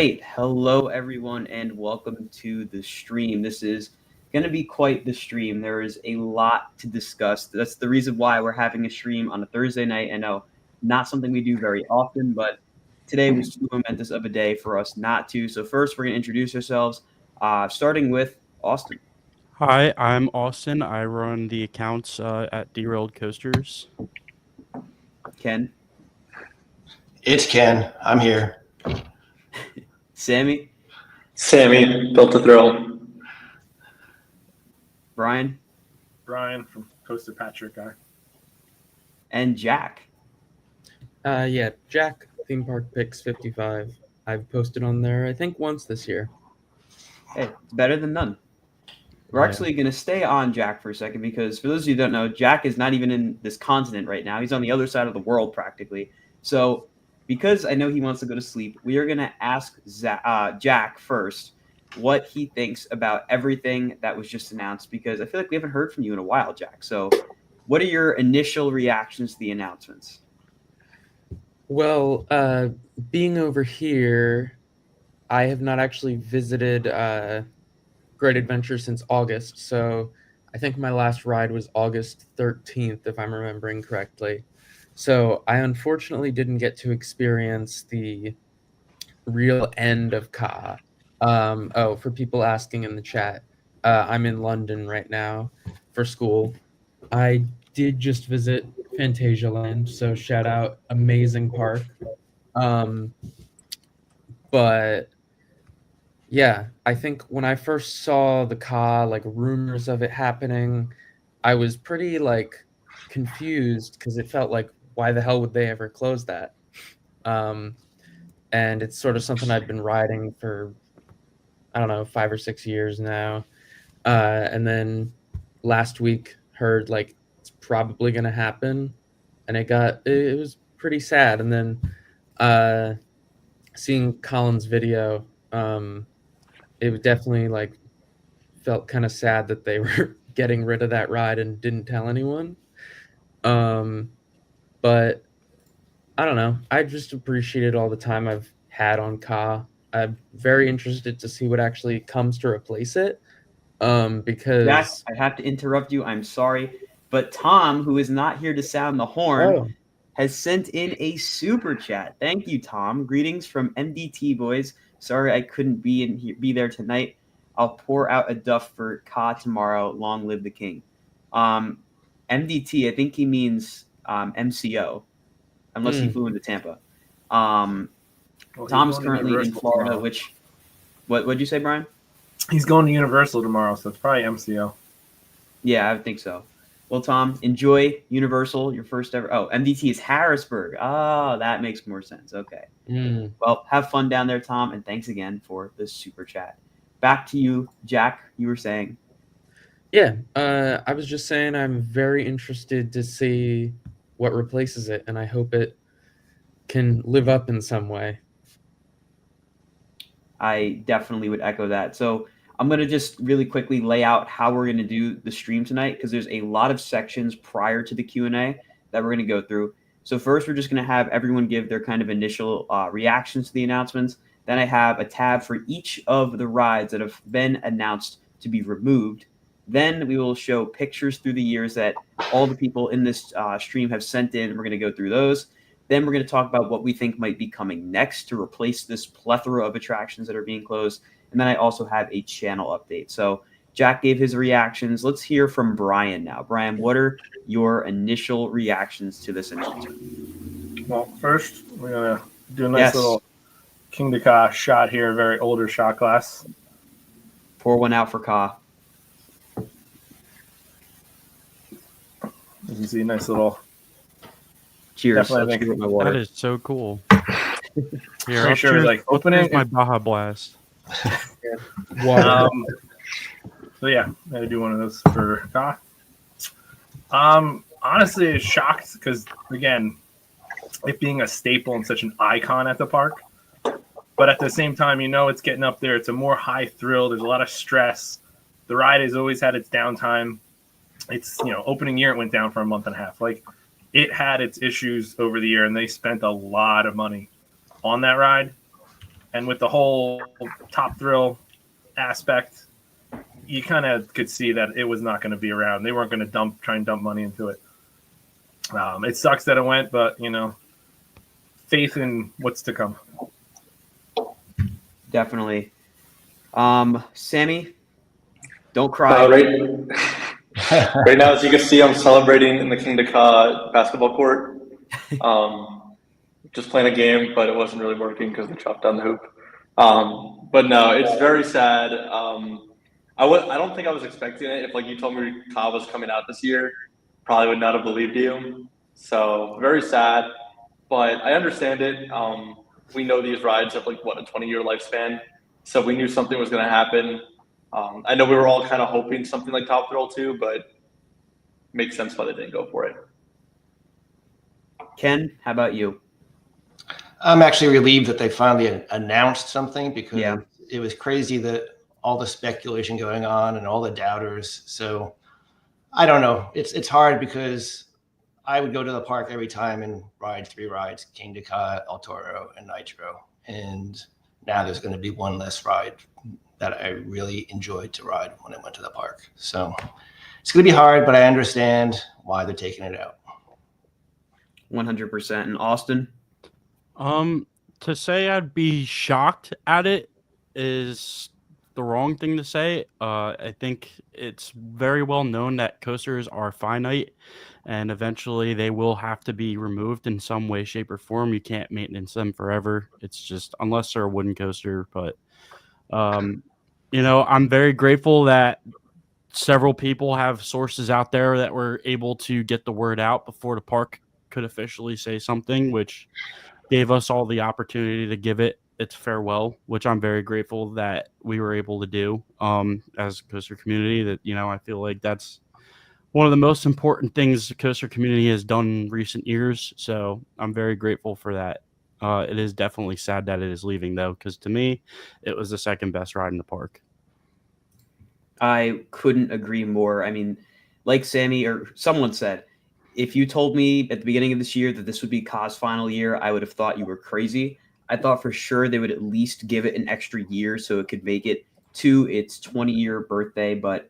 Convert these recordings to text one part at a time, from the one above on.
right. Hello, everyone, and welcome to the stream. This is going to be quite the stream. There is a lot to discuss. That's the reason why we're having a stream on a Thursday night. I know not something we do very often, but today was too momentous of a day for us not to. So first, we're going to introduce ourselves, starting with Austin. Hi, I'm Austin. I run the accounts at Derailed Coasters. Ken. It's Ken. I'm here. Sammy. Sammy, Built to Thrill. Brian. Brian from Coaster Patrick guy. And Jack. Yeah, Jack, Theme Park Picks 55. I've posted on there, I think, once this year. Hey, it's better than none. We're actually going to stay on Jack for a second because for those of you who don't know, Jack is not even in this continent right now. He's on the other side of the world practically. So because I know he wants to go to sleep, we are going to ask Jack first what he thinks about everything that was just announced because I feel like we haven't heard from you in a while, Jack. So what are your initial reactions to the announcements? Well, being over here, I have not actually visited Great Adventure since August. So I think my last ride was August 13th, if I'm remembering correctly. So I unfortunately didn't get to experience the real end of Ka. For people asking in the chat, I'm in London right now for school. I did just visit Fantasia Land, so shout out, amazing park. But yeah, I think when I first saw the Ka, like rumors of it happening, I was pretty like confused because it felt like, why the hell would they ever close that? And it's sort of something I've been riding for, I don't know, 5 or 6 years now. And then last week heard like it's probably going to happen. And it was pretty sad. And then seeing Colin's video, it definitely like felt kind of sad that they were getting rid of that ride and didn't tell anyone. But I don't know. I just appreciated all the time I've had on Ka. I'm very interested to see what actually comes to replace it. Because Jack, I have to interrupt you. I'm sorry. But Tom, who is not here to sound the horn, has sent in a super chat. Thank you, Tom. Greetings from MDT boys. Sorry I couldn't be there tonight. I'll pour out a duff for Ka tomorrow. Long live the king. MDT, I think he means MCO, unless he flew into Tampa. Tom's currently in Florida, tomorrow. What'd you say, Brian? He's going to Universal tomorrow, so it's probably MCO. Yeah, I think so. Well, Tom, enjoy Universal, your first ever. Oh, MDT is Harrisburg. Oh, that makes more sense. Okay. Well, have fun down there, Tom, and thanks again for the super chat. Back to you, Jack. You were saying. Yeah, I was just saying I'm very interested to see what replaces it, and I hope it can live up in some way. I definitely would echo that. So I'm going to just really quickly lay out how we're going to do the stream tonight because there's a lot of sections prior to the Q&A that we're going to go through. So first, we're just going to have everyone give their kind of initial reactions to the announcements. Then I have a tab for each of the rides that have been announced to be removed. Then we will show pictures through the years that all the people in this stream have sent in. We're going to go through those. Then we're going to talk about what we think might be coming next to replace this plethora of attractions that are being closed. And then I also have a channel update. So Jack gave his reactions. Let's hear from Brian now. Brian, what are your initial reactions to this announcement? Well, first, we're going to do a nice little Kingda Ka shot here, very older shot glass. Pour one out for Ka. You can see a nice little... Cheers. That is so cool. Here, I'll sure like opening my Baja Blast. So yeah, I gotta do one of those for Ka. Honestly, shocked because again, it being a staple and such an icon at the park, but at the same time, you know, it's getting up there. It's a more high thrill. There's a lot of stress. The ride has always had its downtime. It's, you know, opening year it went down for a month and a half. Like, it had its issues over the year, and they spent a lot of money on that ride. And with the whole Top Thrill aspect, you kind of could see that it was not going to be around. They weren't going to try and dump money into it. It sucks that it went, but faith in what's to come. Definitely. Sammy, don't cry. Right now, as you can see, I'm celebrating in the Kingda Ka basketball court. Just playing a game, but it wasn't really working because they chopped down the hoop. But no, it's very sad. I don't think I was expecting it. If you told me Ka was coming out this year, probably would not have believed you. So very sad, but I understand it. We know these rides have a 20-year lifespan, so we knew something was going to happen. I know we were all kind of hoping something like Top Thrill too, but makes sense why they didn't go for it. Ken, how about you? I'm actually relieved that they finally announced something, because Yeah. it was crazy that all the speculation going on and all the doubters. So I don't know. It's hard, because I would go to the park every time and ride 3 rides: Kingda Ka, El Toro, and Nitro. And now there's going to be one less ride that I really enjoyed to ride when I went to the park. So it's going to be hard, but I understand why they're taking it out. 100%. And Austin? To say I'd be shocked at it is the wrong thing to say. I think it's very well known that coasters are finite, and eventually they will have to be removed in some way, shape, or form. You can't maintenance them forever. It's just, unless they're a wooden coaster. But I'm very grateful that several people have sources out there that were able to get the word out before the park could officially say something, which gave us all the opportunity to give it its farewell, which I'm very grateful that we were able to do as a coaster community. That, I feel like that's one of the most important things the coaster community has done in recent years. So I'm very grateful for that. It is definitely sad that it is leaving, though, because to me, it was the second best ride in the park. I couldn't agree more. I mean, like Sammy or someone said, if you told me at the beginning of this year that this would be Ka's final year, I would have thought you were crazy. I thought for sure they would at least give it an extra year so it could make it to its 20-year birthday, but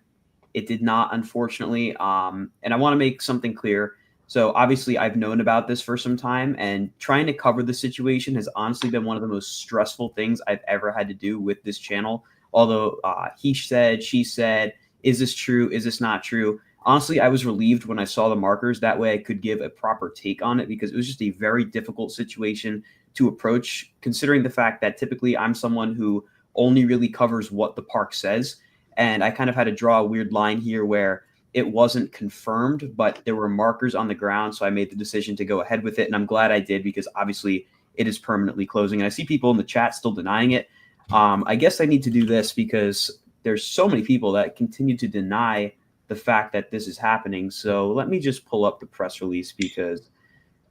it did not, unfortunately. And I want to make something clear. So obviously I've known about this for some time, and trying to cover the situation has honestly been one of the most stressful things I've ever had to do with this channel. Although he said, she said, is this true? Is this not true? Honestly, I was relieved when I saw the markers. That way I could give a proper take on it, because it was just a very difficult situation to approach, considering the fact that typically I'm someone who only really covers what the park says. And I kind of had to draw a weird line here where it wasn't confirmed, but there were markers on the ground. So I made the decision to go ahead with it. And I'm glad I did, because obviously it is permanently closing. And I see people in the chat still denying it. I guess I need to do this because there's so many people that continue to deny the fact that this is happening. So let me just pull up the press release, because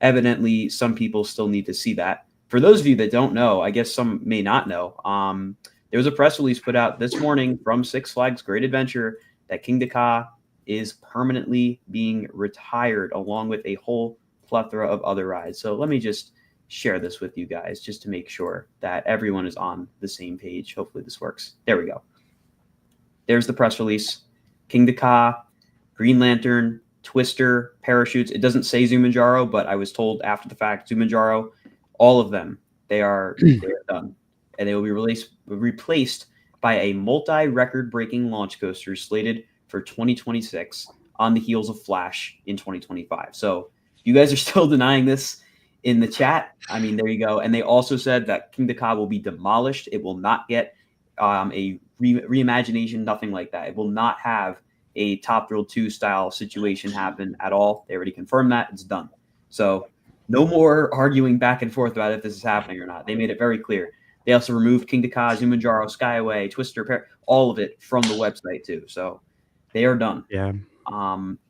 evidently some people still need to see that. For those of you that don't know, I guess some may not know, there was a press release put out this morning from Six Flags Great Adventure that Kingda Ka is permanently being retired, along with a whole plethora of other rides. So let me just share this with you guys just to make sure that everyone is on the same page. Hopefully this works. There we go. There's the press release. Kingda Ka, Green Lantern, Twister, Parachutes. It doesn't say Zumanjaro, but I was told after the fact, Zumanjaro, all of them, they are done. And they will be replaced by a multi-record-breaking launch coaster slated for 2026 on the heels of Flash in 2025. So you guys are still denying this in the chat. I mean, there you go. And they also said that Kingda Ka will be demolished. It will not get a reimagination, nothing like that. It will not have a Top Thrill 2 style situation happen at all. They already confirmed that. It's done. So no more arguing back and forth about if this is happening or not. They made it very clear. They also removed Kingda Ka, Zumanjaro, Skyway, Twister, all of it from the website too. So they are done. Yeah.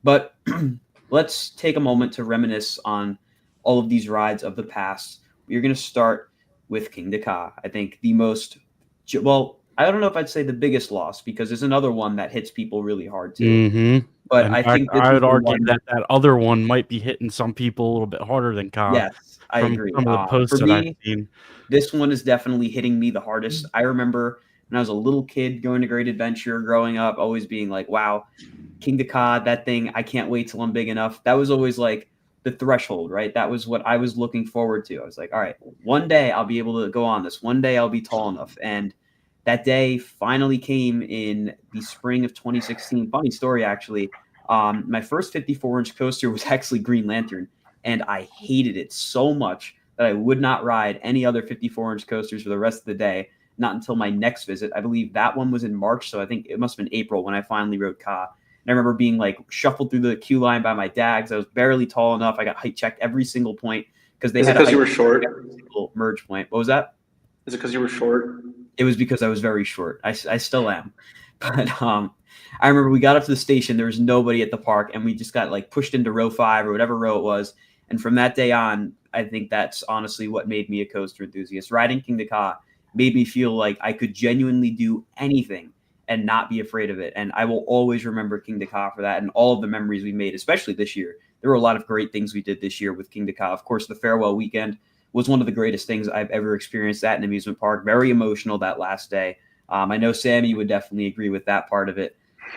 But let's take a moment to reminisce on all of these rides of the past. We're going to start with Kingda Ka. I think the most, well, I don't know if I'd say the biggest loss, because there's another one that hits people really hard too. Mm-hmm. But In I fact, think I would argue that that other one might be hitting some people a little bit harder than Ka. Yes. I agree. Some of the posts For that I've me, seen. this one is definitely hitting me the hardest. I remember when I was a little kid going to Great Adventure, growing up, always being like, wow, Kingda Ka, that thing, I can't wait till I'm big enough. That was always like the threshold, right? That was what I was looking forward to. I was like, all right, one day I'll be able to go on this. One day I'll be tall enough. And that day finally came in the spring of 2016. Funny story, actually. My first 54-inch coaster was actually Green Lantern, and I hated it so much that I would not ride any other 54-inch coasters for the rest of the day, not until my next visit. I believe that one was in March, so I think it must have been April when I finally rode Ka. And I remember being like shuffled through the queue line by my dad because I was barely tall enough. I got height checked every single point because they Is it had because a you were height short? every single merge point. What was that? Is it because you were short? It was because I was very short. I still am. But I remember we got up to the station. There was nobody at the park, and we just got like pushed into row 5 or whatever row it was. And from that day on, I think that's honestly what made me a coaster enthusiast. Riding Kingda Ka made me feel like I could genuinely do anything and not be afraid of it. And I will always remember Kingda Ka for that and all of the memories we made, especially this year. There were a lot of great things we did this year with Kingda Ka. Of course, the farewell weekend was one of the greatest things I've ever experienced at an amusement park. Very emotional that last day. I know Sammy would definitely agree with that part of it.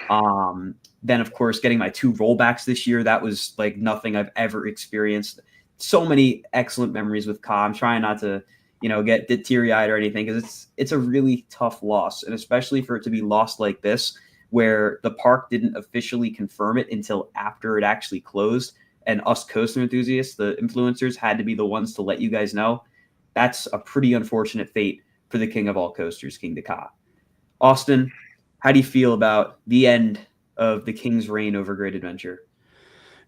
Then, of course, getting my 2 rollbacks this year, that was like nothing I've ever experienced. So many excellent memories with Ka. I'm trying not to, get teary-eyed or anything because it's a really tough loss, and especially for it to be lost like this, where the park didn't officially confirm it until after it actually closed, and us coaster enthusiasts, the influencers, had to be the ones to let you guys know. That's a pretty unfortunate fate for the king of all coasters, Kingda Ka. Austin, how do you feel about the end of the king's reign over Great Adventure?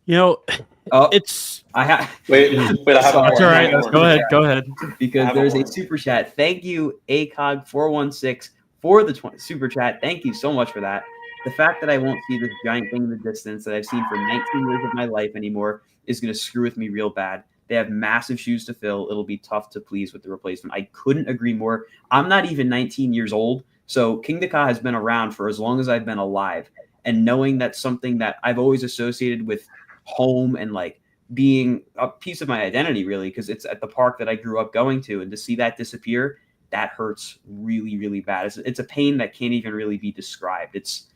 It's wait. I have it's all right. more. Go ahead. Because there's a super chat. Thank you, ACOG416, for the super chat. Thank you so much for that. The fact that I won't see this giant thing in the distance that I've seen for 19 years of my life anymore is going to screw with me real bad. They have massive shoes to fill. It'll be tough to please with the replacement. I couldn't agree more. I'm not even 19 years old, so Kingda Ka has been around for as long as I've been alive. And knowing that's something that I've always associated with home and like being a piece of my identity, really, because it's at the park that I grew up going to, and to see that disappear, that hurts really, really bad. It's a pain that can't even really be described. It's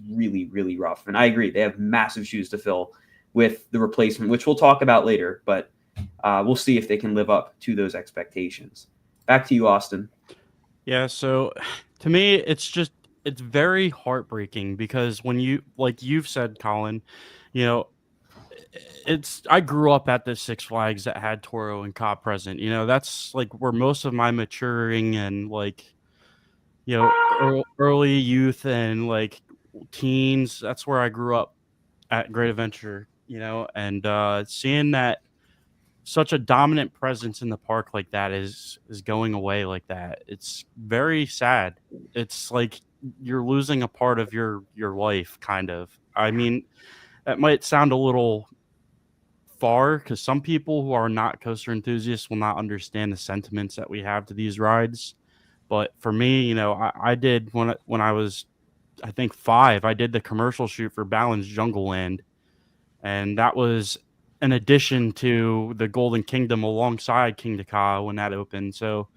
really, really rough. And I agree, they have massive shoes to fill with the replacement, which we'll talk about later, but we'll see if they can live up to those expectations. Back to you, Austin. Yeah, so to me, it's very heartbreaking because when you've said, Colin, I grew up at the Six Flags that had Toro and Ka present. That's like where most of my maturing and early youth and like teens, that's where I grew up at Great Adventure, and seeing that such a dominant presence in the park like that is going away like that. It's very sad. It's like you're losing a part of your life, kind of. I mean, that might sound a little far because some people who are not coaster enthusiasts will not understand the sentiments that we have to these rides. But for me, I did when I was, I think 5, I did the commercial shoot for Balin's Jungle Land, and that was an addition to the Golden Kingdom alongside Kingda Ka when that opened. So,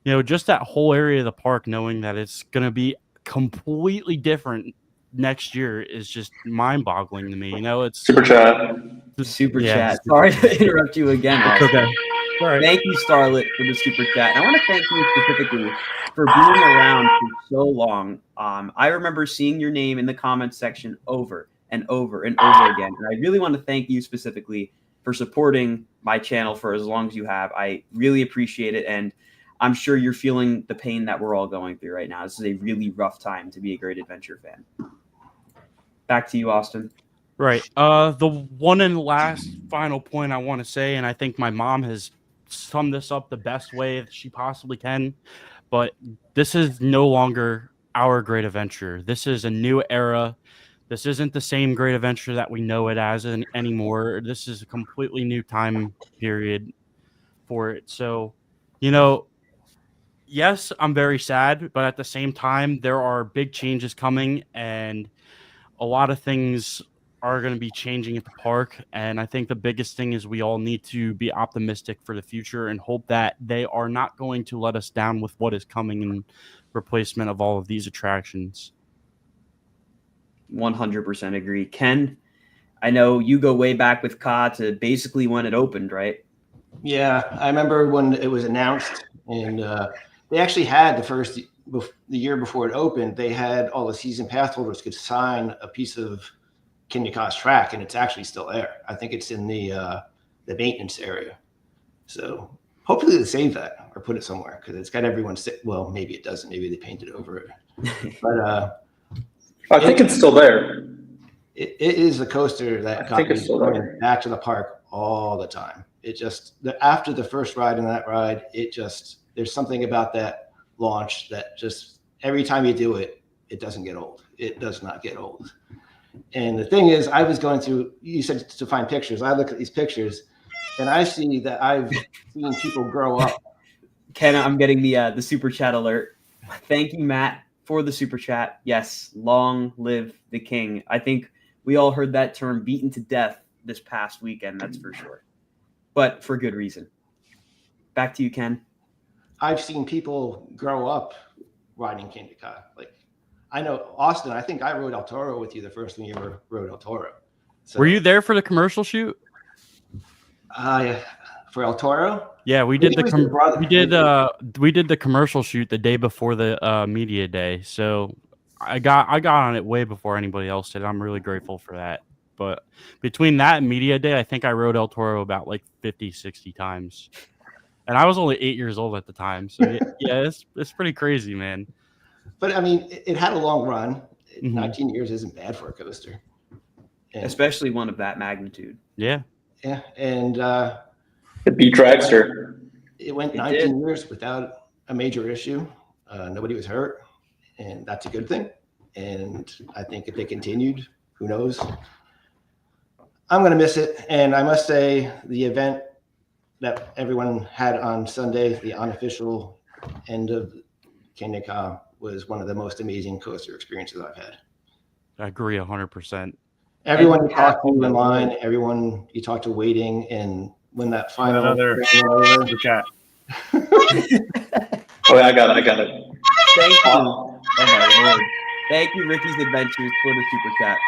just that whole area of the park, knowing that it's going to be completely different next year is just mind-boggling to me. It's Super chat. Super Yeah, chat. Sorry to interrupt you again, Austin. okay. All right. Thank you, Starlet, for the super chat. And I want to thank you specifically for being around for so long. I remember seeing your name in the comments section over and over and over again. And I really want to thank you specifically for supporting my channel for as long as you have. I really appreciate it. And I'm sure you're feeling the pain that we're all going through right now. This is a really rough time to be a Great Adventure fan. Back to you, Austin. Right. The one and last final point I want to say, and I think my mom has summed this up the best way that she possibly can, but this is no longer our Great Adventure. This is a new era. This isn't the same Great Adventure that we know it as anymore. This is a completely new time period for it. So, yes, I'm very sad, but at the same time, there are big changes coming, and a lot of things are going to be changing at the park. And I think the biggest thing is we all need to be optimistic for the future and hope that they are not going to let us down with what is coming in replacement of all of these attractions. 100% agree. Ken, I know you go way back with Ka to basically when it opened, right? Yeah, I remember when it was announced, and they actually had the year before it opened, they had all the season pass holders could sign a piece of Kingda Ka's track, and it's actually still there. I think it's in the maintenance area. So hopefully they save that or put it somewhere because it's got everyone well, maybe it doesn't. Maybe they painted over it. But I think it's still there. It is a coaster that I think got it's me still going there. back to the park all the time. It just after the first ride and that ride, there's something about that launch that just every time you do it, it doesn't get old. It does not get old. And the thing is, I was going through, you said to find pictures. I look at these pictures and I see that I've seen people grow up. Ken, I'm getting the super chat alert. Thank you, Matt, for the super chat. Yes, long live the king. I think we all heard that term beaten to death this past weekend, that's for sure. But for good reason. Back to you, Ken. I've seen people grow up riding Kingda Ka. Like, I know, Austin, I think I rode El Toro with you the first time you ever rode El Toro. So, Were you there for the commercial shoot? for El Toro? Yeah, we did we did the commercial shoot the day before the media day. So I got on it way before anybody else did. I'm really grateful for that. But between that and media day, I think I rode El Toro about like 50, 60 times. And I was only 8 years old at the time. So yeah, it's pretty crazy, man. But I mean, it had a long run. 19 years isn't bad for a coaster. And, especially one of that magnitude. Yeah. Yeah. And It beat Dragster. it went 19 years without a major issue. Nobody was hurt. And that's a good thing. And I think if they continued, who knows? I'm going to miss it. And I must say, the event that everyone had on Sunday, the unofficial end of Kingda Ka, was one of the most amazing coaster experiences I've had. I agree 100%. Everyone you talk to in line, everyone you talk to waiting, and when that final Another over, chat. Oh, yeah, I got it. Thank you. Oh my lord. Thank you, Ricky's Adventures, for the super chat.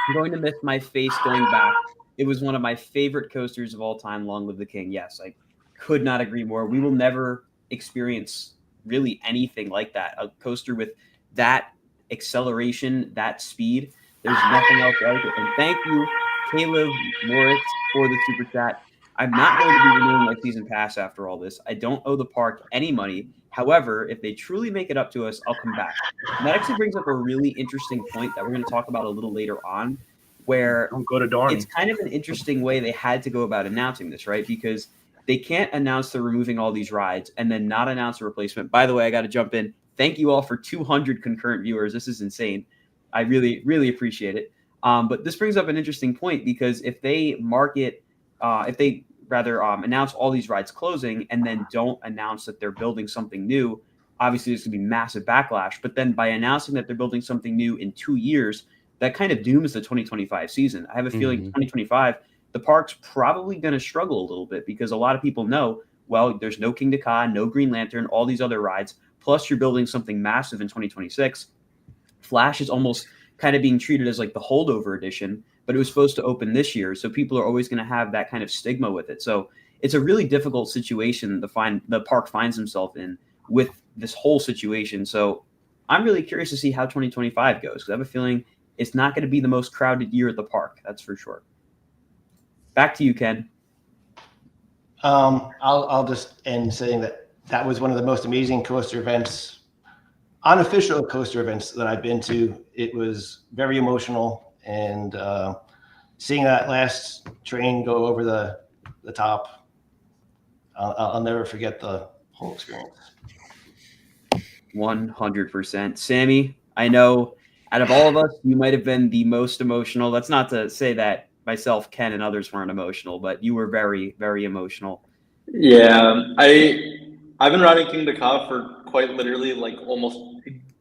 I'm going to miss my face going back. It was one of my favorite coasters of all time, Long Live the King. Yes, I could not agree more. We will never experience really anything like that. A coaster with that acceleration, that speed. There's nothing else like it. And thank you, Caleb Moritz, for the super chat. I'm not going to be renewing my season pass after all this. I don't owe the park any money. However, if they truly make it up to us, I'll come back. And that actually brings up a really interesting point that we're going to talk about a little later on, where Don't go to Dorney. It's kind of an interesting way they had to go about announcing this, right? Because they can't announce they're removing all these rides and then not announce a replacement. By the way, I got to jump in. Thank you all for 200 concurrent viewers. This is insane. I really, really appreciate it. But this brings up an interesting point because if they announce all these rides closing and then don't announce that they're building something new, obviously there's going to be massive backlash. But then by announcing that they're building something new in 2 years, that kind of dooms the 2025 season. I have a feeling 2025, the park's probably going to struggle a little bit because a lot of people know, well, there's no Kingda Ka, no Green Lantern, all these other rides. Plus, you're building something massive in 2026. Flash is almost kind of being treated as like the holdover edition, but it was supposed to open this year. So people are always going to have that kind of stigma with it. So it's a really difficult situation the park finds himself in with this whole situation. So I'm really curious to see how 2025 goes because I have a feeling it's not going to be the most crowded year at the park. That's for sure. Back to you, Ken. I'll just end saying that was one of the most amazing coaster events, unofficial coaster events that I've been to. It was very emotional, and seeing that last train go over the top, I'll never forget the whole experience. 100%. Sammy, I know out of all of us, you might have been the most emotional. That's not to say that myself, Ken, and others weren't emotional, but you were very, very emotional. Yeah, I've been riding Kingda Ka for quite literally like almost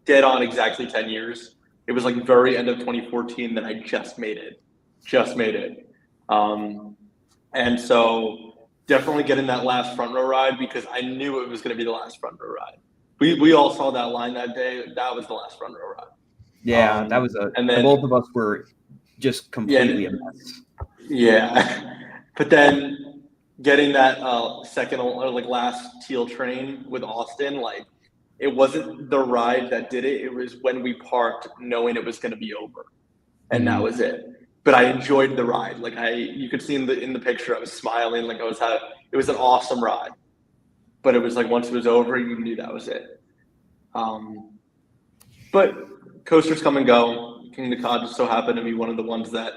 dead on exactly 10 years. It was like very end of 2014 that I just made it. just made it. And so definitely getting that last front row ride, because I knew it was going to be the last front row ride. We all saw that line that day. That was the last front row ride. Yeah, that was and then both of us were just completely a mess. Yeah. But then getting that second or like last teal train with Austin, like it wasn't the ride that did it. It was when we parked knowing it was going to be over. And that was it. But I enjoyed the ride. Like you could see in the picture, I was smiling. Like it was an awesome ride. But it was like, once it was over, you knew that was it. But coasters come and go. Kingda Ka just so happened to be one of the ones that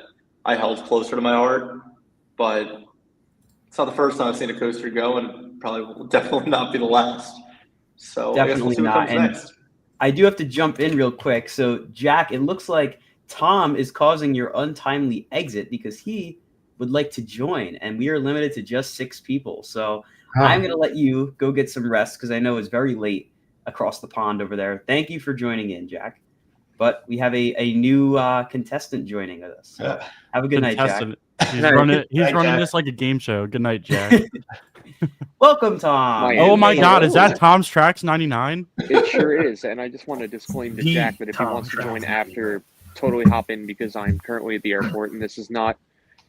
I held closer to my heart. But it's not the first time I've seen a coaster go, and it probably will definitely not be the last. So Definitely I guess we'll see what not. comes next. I do have to jump in real quick. So, Jack, it looks like Tom is causing your untimely exit because he would like to join, and we are limited to just 6 people. So I'm going to let you go get some rest because I know it's very late across the pond over there. Thank you for joining in, Jack. But we have a new contestant joining us. So have a good night, Jack. He's running this like a game show. Good night, Jack. Welcome, Tom. Oh my God, is that Tom's Tracks 99? It sure is, and I just want to disclaim to Jack that if he wants to join after, totally hop in because I'm currently at the airport and this is not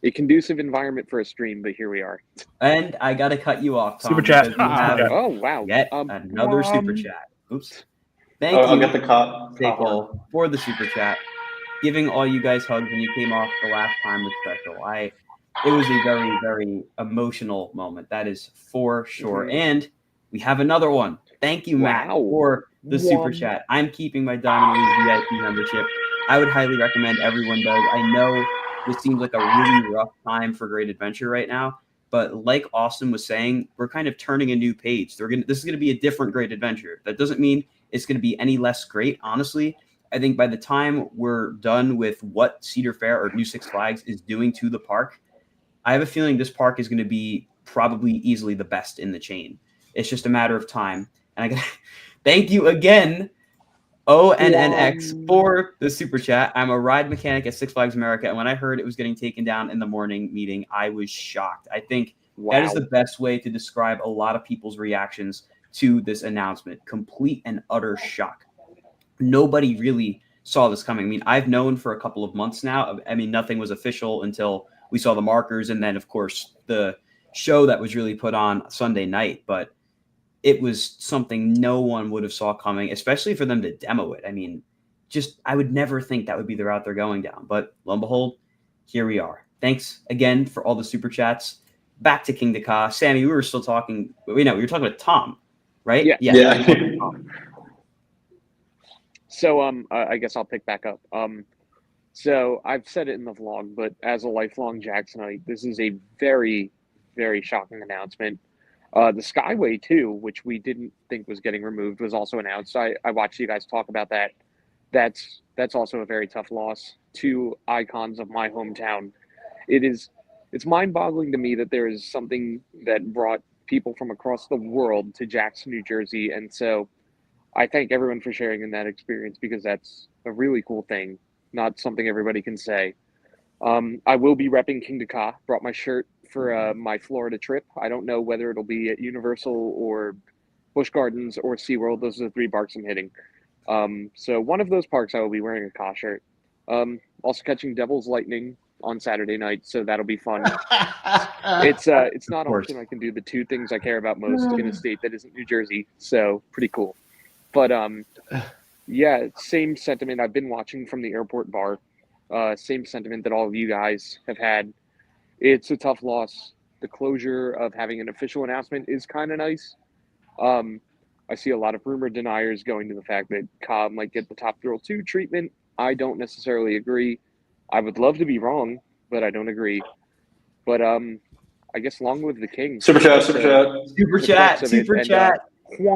a conducive environment for a stream, but here we are. And I got to cut you off, Tom. Super chat. Oh, wow. Yet another super chat. Oops. Thank I'll you, get the cop for the super chat. Giving all you guys hugs when you came off the last time was special. It was a very, very emotional moment. That is for sure. Mm-hmm. And we have another one. Thank you, Matt, for the super chat. I'm keeping my Diamond League VIP membership. I would highly recommend everyone does. I know this seems like a really rough time for Great Adventure right now, but like Austin was saying, we're kind of turning a new page. This is going to be a different Great Adventure. That doesn't mean it's going to be any less great. Honestly, I think by the time we're done with what Cedar Fair or New Six Flags is doing to the park, I have a feeling this park is going to be probably easily the best in the chain. It's just a matter of time. And I got thank you again, ONNX, for the super chat. I'm a ride mechanic at Six Flags America, and when I heard it was getting taken down in the morning meeting, I was shocked. I think that is the best way to describe a lot of people's reactions to this announcement. Complete and utter shock. Nobody really saw this coming. I mean, I've known for a couple of months now. I mean, nothing was official until we saw the markers, and then, of course, the show that was really put on Sunday night. But it was something no one would have saw coming, especially for them to demo it. I mean, I would never think that would be the route they're going down. But lo and behold, here we are. Thanks again for all the super chats. Back to Kingda Ka. Sammy, we were still talking. We were talking about Tom, right? Yeah. So I guess I'll pick back up. So I've said it in the vlog, but as a lifelong Jacksonite, this is a very, very shocking announcement. The Skyway too, which we didn't think was getting removed, was also announced. I watched you guys talk about that. That's also a very tough loss. 2 icons of my hometown. It's mind-boggling to me that there is something that brought people from across the world to Jackson, New Jersey, and so I thank everyone for sharing in that experience because that's a really cool thing, not something everybody can say. I will be repping Kingda Ka. Brought my shirt for my Florida trip. I don't know whether it'll be at Universal or Busch Gardens or SeaWorld. Those are the 3 parks I'm hitting. So one of those parks I will be wearing a Ka shirt. Also catching Devil's Lightning on Saturday night, so that'll be fun. It's not often I can do the 2 things I care about most in a state that isn't New Jersey, so pretty cool. But yeah, same sentiment. I've been watching from the airport bar. Same sentiment that all of you guys have had. It's a tough loss. The closure of having an official announcement is kind of nice. I see a lot of rumor deniers going to the fact that Ka might get the Top Thrill 2 treatment. I don't necessarily agree. I would love to be wrong, but I don't agree. But I guess long live the king. Super chat.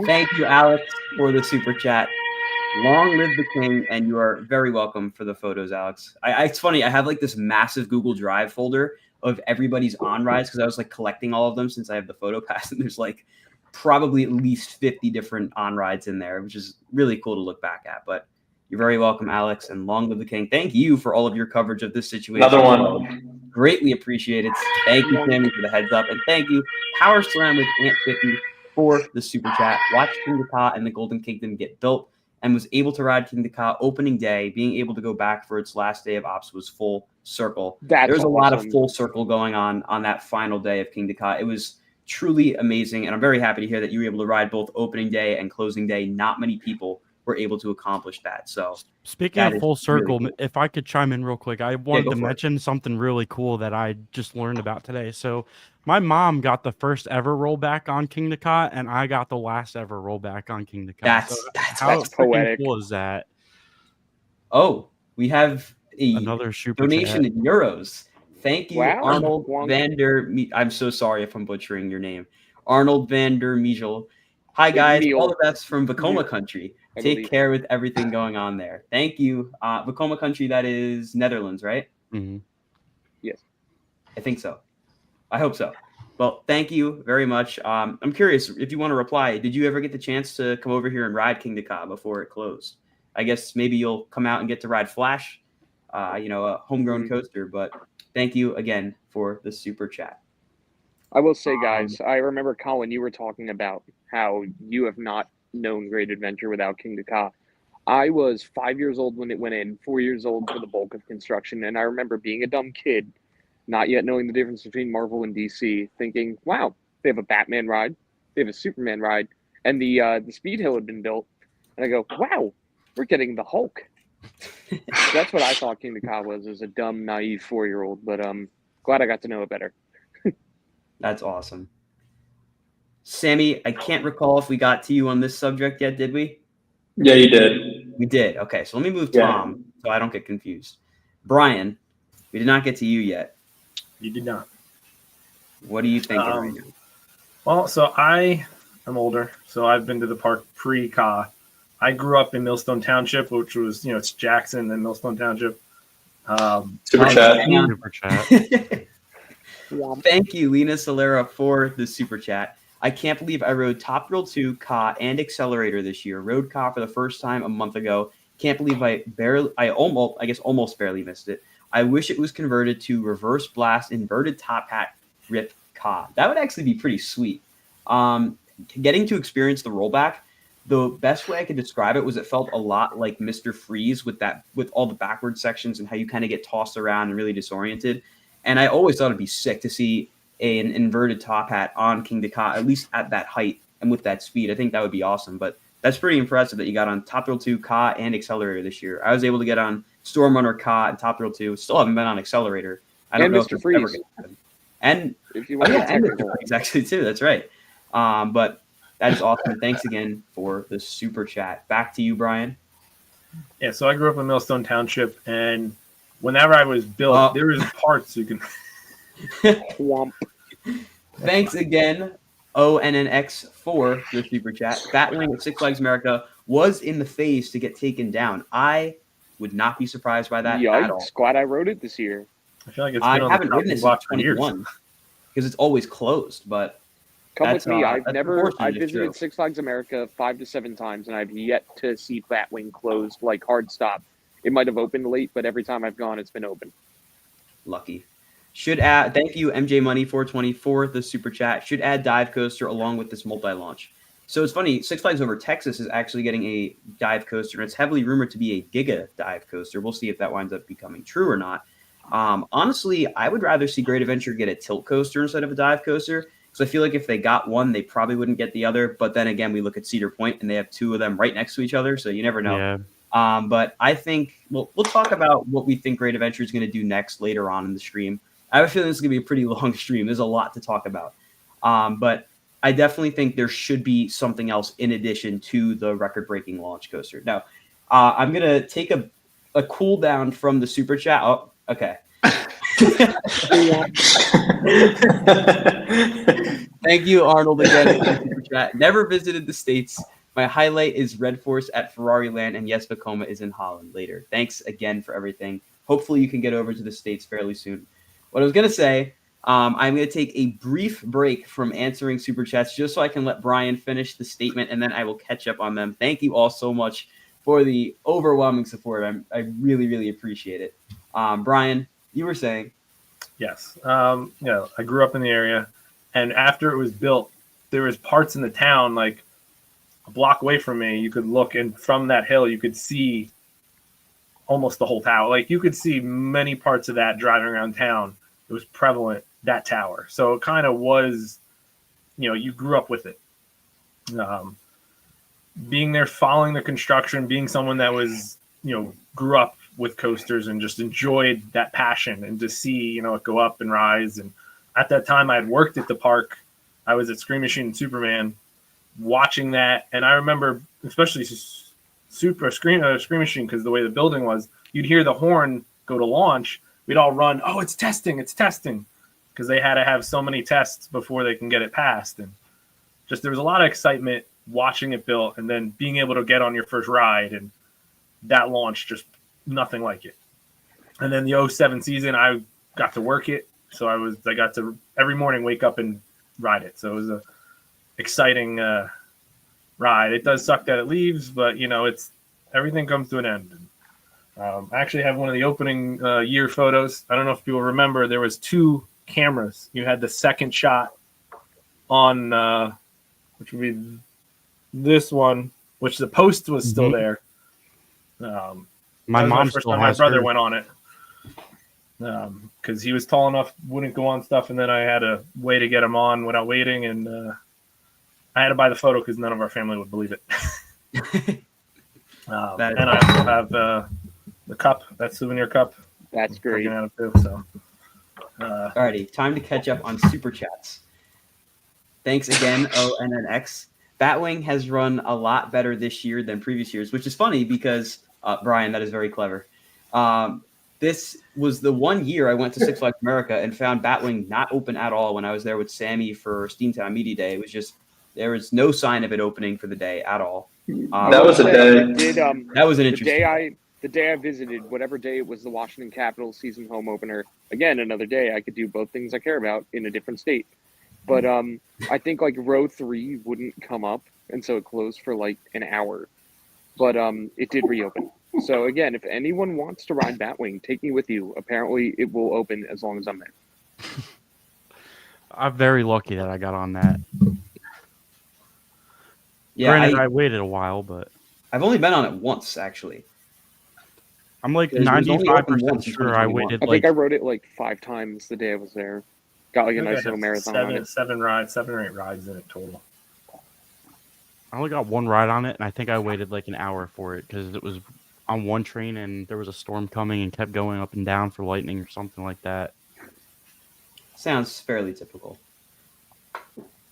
Thank you, Alex, for the super chat. Long live the king, and you are very welcome for the photos, Alex. It's funny. I have like this massive Google Drive folder of everybody's on rides because I was like collecting all of them since I have the photo pass, and there's like probably at least 50 different on rides in there, which is really cool to look back at. But You're very welcome, Alex, and long live the king. Thank you for all of your coverage of this situation. Another one. Greatly appreciated. Thank you, Sammy, for the heads up, and thank you, Power Slam with Ant50 for the super chat. Watch Kingda Ka and the Golden Kingdom get built, and was able to ride Kingda Ka opening day. Being able to go back for its last day of ops was full circle. There's a lot of full circle going on that final day of Kingda Ka. It was truly amazing, and I'm very happy to hear that you were able to ride both opening day and closing day. Not many people were able to accomplish that. So speaking of full circle, really cool. If I could chime in real quick, I wanted to mention something really cool that I just learned about today. So my mom got the first ever rollback on Kingda Ka, and I got the last ever rollback on Kingda Ka. That's poetic. Cool is that? Oh, we have another super donation chat. in euros. Thank you, Wow. Arnold Vander. I'm so sorry if I'm butchering your name. Arnold Vander Mijel. Hi, guys. All the best from Vekoma country. Take care with everything going on there. Thank you. Vekoma country, that is Netherlands, right? Mm-hmm. Yes. I think so. I hope so. Well, thank you very much. I'm curious if you want to reply. Did you ever get the chance to come over here and ride Kingda Ka before it closed? I guess maybe you'll come out and get to ride Flash, a homegrown coaster. But thank you again for the super chat. I will say, guys, I remember, Colin, you were talking about how you have not known Great Adventure without Kingda Ka. I was 5 years old when it went in, 4 years old for the bulk of construction, and I remember being a dumb kid, not yet knowing the difference between Marvel and DC, thinking, wow, they have a Batman ride, they have a Superman ride, and the Speed Hill had been built. And I go, wow, we're getting the Hulk. That's what I thought Kingda Ka was, as a dumb, naive 4-year-old, but glad I got to know it better. That's awesome. Sammy, I can't recall if we got to you on this subject yet, did we? Yeah, you did. We did. Okay, so let me move Tom so I don't get confused. Brian, we did not get to you yet. You did not. What are you thinking right now? Well, so I am older, so I've been to the park pre-Ka. I grew up in Millstone Township, which was, it's Jackson and Millstone Township. Super chat. Super chat. Thank you, Lena Solera, for the super chat. I can't believe I rode Top Thrill 2, Ka, and Accelerator this year. Rode Ka for the first time a month ago. Can't believe I almost barely missed it. I wish it was converted to reverse blast inverted top hat rip Ka. That would actually be pretty sweet. Getting to experience the rollback, the best way I could describe it was it felt a lot like Mr. Freeze with all the backward sections and how you kind of get tossed around and really disoriented. And I always thought it'd be sick to see an inverted top hat on Kingda Ka, at least at that height and with that speed. I think that would be awesome. But that's pretty impressive that you got on Top Thrill 2, Ka, and Accelerator this year. I was able to get on Storm Runner, Ka, and Top Thrill 2. Still haven't been on Accelerator. I don't know Mr. if Freeze. ever going to happen. And if you want and Mr. Freeze actually too. That's right. But that is awesome. Thanks again for the super chat. Back to you, Brian. Yeah, so I grew up in Millstone Township, and whenever I was built, there was parts you can. Thanks again, ONNX, for your super chat. Batwing at Six Flags America was in the phase to get taken down. I would not be surprised by that at all. Glad I rode it this year. I feel like it's been on haven't the ridden it since 21 because it's always closed. But come with me. I've visited Six Flags America 5 to 7 times, and I've yet to see Batwing closed, like hard stop. It might have opened late, but every time I've gone, it's been open. Lucky. Thank you, MJ Money 420 for the super chat. Should add dive coaster along with this multi-launch. So it's funny, Six Flags Over Texas is actually getting a dive coaster, and it's heavily rumored to be a Giga dive coaster. We'll see if that winds up becoming true or not. Honestly, I would rather see Great Adventure get a tilt coaster instead of a dive coaster, because I feel like if they got one, they probably wouldn't get the other. But then again, we look at Cedar Point, and they have 2 of them right next to each other, so you never know. Yeah. But I think we'll talk about what we think Great Adventure is going to do next later on in the stream. I have a feeling this is going to be a pretty long stream. There's a lot to talk about. But I definitely think there should be something else in addition to the record-breaking launch coaster. Now, I'm going to take a cool down from the super chat. Oh, okay. Thank you, Arnold, again for the super chat. Never visited the States. My highlight is Red Force at Ferrari Land, and yes, Vekoma is in Holland later. Thanks again for everything. Hopefully you can get over to the States fairly soon. What I was going to say, I'm going to take a brief break from answering super chats just so I can let Brian finish the statement, and then I will catch up on them. Thank you all so much for the overwhelming support. I really, really appreciate it. Brian, you were saying. Yes. I grew up in the area, and after it was built, there was parts in the town, like a block away from me, you could look, and from that hill, you could see almost the whole tower. Like you could see many parts of that driving around town. It was prevalent, that tower. So it kind of was, you grew up with it. Being there, following the construction, being someone that was, grew up with coasters and just enjoyed that passion, and to see, it go up and rise. And at that time I had worked at the park. I was at Scream Machine and Superman watching that. And I remember, especially Scream Machine, because the way the building was, you'd hear the horn go to launch. We'd all run, oh, it's testing, because they had to have so many tests before they can get it passed. And just there was a lot of excitement watching it built, and then being able to get on your first ride, and that launch, just nothing like it. And then the 07 season, I got to work it, so I got to every morning wake up and ride it. So it was a exciting ride. It does suck that it leaves, but it's everything comes to an end. I actually have one of the opening year photos. I don't know if people remember, there was 2 cameras. You had the second shot on which would be this one, which the post was still there. My mom first still time has my brother hers. went on it, because he was tall enough, wouldn't go on stuff, and then I had a way to get him on without waiting, and I had to buy the photo because none of our family would believe it. And I also have the cup, that souvenir cup. That's great. Out of too, so. Alrighty, time to catch up on super chats. Thanks again, ONNX. Batwing has run a lot better this year than previous years, which is funny because, Brian, that is very clever. This was the one year I went to Six Flags America and found Batwing not open at all when I was there with Sammy for Steamtown Media Day. It was just, there was no sign of it opening for the day at all. That was a day. That was an interesting. The day I visited, whatever day it was, the Washington Capitals season home opener. Again, another day I could do both things I care about in a different state. But I think like row 3 wouldn't come up, and so it closed for like an hour. But it did reopen. So again, if anyone wants to ride Batwing, take me with you. Apparently, it will open as long as I'm there. I'm very lucky that I got on that. Yeah, Granted, I waited a while, but I've only been on it once, actually. I'm like There's only open 95% once in sure I 2021. waited I like think I rode it like 5 times the day I was there. Got like a nice little marathon on it. 7 or 8 rides in it total. I only got 1 ride on it, and I think I waited like an hour for it because it was on one train and there was a storm coming and kept going up and down for lightning or something like that. Sounds fairly typical.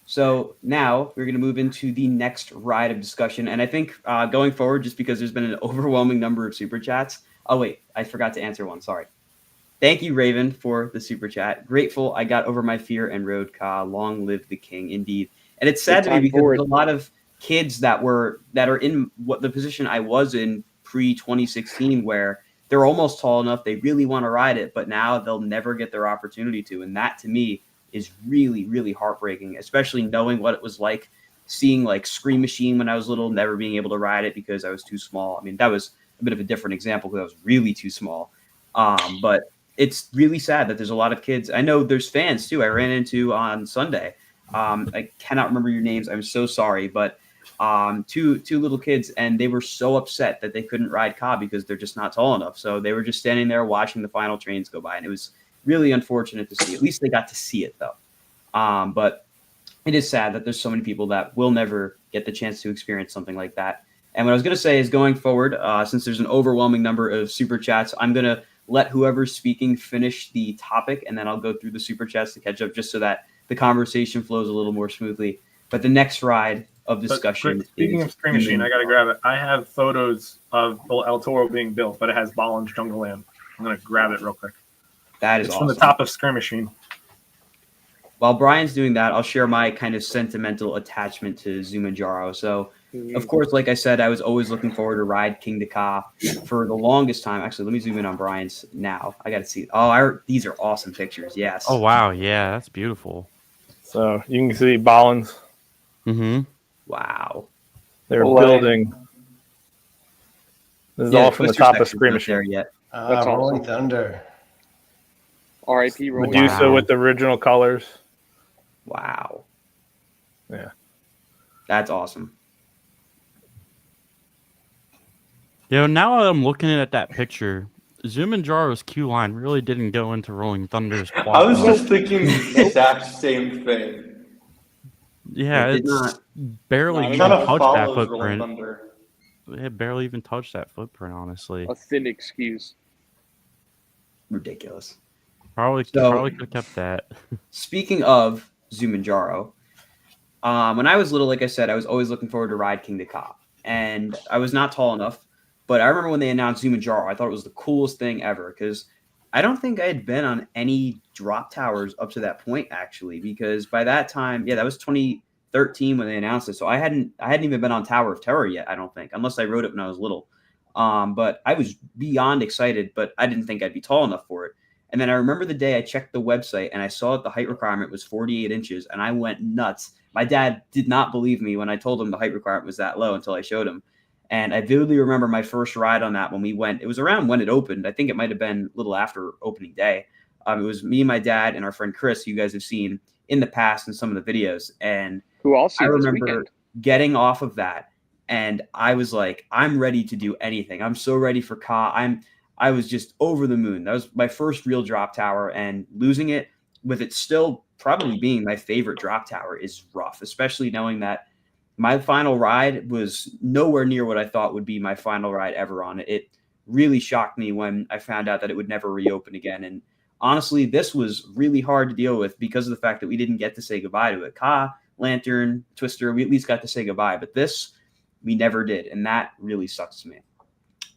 So now we're going to move into the next ride of discussion. And I think going forward, just because there's been an overwhelming number of super chats. Oh, wait, I forgot to answer one. Sorry. Thank you, Raven, for the super chat. Grateful I got over my fear and rode Ka. Long live the king, indeed. And it's sad to me because there's a lot of kids that are in what the position I was in pre-2016, where they're almost tall enough, they really want to ride it, but now they'll never get their opportunity to. And that, to me, is really, really heartbreaking, especially knowing what it was like seeing like Scream Machine when I was little, never being able to ride it because I was too small. I mean, that was a bit of a different example because I was really too small. But it's really sad that there's a lot of kids. I know there's fans too. I ran into on Sunday. I cannot remember your names. I'm so sorry, but two little kids, and they were so upset that they couldn't ride Ka because they're just not tall enough. So they were just standing there watching the final trains go by, and it was really unfortunate to see. At least they got to see it though. But it is sad that there's so many people that will never get the chance to experience something like that. And what I was going to say is going forward, since there's an overwhelming number of super chats, I'm going to let whoever's speaking finish the topic, and then I'll go through the super chats to catch up just so that the conversation flows a little more smoothly. But the next ride of discussion. Speaking of Scream Machine, I got to grab it. I have photos of El Toro being built, but it has Balin's Jungle Land. I'm going to grab it real quick. That is it's awesome. From the top of Scream Machine. While Brian's doing that, I'll share my kind of sentimental attachment to Zumanjaro. So, of course, like I said, I was always looking forward to ride Kingda Ka for the longest time. Actually, let me zoom in on Brian's now. I got to see. These are awesome pictures. Yes. Oh, wow. Yeah, that's beautiful. So you can see Balin's. Mm-hmm. Wow. They're building This is all from the Twister top of section's Scream not Machine. there yet. That's Rolling awesome. Thunder. R.I.P. Rolling. Medusa Wow. with the original colors. Wow. Yeah. That's awesome. Now I'm looking at that picture. Zumanjaro's queue line really didn't go into Rolling Thunder's quad. I was line. just thinking the exact same thing. Yeah, It did it's not. barely Not even Kind enough. of touched that follows Rolling footprint. Thunder. It barely even touched that footprint, honestly. A thin excuse. Ridiculous. Probably could have kept that. Speaking of Zumanjaro, when I was little, like I said, I was always looking forward to ride Kingda Ka. And I was not tall enough, but I remember when they announced Zumanjaro, I thought it was the coolest thing ever because I don't think I had been on any drop towers up to that point, actually, because by that time, that was 2013 when they announced it. So I hadn't even been on Tower of Terror yet, I don't think, unless I rode it when I was little. But I was beyond excited, but I didn't think I'd be tall enough for it. And then I remember the day I checked the website and I saw that the height requirement was 48 inches, and I went nuts. My dad did not believe me when I told him the height requirement was that low until I showed him. And I vividly remember my first ride on that when we went. It was around when it opened. I think it might have been a little after opening day. It was me, my dad, and our friend Chris, who you guys have seen in the past in some of the videos. And Who I'll see I this remember weekend. getting off of that, and I was like, I'm ready to do anything. I'm so ready for Ka. I was just over the moon. That was my first real drop tower, and losing it with it still probably being my favorite drop tower is rough, especially knowing that my final ride was nowhere near what I thought would be my final ride ever on it. It really shocked me when I found out that it would never reopen again. And honestly, this was really hard to deal with because of the fact that we didn't get to say goodbye to it. Ka, Lantern, Twister, we at least got to say goodbye, but this we never did, and that really sucks to me.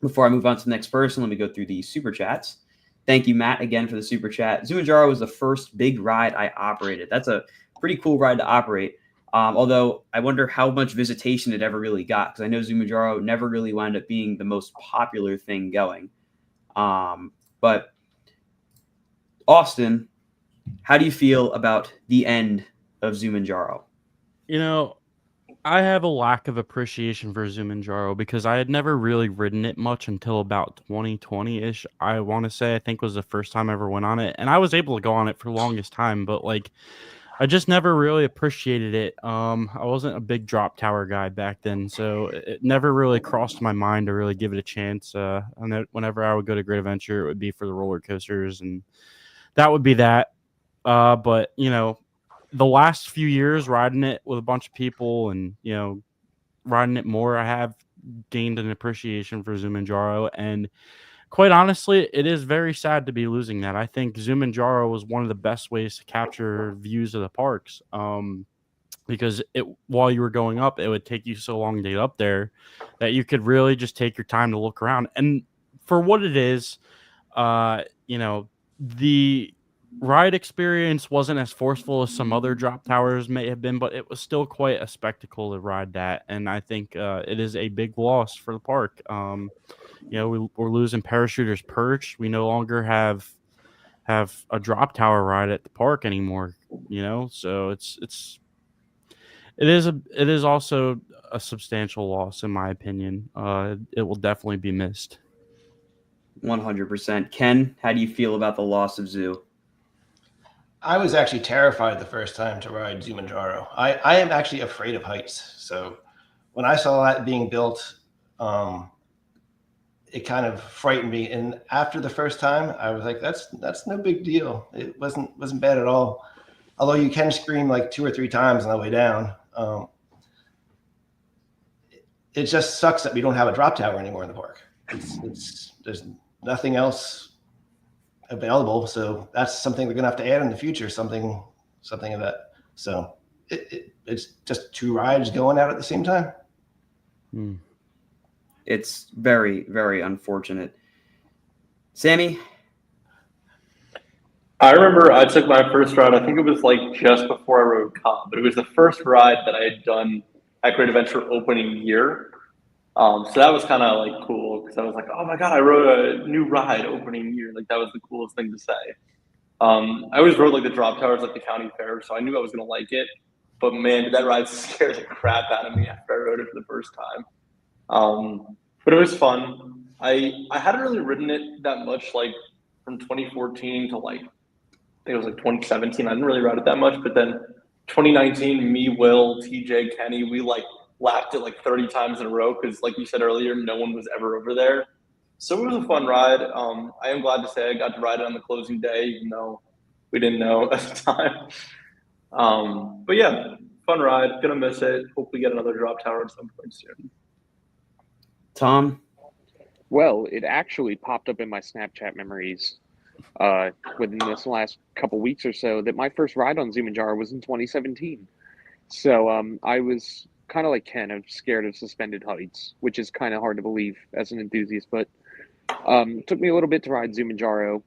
Before I move on to the next person, let me go through the super chats. Thank you, Matt, again for the super chat. Zumanjaro was the first big ride I operated. That's a pretty cool ride to operate. Although I wonder how much visitation it ever really got, because I know Zumanjaro never really wound up being the most popular thing going. But Austin, how do you feel about the end of Zumanjaro? I have a lack of appreciation for Zumanjaro because I had never really ridden it much until about 2020-ish. I want to say, I think was the first time I ever went on it, and I was able to go on it for the longest time, but I just never really appreciated it. I wasn't a big drop tower guy back then, so it never really crossed my mind to really give it a chance. And whenever I would go to Great Adventure, it would be for the roller coasters, and that would be that. But the last few years riding it with a bunch of people and riding it more, I have gained an appreciation for Zumanjaro, and quite honestly, it is very sad to be losing that. I think Zumanjaro was one of the best ways to capture views of the parks, because while you were going up, it would take you so long to get up there that you could really just take your time to look around. And for what it is, the ride experience wasn't as forceful as some other drop towers may have been, but it was still quite a spectacle to ride that. And I think it is a big loss for the park. We're losing Parachuter's Perch. We no longer have a drop tower ride at the park anymore. So it is also a substantial loss in my opinion. It will definitely be missed. 100%. Ken, how do you feel about the loss of Zoo? I was actually terrified the first time to ride Zumanjaro. I am actually afraid of heights. So when I saw that being built, it kind of frightened me. And after the first time, I was like, that's no big deal. It wasn't bad at all. Although you can scream like 2 or 3 times on the way down. It just sucks that we don't have a drop tower anymore in the park. There's nothing else available, so that's something they're gonna have to add in the future. Something of that. So it's just 2 rides going out at the same time. It's very, very unfortunate. Sammy? I remember I took my first ride, I think it was just before I rode Ka, but it was the first ride that I had done at Great Adventure opening year. So that was kind of cool because I was like, oh my God, I rode a new ride opening year. That was the coolest thing to say. I always rode the drop towers the county fair, so I knew I was going to like it. But man, did that ride scare the crap out of me after I rode it for the first time. But it was fun. I hadn't really ridden it that much, like from 2014 to like I think it was like 2017. I didn't really ride it that much, but then 2019, me, Will, TJ, Kenny, we like lapped it like 30 times in a row because, like you said earlier, no one was ever over there. So it was a fun ride. I am glad to say I got to ride it on the closing day, even though we didn't know at the time. But yeah, fun ride. Gonna miss it. Hope we get another drop tower at some point soon. Tom? Well, it actually popped up in my Snapchat memories within this last couple weeks or so that my first ride on Zumanjaro was in 2017. So I was kind of like Ken. I'm scared of suspended heights, which is kind of hard to believe as an enthusiast, but it took me a little bit to ride Zumanjaro.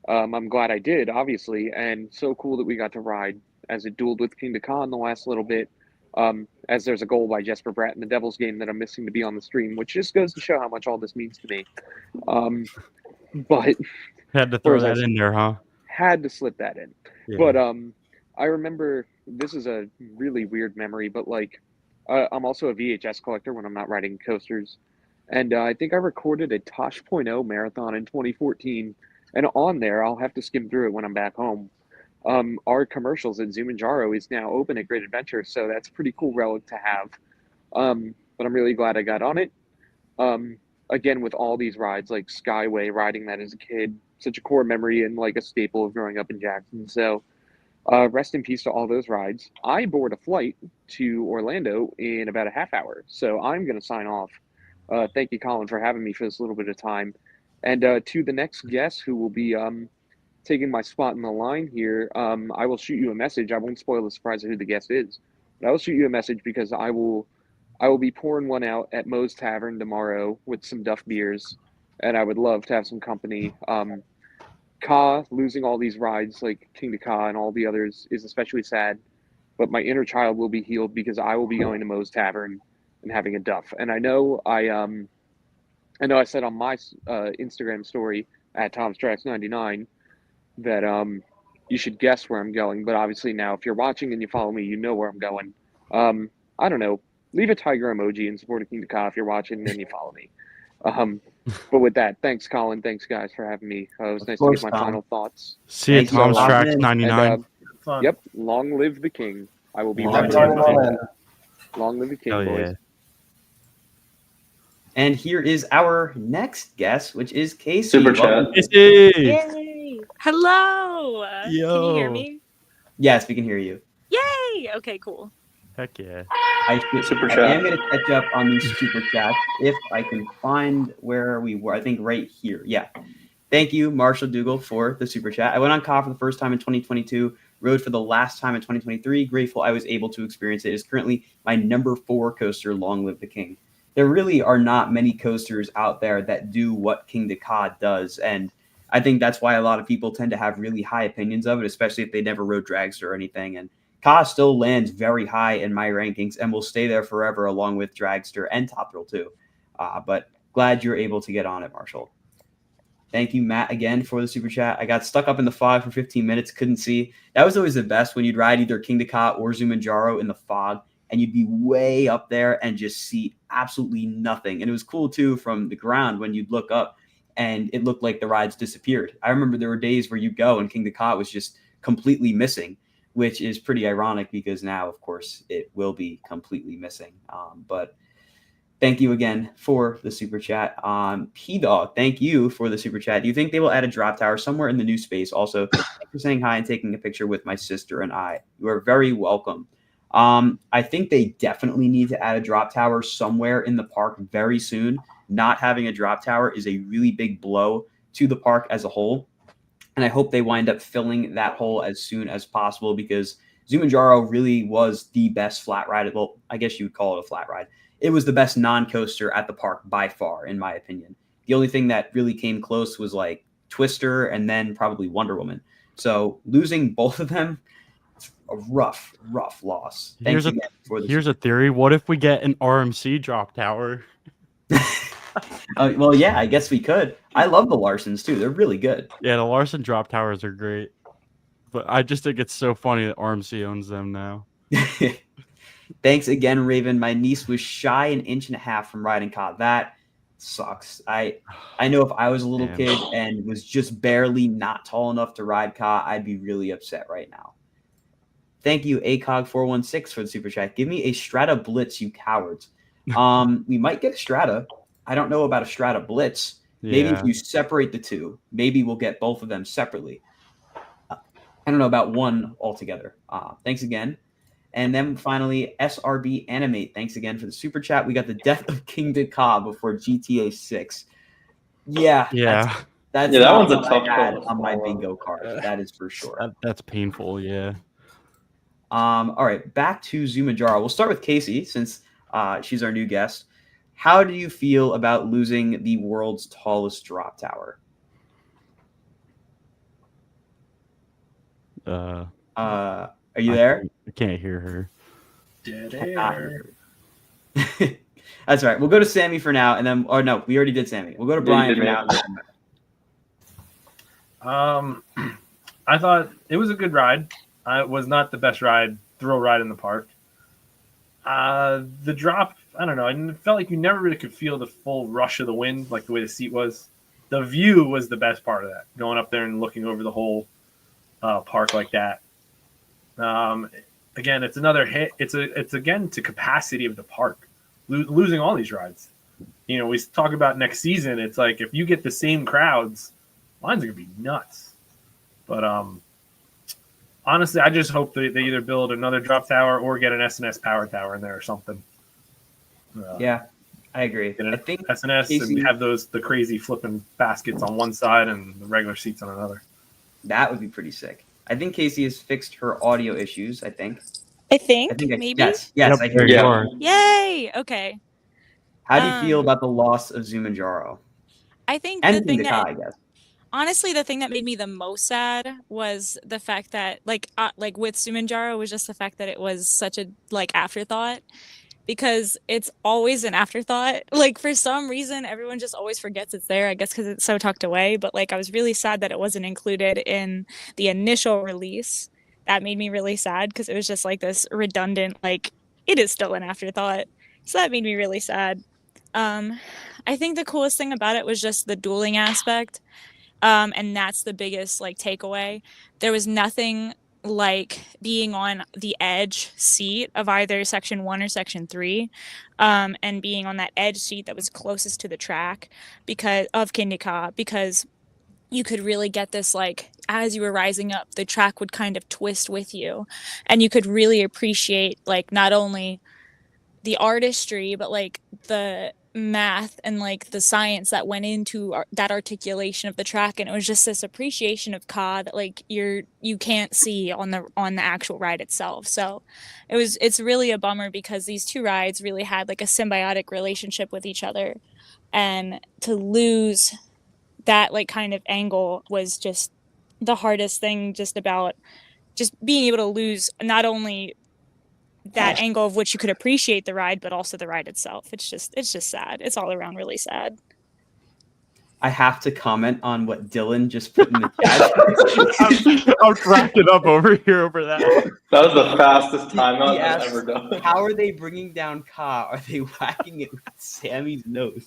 I'm glad I did, obviously, and so cool that we got to ride as it dueled with Kingda Ka in the last little bit. As there's a goal by Jesper Bratt in the Devils game that I'm missing to be on the stream, which just goes to show how much all this means to me. But Had to throw that in there, huh? had to slip that in. Yeah. But I remember, this is a really weird memory, but like I'm also a VHS collector when I'm not riding coasters. And I think I recorded a Tosh.0 marathon in 2014. And on there, I'll have to skim through it when I'm back home. Our commercials at Zumanjaro is now open at Great Adventure, so that's a pretty cool relic to have. But I'm really glad I got on it. Again, with all these rides, like Skyway, riding that as a kid, such a core memory and like a staple of growing up in Jackson. So rest in peace to all those rides. I board a flight to Orlando in about a half hour, so I'm going to sign off. Thank you, Colin, for having me for this little bit of time. And to the next guest who will be taking my spot in the line here, I will shoot you a message. I won't spoil the surprise of who the guest is, but I will shoot you a message because I will be pouring one out at Moe's Tavern tomorrow with some Duff beers, and I would love to have some company. Ka losing all these rides like Kingda Ka and all the others is especially sad, but my inner child will be healed because I will be going to Moe's Tavern and having a Duff. And I know I said on my Instagram story at TomsTracks99 that you should guess where I'm going, but obviously now if you're watching and you follow me, you know where I'm going. I don't know. Leave a tiger emoji in support of Kingda Ka if you're watching and then you follow me. But with that, thanks, Colin. Thanks, guys, for having me. It was nice to get my final thoughts. See you, Thank you. Tom's Awesome. Tracks 99. Fun. Yep, long live the king. I will be Long right live there. Long live the king, Hell yeah. boys. And here is our next guest, which is Casey. Super chat. Welcome. Yay! Hello. Can you hear Yo. me? Yes, we can hear you. Yay! Okay, cool. Heck yeah. Super I chat. am going to catch up on these super chats if I can find where we were. I think right here. Yeah. Thank you, Marshall Dougal, for the super chat. I went on Ka for the first time in 2022, rode for the last time in 2023. Grateful I was able to experience it. It is currently my number 4 coaster, Long Live the King. There really are not many coasters out there that do what Kingda Ka does. And I think that's why a lot of people tend to have really high opinions of it, especially if they never rode Dragster or anything. And Ka still lands very high in my rankings and will stay there forever along with Dragster and Top Thrill too. But glad you're able to get on it, Marshall. Thank you, Matt, again for the super chat. I got stuck up in the fog for 15 minutes, couldn't see. That was always the best when you'd ride either Kingda Ka or Zumanjaro in the fog, and you'd be way up there and just see absolutely nothing. And it was cool, too, from the ground when you'd look up and it looked like the rides disappeared. I remember there were days where you go and Kingda Ka was just completely missing, which is pretty ironic because now, of course, it will be completely missing. But thank you again for the super chat. P-Dog, thank you for the super chat. Do you think they will add a drop tower somewhere in the new space? Also, thanks for saying hi and taking a picture with my sister and I. You are very welcome. I think they definitely need to add a drop tower somewhere in the park very soon. Not having a drop tower is a really big blow to the park as a whole. And I hope they wind up filling that hole as soon as possible because Zumanjaro really was the best flat ride. Well, I guess you would call it a flat ride. It was the best non-coaster at the park by far, in my opinion. The only thing that really came close was like Twister and then probably Wonder Woman. So losing both of them, it's a rough loss. Here's a theory. What if we get an RMC drop tower? Well, yeah, I guess we could. I love the Larsons, too. They're really good. Yeah, the Larson drop towers are great. But I just think it's so funny that RMC owns them now. Thanks again, Raven. My niece was shy 1.5 inches from riding Ka. That sucks. I know if I was a little Damn. kid and was just barely not tall enough to ride Ka, I'd be really upset right now. Thank you, ACOG416 for the super chat. Give me a Strata Blitz, you cowards. We might get a Strata. I don't know about a Strata Blitz. Maybe if you separate the two, maybe we'll get both of them separately. I don't know about one altogether. Thanks again. And then finally, SRB Animate. Thanks again for the super chat. We got the death of Kingda Ka before GTA 6. Yeah. That's that not one's a what tough I had call to on my swallow. bingo card. That is for sure. That's painful. Yeah. All right, back to Zumanjaro. We'll start with Casey since she's our new guest. How do you feel about losing the world's tallest drop tower? Are you there? I can't hear her. Dead air. That's right. We'll go to Sammy for now, and then no, we already did Sammy. We'll go to Brian for now. I thought it was a good ride. It was not the best thrill ride in the park. The drop, I don't know. I felt like you never really could feel the full rush of the wind, like the way the seat was. The view was the best part of that, going up there and looking over the whole park like that. Again, it's another hit. It's again to capacity of the park, losing all these rides. You know, we talk about next season. It's like if you get the same crowds, lines are gonna be nuts. But honestly, I just hope they either build another drop tower or get an SNS power tower in there or something. Yeah, I agree. I think SNS and have the crazy flipping baskets on one side and the regular seats on another. That would be pretty sick. I think Casey has fixed her audio issues. I think Maybe. Yes, Yep, I hear there you. you are. Yay. Okay. How do you feel about the loss of Zumanjaro? I think And the thing Kingda that Ka, I guess. honestly, the thing that made me the most sad was the fact that like with Zumanjaro was just the fact that it was such a afterthought, because it's always an afterthought. Like for some reason, everyone just always forgets it's there. I guess because it's so tucked away. But I was really sad that it wasn't included in the initial release. That made me really sad because it was just this redundant, it is still an afterthought. So that made me really sad. I think the coolest thing about it was just the dueling aspect. And that's the biggest takeaway. There was nothing like being on the edge seat of either section 1 or section 3, and being on that edge seat that was closest to the track because of Kingda Ka, because you could really get this as you were rising up, the track would kind of twist with you, and you could really appreciate not only the artistry but the math and the science that went into that articulation of the track. And it was just this appreciation of Ka that you can't see on the actual ride itself. So it's really a bummer because these two rides really had a symbiotic relationship with each other, and to lose that kind of angle was just the hardest thing, just about just being able to lose not only that angle of which you could appreciate the ride, but also the ride itself. It's just sad. It's all around really sad. I have to comment on what Dylan just put in the chat. I'm cracking up over here over that. That was the fastest timeout Yes. I've ever done. How are they bringing down Ka? Are they whacking it with Sammy's nose?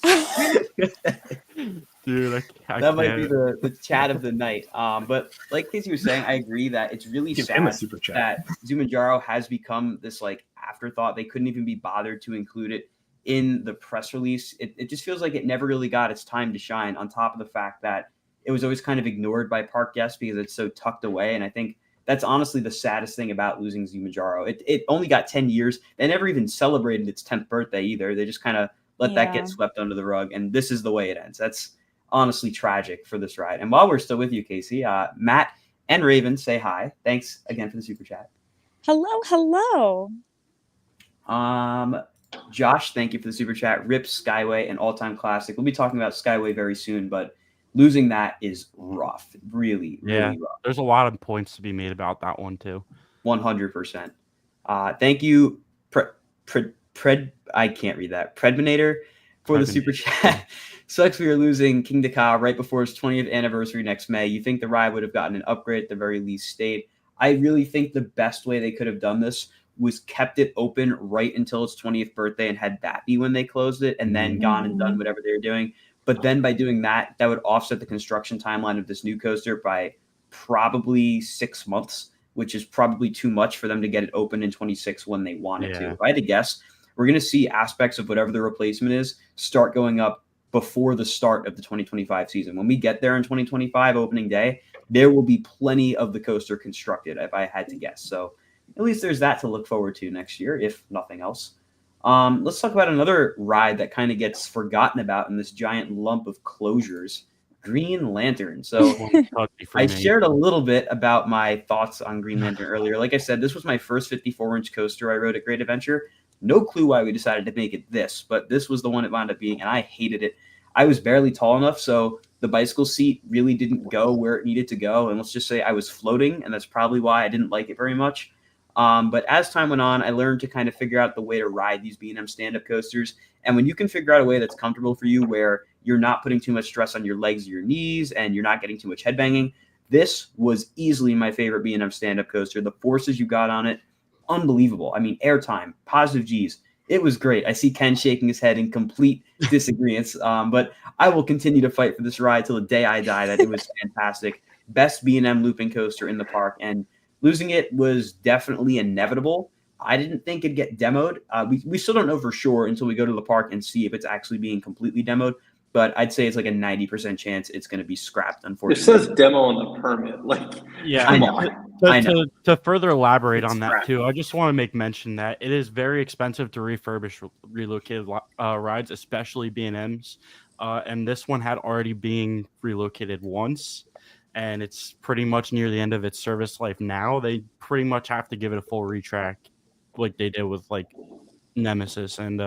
Dude, I That might be can't. the chat of the night. But like Casey was saying, I agree that it's really Give him a sad super chat. that Zumanjaro has become this afterthought. They couldn't even be bothered to include it in the press release. It just feels like it never really got its time to shine, on top of the fact that it was always kind of ignored by park guests because it's so tucked away. And I think that's honestly the saddest thing about losing Zumanjaro. It only got 10 years. They never even celebrated its 10th birthday either. They just kind of let that get swept under the rug. And this is the way it ends. That's honestly tragic for this ride. And while we're still with you, Casey, Matt and Raven say hi. Thanks again for the super chat. Hello. Josh, thank you for the super chat. Rip Skyway, an all-time classic. We'll be talking about Skyway very soon, but losing that is rough. Really rough. There's a lot of points to be made about that one too. 100%. Thank you, I can't read that. Predminator for the super chat. Sucks we are losing Kingda Ka right before its 20th anniversary next May. You think the ride would have gotten an upgrade at the very least stayed? I really think the best way they could have done this was kept it open right until its 20th birthday and had that be when they closed it, and then gone and done whatever they were doing. But then by doing that, that would offset the construction timeline of this new coaster by probably 6 months, which is probably too much for them to get it open in 26 when they wanted to. If I had to guess, we're going to see aspects of whatever the replacement is start going up before the start of the 2025 season. When we get there in 2025 opening day, there will be plenty of the coaster constructed, if I had to guess. So at least there's that to look forward to next year, if nothing else. Let's talk about another ride that kind of gets forgotten about in this giant lump of closures, Green Lantern. So I shared a little bit about my thoughts on Green Lantern earlier. Like I said, this was my first 54-inch coaster I rode at Great Adventure. No clue why we decided to make it this, but this was the one it wound up being, and I hated it. I was barely tall enough, so the bicycle seat really didn't go where it needed to go, and let's just say I was floating, and that's probably why I didn't like it very much. But as time went on, I learned to kind of figure out the way to ride these B&M stand-up coasters, and when you can figure out a way that's comfortable for you where you're not putting too much stress on your legs or your knees, and you're not getting too much headbanging, this was easily my favorite B&M stand-up coaster. The forces you got on it, unbelievable. I mean, airtime, positive G's. It was great. I see Ken shaking his head in complete disagreement, but I will continue to fight for this ride till the day I die. That it was fantastic. Best B&M looping coaster in the park, and losing it was definitely inevitable. I didn't think it'd get demoed. We still don't know for sure until we go to the park and see if it's actually being completely demoed. But I'd say it's like a 90% chance it's going to be scrapped, unfortunately. It says demo on the permit. Like, yeah, I know. To further elaborate It's on that scrapped. too, I just want to make mention that it is very expensive to refurbish relocated rides, especially B&Ms. And this one had already been relocated once, and it's pretty much near the end of its service life now. They pretty much have to give it a full retrack, like they did with like Nemesis and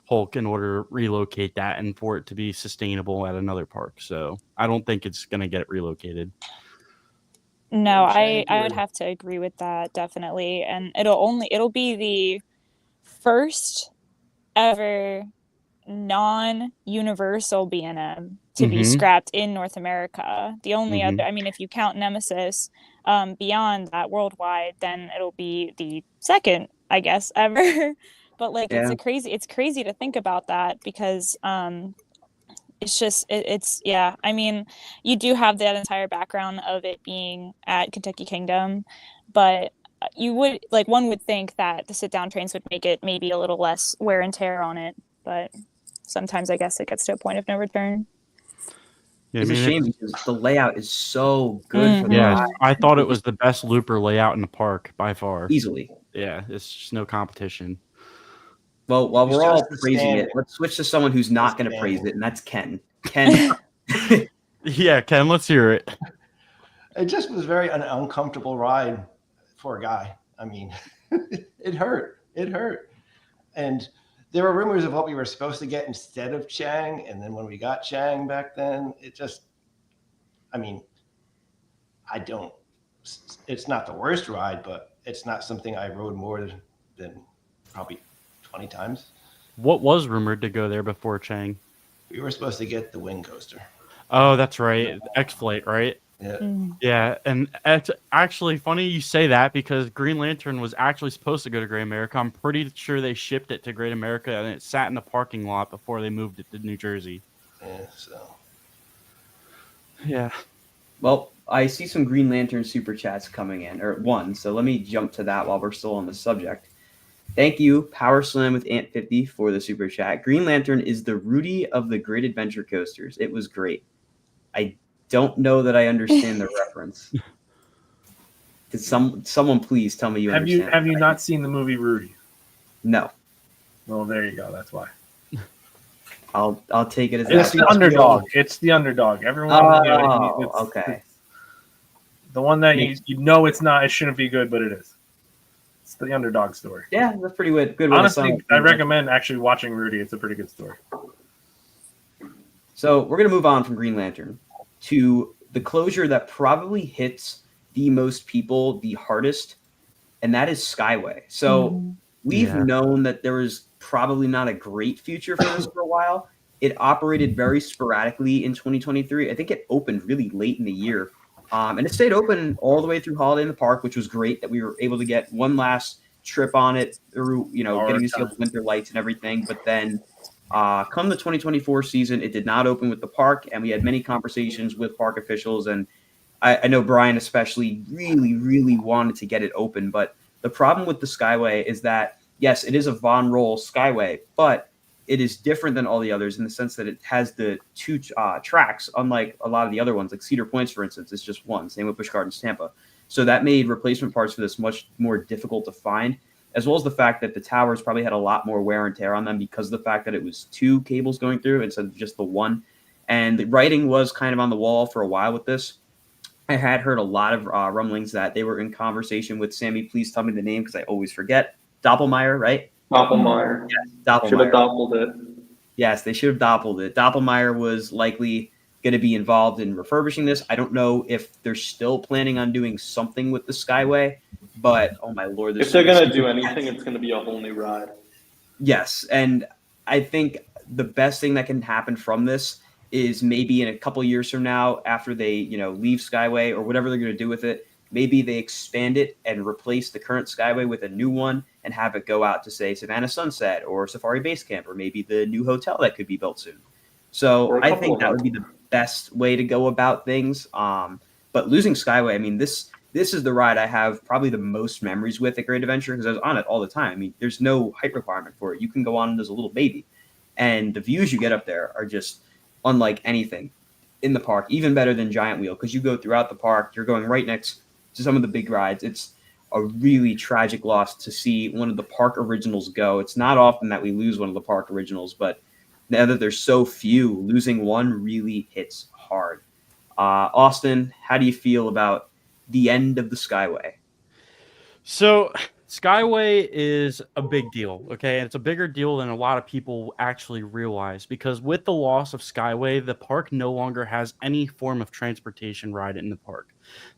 Hulk, in order to relocate that and for it to be sustainable at another park. So I don't think it's going to get relocated. No, I would have to agree with that, definitely. And it'll be the first ever non-universal B&M to be scrapped in North America. The only other, I mean, if you count Nemesis beyond that worldwide, then it'll be the second, I guess, ever. But like, it's crazy to think about that, because it's just yeah. I mean, you do have that entire background of it being at Kentucky Kingdom, but one would think that the sit down trains would make it maybe a little less wear and tear on it, but sometimes I guess it gets to a point of no return. Yeah, It's a shame because the layout is so good for the ride. I thought it was the best looper layout in the park by far. Easily. Yeah, it's just no competition. Well, while we're all praising it, let's switch to someone who's not going to praise it, and that's Ken. Ken. Yeah, Ken, let's hear it. It just was very an uncomfortable ride for a guy. I mean, it hurt. It hurt. And there were rumors of what we were supposed to get instead of Chang. And then when we got Chang back then, it just, I mean, it's not the worst ride, but it's not something I rode more than probably 20 times. What was rumored to go there before Chang? We were supposed to get the Wing Coaster. Oh, that's right. X-Flight, right? Yeah. Yeah, and it's actually funny you say that, because Green Lantern was actually supposed to go to Great America. I'm pretty sure they shipped it to Great America, and it sat in the parking lot before they moved it to New Jersey. Yeah, so. Yeah. Well, I see some Green Lantern super chats coming in, or one, so let me jump to that while we're still on the subject. Thank you, Power Slam with Ant50 for the super chat. Green Lantern is the Rudy of the Great Adventure coasters. It was great. I don't know that I understand the reference. Could someone please tell me you understand? Have you not seen the movie Rudy? No. Well, there you go. That's why. I'll take it as it's the underdog. It's the underdog. Everyone. Okay. The one that you know it's not. It shouldn't be good, but it is. It's the underdog story. Yeah, that's pretty good. Honestly, I recommend actually watching Rudy. It's a pretty good story. So we're going to move on from Green Lantern to the closure that probably hits the most people the hardest, and that is Skyway. So we've known that there was probably not a great future for this for a while. It operated very sporadically in 2023. I think it opened really late in the year. And it stayed open all the way through Holiday in the Park, which was great that we were able to get one last trip on it through, Hard getting to see all time. the winter lights and everything. But then come the 2024 season, it did not open with the park, and we had many conversations with park officials. And I know Brian especially really, really wanted to get it open. But the problem with the Skyway is that, yes, it is a Von Roll Skyway, but it is different than all the others in the sense that it has the two tracks, unlike a lot of the other ones. Like Cedar Points, for instance, it's just one. Same with Busch Gardens, Tampa. So that made replacement parts for this much more difficult to find, as well as the fact that the towers probably had a lot more wear and tear on them because of the fact that it was two cables going through instead of just the one. And the writing was kind of on the wall for a while with this. I had heard a lot of rumblings that they were in conversation with Sammy. Please tell me the name because I always forget. Doppelmayr, right? Doppelmayr. Yes, Doppelmayr. Should have doppled it. Yes, they should have doppled it. Doppelmayr was likely going to be involved in refurbishing this. I don't know if they're still planning on doing something with the Skyway, but oh my lord. If they're going to do anything, it's going to be a whole new ride. Yes, and I think the best thing that can happen from this is maybe in a couple years from now, after they leave Skyway or whatever they're going to do with it, maybe they expand it and replace the current Skyway with a new one and have it go out to, say, Savannah Sunset or Safari Base Camp or maybe the new hotel that could be built soon. So I think that would be the best way to go about things. But losing Skyway, I mean, this is the ride I have probably the most memories with at Great Adventure because I was on it all the time. I mean, there's no height requirement for it. You can go on as a little baby. And the views you get up there are just unlike anything in the park, even better than Giant Wheel because you go throughout the park. You're going right next to some of the big rides. It's a really tragic loss to see one of the park originals go. It's not often that we lose one of the park originals, but now that there's so few, losing one really hits hard. Austin, how do you feel about the end of the Skyway? So Skyway is a big deal, okay? And it's a bigger deal than a lot of people actually realize because with the loss of Skyway, the park no longer has any form of transportation ride in the park.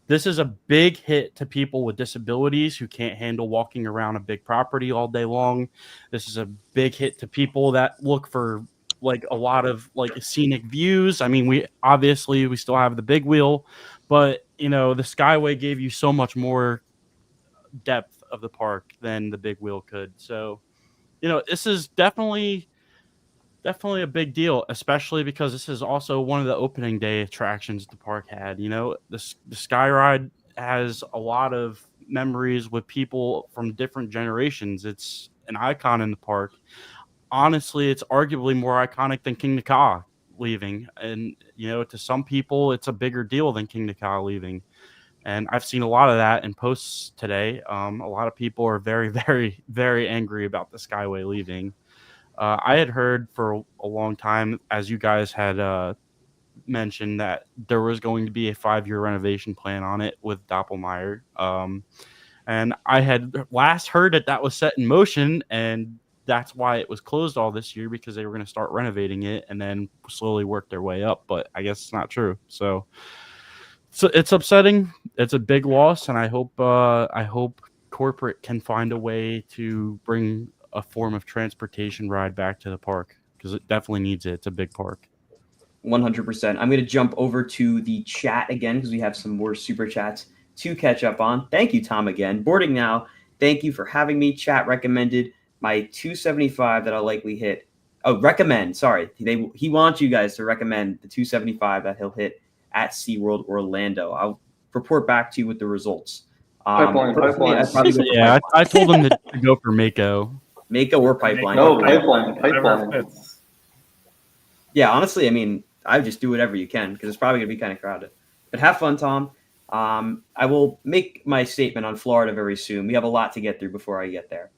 This is a big hit to people with disabilities who can't handle walking around a big property all day long. This is a big hit to people that look for like a lot of like scenic views. I mean, we still have the big wheel, but the Skyway gave you so much more depth of the park than the big wheel could. So, this is definitely a big deal, especially because this is also one of the opening day attractions the park had. The Sky Ride has a lot of memories with people from different generations. It's an icon in the park. Honestly, it's arguably more iconic than Kingda Ka leaving. And, to some people, it's a bigger deal than Kingda Ka leaving. And I've seen a lot of that in posts today. A lot of people are very, very, very angry about the Skyway leaving. I had heard for a long time, as you guys had mentioned, that there was going to be a 5-year renovation plan on it with Doppelmayr. And I had last heard that was set in motion, and that's why it was closed all this year because they were going to start renovating it and then slowly work their way up. But I guess it's not true. So it's upsetting. It's a big loss, and I hope corporate can find a way to bring a form of transportation ride back to the park because it definitely needs it. It's a big park. 100%. I'm going to jump over to the chat again because we have some more super chats to catch up on. Thank you, Tom, again. Boarding now. Thank you for having me. Chat recommended my 275 that I'll likely hit. Oh, recommend. Sorry. He wants you guys to recommend the 275 that he'll hit at SeaWorld Orlando. I'll report back to you with the results. Pipeline. I told him to go for Mako. Mako or Pipeline. No, Pipeline. Yeah, honestly, I mean, I would just do whatever you can because it's probably going to be kind of crowded. But have fun, Tom. I will make my statement on Florida very soon. We have a lot to get through before I get there.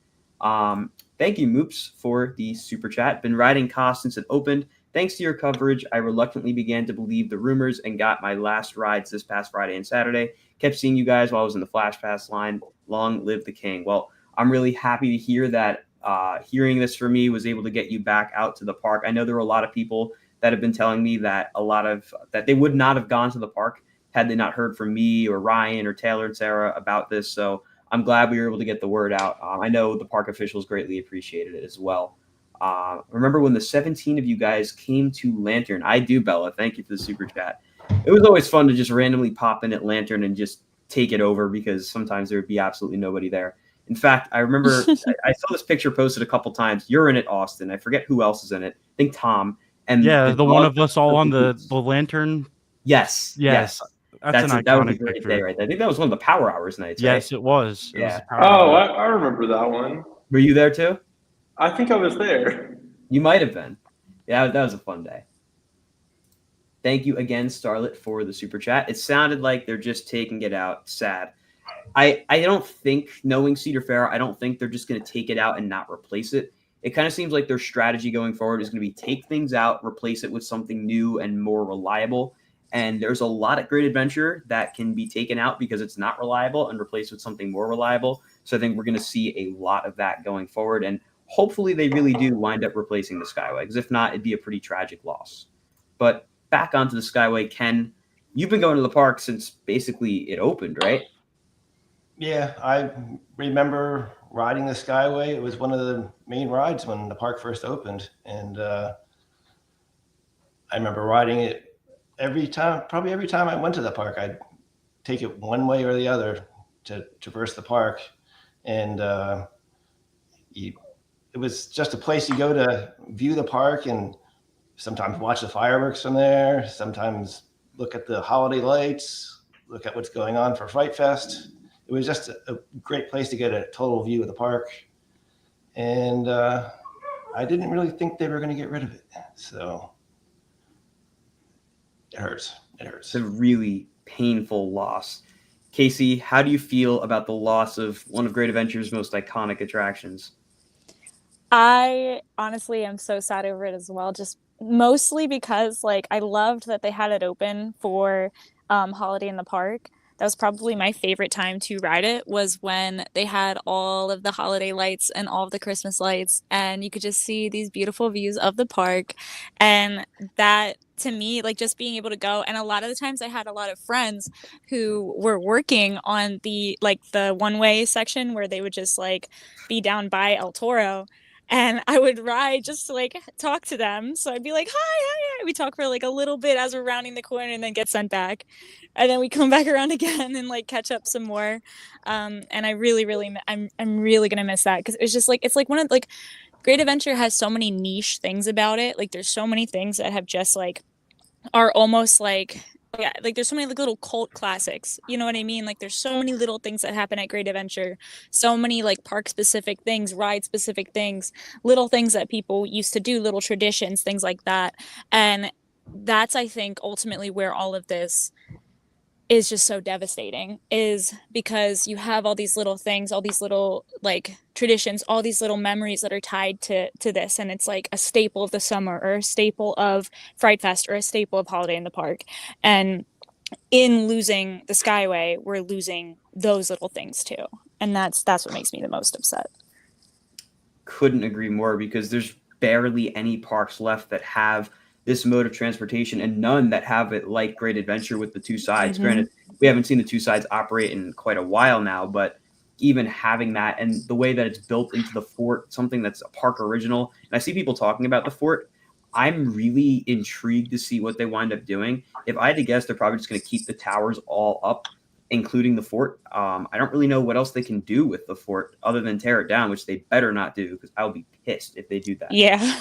Thank you, Moops, for the super chat. Been riding Ka since it opened. Thanks to your coverage, I reluctantly began to believe the rumors and got my last rides this past Friday and Saturday. Kept seeing you guys while I was in the Flash Pass line. Long live the king. Well, I'm really happy to hear that hearing this for me was able to get you back out to the park. I know there were a lot of people that have been telling me that that they would not have gone to the park had they not heard from me or Ryan or Taylor and Sarah about this. So I'm glad we were able to get the word out. I know the park officials greatly appreciated it as well. Remember when the 17 of you guys came to Lantern? I do, Bella. Thank you for the super chat. It was always fun to just randomly pop in at Lantern and just take it over because sometimes there would be absolutely nobody there. In fact, I remember I saw this picture posted a couple times. You're in it, Austin. I forget who else is in it. I think Tom. And Yeah, the one dog- of us all on the lantern. Yes. Yes. That's an that was a iconic great picture. day right there. I think that was one of the Power Hours nights, Yes, right? it was. It was Yeah. a power Oh, hour. I remember that one. Were you there too? I think I was there. You might have been. Yeah, that was a fun day. Thank you again, Starlet, for the super chat. It sounded like they're just taking it out. Sad. I don't think, knowing Cedar Fair, I don't think they're just going to take it out and not replace it. It kind of seems like their strategy going forward is going to be take things out, replace it with something new and more reliable. And there's a lot of Great Adventure that can be taken out because it's not reliable and replaced with something more reliable. So I think we're going to see a lot of that going forward. And hopefully they really do wind up replacing the Skyway, because if not, it'd be a pretty tragic loss. But back onto the Skyway, Ken, you've been going to the park since basically it opened, right? Yeah, I remember riding the Skyway. It was one of the main rides when the park first opened. And I remember riding it probably every time I went to the park. I'd take it one way or the other to traverse the park. And it was just a place you go to view the park and sometimes watch the fireworks from there, sometimes look at the holiday lights, look at what's going on for Fright Fest. It was just a great place to get a total view of the park. And I didn't really think they were going to get rid of it. So it hurts. It hurts. It's a really painful loss. Casey, how do you feel about the loss of one of Great Adventure's most iconic attractions? I honestly am so sad over it as well, just mostly because like I loved that they had it open for Holiday in the Park. That was probably my favorite time to ride it, was when they had all of the holiday lights and all of the Christmas lights, and you could just see these beautiful views of the park. And that, to me, like just being able to go, and a lot of the times I had a lot of friends who were working on the one-way section where they would just like be down by El Toro. And I would ride just to like talk to them. So I'd be like, hi. We talk for like a little bit as we're rounding the corner and then get sent back. And then we come back around again and like catch up some more. And I really, I'm really going to miss that, because it's just like, it's like one of like Great Adventure has so many niche things about it. Like there's so many things that have just like are almost like, yeah, like there's so many like little cult classics, you know what I mean? Like there's so many little things that happen at Great Adventure, so many like park specific things, ride specific things, little things that people used to do, little traditions, things like that. And that's, I think, ultimately where all of this is just so devastating, is because you have all these little things, all these little like traditions, all these little memories that are tied to this, and it's like a staple of the summer or a staple of Fright Fest or a staple of Holiday in the Park. And in losing the Skyway, we're losing those little things too, and that's what makes me the most upset. Couldn't agree more, because there's barely any parks left that have this mode of transportation, and none that have it like Great Adventure with the two sides. Granted, we haven't seen the two sides operate in quite a while now, but even having that and the way that it's built into the fort, something that's a park original. And I see people talking about the fort. I'm really intrigued to see what they wind up doing. If I had to guess, they're probably just going to keep the towers all up, including the fort. I don't really know what else they can do with the fort other than tear it down, which they better not do, because I'll be pissed if they do that. Yeah.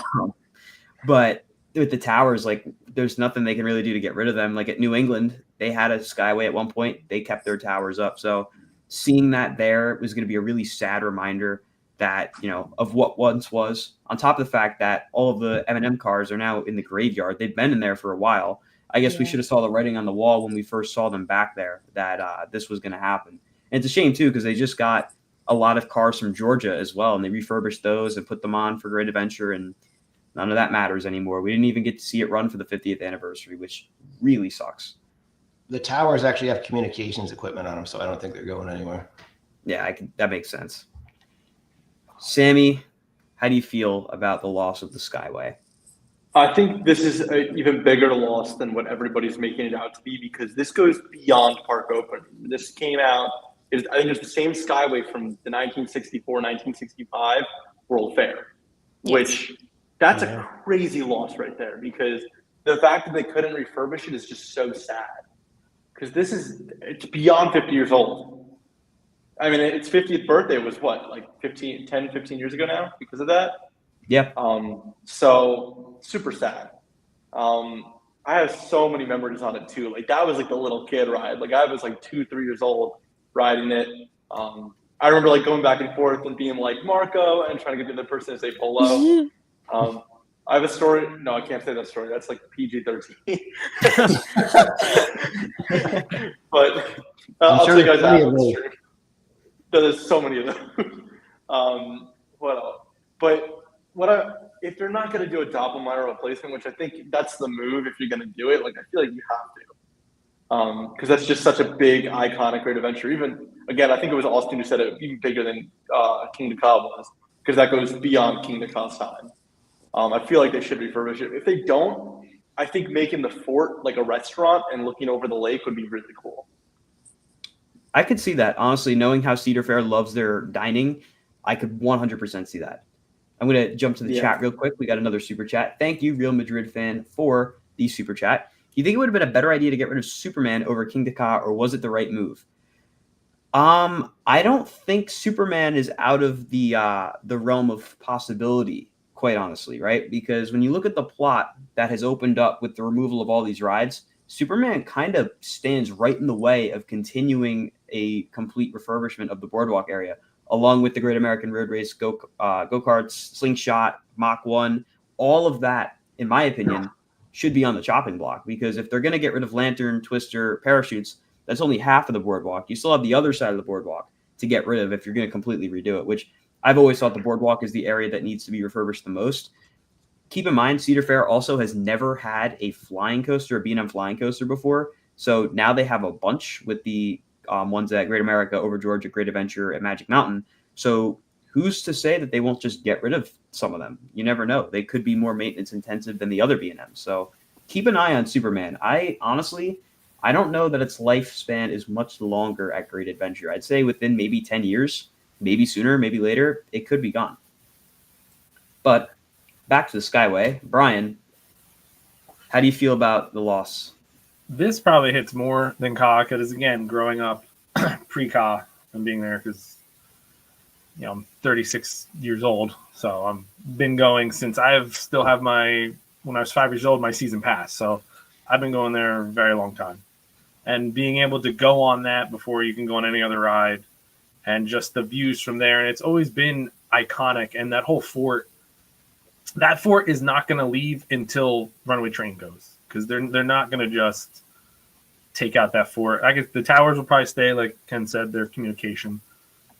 But with the towers, like there's nothing they can really do to get rid of them. Like at New England, they had a Skyway at one point. They kept their towers up. So seeing that there was going to be a really sad reminder that, you know, of what once was, on top of the fact that all of the M&M cars are now in the graveyard. They've been in there for a while. I guess we should have saw the writing on the wall when we first saw them back there that this was going to happen. And it's a shame too, because they just got a lot of cars from Georgia as well, and they refurbished those and put them on for Great Adventure, and none of that matters anymore. We didn't even get to see it run for the 50th anniversary, which really sucks. The towers actually have communications equipment on them, so I don't think they're going anywhere. Yeah, that makes sense. Sammy, how do you feel about the loss of the Skyway? I think this is an even bigger loss than what everybody's making it out to be, because this goes beyond park opening. This came out, I think it's the same Skyway from the 1964-1965 World Fair, which that's a crazy loss right there, because the fact that they couldn't refurbish it is just so sad, because it's beyond 50 years old. I mean, its 50th birthday was what, like 15 years ago now because of that. Yeah. So super sad. I have so many memories on it too. Like that was like the little kid ride. Like I was like 2, 3 years old riding it. I remember like going back and forth and being like Marco and trying to get the other person to say Polo. I have a story. No, I can't say that story. That's like PG-13. But I'll tell you guys that. There's so many of those. What else? But if they're not going to do a Doppelmayr replacement, which I think that's the move if you're going to do it, like I feel like you have to. Because that's just such a big, iconic, great adventure. Even, again, I think it was Austin who said it, even bigger than Kingda Ka was, because that goes beyond Kingda Ka's time. I feel like they should refurbish it. If they don't, I think making the fort like a restaurant and looking over the lake would be really cool. I could see that. Honestly, knowing how Cedar Fair loves their dining, I could 100% see that. I'm going to jump to the chat real quick. We got another super chat. Thank you, Real Madrid fan, for the super chat. Do you think it would have been a better idea to get rid of Superman over Kingda Ka, or was it the right move? I don't think Superman is out of the realm of possibility, quite honestly, right? Because when you look at the plot that has opened up with the removal of all these rides, Superman kind of stands right in the way of continuing a complete refurbishment of the boardwalk area, along with the Great American Road Race, go-karts, Slingshot, Mach 1. All of that, in my opinion, should be on the chopping block, because if they're going to get rid of Lantern, Twister, parachutes, that's only half of the boardwalk. You still have the other side of the boardwalk to get rid of if you're going to completely redo it, which I've always thought the boardwalk is the area that needs to be refurbished the most. Keep in mind, Cedar Fair also has never had a flying coaster, a B&M flying coaster before. So now they have a bunch with the ones at Great America, Over Georgia, Great Adventure, at Magic Mountain. So who's to say that they won't just get rid of some of them? You never know. They could be more maintenance intensive than the other B&Ms. So keep an eye on Superman. I don't know that its lifespan is much longer at Great Adventure. I'd say within maybe 10 years, maybe sooner, maybe later, it could be gone. But back to the Skyway. Brian, how do you feel about the loss? This probably hits more than Ka, because again, growing up pre-Ka and being there, because I'm 36 years old, so I've been going since when I was 5 years old, my season pass. So I've been going there a very long time, and being able to go on that before you can go on any other ride, and just the views from there, and it's always been iconic. And that whole fort. That fort is not going to leave until Runaway Train goes, because they're not going to just take out that fort. I guess the towers will probably stay, like Ken said, their communication.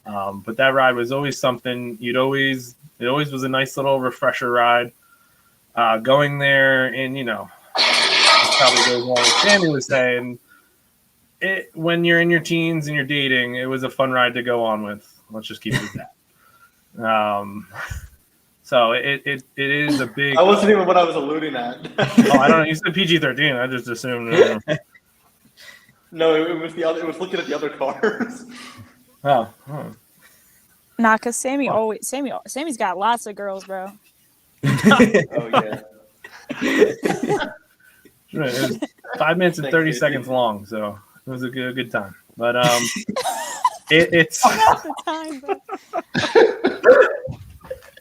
But that ride was always something. It always was a nice little refresher ride. Going there, and it probably goes along with Sammy was saying. When you're in your teens and you're dating, it was a fun ride to go on with. Let's just keep it at that. So it is a big. I wasn't even what I was alluding at. I don't know. You said PG-13. I just assumed. No, it was the other. It was looking at the other cars. Oh. Nah, cause Sammy's got lots of girls, bro. Oh yeah. It was 5 minutes and 30 seconds long, so it was a good time. But it's Not the time, bro.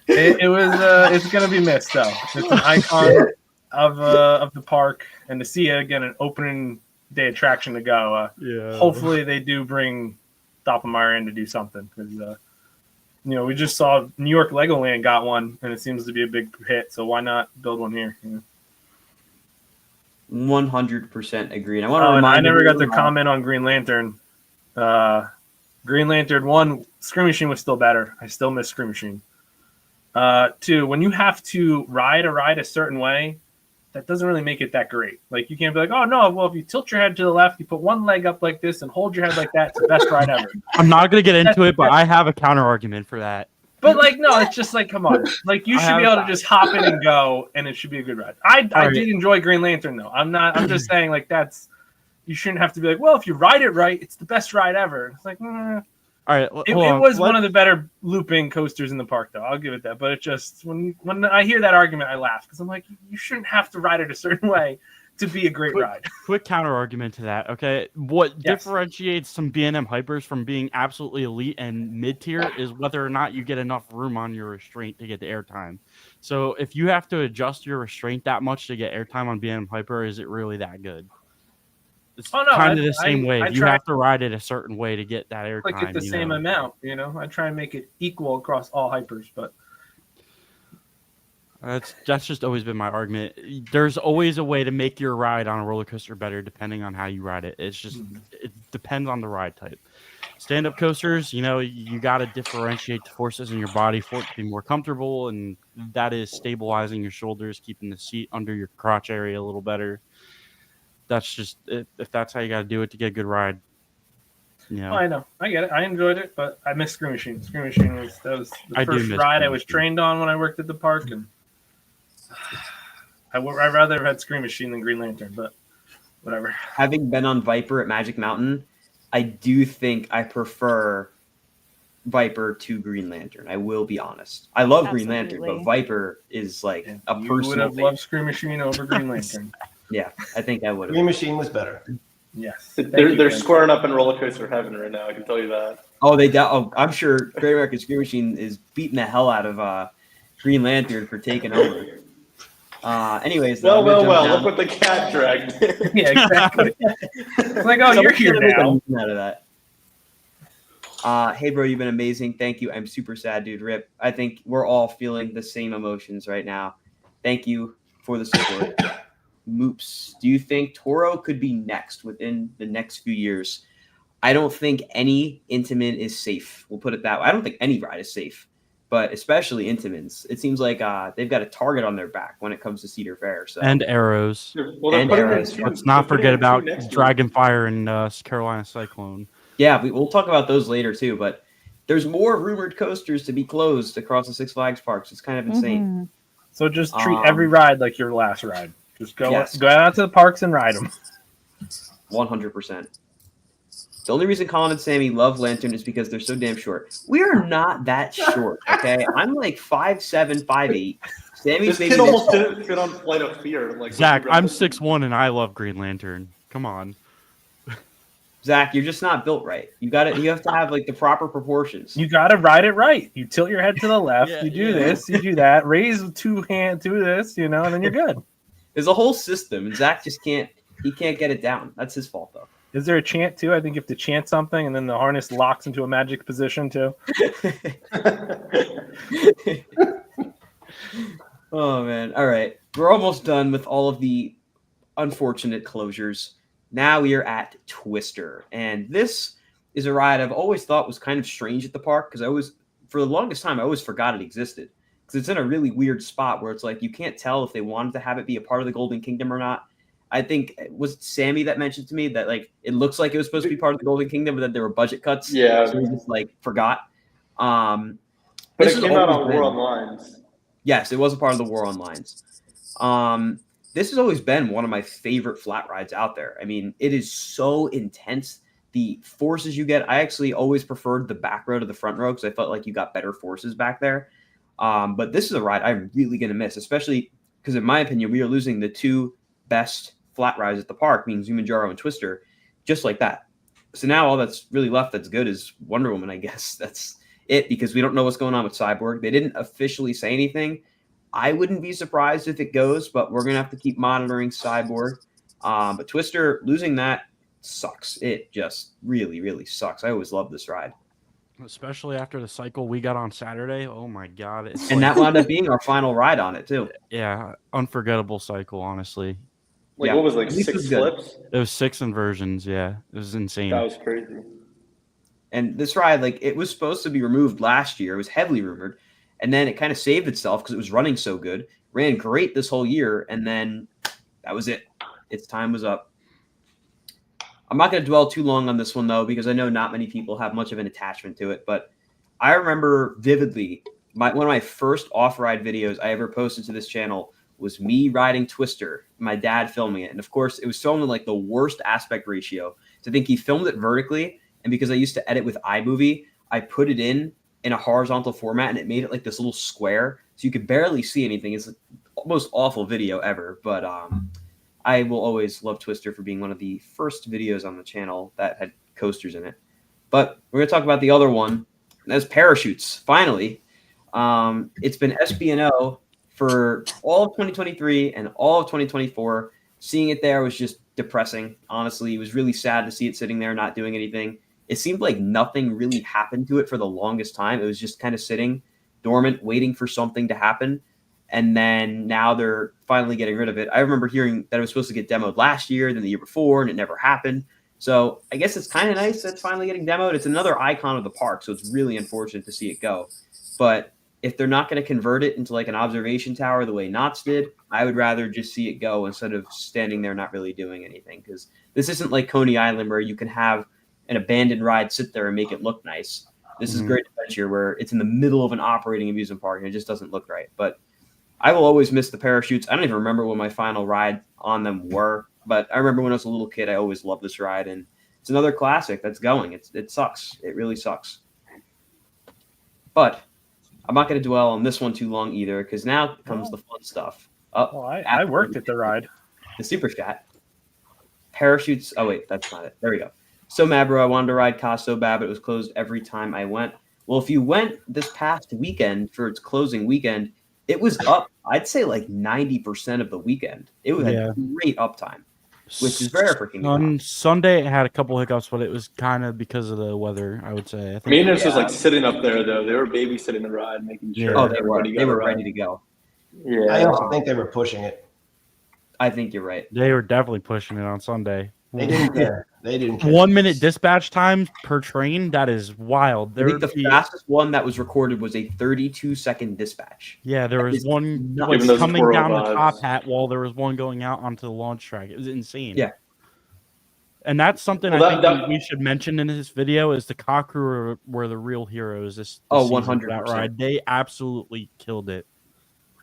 It's gonna be missed though. It's an icon of the park, and to see it again, an opening day attraction to go. Hopefully they do bring Doppelmayr in to do something, because we just saw New York Legoland got one, and it seems to be a big hit. So why not build one here? 100% agree. And I want to remind I never got to comment on Green Lantern. Green Lantern 1, Scream Machine was still better. I still miss Scream Machine. 2, when you have to ride a certain way, that doesn't really make it that great. Like, you can't be like, oh no, well, if you tilt your head to the left, you put one leg up like this and hold your head like that, it's the best ride ever. I'm not going to get into it, but I have a counter argument for that. But no, it's just come on. You should be able to just hop in and go, and it should be a good ride. I did enjoy Green Lantern though. I'm just saying you shouldn't have to be like, well, if you ride it right, it's the best ride ever. It's like, all right, it was one of the better looping coasters in the park, though. I'll give it that. But it just when I hear that argument, I laugh, because I'm like, you shouldn't have to ride it a certain way to be a great ride. Quick counter argument to that. Okay, what differentiates some B&M hypers from being absolutely elite and mid tier is whether or not you get enough room on your restraint to get the airtime. So if you have to adjust your restraint that much to get airtime on B&M hyper, is it really that good? It's kind of the same way. You have to ride it a certain way to get that airtime. Like, get the same amount, you know. I try and make it equal across all hypers, but that's just always been my argument. There's always a way to make your ride on a roller coaster better, depending on how you ride it. It's just it depends on the ride type. Stand-up coasters, you know, you got to differentiate the forces in your body for it to be more comfortable, and that is stabilizing your shoulders, keeping the seat under your crotch area a little better. That's just if that's how you got to do it to get a good ride. You know. Well, I know, I get it. I enjoyed it, but I miss Scream Machine. Scream Machine was the first ride I was trained on when I worked at the park, and I'd rather have had Scream Machine than Green Lantern, but whatever. Having been on Viper at Magic Mountain, I do think I prefer Viper to Green Lantern. I will be honest. I love Green Lantern, but Viper is like a personal. You would have loved Scream Machine over Green Lantern. Yeah, I think I would have. Green Machine was better. Yes. They're squaring up in roller coaster heaven right now. I can tell you that. Oh, I'm sure Great American Scream Machine is beating the hell out of Green Lantern for taking over. Anyways, well, look what the cat dragged. Yeah, exactly. It's like, oh, you're here now. Out of that. Hey, bro, you've been amazing. Thank you. I'm super sad, dude. Rip. I think we're all feeling the same emotions right now. Thank you for the support. Moops, do you think Toro could be next within the next few years? I don't think any Intamin is safe. We'll put it that way. I don't think any ride is safe, but especially Intamins. It seems like they've got a target on their back when it comes to Cedar Fair. So. And arrows. Well, and arrows. Let's not forget about Dragonfire and Carolina Cyclone. Yeah, we'll talk about those later too, but there's more rumored coasters to be closed across the Six Flags parks. It's kind of insane. Mm-hmm. So just treat every ride like your last ride. Just go out to the parks and ride them. 100%. The only reason Colin and Sammy love Lantern is because they're so damn short. We are not that short, okay? I'm like 5'7", 5'8". Sammy's this kid almost didn't fit on Flight of Fear. Like Zach, I'm 6'1" and I love Green Lantern. Come on. Zach, you're just not built right. You have to have like the proper proportions. You got to ride it right. You tilt your head to the left. You do this. You do that. Raise two hands. Do this. You know, and then you're good. There's a whole system, and Zach just can't get it down. That's his fault, though. Is there a chant, too? I think you have to chant something, and then the harness locks into a magic position, too. Oh, man. All right. We're almost done with all of the unfortunate closures. Now we are at Twister, and this is a ride I've always thought was kind of strange at the park because for the longest time, I always forgot it existed. It's in a really weird spot where it's like you can't tell if they wanted to have it be a part of the Golden Kingdom or not. I think was it Sammy that mentioned to me that like it looks like it was supposed to be part of the Golden Kingdom, but then there were budget cuts. Yeah, so we just like forgot. But it came out on War on Lines. Yes, it was a part of the War on Lines. This has always been one of my favorite flat rides out there. I mean, it is so intense. The forces you get, I actually always preferred the back row to the front row because I felt like you got better forces back there. But this is a ride I'm really going to miss, especially because, in my opinion, we are losing the two best flat rides at the park, meaning Zumanjaro and Twister, just like that. So now all that's really left that's good is Wonder Woman, I guess. That's it because we don't know what's going on with Cyborg. They didn't officially say anything. I wouldn't be surprised if it goes, but we're going to have to keep monitoring Cyborg. But Twister, losing that sucks. It just really, really sucks. I always loved this ride. Especially after the cycle we got on Saturday. Oh my God. That wound up being our final ride on it too. Yeah. Unforgettable cycle, honestly. What was like 6 flips? It was 6 inversions. Yeah. It was insane. That was crazy. And this ride, like it was supposed to be removed last year. It was heavily rumored. And then it kind of saved itself because it was running so good. Ran great this whole year. And then that was it. Its time was up. I'm not going to dwell too long on this one, though, because I know not many people have much of an attachment to it. But I remember vividly one of my first off-ride videos I ever posted to this channel was me riding Twister, my dad filming it. And, of course, it was filmed in, like, the worst aspect ratio. So I think he filmed it vertically. And because I used to edit with iMovie, I put it in a horizontal format, and it made it like this little square. So you could barely see anything. It's the most awful video ever. But I will always love Twister for being one of the first videos on the channel that had coasters in it. But we're going to talk about the other one, and that's parachutes. Finally, it's been SBNO for all of 2023 and all of 2024. Seeing it there was just depressing. Honestly, it was really sad to see it sitting there not doing anything. It seemed like nothing really happened to it for the longest time. It was just kind of sitting dormant, waiting for something to happen. And then now they're finally getting rid of it. I remember hearing that it was supposed to get demoed last year, then the year before, and it never happened. So I guess it's kind of nice that it's finally getting demoed. It's another icon of the park, so it's really unfortunate to see it go. But if they're not going to convert it into like an observation tower the way Knott's did, I would rather just see it go instead of standing there not really doing anything. Because this isn't like Coney Island where you can have an abandoned ride sit there and make it look nice. This is Great Adventure where it's in the middle of an operating amusement park and it just doesn't look right. But I will always miss the parachutes. I don't even remember what my final ride on them were, but I remember when I was a little kid, I always loved this ride, and it's another classic that's going. It sucks. It really sucks. But I'm not going to dwell on this one too long either, because now comes the fun stuff. Well, I worked at the ride. The super chat. Parachutes. Oh, wait, that's not it. There we go. So mad, bro. I wanted to ride Ka so bad, but it was closed every time I went. Well, if you went this past weekend for its closing weekend, it was up, I'd say, like 90% of the weekend. It was a great uptime, which is rare for Kingda Ka. On Sunday, it had a couple hiccups, but it was kind of because of the weather, I would say. I think Maintenance was like sitting up there, though. They were babysitting the ride, making sure. Oh, they were ready to go. Yeah. I also think they were pushing it. I think you're right. they were definitely pushing it on Sunday. They didn't care. They didn't care. 1 minute dispatch time per train. That is wild. I think the fastest one that was recorded was a 32-second dispatch. Yeah, there was one nuts. like, Even those coming twirl down the vibes. top hat while there was one going out onto the launch track. It was insane. Yeah. And that's something Well, I think that- we should mention in this video is the Ka crew were the real heroes this Oh, season for 100%. that ride. They absolutely killed it.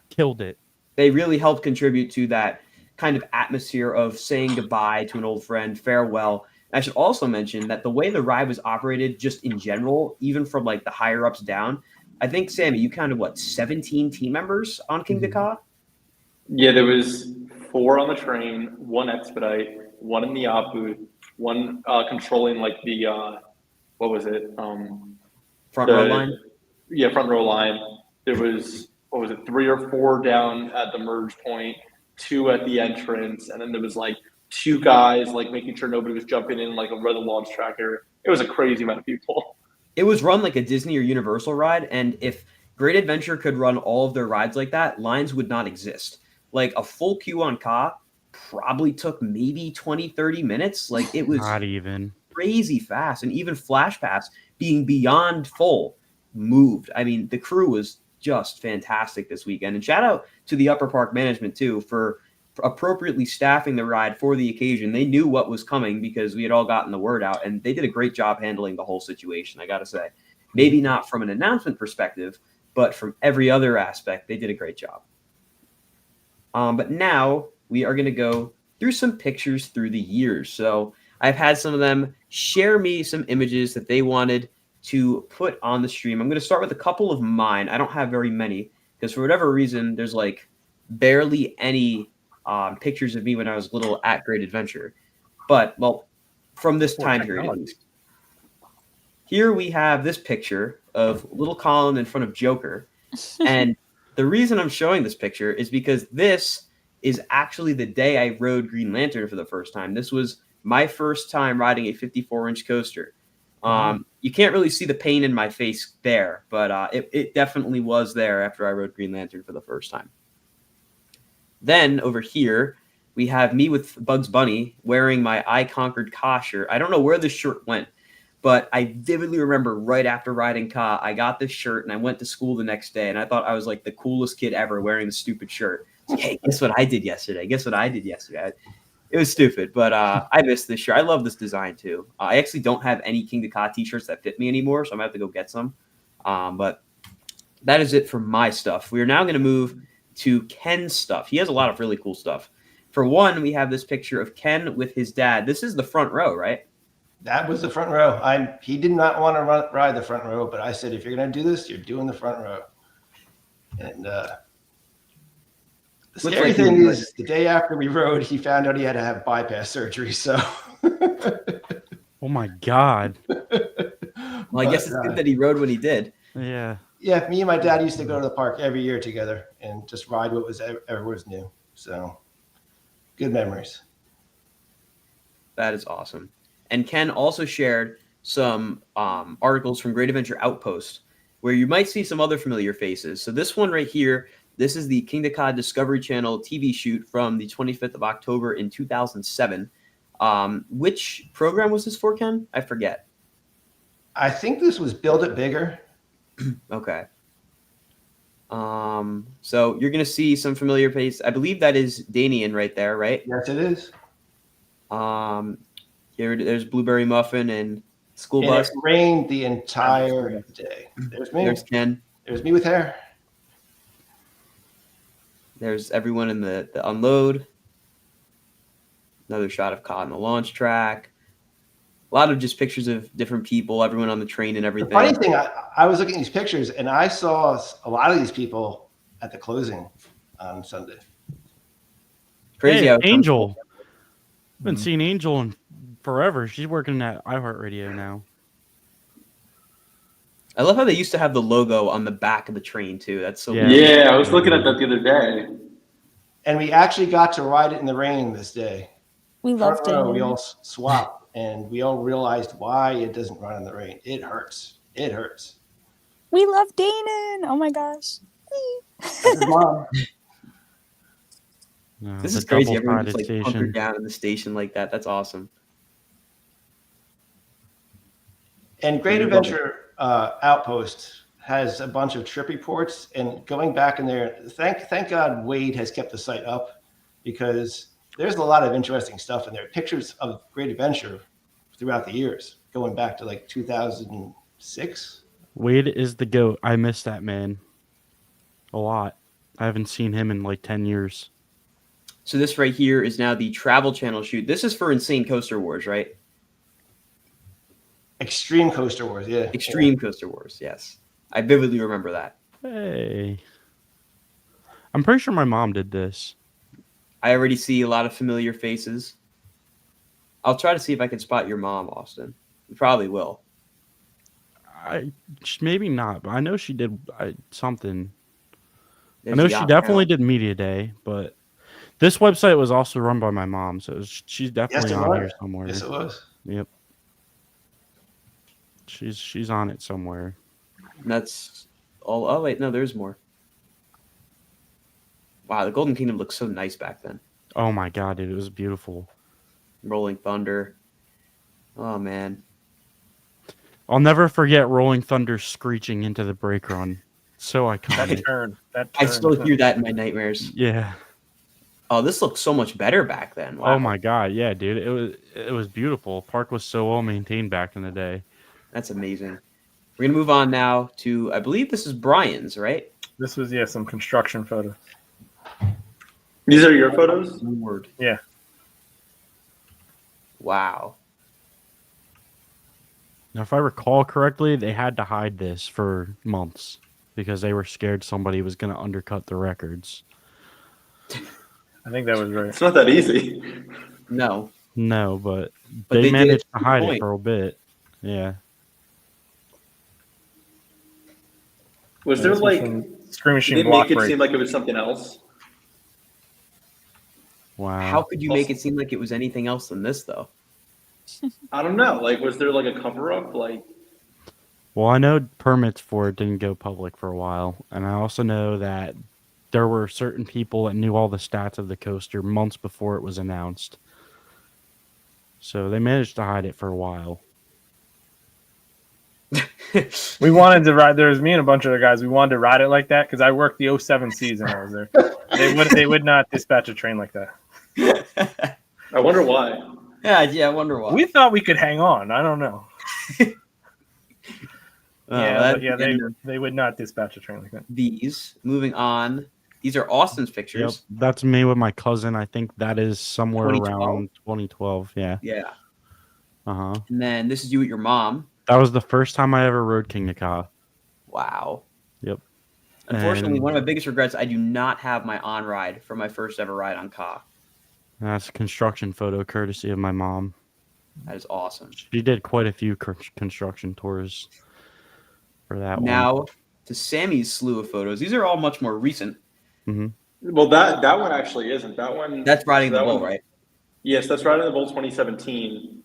Killed it. They really helped contribute to that kind of atmosphere of saying goodbye to an old friend, farewell. I should also mention that the way the ride was operated just in general, even from like the higher ups down, I think, Sammy, you counted 17 team members on Kingda Ka? Yeah, there was 4 on the train, 1 expedite, 1 in the op booth, 1 controlling like the what was it? Front row line? Yeah, front row line. There was 3 or 4 down at the merge point, 2 at the entrance, and then there was like 2 guys like making sure nobody was jumping in like over the launch tracker. It was a crazy amount of people. It was run like a Disney or Universal ride, and if Great Adventure could run all of their rides like that, lines would not exist. Like a full queue on Ka probably took maybe 20, 30 minutes. Like it was Not even crazy fast, and even Flash Pass being beyond full moved. I mean, the crew was just fantastic this weekend, and shout out to the Upper Park management too for appropriately staffing the ride for the occasion. They knew what was coming because we had all gotten the word out, and they did a great job handling the whole situation. I got to say, maybe not from an announcement perspective, but from every other aspect, they did a great job. But now we are going to go through some pictures through the years. So I've had some of them share me some images that they wanted to put on the stream. I'm going to start with a couple of mine. I don't have very many because for whatever reason, there's like barely any pictures of me when I was little at Great Adventure. But, well, from this time period at least. Here we have this picture of little Colin in front of Joker. And the reason I'm showing this picture is because this is actually the day I rode Green Lantern for the first time. This was my first time riding a 54-inch coaster. You can't really see the pain in my face there, but it definitely was there after I rode Green Lantern for the first time. Then over here, we have me with Bugs Bunny wearing my I Conquered Ka shirt. I don't know where this shirt went, but I vividly remember right after riding Ka, I got this shirt and I went to school the next day, and I thought I was like the coolest kid ever wearing the stupid shirt. Like, hey, guess what I did yesterday? Guess what I did yesterday? It was stupid, but I missed this shirt. I love this design too. I actually don't have any Kingda Ka t-shirts that fit me anymore, so I'm going to have to go get some. But that is it for my stuff. We are now going to move to Ken's stuff. He has a lot of really cool stuff. For one, we have this picture of Ken with his dad. This is the front row, right? That was the front row. He did not want to ride the front row, but I said, if you're going to do this, you're doing the front row. And The Looks scary like he thing enjoyed is, the day after we rode, he found out he had to have bypass surgery. So, Oh my God. Well, I guess it's good that he rode when he did. Yeah. yeah, me and my dad used to go to the park every year together and just ride what was ever was new. So, good memories. That is awesome. And Ken also shared some articles from Great Adventure Outpost, where you might see some other familiar faces. So this one right here, this is the Kingda Ka Discovery Channel TV shoot from the 25th of October in 2007. Which program was this for, Ken? I forget. I think this was Build It Bigger. Okay. So you're gonna see some familiar face. I believe that is Danian right there, right? Yes, it is. There's Blueberry Muffin and School And Bus. it rained the entire day. There's me. There's Ken. There's me with hair. There's everyone in the unload. Another shot of Ka on the launch track. A lot of just pictures of different people, everyone on the train and The everything. funny thing, I was looking at these pictures and I saw a lot of these people at the closing on Sunday. Crazy Hey, how Angel. I've been seeing Angel in forever. She's working at iHeartRadio now. I love how they used to have the logo on the back of the train too. That's so Yeah. weird. Yeah, I was looking at that the other day. And we actually got to ride it in the rain this day. We loved Front row, we it. all swapped and we all realized why it doesn't run in the rain. It hurts. It hurts. We love Danon. Oh my gosh. That's his mom. No, This the is crazy. Everyone double-sided just like hunkered down in the station like that. That's awesome. And Great Adventure Outpost has a bunch of trip reports. And going back in there, thank God Wade has kept the site up because there's a lot of interesting stuff in there. Pictures of Great Adventure throughout the years, going back to like 2006. Wade is the GOAT. I miss that man a lot. I haven't seen him in like 10 years. So this right here is now the Travel Channel shoot. This is for Insane Coaster Wars, right? Extreme Coaster Wars, yeah. Extreme Coaster Wars, yes. I vividly remember that. Hey. I'm pretty sure my mom did this. I already see a lot of familiar faces. I'll try to see if I can spot your mom, Austin. You probably will. Maybe not, but I know she did something. There's I know the she op definitely channel. did Media Day, but this website was also run by my mom, so she's definitely Yes, it on was. here somewhere. Yes, it was. Yep. She's on it somewhere. And that's all. Oh, wait, no, there's more. Wow, the Golden Kingdom looked so nice back then. Oh my god, dude, it was beautiful. Rolling Thunder. Oh, man. I'll never forget Rolling Thunder screeching into the brake run. So iconic. That turn. I still hear that in my nightmares. Yeah. Oh, this looked so much better back then. Wow. Oh my god, yeah, dude. It was beautiful. Park was so well maintained back in the day. That's amazing. We're going to move on now to, I believe this is Brian's, right? This was some construction photos. These are your photos? Word. Yeah. Wow. Now, if I recall correctly, they had to hide this for months because they were scared somebody was going to undercut the records. I think that was right. It's not that easy. No. No, but But they they managed did. to hide Good it for a bit. Yeah. Was there This was like, from Scream did Machine they block make it break. seem like it was something else? Wow. How could you make it seem like it was anything else than this, though? I don't know. Like, was there like a cover up? Like, Well, I know permits for it didn't go public for a while, and I also know that there were certain people that knew all the stats of the coaster months before it was announced. So they managed to hide it for a while. We wanted to ride. There was me and a bunch of other guys. We wanted to ride it like that because I worked the 07 season. I was there. They would not dispatch a train like that. I wonder why. Yeah, I wonder why. We thought we could hang on. I don't know. They would not dispatch a train like that. These, moving on. These are Austin's Yep, pictures. that's me with my cousin. I think that is somewhere 2012? around 2012. Yeah. Yeah. Uh-huh. And then this is you with your mom. That was the first time I ever rode Kingda Ka. Wow. Yep. Unfortunately, And one of my biggest regrets, I do not have my on ride for my first ever ride on Ka. that's a construction photo courtesy of my mom. That is awesome. She did quite a few construction tours for that one. Now to Sammy's slew of photos. These are all much more recent. Well, that one actually isn't. That one. That's riding the that bull, one- right? Yes, that's Riding the Bull 2017.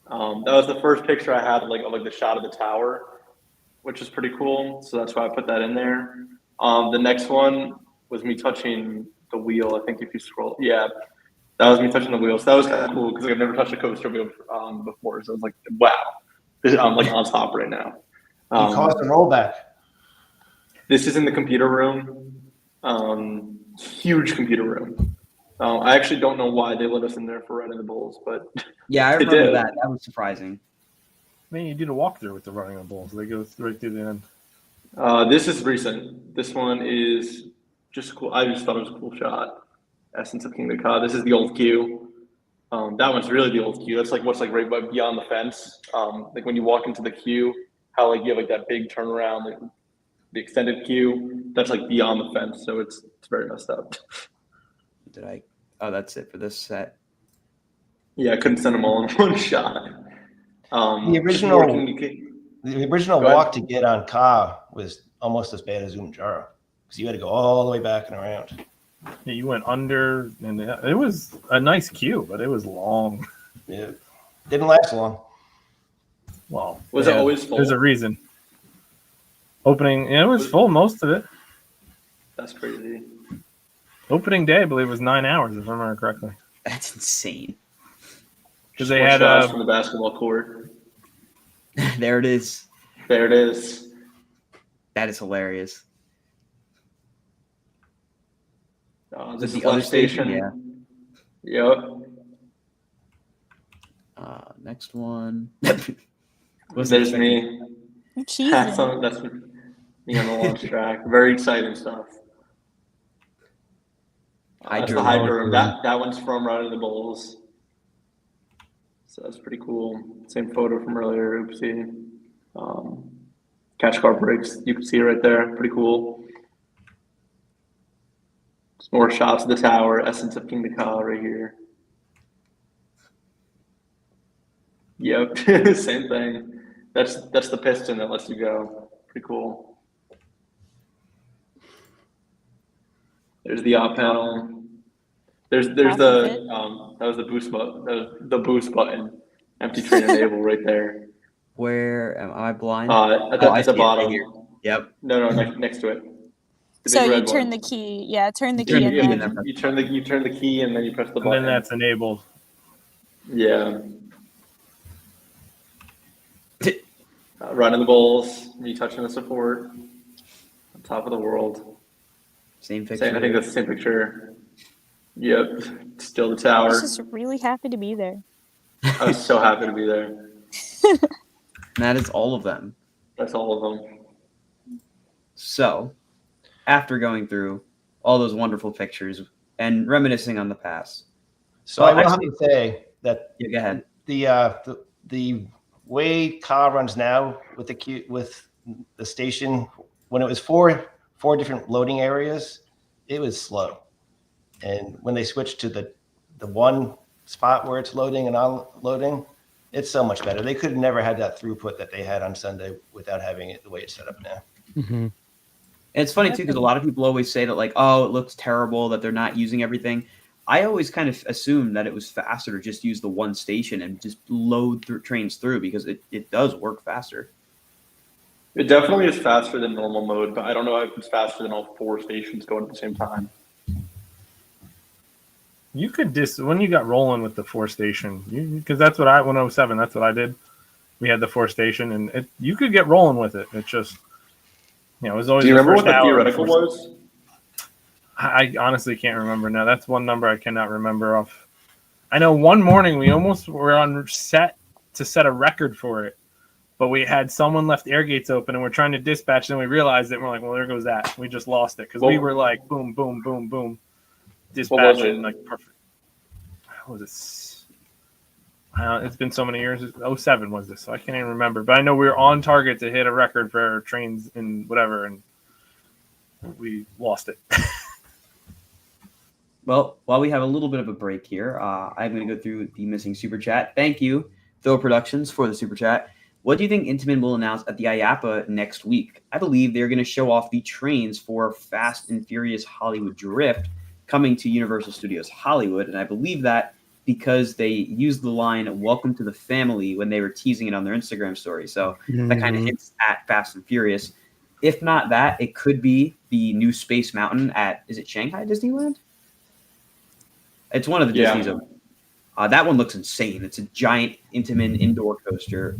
That was the first picture I had, like the shot of the tower, which is pretty cool. So that's why I put that in there. The next one was me touching the wheel. I think if you scroll, yeah, that was me touching the wheel. So that was kind of cool because I've never touched a coaster wheel before. So I was like, wow, I'm like on top right now. You caused a rollback. This is in the computer room. Huge computer room. I actually don't know why they let us in there for Riding the Bulls, but Yeah, I they remember did. that. That was surprising. I mean, you did a walkthrough with the Running of Bulls. They go right through the end. This is recent. This one is just cool. I just thought it was a cool shot. Essence of Kingda Ka. This is the old queue. That one's really the old queue. That's like what's like right beyond the fence. Like when you walk into the queue, how like you have like that big turnaround, like the extended queue. That's like beyond the fence, so it's very messed up. Oh, that's it for this set. Yeah, I couldn't send them all in one shot. The original Go ahead. walk to get on Ka was almost as bad as Zumanjaro because you had to go all the way back and around. Yeah, you went under, and it was a nice queue, but it was long. Yeah, didn't last long. Well, Was it always full? There's a reason. Opening, it was full most of it. That's crazy. Opening day, I believe, was 9 hours, if I remember correctly. That's insane. Because they More had shots from the basketball court. There it is. There it is. That is hilarious. This the is other left station. Yeah. Yep. Next one. There's me. That's me on the launch track. Very exciting stuff. That's the Hydro room. That one's from Riding the Bulls. So that's pretty cool. Same photo from earlier. Oopsie. Catch car brakes. You can see it right there. Pretty cool. Some more shots of the tower. Essence of Kingda Ka right here. Yep. Same thing. That's the piston that lets you go. Pretty cool. There's the op panel. There's the that was the boost button. That was the boost button. Empty train enable right there. Where am I blind? At I the see it bottom. right here. Yep. No, next to it. The So big you red turn one. the key. Yeah, turn the Turn key the and key then and You turn the key and then you press the And button. then that's enabled. Yeah. Running the Bulls, me touching the support, on top of the world. Same picture. I think that's the same picture. Yep, still the I tower. was just really happy to be there. I was so happy to be there. And that is all of them. That's all of them. So, after going through all those wonderful pictures and reminiscing on the past. So I will have to say that Yeah, go ahead. the way Ka runs now with the station, when it was four different loading areas, it was slow. And when they switched to the one spot where it's loading and unloading, it's so much better. They could have never had that throughput that they had on Sunday without having it the way it's set up now. Mm-hmm. And it's funny too, because a lot of people always say that, like, oh, it looks terrible that they're not using everything. I always kind of assumed that it was faster to just use the one station and just load trains through, because it does work faster. It definitely is faster than normal mode, but I don't know if it's faster than all four stations going at the same time. You could when you got rolling with the four station, because that's what 107. That's what I did. We had the four station, and you could get rolling with it. It just, it was always. Do you remember what the hour, theoretical was? I honestly can't remember now. That's one number I cannot remember off. I know one morning we almost were on set to set a record for it, but we had someone left air gates open and we're trying to dispatch, and we realized it. And we're like, well, there goes that. We just lost it because we were like, boom, boom, boom, boom, dispatching like perfect. What was it? It's been so many years. 07 was this, so I can't even remember. But I know we were on target to hit a record for our trains and whatever, and we lost it. Well, while we have a little bit of a break here, I'm going to go through the missing super chat. Thank you, Phil Productions, for the super chat. What do you think Intamin will announce at the IAAPA next week? I believe they're going to show off the trains for Fast and Furious Hollywood Drift coming to Universal Studios Hollywood, and I believe that because they used the line "Welcome to the family" when they were teasing it on their Instagram story. So that kind of hints at Fast and Furious. If not that, it could be the new Space Mountain at, is it Shanghai Disneyland? It's one of the Disney's. That one looks insane. It's a giant Intamin indoor coaster.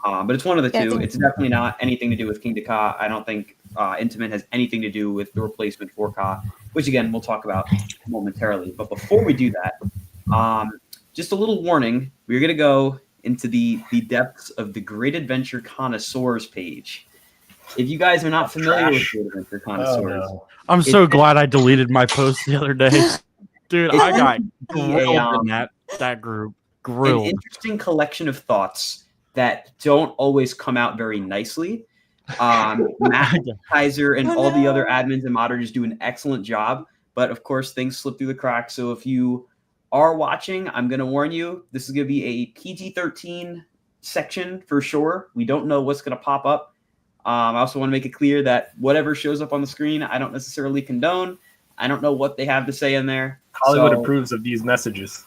But it's one of the two. It's definitely not anything to do with Kingda Ka. I don't think Intamin has anything to do with the replacement for Ka, which, again, we'll talk about momentarily. But before we do that, just a little warning. We're going to go into the depths of the Great Adventure Connoisseurs page. If you guys are not familiar with Great Adventure Connoisseurs. I'm so glad I deleted my post the other day. Dude, I got grilled in that group. Grilled. An interesting collection of thoughts that don't always come out very nicely. Matt Kaiser and all the other admins and moderators do an excellent job, but of course things slip through the cracks. So if you are watching, I'm going to warn you, this is going to be a PG-13 section for sure. We don't know what's going to pop up. I also want to make it clear that whatever shows up on the screen, I don't necessarily condone. I don't know what they have to say in there. Hollywood approves of these messages.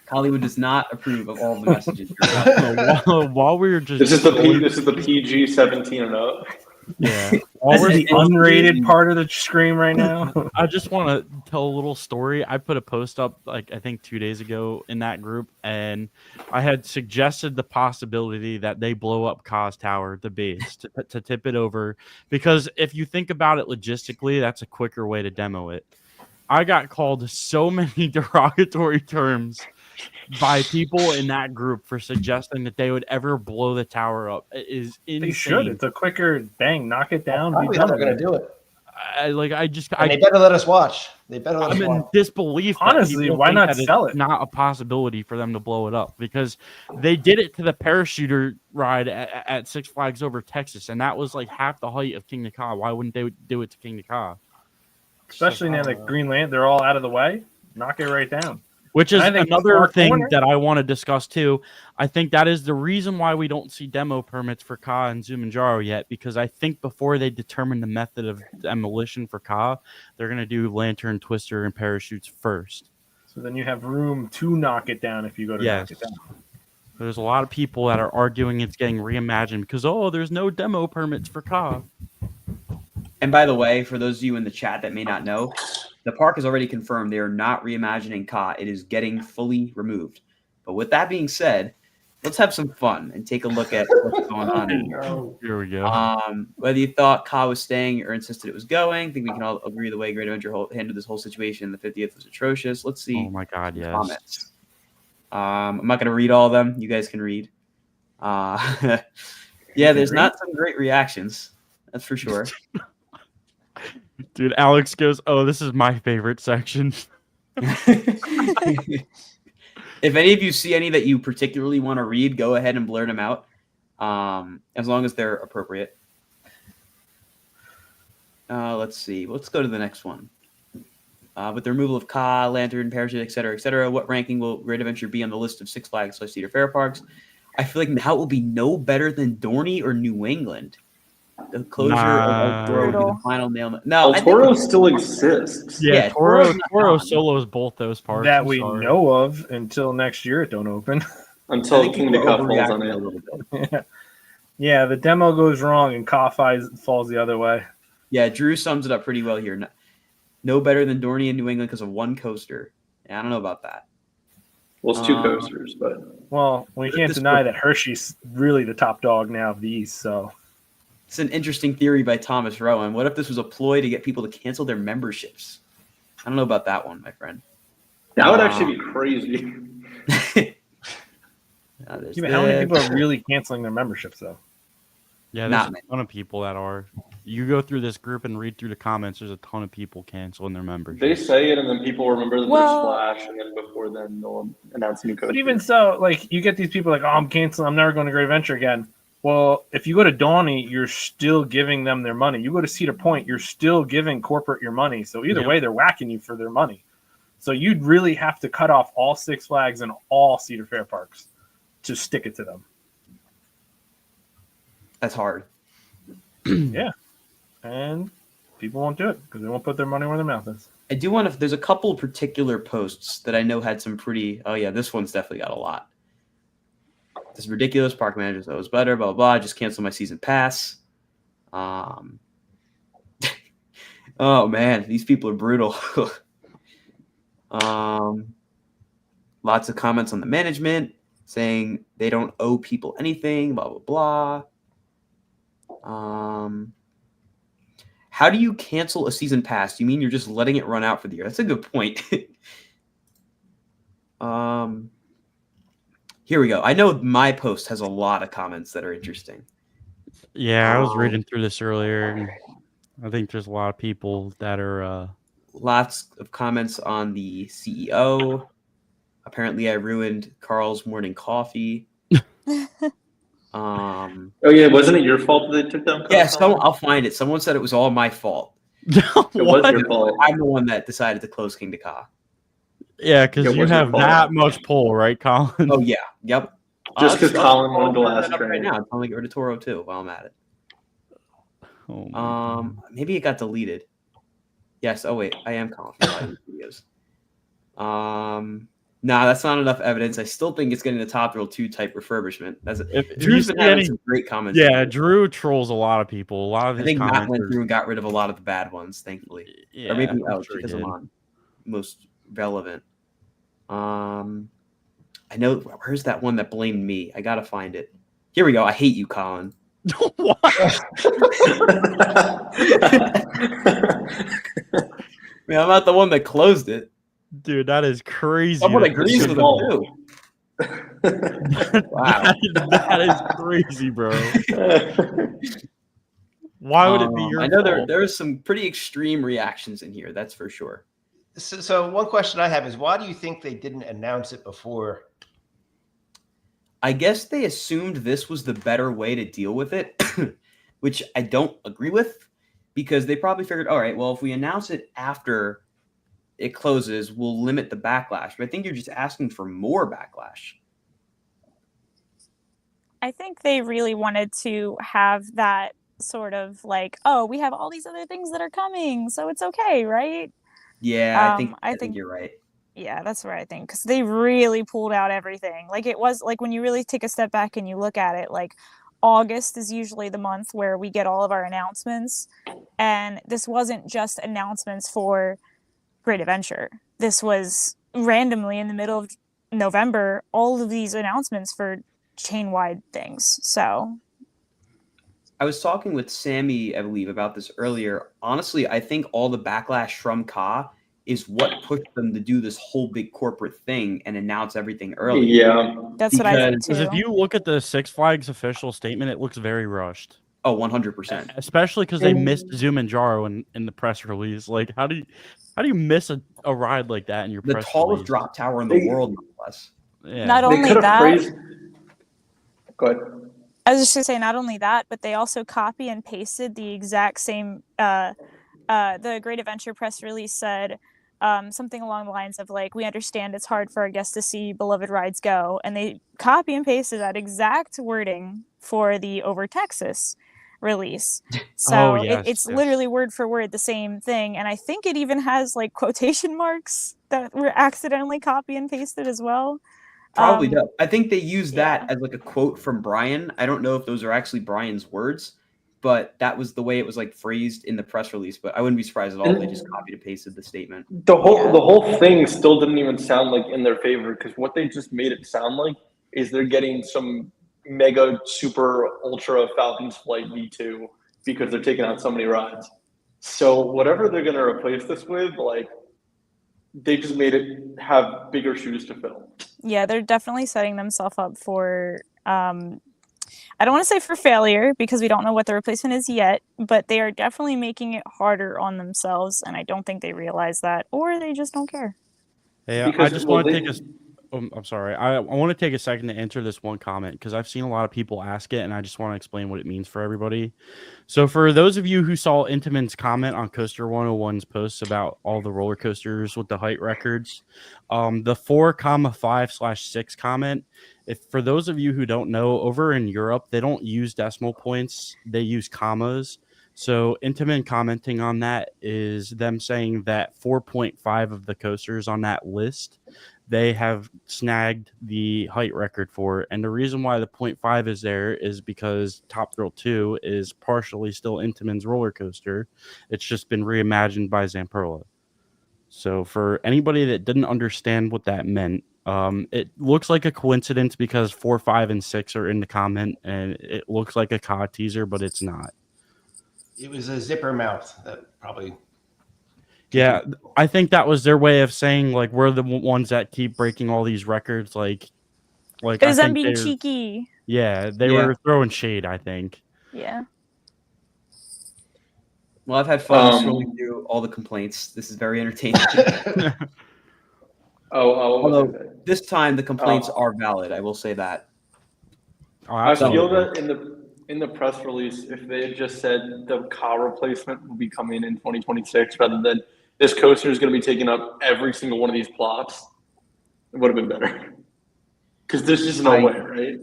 Hollywood does not approve of all the messages. While we were just this is the PG-17 and up. Yeah, this is the unrated part of the screen right now. I just want to tell a little story. I put a post up I think 2 days ago in that group, and I had suggested the possibility that they blow up Ka's tower, the base, to tip it over, because if you think about it logistically, that's a quicker way to demo it. I got called so many derogatory terms by people in that group for suggesting that they would ever blow the tower up. It is insane. They should. It's a quicker bang, knock it down. Probably not going to do it. They better let us watch. They better let us watch. I'm in disbelief. Honestly, why not sell it? Not a possibility for them to blow it up, because they did it to the parachuter ride at Six Flags Over Texas, and that was like half the height of Kingda Ka. Why wouldn't they do it to Kingda Ka? Especially now that Greenland, they're all out of the way. Knock it right down. Which is another thing that I want to discuss too. I think that is the reason why we don't see demo permits for Ka and Zumanjaro yet, because I think before they determine the method of demolition for Ka, they're going to do lantern, twister, and parachutes first. So then you have room to knock it down if you go to knock it down. There's a lot of people that are arguing it's getting reimagined because, there's no demo permits for Ka. And by the way, for those of you in the chat that may not know, the park has already confirmed they are not reimagining Ka. It is getting fully removed. But with that being said, let's have some fun and take a look at what's going on here. Here we go. Whether you thought Ka was staying or insisted it was going, I think we can all agree the way Great Adventure handled this whole situation. The 50th was atrocious. Let's see. Oh my God, yes. Comments. I'm not going to read all of them. You guys can read. Yeah, there's not some great reactions. That's for sure. Dude, Alex goes, this is my favorite section. If any of you see any that you particularly want to read, go ahead and blurt them out, as long as they're appropriate. Let's see. Let's go to the next one. With the removal of Ka, Lantern, Parachute, etc., what ranking will Great Adventure be on the list of Six Flags / Cedar Fair parks? I feel like now it will be no better than Dorney or New England. The closure of El Toro will be the final nail. No, El Toro still exists. Yeah, Toro solos both those parts. That we know of until next year it don't open. Until Kingda Ka falls on it a little bit. Yeah, the demo goes wrong and Ka falls the other way. Yeah, Drew sums it up pretty well here. No better than Dorney in New England because of one coaster. Yeah, I don't know about that. Well, it's two coasters, but... Well, we can't deny that Hershey's really the top dog now of these, so... It's an interesting theory by Thomas Rowan. What if this was a ploy to get people to cancel their memberships? I don't know about that one, my friend. That would actually be crazy. How many people are really canceling their memberships, though? Yeah, there's a ton of people that are. You go through this group and read through the comments, there's a ton of people canceling their membership. They say it, and then people remember that there's Splash, and then before then, they'll announce new coaches. But even so, like, you get these people like, I'm canceling, I'm never going to Great Adventure again. Well, if you go to Donny, you're still giving them their money. You go to Cedar Point, you're still giving corporate your money. So either way, they're whacking you for their money. So you'd really have to cut off all Six Flags and all Cedar Fair parks to stick it to them. That's hard. Yeah. And people won't do it because they won't put their money where their mouth is. I do want to. There's a couple particular posts that I know had some pretty. Oh yeah, this one's definitely got a lot. This is ridiculous. Park manager said it was better. Blah blah blah. Just cancel my season pass. Oh man, these people are brutal. Lots of comments on the management saying they don't owe people anything. Blah blah blah. How do you cancel a season pass? You mean you're just letting it run out for the year? That's a good point. Here we go. I know my post has a lot of comments that are interesting. Yeah, I was reading through this earlier, and I think there's a lot of people that are... Lots of comments on the CEO. Apparently, I ruined Carl's morning coffee. Oh yeah, wasn't it your fault that they took down? Yeah, I'll find it. Someone said it was all my fault. It was your fault. I'm the one that decided to close Kingda Ka. Yeah, because you have that much pull, right, Colin? Oh yeah, yep. Just because Colin wanted the last train. Right now, I'm telling you, get rid of Toro too while I'm at it. Maybe it got deleted. Yes. Oh wait, I am Colin from videos. Nah, that's not enough evidence. I still think it's getting the Top Thrill 2 type refurbishment. Drew's been having some great comments. Yeah, Drew trolls a lot of people. A lot of his I think comments Matt went through and got rid of a lot of the bad ones, thankfully. Yeah, or maybe sure because I'm on most relevant. I know. Where's that one that blamed me? I gotta find it. Here we go. I hate you, Colin. What? Man, I'm not the one that closed it. Dude, that is crazy. Someone agrees with him too. Wow, that is crazy, bro. Why would it be your I know fault? there are some pretty extreme reactions in here. That's for sure. So one question I have is, why do you think they didn't announce it before? I guess they assumed this was the better way to deal with it, which I don't agree with, because they probably figured, all right, well, if we announce it after it closes, we'll limit the backlash. But I think you're just asking for more backlash. I think they really wanted to have that sort of like, oh, we have all these other things that are coming, so it's okay, right? Yeah, I think you're right. Yeah, that's what I think, because they really pulled out everything. Like, it was like, when you really take a step back and you look at it, like, August is usually the month where we get all of our announcements, and this wasn't just announcements for Great Adventure. This was randomly in the middle of November, all of these announcements for chain-wide things. So I was talking with Sammy, I believe, about this earlier. Honestly, I think all the backlash from Ka is what pushed them to do this whole big corporate thing and announce everything early. Yeah. that's what I think too. Because if you look at the Six Flags official statement, it looks very rushed. Oh, 100%. Especially because they missed Zumanjaro in the press release. Like, how do you miss a ride like that in your The press tallest release? drop tower in the world, no less. Yeah. Not They only could have that, phrased. Go ahead. I was just gonna say, not only that, but they also copy and pasted the exact same. The Great Adventure press release said something along the lines of like, "We understand it's hard for our guests to see beloved rides go," and they copy and pasted that exact wording for the Over Texas release. So it's literally word for word the same thing, and I think it even has like quotation marks that were accidentally copy and pasted as well. Probably does. I think they used that as like a quote from Brian. I don't know if those are actually Brian's words, but that was the way it was like phrased in the press release. But I wouldn't be surprised at all if they just copied and pasted the statement. The whole thing still didn't even sound like in their favor, because what they just made it sound like is they're getting some mega super ultra Falcons Flight V2 because they're taking out so many rides. So whatever they're going to replace this with, like, they just made it have bigger shoes to fill. Yeah, they're definitely setting themselves up for I don't want to say for failure, because we don't know what the replacement is yet, but they are definitely making it harder on themselves, and I don't think they realize that, or they just don't care. Hey, I just want to take I'm sorry. I want to take a second to answer this one comment because I've seen a lot of people ask it, and I just want to explain what it means for everybody. So, for those of you who saw Intamin's comment on Coaster 101's posts about all the roller coasters with the height records, the 4,5/6 comment. If for those of you who don't know, over in Europe they don't use decimal points; they use commas. So, Intamin commenting on that is them saying that 4.5 of the coasters on that list they have snagged the height record for. And the reason why the 0.5 is there is because Top Thrill 2 is partially still Intamin's roller coaster. It's just been reimagined by Zamperla. So for anybody that didn't understand what that meant, it looks like a coincidence because 4, 5, and 6 are in the comment, and it looks like a Ka teaser, but it's not. It was a zipper mouth that probably. Yeah, I think that was their way of saying like we're the ones that keep breaking all these records. Like It I was them think being they're- cheeky. Yeah, they Yeah. were throwing shade, I think. Yeah. Well, I've had fun scrolling through all the complaints. This is very entertaining. Although this time the complaints are valid, I will say that. Oh, I feel absolutely. that in the press release, if they had just said the car replacement will be coming in 2026 rather than this coaster is going to be taking up every single one of these plots, it would have been better. Because there's just no way, right?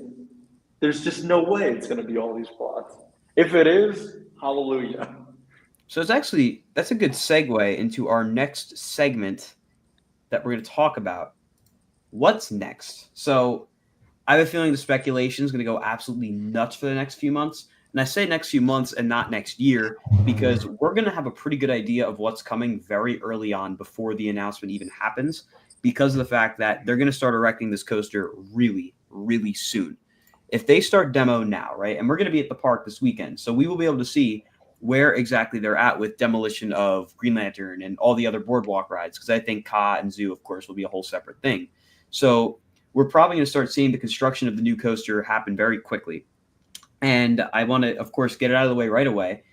There's just no way it's going to be all these plots. If it is, hallelujah. So that's a good segue into our next segment that we're going to talk about. What's next? So I have a feeling the speculation is going to go absolutely nuts for the next few months. And I say next few months and not next year because we're going to have a pretty good idea of what's coming very early on before the announcement even happens because of the fact that they're going to start erecting this coaster really, really soon. If they start demo now, right, and we're going to be at the park this weekend, so we will be able to see where exactly they're at with demolition of Green Lantern and all the other boardwalk rides because I think Ka and Zoo, of course, will be a whole separate thing. So we're probably going to start seeing the construction of the new coaster happen very quickly. And I want to, of course, get it out of the way right away.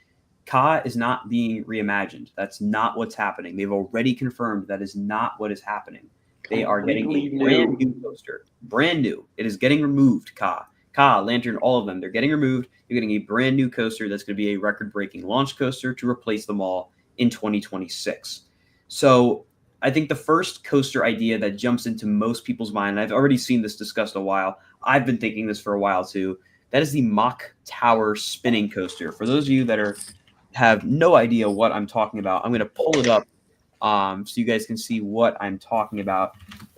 Ka is not being reimagined. That's not what's happening. They've already confirmed that is not what is happening. They are getting a brand new coaster. Brand new. It is getting removed, Ka, Lantern, all of them. They're getting removed. You're getting a brand new coaster that's going to be a record-breaking launch coaster to replace them all in 2026. So I think the first coaster idea that jumps into most people's mind, and I've already seen this discussed a while, I've been thinking this for a while too, that is the Mach Tower spinning coaster. For those of you that have no idea what I'm talking about, I'm going to pull it up so you guys can see what I'm talking about.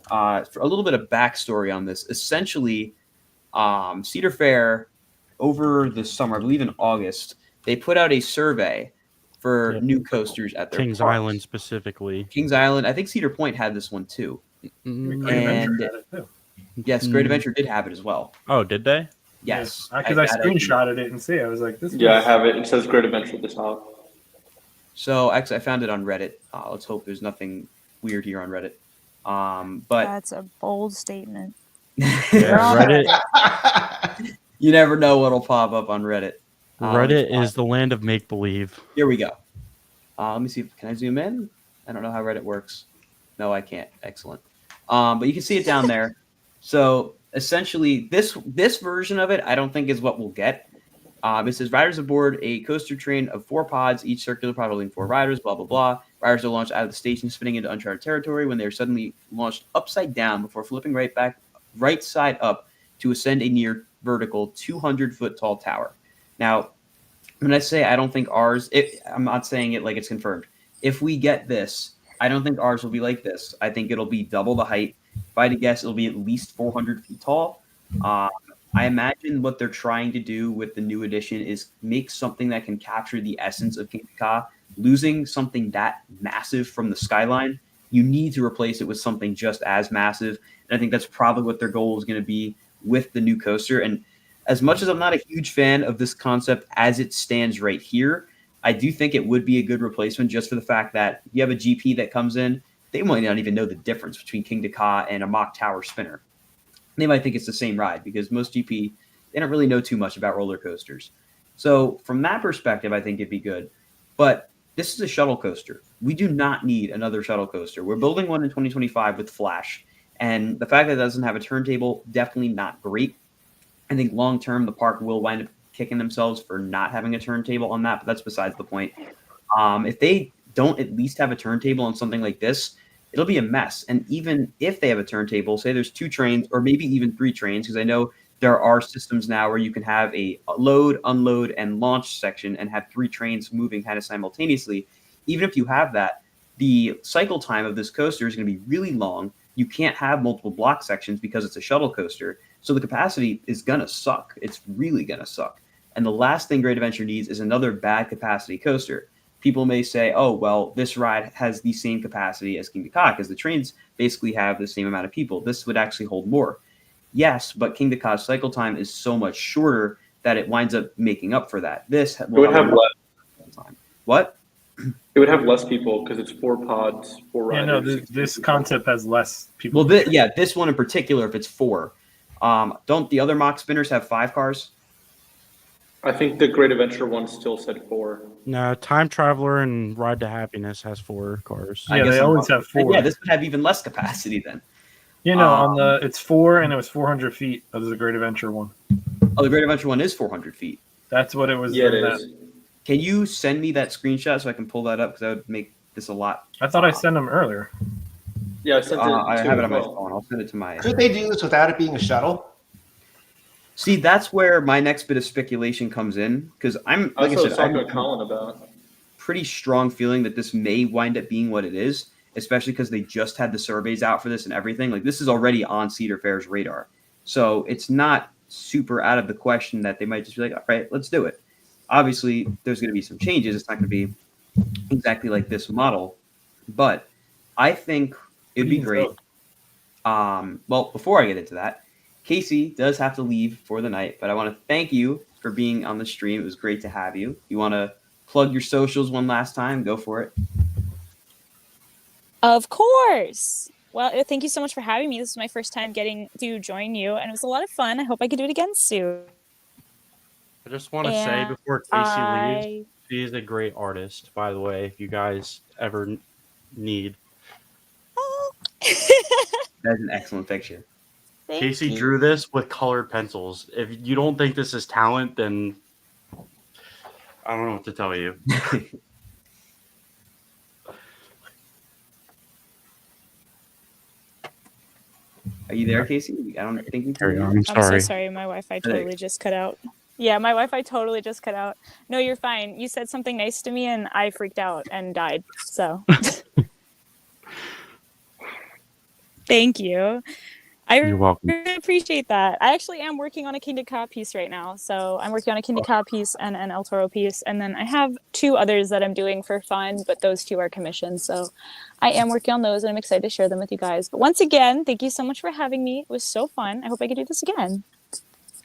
For a little bit of backstory on this, essentially, Cedar Fair over the summer, I believe in August, they put out a survey for new coasters at their Kings parks. Island specifically. Kings Island. I think Cedar Point had this one too. Great Adventure had it too. Yes, Great Adventure did have it as well. Oh, did they? Yes. Because I screenshotted it and see. I was like, this. Yeah, I have it. It says Great Adventure at the top. So actually, I found it on Reddit. Let's hope there's nothing weird here on Reddit. But That's a bold statement. Yeah, Reddit. You never know what'll pop up on Reddit. Reddit is the land of make believe. Here we go. Let me see. Can I zoom in? I don't know how Reddit works. No, I can't. Excellent. But you can see it down there. So essentially, this version of it, I don't think is what we'll get. It says riders aboard a coaster train of 4 pods, each circular pod holding 4 riders. Blah blah blah. Riders are launched out of the station, spinning into uncharted territory when they are suddenly launched upside down before flipping right side up to ascend a near vertical 200-foot tall tower. Now, when I say I don't think ours, I'm not saying it like it's confirmed. If we get this, I don't think ours will be like this. I think it'll be double the height. If I had to guess, it'll be at least 400 feet tall. I imagine what they're trying to do with the new edition is make something that can capture the essence of Kingda Ka. Losing something that massive from the skyline, you need to replace it with something just as massive. And I think that's probably what their goal is going to be with the new coaster. And as much as I'm not a huge fan of this concept as it stands right here, I do think it would be a good replacement just for the fact that you have a GP that comes in, they might not even know the difference between Kingda Ka and a Mach Tower spinner. They might think it's the same ride because most GP, they don't really know too much about roller coasters. So from that perspective, I think it'd be good. But this is a shuttle coaster. We do not need another shuttle coaster. We're building one in 2025 with Flash. And the fact that it doesn't have a turntable, definitely not great. I think long term, the park will wind up kicking themselves for not having a turntable on that, but that's besides the point. If they don't at least have a turntable on something like this, it'll be a mess. And even if they have a turntable, say there's 2 trains or maybe even 3 trains, because I know there are systems now where you can have a load, unload, and launch section and have 3 trains moving kind of simultaneously. Even if you have that, the cycle time of this coaster is going to be really long. You can't have multiple block sections because it's a shuttle coaster. So the capacity is going to suck. It's really going to suck. And the last thing Great Adventure needs is another bad capacity coaster. People may say, oh, well, this ride has the same capacity as Kingda Ka because the trains basically have the same amount of people. This would actually hold more. Yes, but Kingda Ka's cycle time is so much shorter that it winds up making up for that. This would have less time. What? It would have less people because it's 4 pods, 4 riders. Yeah, no, this concept has less people. Well, this one in particular, if it's 4. Don't the other mock spinners have 5 cars? I think the Great Adventure one still said 4. No, Time Traveler and Ride to Happiness has 4 cars. Yeah, they always have 4. Yeah, this would have even less capacity then. You know, on the it's 4 and it was 400 feet of the Great Adventure one. Oh, the Great Adventure one is 400 feet. That's what it was. Yeah, it is. Can you send me that screenshot so I can pull that up? Because that would make this a lot. I thought I sent them earlier. Yeah, I sent it. I have it on my phone. I'll send it to my. Could they do this without it being a shuttle? See, that's where my next bit of speculation comes in because I'm like I said, talking to Colin about. Pretty strong feeling that this may wind up being what it is, especially because they just had the surveys out for this and everything. Like this is already on Cedar Fair's radar, so it's not super out of the question that they might just be like, all right, let's do it. Obviously, there's going to be some changes. It's not going to be exactly like this model, but I think it'd be great. Well, before I get into that, Casey does have to leave for the night, but I want to thank you for being on the stream. It was great to have you. You want to plug your socials one last time? Go for it. Of course. Well, thank you so much for having me. This is my first time getting to join you, and it was a lot of fun. I hope I could do it again soon. I just want to say before Casey leaves, she is a great artist, by the way, if you guys ever need. Oh. That's an excellent picture. Casey drew this with colored pencils. If you don't think this is talent, then I don't know what to tell you. Are you there, Casey? I don't think you Carry on. I'm so sorry. My Wi-Fi totally just cut out. Yeah, my Wi-Fi totally just cut out. No, you're fine. You said something nice to me, and I freaked out and died. So, thank you. You're welcome. really appreciate that. I actually am working on a Kingda Ka piece right now. So I'm working on a Kingda Ka piece and an El Toro piece. And then I have 2 others that I'm doing for fun, but those 2 are commissioned. So I am working on those and I'm excited to share them with you guys. But once again, thank you so much for having me. It was so fun. I hope I can do this again.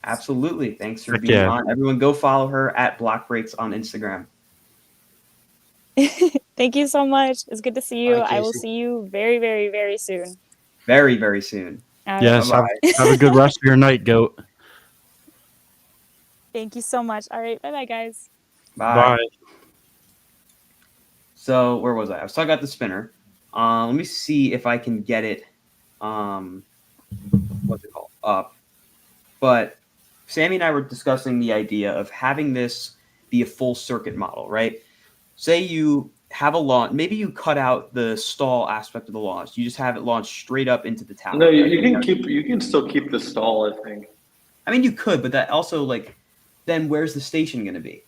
Absolutely. Thanks for being on. Everyone go follow her at Block Breaks on Instagram. Thank you so much. It's good to see you. Bye, I will see you very, very, very soon. Very, very soon. Yes, have a good rest of your night, Goat. Thank you so much. All right. Bye-bye, guys. Bye. So where was I? I was talking about the spinner. Let me see if I can get it. What's it called? Up. But Sammy and I were discussing the idea of having this be a full circuit model, right? Say you have a launch. Maybe you cut out the stall aspect of the launch. You just have it launched straight up into the tower. No, you can still keep the stall, I think. I mean, you could, but that also then where's the station going to be?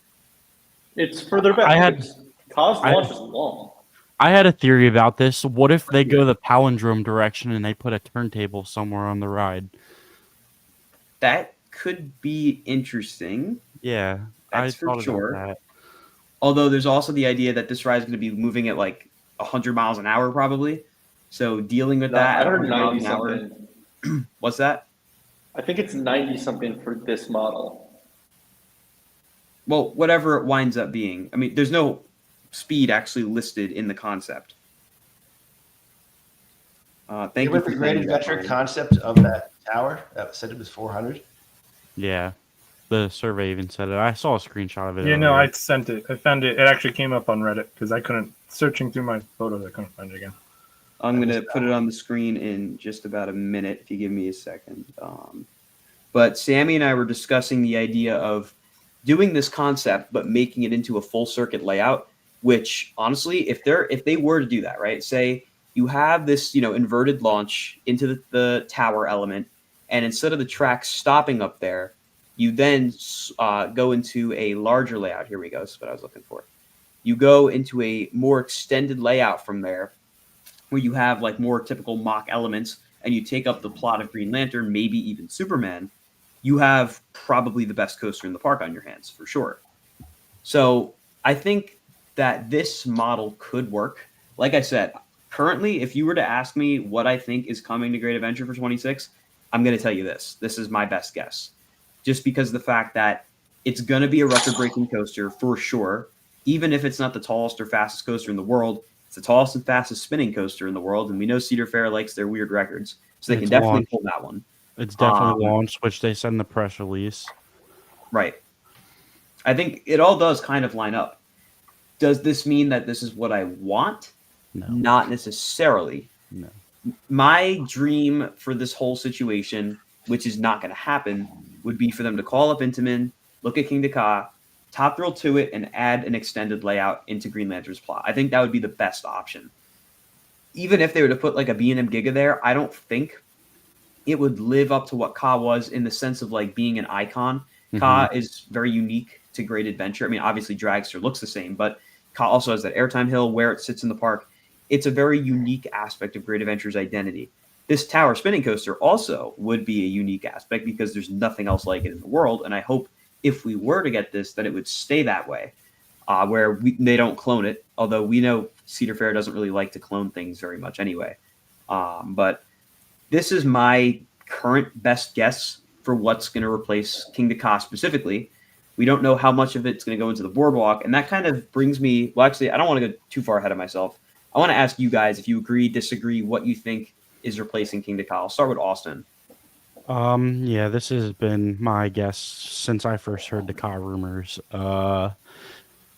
It's further back. Ka's launch is long. I had a theory about this. What if they go the palindrome direction and they put a turntable somewhere on the ride? That could be interesting. Yeah, that's for sure. That. Although there's also the idea that this ride is going to be moving at 100 miles an hour probably. So dealing with that. I heard 90 something. What's that? I think it's 90 something for this model. Well, whatever it winds up being. I mean, there's no speed actually listed in the concept. Thank you for the Great Adventure concept of that tower that said it was 400. Yeah, the survey even said it. I saw a screenshot of it. Yeah, no, I sent it. I found it. It actually came up on Reddit because I couldn't searching through my photos. I couldn't find it again. I'm going to put it on the screen in just about a minute if you give me a second. But Sammy and I were discussing the idea of doing this concept, but making it into a full circuit layout, which honestly, if they were to do that, right? Say you have this, inverted launch into the tower element, and instead of the track stopping up there, you then go into a larger layout. Here we go. That's what I was looking for. You go into a more extended layout from there, where you have like more typical mock elements, and you take up the plot of Green Lantern, maybe even Superman. You have probably the best coaster in the park on your hands, for sure. So I think that this model could work. Like I said, currently, if you were to ask me what I think is coming to Great Adventure for 26, I'm going to tell you this. This is my best guess. Just because of the fact that it's going to be a record-breaking coaster for sure. Even if it's not the tallest or fastest coaster in the world, it's the tallest and fastest spinning coaster in the world. And we know Cedar Fair likes their weird records. So they can definitely pull that one. It's definitely launched, which they said in the press release. Right. I think it all does kind of line up. Does this mean that this is what I want? No. Not necessarily. No. My dream for this whole situation, which is not going to happen, would be for them to call up Intamin, look at Kingda Ka, top thrill to it, and add an extended layout into Green Lantern's plot. I think that would be the best option. Even if they were to put like a B&M Giga there, I don't think it would live up to what Ka was in the sense of like being an icon. Mm-hmm. Ka is very unique to Great Adventure. I mean, obviously Dragster looks the same, but Ka also has that airtime hill where it sits in the park. It's a very unique aspect of Great Adventure's identity. This tower spinning coaster also would be a unique aspect because there's nothing else like it in the world. And I hope if we were to get this, that it would stay that way, where they don't clone it. Although we know Cedar Fair doesn't really like to clone things very much anyway. But this is my current best guess for what's going to replace Kingda Ka specifically. We don't know how much of it's going to go into the boardwalk. And that kind of brings me, well, actually, I don't want to go too far ahead of myself. I want to ask you guys if you agree, disagree, what you think is replacing Kingda Ka. I'll start with Austin. Yeah, this has been my guess since I first heard the Ka rumors. I'm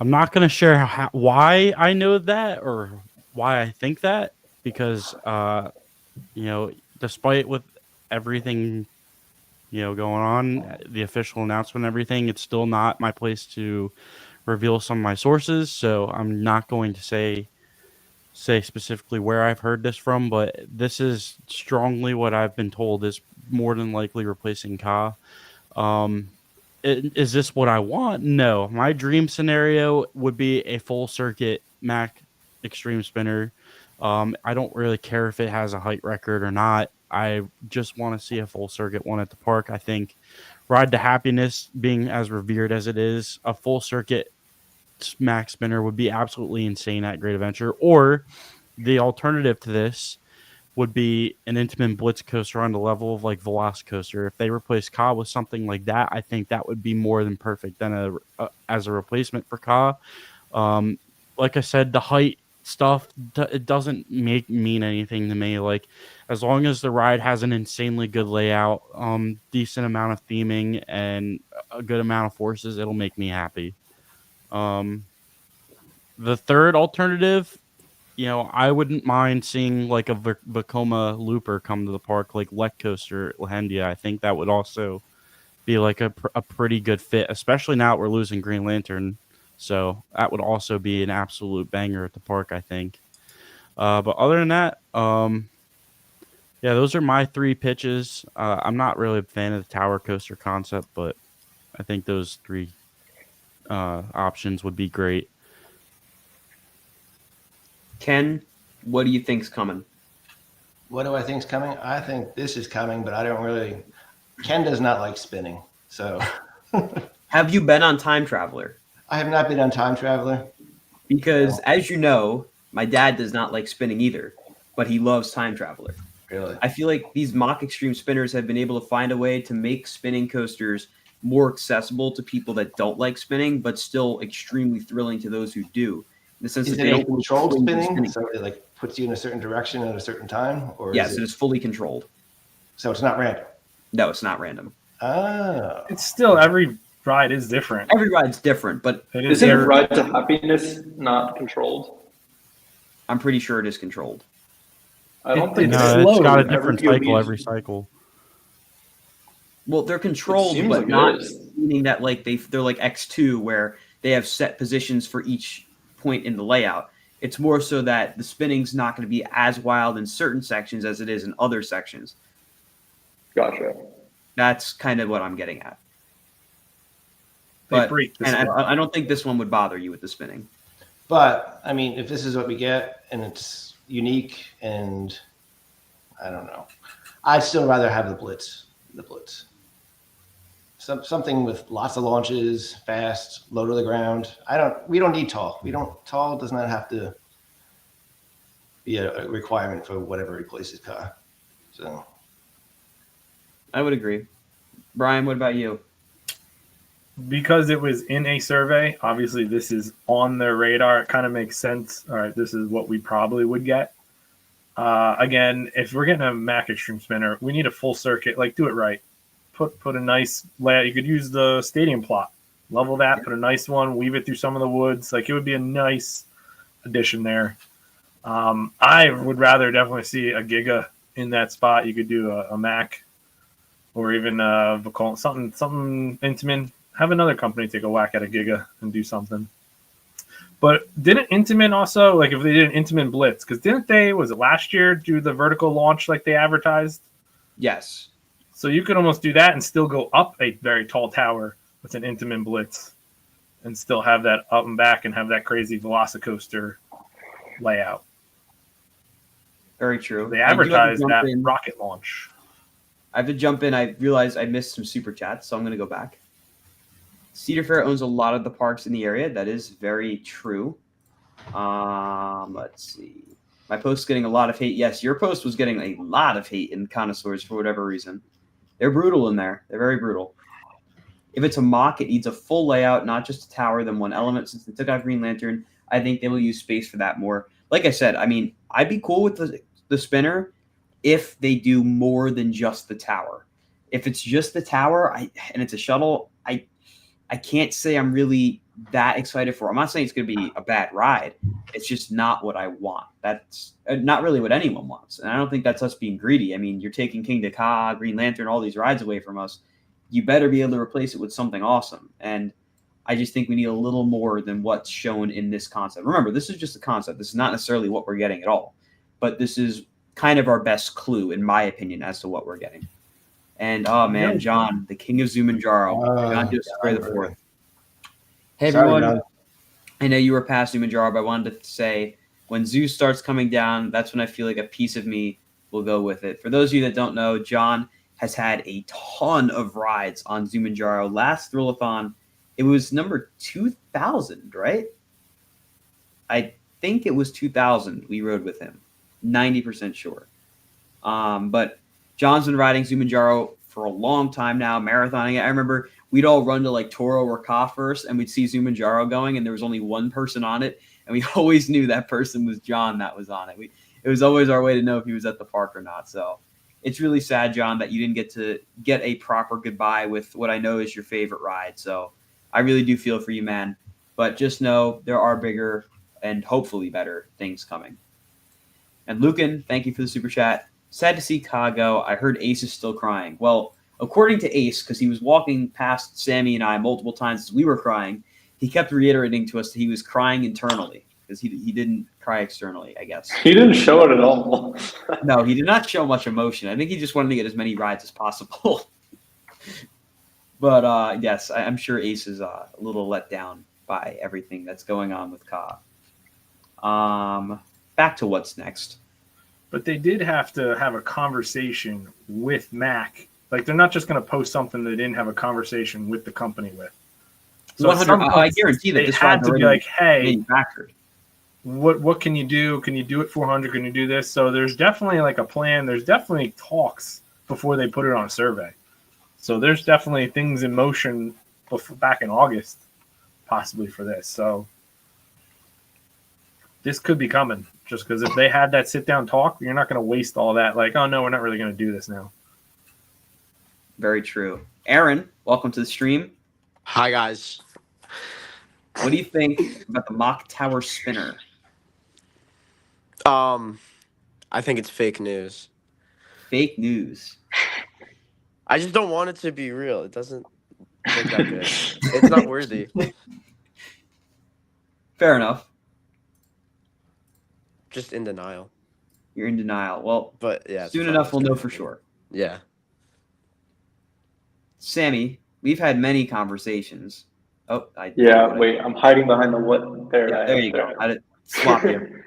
not going to share why I know that or why I think that, because, despite with everything, going on, the official announcement and everything, it's still not my place to reveal some of my sources. So I'm not going to say specifically where I've heard this from, but this is strongly what I've been told is more than likely replacing Ka. Is this what I want? No. My dream scenario would be a full circuit Mac Extreme Spinner. I don't really care if it has a height record or not. I just want to see a full circuit one at the park. I think Ride to Happiness, being as revered as it is, a full circuit Max Spinner would be absolutely insane at Great Adventure. Or the alternative to this would be an Intamin Blitz coaster on the level of like Velocicoaster. If they replace Ka with something like that, I think that would be more than perfect than as a replacement for Ka. Like I said, the height stuff, it doesn't mean anything to me. Like, as long as the ride has an insanely good layout, decent amount of theming, and a good amount of forces, it'll make me happy. The third alternative, I wouldn't mind seeing like a Vekoma Looper come to the park, like Lek Coaster Lehendia. I think that would also be like a pretty good fit, especially now that we're losing Green Lantern. So that would also be an absolute banger at the park, I think. But other than that, yeah, those are my three pitches. I'm not really a fan of the tower coaster concept, but I think those three options would be great. Ken, what do you think's coming? What do I think's coming? I think this is coming, but I don't really. Ken does not like spinning, so. Have you been on Time Traveler? I have not been on Time Traveler. Because, as you know, my dad does not like spinning either, but he loves Time Traveler. Really? I feel like these mock extreme spinners have been able to find a way to make spinning coasters more accessible to people that don't like spinning, but still extremely thrilling to those who do. In the sense is that it they a don't controlled spinning? So it like puts you in a certain direction at a certain time? Or yes, it is fully controlled. So it's not random? No, it's not random. Oh. It's still, every ride is different. Every ride's different, but Isn't Ride to Happiness not controlled? I'm pretty sure it is controlled. I don't think It's No, it's got a slowed. different Every cycle POV every cycle. Well, they're controlled, seems but like it not is. meaning that like they're like X2 where they have set positions for each point in the layout. It's more so that the spinning's not going to be as wild in certain sections as it is in other sections. Gotcha. That's kind of what I'm getting at. They But break the and spin. I don't think this one would bother you with the spinning. But I mean, if this is what we get and it's unique, and I don't know, I'd still rather have the Blitz. The Blitz. Something with lots of launches, fast, low to the ground. We don't need tall. Tall does not have to be a requirement for whatever replaces Ka. So I would agree. Brian, what about you? Because it was in a survey, obviously this is on their radar. It kind of makes sense. All right, this is what we probably would get. Again, if we're getting a Mac Extreme Spinner, we need a full circuit. Like, do it right. Put a nice layout. You could use the stadium plot. Level that, put a nice one, weave it through some of the woods. Like, it would be a nice addition there. I would rather definitely see a Giga in that spot. You could do a Mac or even something Intamin. Have another company take a whack at a Giga and do something. But didn't Intamin also, like if they did an Intamin Blitz, because didn't they, was it last year, do the vertical launch like they advertised? Yes. So you could almost do that and still go up a very tall tower with an Intamin Blitz and still have that up and back and have that crazy Velocicoaster layout. Very true. They advertised that in. rocket launch. I have to jump in. I realized I missed some super chats, so I'm going to go back. Cedar Fair owns a lot of the parks in the area. That is very true. Let's see. My post's getting a lot of hate. Yes, your post was getting a lot of hate in connoisseurs for whatever reason. They're brutal in there. They're very brutal. If it's a mock, it needs a full layout, not just a tower, then one element. Since they took out Green Lantern, I think they will use space for that more. Like I said, I mean, I'd be cool with the spinner if they do more than just the tower. If it's just the tower and it's a shuttle, I can't say I'm really that excited for it. I'm not saying it's going to be a bad ride. It's just not what I want. That's not really what anyone wants. And I don't think that's us being greedy. I mean, you're taking Kingda Ka, Green Lantern, all these rides away from us. You better be able to replace it with something awesome. And I just think we need a little more than what's shown in this concept. Remember, this is just a concept. This is not necessarily what we're getting at all. But this is kind of our best clue, in my opinion, as to what we're getting. And, oh, man, John, the king of Zumanjaro. John Joseph Gray the Fourth. Hey, everyone. Sorry, I know you were past Zumanjaro, but I wanted to say when Zeus starts coming down, that's when I feel like a piece of me will go with it. For those of you that don't know, John has had a ton of rides on Zumanjaro. Last Thrillathon, it was number 2,000, right? I think it was 2,000 we rode with him. 90% sure. But John's been riding Zumanjaro for a long time now, marathoning it. I remember we'd all run to like Toro or Ka first, and we'd see Zumanjaro going, and there was only one person on it, and we always knew that person was John that was on it. It was always our way to know if he was at the park or not. So it's really sad, John, that you didn't get to get a proper goodbye with what I know is your favorite ride. So I really do feel for you, man. But just know there are bigger and hopefully better things coming. And Lucan, thank you for the super chat. Sad to see Ka go. I heard Ace is still crying. Well, according to Ace, because he was walking past Sammy and I multiple times as we were crying, he kept reiterating to us that he was crying internally because he didn't cry externally, I guess. He didn't show it at all. No, he did not show much emotion. I think he just wanted to get as many rides as possible. But yes, I'm sure Ace is a little let down by everything that's going on with Ka. Back to what's next. But they did have to have a conversation with Mac. Like, they're not just going to post something they didn't have a conversation with the company with. So 100. I guarantee that they this had to be like, hey, manufactured. What can you do? Can you do it 400? Can you do this? So there's definitely like a plan. There's definitely talks before they put it on a survey. So there's definitely things in motion back in August, possibly for this. So this could be coming. Just because if they had that sit-down talk, you're not going to waste all that. Like, oh, no, we're not really going to do this now. Very true. Aaron, welcome to the stream. Hi, guys. What do you think about the mock tower spinner? I think it's fake news. Fake news. I just don't want it to be real. It doesn't look that good. It's not worthy. Fair enough. Just in denial. You're in denial. Well, But yeah, it's soon probably enough what's we'll gonna know for happen. sure. Yeah. Sammy, we've had many conversations. Oh, Yeah, wait, I'm hiding behind the what? There, Yeah, I there am. you go. I did swap you.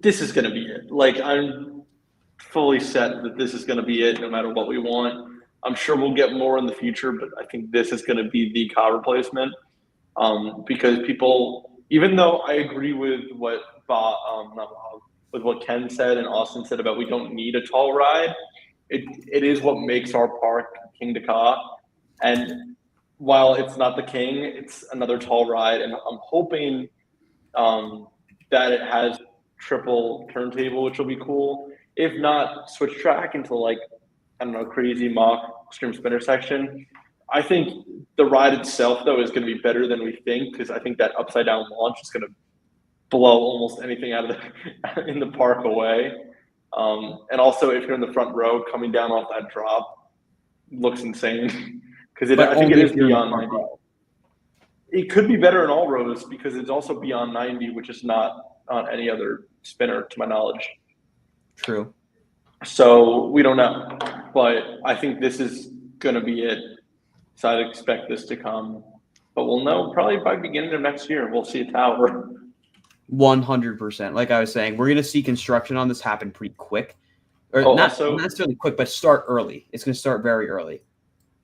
This is gonna be it. Like, I'm fully set that this is gonna be it, no matter what we want. I'm sure we'll get more in the future, but I think this is gonna be the car replacement. Because people, even though I agree with what not Bob, with what Ken said and Austin said about we don't need a tall ride, it is what makes our park Kingda Ka. And while it's not the king, it's another tall ride, and I'm hoping that it has triple turntable, which will be cool. If not, switch track into like, I don't know, crazy mock extreme spinner section. I think the ride itself though is going to be better than we think, because I think that upside down launch is going to blow almost anything out of the in the park away. And also, if you're in the front row coming down off that drop, looks insane because But I think it only is if you're in the beyond front 90. row. It could be better in all rows because it's also beyond 90, which is not on any other spinner to my knowledge. True. So we don't know, but I think this is going to be it. So I'd expect this to come, but we'll know probably by beginning of next year. We'll see a tower. 100%. Like I was saying, we're going to see construction on this happen pretty quick. Or Oh, not also- necessarily quick, but start early. It's going to start very early.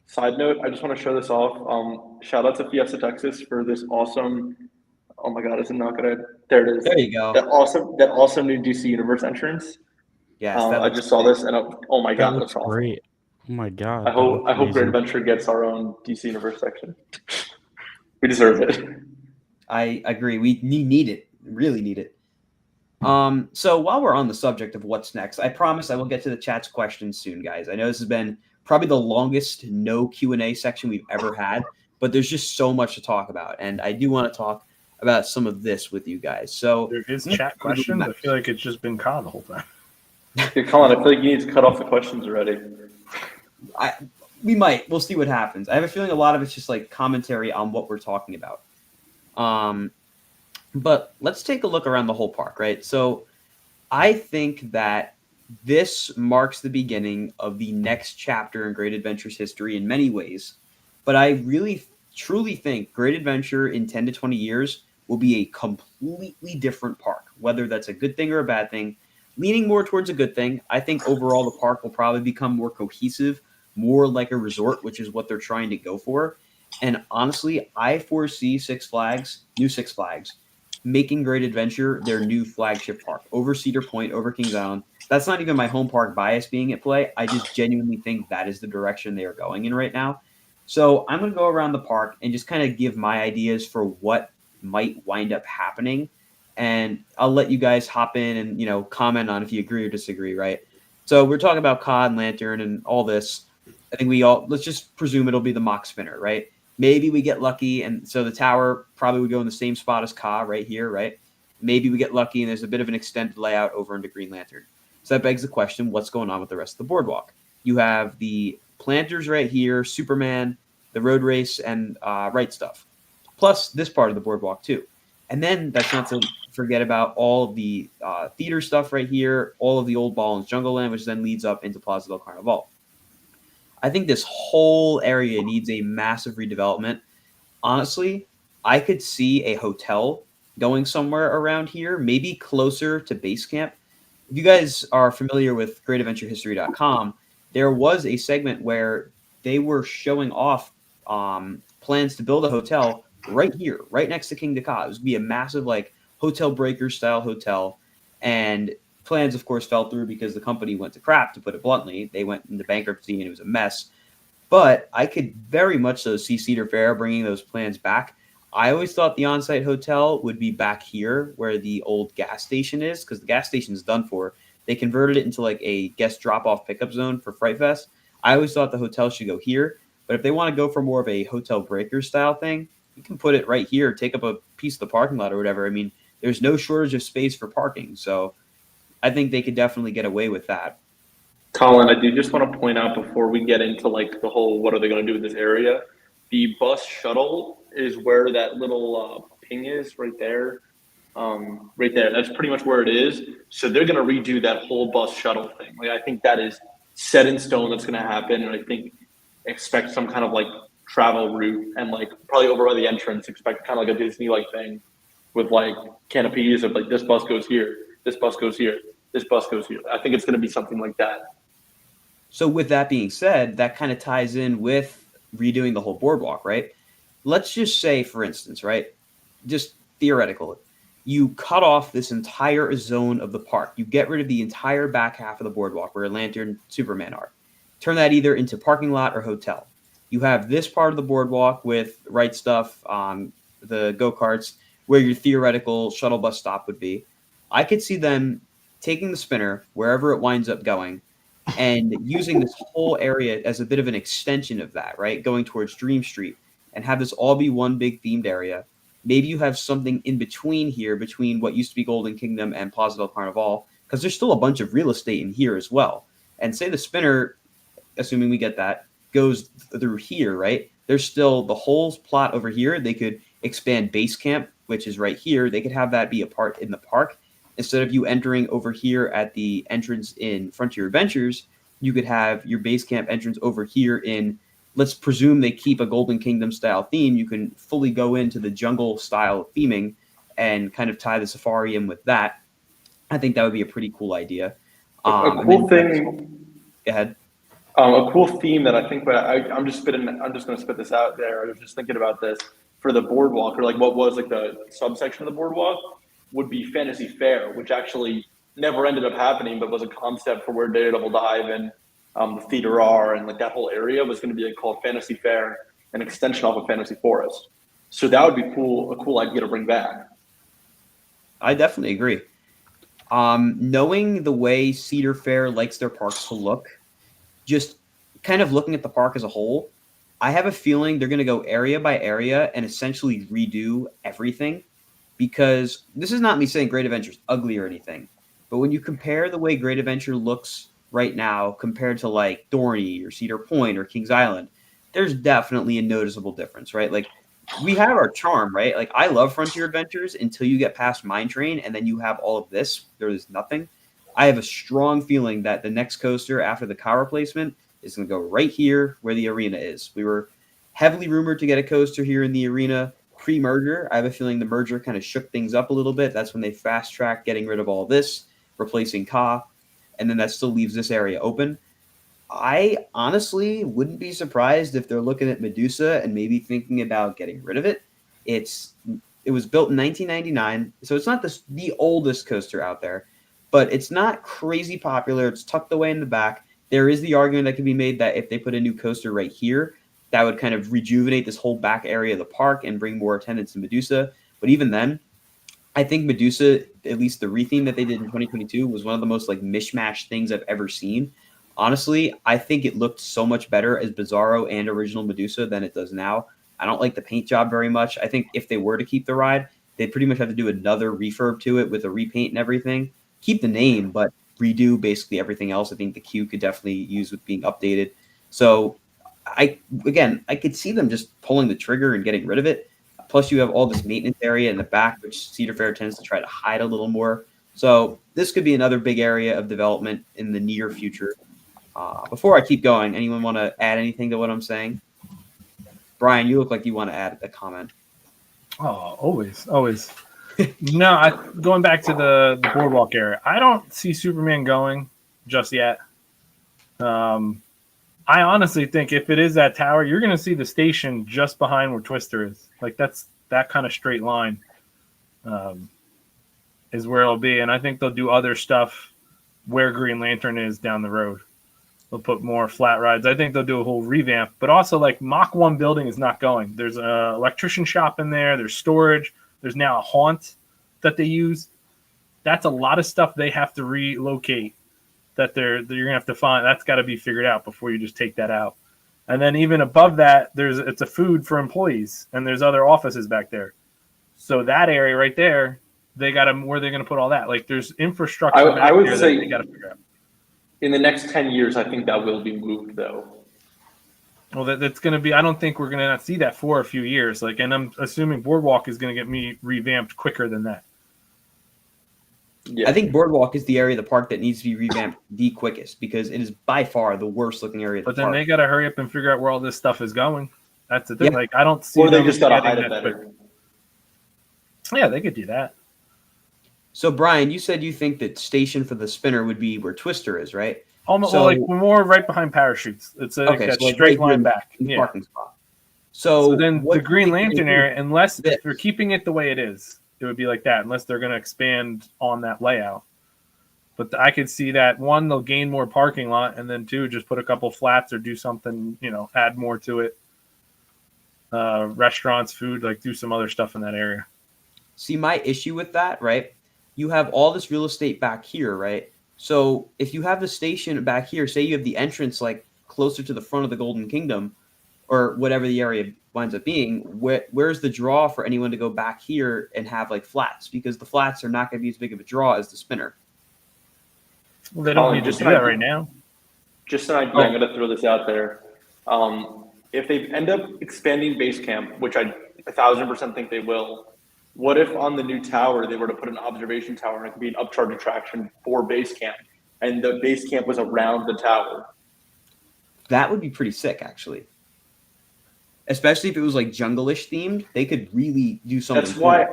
Side note, I just want to show this off. Shout out to Fiesta Texas for this awesome. Oh my God, is it not gonna? There it is. There you go. That awesome new DC Universe entrance. Yes, I just saw this and oh my That God, looks that's awesome. great. Oh my god. I hope Great Adventure gets our own DC Universe section. We deserve it. I agree. We need it. Really need it. So while we're on the subject of what's next, I promise I will get to the chat's questions soon, guys. I know this has been probably the longest no Q&A section we've ever had, but there's just so much to talk about, and I do want to talk about some of this with you guys. So There is chat questions. I feel like it's just been Khan the whole time. Hey, Colin, I feel like you need to cut off the questions already. We might. We'll see what happens. I have a feeling a lot of it's just like commentary on what we're talking about. But let's take a look around the whole park, right? So I think that this marks the beginning of the next chapter in Great Adventure's history in many ways. But I really, truly think Great Adventure in 10 to 20 years will be a completely different park, whether that's a good thing or a bad thing. Leaning more towards a good thing. I think overall the park will probably become more cohesive, more like a resort, which is what they're trying to go for. And honestly, I foresee new Six Flags, making Great Adventure their new flagship park over Cedar Point, over Kings Island. That's not even my home park bias being at play. I just genuinely think that is the direction they are going in right now. So I'm going to go around the park and just kind of give my ideas for what might wind up happening. And I'll let you guys hop in and, comment on if you agree or disagree, right? So we're talking about Cod, Lantern, and all this. I think let's just presume it'll be the mock spinner, right? Maybe we get lucky, and so the tower probably would go in the same spot as Ka right here, right? Maybe we get lucky, and there's a bit of an extended layout over into Green Lantern. So that begs the question, what's going on with the rest of the boardwalk? You have the planters right here, Superman, the road race, and Right Stuff. Plus this part of the boardwalk, too. And then that's not to forget about all of the theater stuff right here, all of the old Ball and Jungle Land, which then leads up into Plaza del Carnaval. I think this whole area needs a massive redevelopment. Honestly, I could see a hotel going somewhere around here, maybe closer to base camp. If you guys are familiar with greatadventurehistory.com, there was a segment where they were showing off plans to build a hotel right here, right next to Kingda Ka. It was going to be a massive hotel breaker style hotel, and plans, of course, fell through because the company went to crap, to put it bluntly. They went into bankruptcy and it was a mess. But I could very much so see Cedar Fair bringing those plans back. I always thought the on-site hotel would be back here where the old gas station is, because the gas station is done for. They converted it into a guest drop-off pickup zone for Fright Fest. I always thought the hotel should go here. But if they want to go for more of a hotel breaker style thing, you can put it right here, take up a piece of the parking lot or whatever. I mean, there's no shortage of space for parking. So I think they could definitely get away with that. Colin, I do just want to point out before we get into like the whole what are they going to do with this area, the bus shuttle is where that little ping is right there. Right there. That's pretty much where it is. So they're going to redo that whole bus shuttle thing. Like I think that is set in stone. That's going to happen, and I think expect some kind of like travel route and like probably over by the entrance. Expect kind of like a Disney like thing with like canopies of like this bus goes here, this bus goes here, this bus goes here. I think it's going to be something like that. So with that being said, that kind of ties in with redoing the whole boardwalk, right? Let's just say, for instance, right, just theoretical, you cut off this entire zone of the park. You get rid of the entire back half of the boardwalk where Lantern Superman are. Turn that either into parking lot or hotel. You have this part of the boardwalk with Right Stuff, the go-karts, where your theoretical shuttle bus stop would be. I could see them taking the spinner, wherever it winds up going, and using this whole area as a bit of an extension of that, right? Going towards Dream Street, and have this all be one big themed area. Maybe you have something in between here, between what used to be Golden Kingdom and Plaza del Carnaval, because there's still a bunch of real estate in here as well. And say the spinner, assuming we get that, goes through here, right? There's still the whole plot over here. They could expand base camp, which is right here. They could have that be a part in the park. Instead of you entering over here at the entrance in Frontier Adventures, you could have your base camp entrance over here in, let's presume they keep a Golden Kingdom style theme. You can fully go into the jungle style theming and kind of tie the safari in with that. I think that would be a pretty cool idea. A cool thing. Go ahead. A cool theme that I think, but I'm just going to spit this out there. I was just thinking about this for the boardwalk, or like what was like the subsection of the boardwalk would be Fantasy Fair, which actually never ended up happening, but was a concept for where Daredevil Dive and the theater are, and like that whole area was going to be like called Fantasy Fair, an extension off of Fantasy Forest. So that would be cool, a cool idea to bring back. I definitely agree. Knowing the way Cedar Fair likes their parks to look, just kind of looking at the park as a whole, I have a feeling they're going to go area by area and essentially redo everything, because this is not me saying Great Adventure's ugly or anything, but when you compare the way Great Adventure looks right now compared to like Dorney or Cedar Point or Kings Island, there's definitely a noticeable difference, right? Like we have our charm, right? Like I love Frontier Adventures until you get past Mine Train and then you have all of this. There is nothing. I have a strong feeling that the next coaster after the car replacement is going to go right here where the arena is. We were heavily rumored to get a coaster here in the arena pre-merger. I have a feeling the merger kind of shook things up a little bit. That's when they fast-tracked getting rid of all this, replacing Ka, and then that still leaves this area open. I honestly wouldn't be surprised if they're looking at Medusa and maybe thinking about getting rid of it. It was built in 1999, so it's not the oldest coaster out there, but it's not crazy popular. It's tucked away in the back. There is the argument that can be made that if they put a new coaster right here, that would kind of rejuvenate this whole back area of the park and bring more attendance to Medusa. But even then, I think Medusa, at least the retheme that they did in 2022, was one of the most like mishmash things I've ever seen. Honestly, I think it looked so much better as Bizarro and original Medusa than it does now. I don't like the paint job very much. I think if they were to keep the ride, they'd pretty much have to do another refurb to it with a repaint and everything. Keep the name, but redo basically everything else. I think the queue could definitely use with being updated. So I could see them just pulling the trigger and getting rid of it. Plus you have all this maintenance area in the back, which Cedar Fair tends to try to hide a little more. So this could be another big area of development in the near future. Before I keep going, anyone want to add anything to what I'm saying? Brian, you look like you want to add a comment. Oh, always. No, going back to the boardwalk area, I don't see Superman going just yet. I honestly think if it is that tower, you're going to see the station just behind where Twister is. Like that's that kind of straight line is where it'll be. And I think they'll do other stuff where Green Lantern is down the road. They'll put more flat rides. I think they'll do a whole revamp. But also, like, Mach 1 building is not going. There's an electrician shop in there. There's storage. There's now a haunt that they use. That's a lot of stuff they have to relocate that you're going to have to find. That's got to be figured out before you just take that out. And then even above that, it's a food for employees, and there's other offices back there. So that area right there where they're gonna put all that. Like there's infrastructure I back would there say that they gotta figure out. in the next 10 years, I think that will be moved though. Well, that's going to be. I don't think we're going to not see that for a few years. Like, and I'm assuming Boardwalk is going to get me revamped quicker than that. Yeah. I think Boardwalk is the area of the park that needs to be revamped the quickest because it is by far the worst looking area of the But then park. they got to hurry up and figure out where all this stuff is going. That's the thing. Yeah. Like, I don't see. Or they them just gotta getting hide it that better. quick. Yeah, they could do that. So Brian, you said you think that station for the spinner would be where Twister is, right? Almost So- like more right behind parachutes. It's a Okay, so like straight right line here back. in the Yeah. parking spot. So then what the do you Green think they're Lantern gonna do? area, unless This. if they're keeping it the way it is, it would be like that. Unless they're going to expand on that layout. But I could see that one, they'll gain more parking lot, and then two, just put a couple flats or do something, add more to it. Restaurants, food, like do some other stuff in that area. See, my issue with that, right? You have all this real estate back here, right? So if you have the station back here, say you have the entrance like closer to the front of the Golden Kingdom or whatever the area winds up being, where's the draw for anyone to go back here and have like flats? Because the flats are not going to be as big of a draw as the spinner. Well, they don't Colin, need to just do an that idea. right now. Just an idea. I'm going to throw this out there. If they end up expanding base camp, which I 1,000% think they will, what if on the new tower they were to put an observation tower and it could be an upcharge attraction for base camp, and the base camp was around the tower? That would be pretty sick, actually. Especially if it was like jungle-ish themed, they could really do something. That's cool. why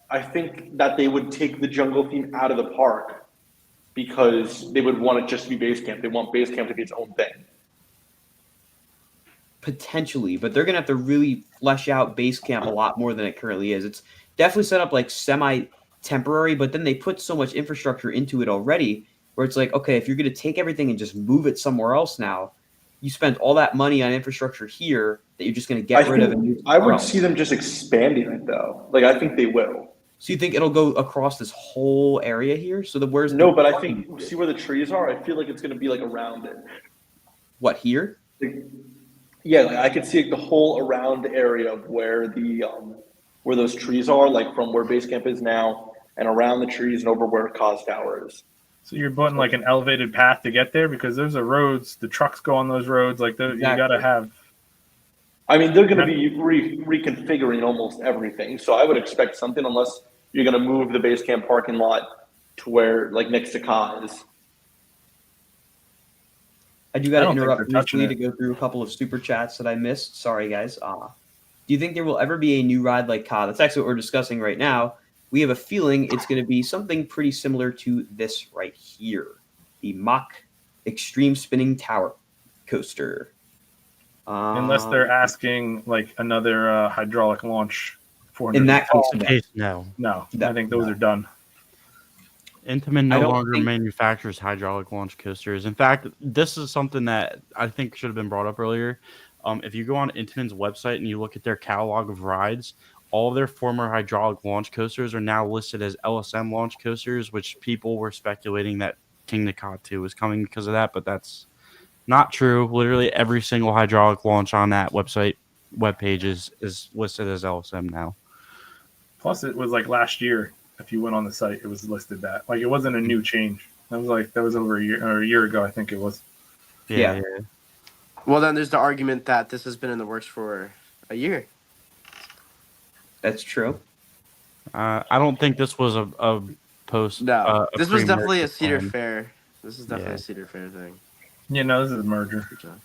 I think that they would take the jungle theme out of the park because they would want it just to be base camp. They want base camp to be its own thing. Potentially, but they're gonna have to really flesh out base camp a lot more than it currently is. It's definitely set up like semi-temporary, but then they put so much infrastructure into it already where it's like, okay, if you're gonna take everything and just move it somewhere else now, you spent all that money on infrastructure here that you're just gonna get rid of and move I would somewhere else. see them just expanding it though. Like I think they will. So you think it'll go across this whole area here? So where's No, the but I parking think bit? see where the trees are. I feel like it's gonna be like around it. What here? Yeah, like I could see like the whole around area of where the where those trees are, like from where base camp is now, and around the trees and over where Cos Tower is. So you're putting like an elevated path to get there because those are roads. The trucks go on those roads. Like you got to have. I mean, they're going to be reconfiguring almost everything, so I would expect something unless you're going to move the base camp parking lot to where like next to Ka is. I do got to don't think interrupt they're touching briefly to go through a couple of super chats that I missed. Sorry, guys. Do you think there will ever be a new ride like Ka? That's actually what we're discussing right now. We have a feeling it's going to be something pretty similar to this right here, the Mach Extreme Spinning Tower Coaster. Unless they're asking like another hydraulic launch. 400 in that case, No. no, I think those are done. Intamin I no don't longer think- manufactures hydraulic launch coasters. In fact, this is something that I think should have been brought up earlier. If you go on Intamin's website and you look at their catalog of rides, all of their former hydraulic launch coasters are now listed as LSM launch coasters, which people were speculating that Kingda Ka 2 was coming because of that, but that's not true. Literally every single hydraulic launch on that website webpage is listed as LSM now. Plus, it was like last year. If you went on the site, it was listed that like it wasn't a new change. That was over a year ago. I think it was. Yeah. Well, then there's the argument that this has been in the works for a year. That's true. I don't think this was a post. No, a this was definitely a pre-merger Cedar plan. Fair. This is definitely Yeah. a Cedar Fair thing. Yeah, no, this is a merger. Good job.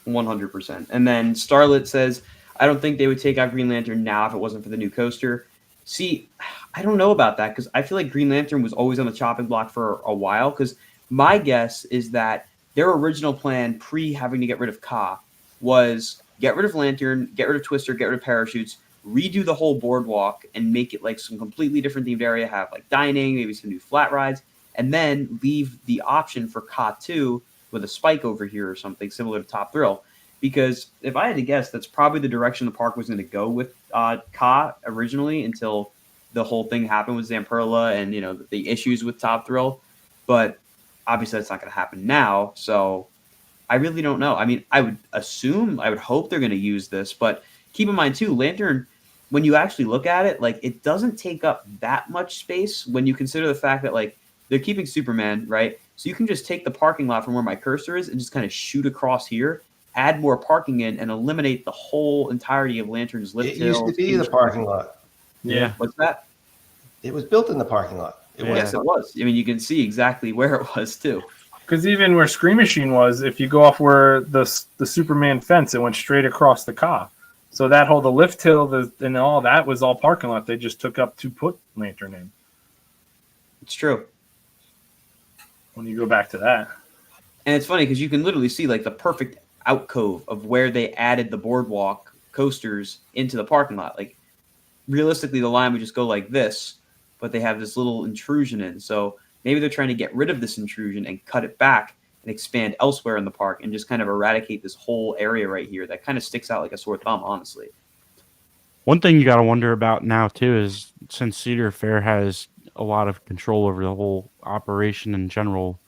100%. And then Starlet says, I don't think they would take out Green Lantern now if it wasn't for the new coaster. See, I don't know about that because I feel like Green Lantern was always on the chopping block for a while because my guess is that their original plan pre having to get rid of Ka was get rid of Lantern, get rid of Twister, get rid of parachutes, redo the whole boardwalk and make it like some completely different themed area, have like dining, maybe some new flat rides, and then leave the option for Ka 2 with a spike over here or something similar to Top Thrill. Because if I had to guess, that's probably the direction the park was going to go with Ka originally until the whole thing happened with Zamperla and, the issues with Top Thrill. But obviously that's not going to happen now. So I really don't know. I mean, I would hope they're going to use this. But keep in mind, too, Lantern when you actually look at it, like it doesn't take up that much space when you consider the fact that like they're keeping Superman, right? So you can just take the parking lot from where my cursor is and just kind of shoot across here, add more parking in, and eliminate the whole entirety of Lantern's lift It used to hill. be the parking lot. Yeah. What's that? It was built in the parking lot. It Yeah. Yes, it was. I mean, you can see exactly where it was too. Because even where Scream Machine was, if you go off where the Superman fence, it went straight across the Ka. So that whole the lift hill and all that was all parking lot. They just took up to put Lantern in. It's true. When you go back to that, And it's funny because you can literally see like the perfect alcove of where they added the boardwalk coasters into the parking lot. Like realistically, the line would just go like this, but they have this little intrusion in. So maybe they're trying to get rid of this intrusion and cut it back and expand elsewhere in the park and just kind of eradicate this whole area right here that kind of sticks out like a sore thumb, honestly. One thing you got to wonder about now too is since Cedar Fair has a lot of control over the whole operation in general,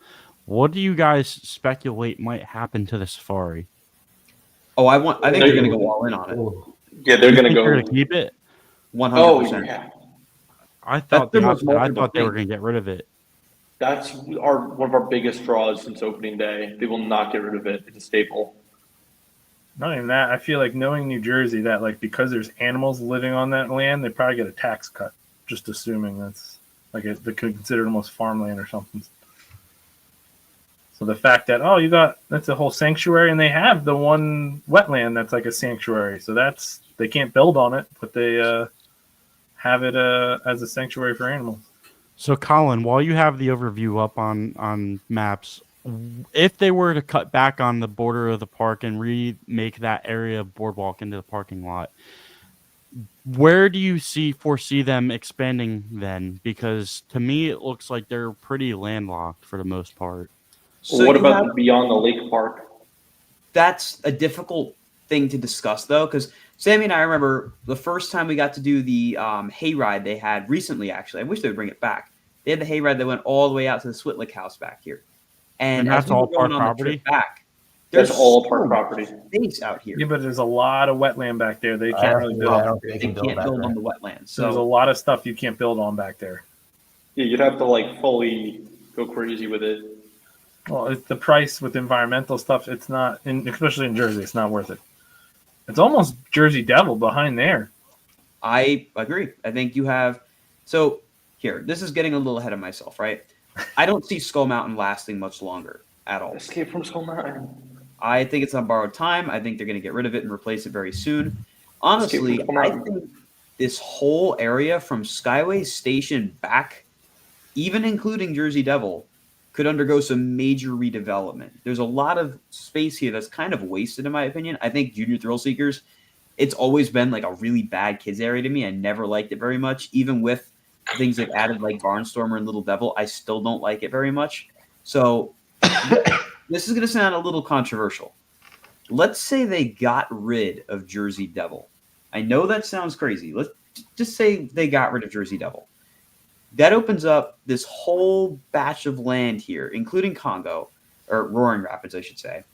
what do you guys speculate might happen to the safari? Oh, I think they're going to go all in on it. Yeah, they're going to They're go. going to keep it. 100%. Oh, yeah. I thought their the most opposite. I multiple thought they were thing. going to get rid of it. That's one of our biggest draws since opening day. They will not get rid of it. It's a staple. not even that. I feel like knowing New Jersey, that like because there's animals living on that land, they probably get a tax cut. Just assuming that's like they could consider it almost farmland or something. So the fact that that's a whole sanctuary, and they have the one wetland that's like a sanctuary, so they can't build on it, but they have it as a sanctuary for animals. So, Colin, while you have the overview up on maps, if they were to cut back on the border of the park and remake that area of boardwalk into the parking lot, where do you foresee them expanding then? Because to me, it looks like they're pretty landlocked for the most part. So what you about have- beyond the lake park? That's a difficult thing to discuss, though, because Sammy and I remember the first time we got to do the hayride they had recently, actually. I wish they would bring it back. They had the hayride that went all the way out to the Switlick house back here. And that's as we were all going park on the property? trip back, That's there's all so park much property. space out here. Yeah, but there's a lot of wetland back there. They can't really I build. don't think They can can't back build there. on the wetlands. So there's a So lot of stuff you can't build on back there. Yeah, you'd have to like fully go crazy with it. Well, it's the price with environmental stuff. It's not, especially in Jersey, it's not worth it. It's almost Jersey Devil behind there. I agree. I think you have. So here, this is getting a little ahead of myself, right? I don't see Skull Mountain lasting much longer at all. Escape from Skull Mountain. I think it's on borrowed time. I think they're going to get rid of it and replace it very soon. Honestly, Escape from I Skull Mountain. think this whole area from Skyway Station back, even including Jersey Devil, could undergo some major redevelopment. There's a lot of space here that's kind of wasted, in my opinion. I think Junior Thrill Seekers, it's always been like a really bad kids area to me. I never liked it very much. Even with things they've added like Barnstormer and Little Devil, I still don't like it very much. So this is going to sound a little controversial. Let's say they got rid of Jersey Devil. I know that sounds crazy. Let's just say they got rid of Jersey Devil. That opens up this whole batch of land here, including Congo, or Roaring Rapids, I should say.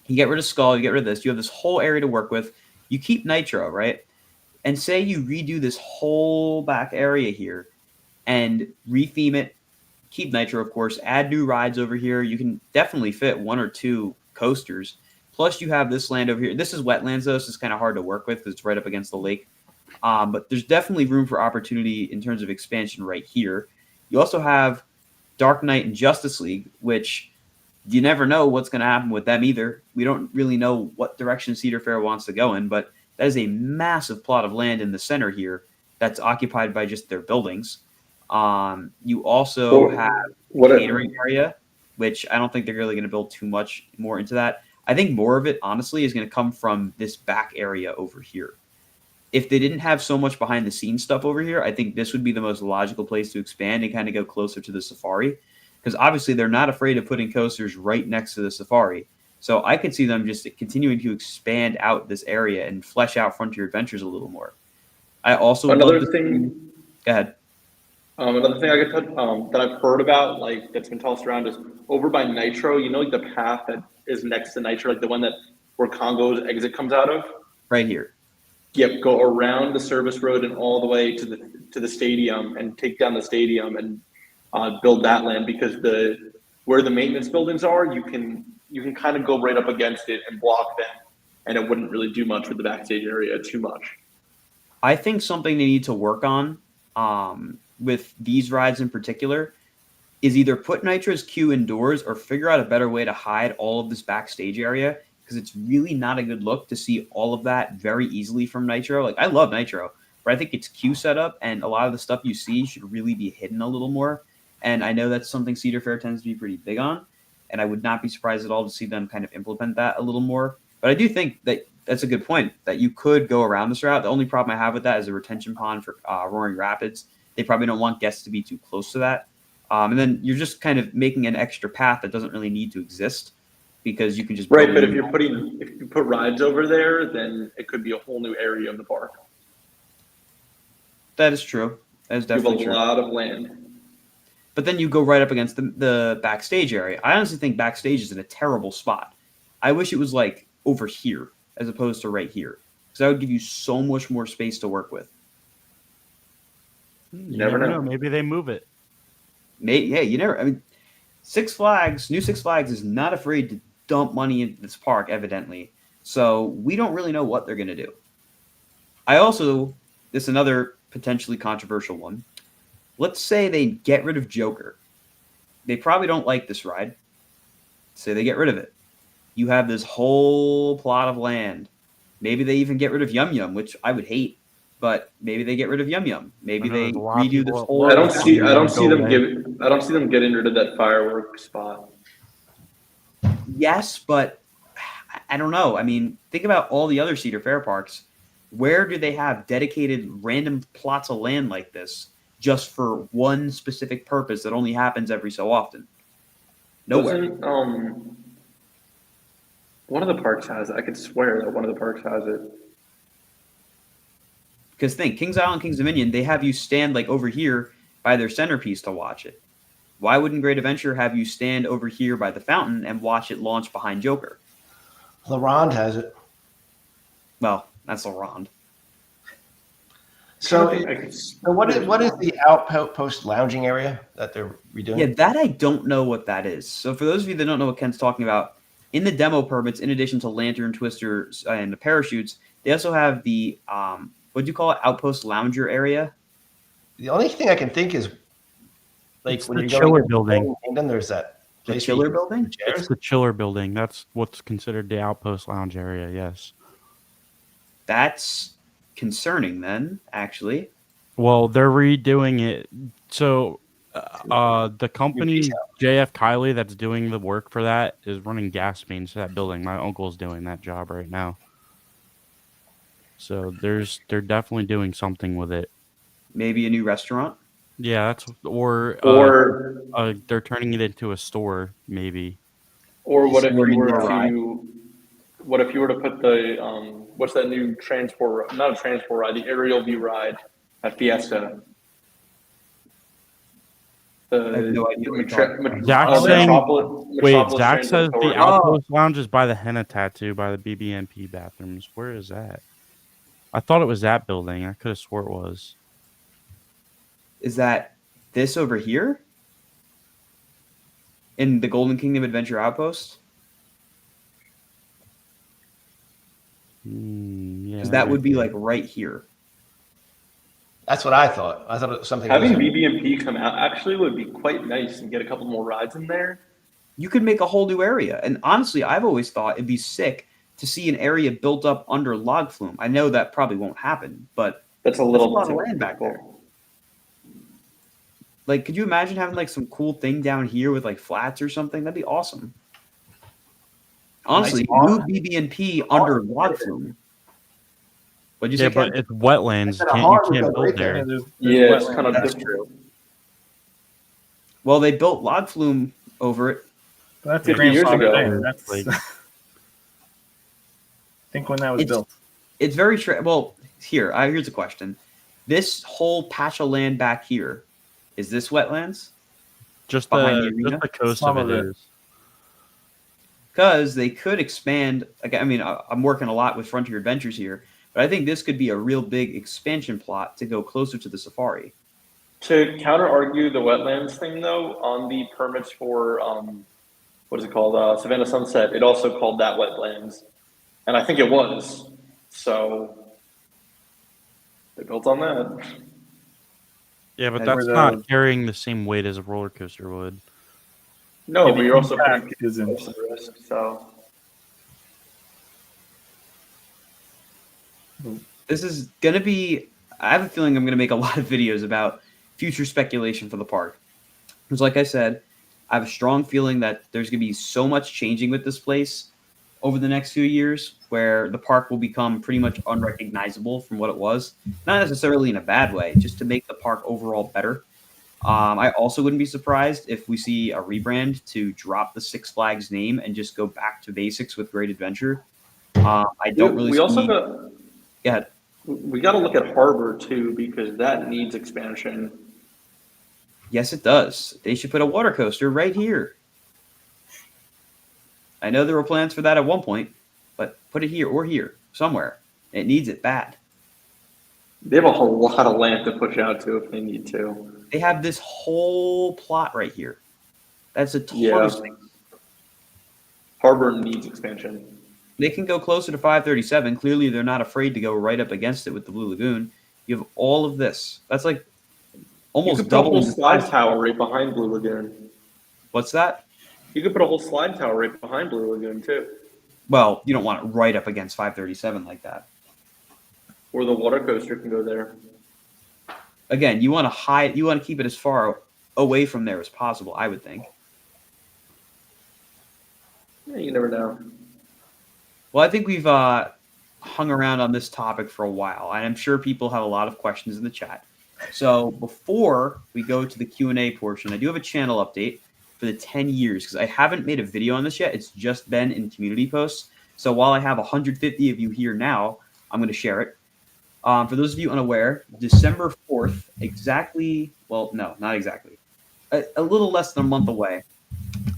You get rid of Skull, you get rid of this. You have this whole area to work with. You keep Nitro, right? And say you redo this whole back area here and retheme it. Keep Nitro, of course. Add new rides over here. You can definitely fit 1 or 2 coasters. Plus, you have this land over here. This is wetlands, though, so it's kind of hard to work with because it's right up against the lake. But there's definitely room for opportunity in terms of expansion right here. You also have Dark Knight and Justice League, which you never know what's going to happen with them either. We don't really know what direction Cedar Fair wants to go in, but that is a massive plot of land in the center here that's occupied by just their buildings. You also have a catering area, which I don't think they're really going to build too much more into that. I think more of it, honestly, is going to come from this back area over here. If they didn't have so much behind the scenes stuff over here, I think this would be the most logical place to expand and kind of go closer to the safari. Because obviously they're not afraid of putting coasters right next to the safari. So I could see them just continuing to expand out this area and flesh out Frontier Adventures a little more. I also Another thing. Go ahead. Another thing I could put that I've heard about, like that's been tossed around, is over by Nitro. You know, like the path that is next to Nitro, like the one that where Congo's exit comes out of. Right here. go around the service road and all the way to the stadium and take down the stadium and build that land, because where the maintenance buildings are, you can kind of go right up against it and block them, and it wouldn't really do much with the backstage area too much. I think something they need to work on with these rides in particular is either put Nitro's queue indoors or figure out a better way to hide all of this backstage area, because it's really not a good look to see all of that very easily from Nitro. Like, I love Nitro, but I think it's queue setup, and a lot of the stuff you see should really be hidden a little more. And I know that's something Cedar Fair tends to be pretty big on, and I would not be surprised at all to see them kind of implement that a little more. But I do think that that's a good point, that you could go around this route. The only problem I have with that is a retention pond for Roaring Rapids. They probably don't want guests to be too close to that. And then you're just kind of making an extra path that doesn't really need to exist, because you can just right. But if you put rides over there, then it could be a whole new area of the park. That is true. That is definitely true. A lot of land. But then you go right up against the backstage area. I honestly think backstage is in a terrible spot. I wish it was like over here as opposed to right here, because that would give you so much more space to work with. You never know. Maybe they move it. Yeah, you never. I mean, Six Flags is not afraid to dump money into this park, evidently. So we don't really know what they're going to do. This is another potentially controversial one. Let's say they get rid of Joker. They probably don't like this ride. Say they get rid of it. You have this whole plot of land. Maybe they even get rid of Yum Yum, which I would hate. But maybe they get rid of Yum Yum. Maybe they redo this whole. I don't see them getting rid of that firework spot. Yes, but I don't know. I mean, think about all the other Cedar Fair parks. Where do they have dedicated random plots of land like this just for one specific purpose that only happens every so often? Nowhere. One of the parks has it. I could swear that one of the parks has it. Because think, Kings Island, Kings Dominion, they have you stand like over here by their centerpiece to watch it. Why wouldn't Great Adventure have you stand over here by the fountain and watch it launch behind Joker? La Ronde has it. Well, that's La Ronde. So what is the outpost lounging area that they're redoing? Yeah, that I don't know what that is. So for those of you that don't know what Ken's talking about, in the demo permits, in addition to lantern twisters and the parachutes, they also have the what do you call it? Outpost lounger area. The only thing I can think is like it's when the you're chiller going building. Then there's that The chiller building. It's the chiller building. That's what's considered the outpost lounge area. Yes. That's concerning then, actually. Well, they're redoing it. So the company JF Kiley that's doing the work for that is running gas mains to that building. My uncle's doing that job right now. So they're definitely doing something with it. Maybe a new restaurant. Yeah, that's or they're turning it into a store, maybe. Or what if you were to put the what's that new transport? Not a transport ride, the aerial view ride at Fiesta. I have no idea what you're talking about. Zach's saying, Zach says the outpost lounge is by the henna tattoo by the BB&P bathrooms. Where is that? I thought it was that building. I could have swore it was. Is that this over here? In the Golden Kingdom Adventure Outpost? Yeah. Because that would be like right here. That's what I thought. I thought it was something. Having BB&P come out actually would be quite nice and get a couple more rides in there. You could make a whole new area. And honestly, I've always thought it'd be sick to see an area built up under log flume. I know that probably won't happen, but that's a lot of land back there. Like, could you imagine having like some cool thing down here with like flats or something? That'd be awesome. Honestly, move BB&P under log flume. What'd you say? But it's wetlands. You can't build there. Yeah, it's kind of that's true. Well, they built log flume over it. That's 50 years ago. That's like, I think when that was built. It's very true. Well, here's a question. This whole patch of land back here, is this wetlands? Just behind the coast of it is. Because they could expand. Again, I mean, I'm working a lot with Frontier Adventures here, But I think this could be a real big expansion plot to go closer to the safari. To counter argue the wetlands thing, though, on the permits for what is it called? Savannah Sunset, it also called that wetlands, and I think it was. So they built on that. Yeah, but That's that's where not the- carrying the same weight as a roller coaster would. No, Yeah, but the you're also impact putting people isn't- at risk. So This is going to be, I have a feeling I'm going to make a lot of videos about future speculation for the park. Because like I said, I have a strong feeling that there's going to be so much changing with this place over the next few years where the park will become pretty much unrecognizable from what it was. Not necessarily in a bad way, just to make the park overall better. I also wouldn't be surprised if we see a rebrand to drop the Six Flags name and just go back to basics with Great Adventure. I don't really we see... also got we got to look at Harbor too, because that needs expansion. Yes, it does. They should put a water coaster right here. I know there were plans for that at one point, but put it here or here, somewhere. It needs it bad. They have a whole lot of land to push out to if they need to. They have this whole plot right here. That's a ton Yeah. of space. Harbor needs expansion. They can go closer to 537. Clearly, they're not afraid to go right up against it with the Blue Lagoon. You have all of this. That's like You almost could put a double. whole in slide size. tower right behind Blue Lagoon. What's that? You could put a whole slide tower right behind Blue Lagoon too. Well, you don't want it right up against 537 like that. Or the water coaster can go there. Again, you want to hide. You want to keep it as far away from there as possible, I would think. Yeah, you never know. Well, I think we've hung around on this topic for a while, and I'm sure people have a lot of questions in the chat. So before we go to the Q&A portion, I do have a channel update for the 10 years, because I haven't made a video on this yet. It's just been in community posts. So while I have 150 of you here now, I'm going to share it. For those of you unaware, December 4th, exactly, well, no, not exactly, a little less than a month away,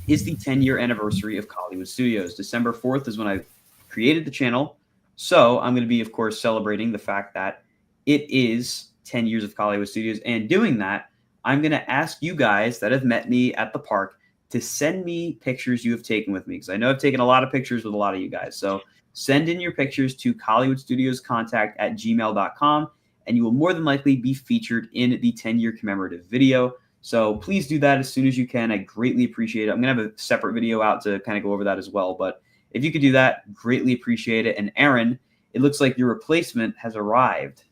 is the 10-year anniversary of Hollywood Studios. December 4th is when I created the channel. So I'm going to be, of course, celebrating the fact that it is 10 years of Hollywood Studios. And doing that, I'm going to ask you guys that have met me at the park to send me pictures you have taken with me, because I know I've taken a lot of pictures with a lot of you guys. So send in your pictures to hollywoodstudioscontact@gmail.com, and you will more than likely be featured in the 10-year commemorative video. So please do that as soon as you can. I greatly appreciate it. I'm going to have a separate video out to kind of go over that as well. But if you could do that, greatly appreciate it. And Aaron, it looks like your replacement has arrived.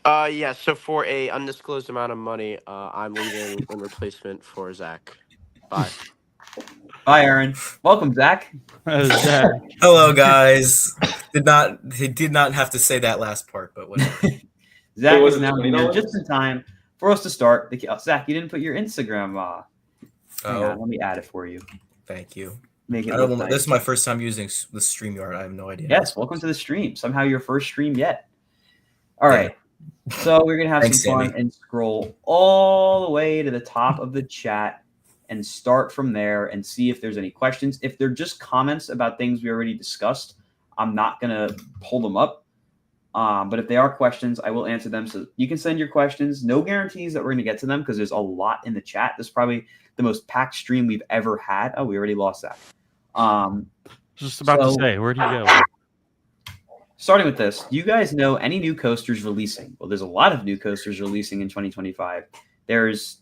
Yeah, so for a undisclosed amount of money, I'm leaving in replacement for Zach. Bye. Bye, Aaron. Welcome, Zach. Zach. Hello, guys. He did not have to say that last part, but whatever. Zach was is it now here $20? just in time for us to start. Zach, you didn't put your Instagram. Hang on, let me add it for you. Thank you. Make it I look don't know. nice. This is my first time using the StreamYard. I have no idea. Yes, welcome to the stream. Somehow your first stream yet. All right. So we're going to have Thanks, some fun Sammy. and scroll all the way to the top of the chat and start from there and see if there's any questions. If they're just comments about things we already discussed, I'm not going to pull them up. But if they are questions, I will answer them. So you can send your questions. No guarantees that we're going to get to them because there's a lot in the chat. This is probably the most packed stream we've ever had. Oh, we already lost that. Just about to say, where'd he go? Starting with this, do you guys know any new coasters releasing? Well, there's a lot of new coasters releasing in 2025. There's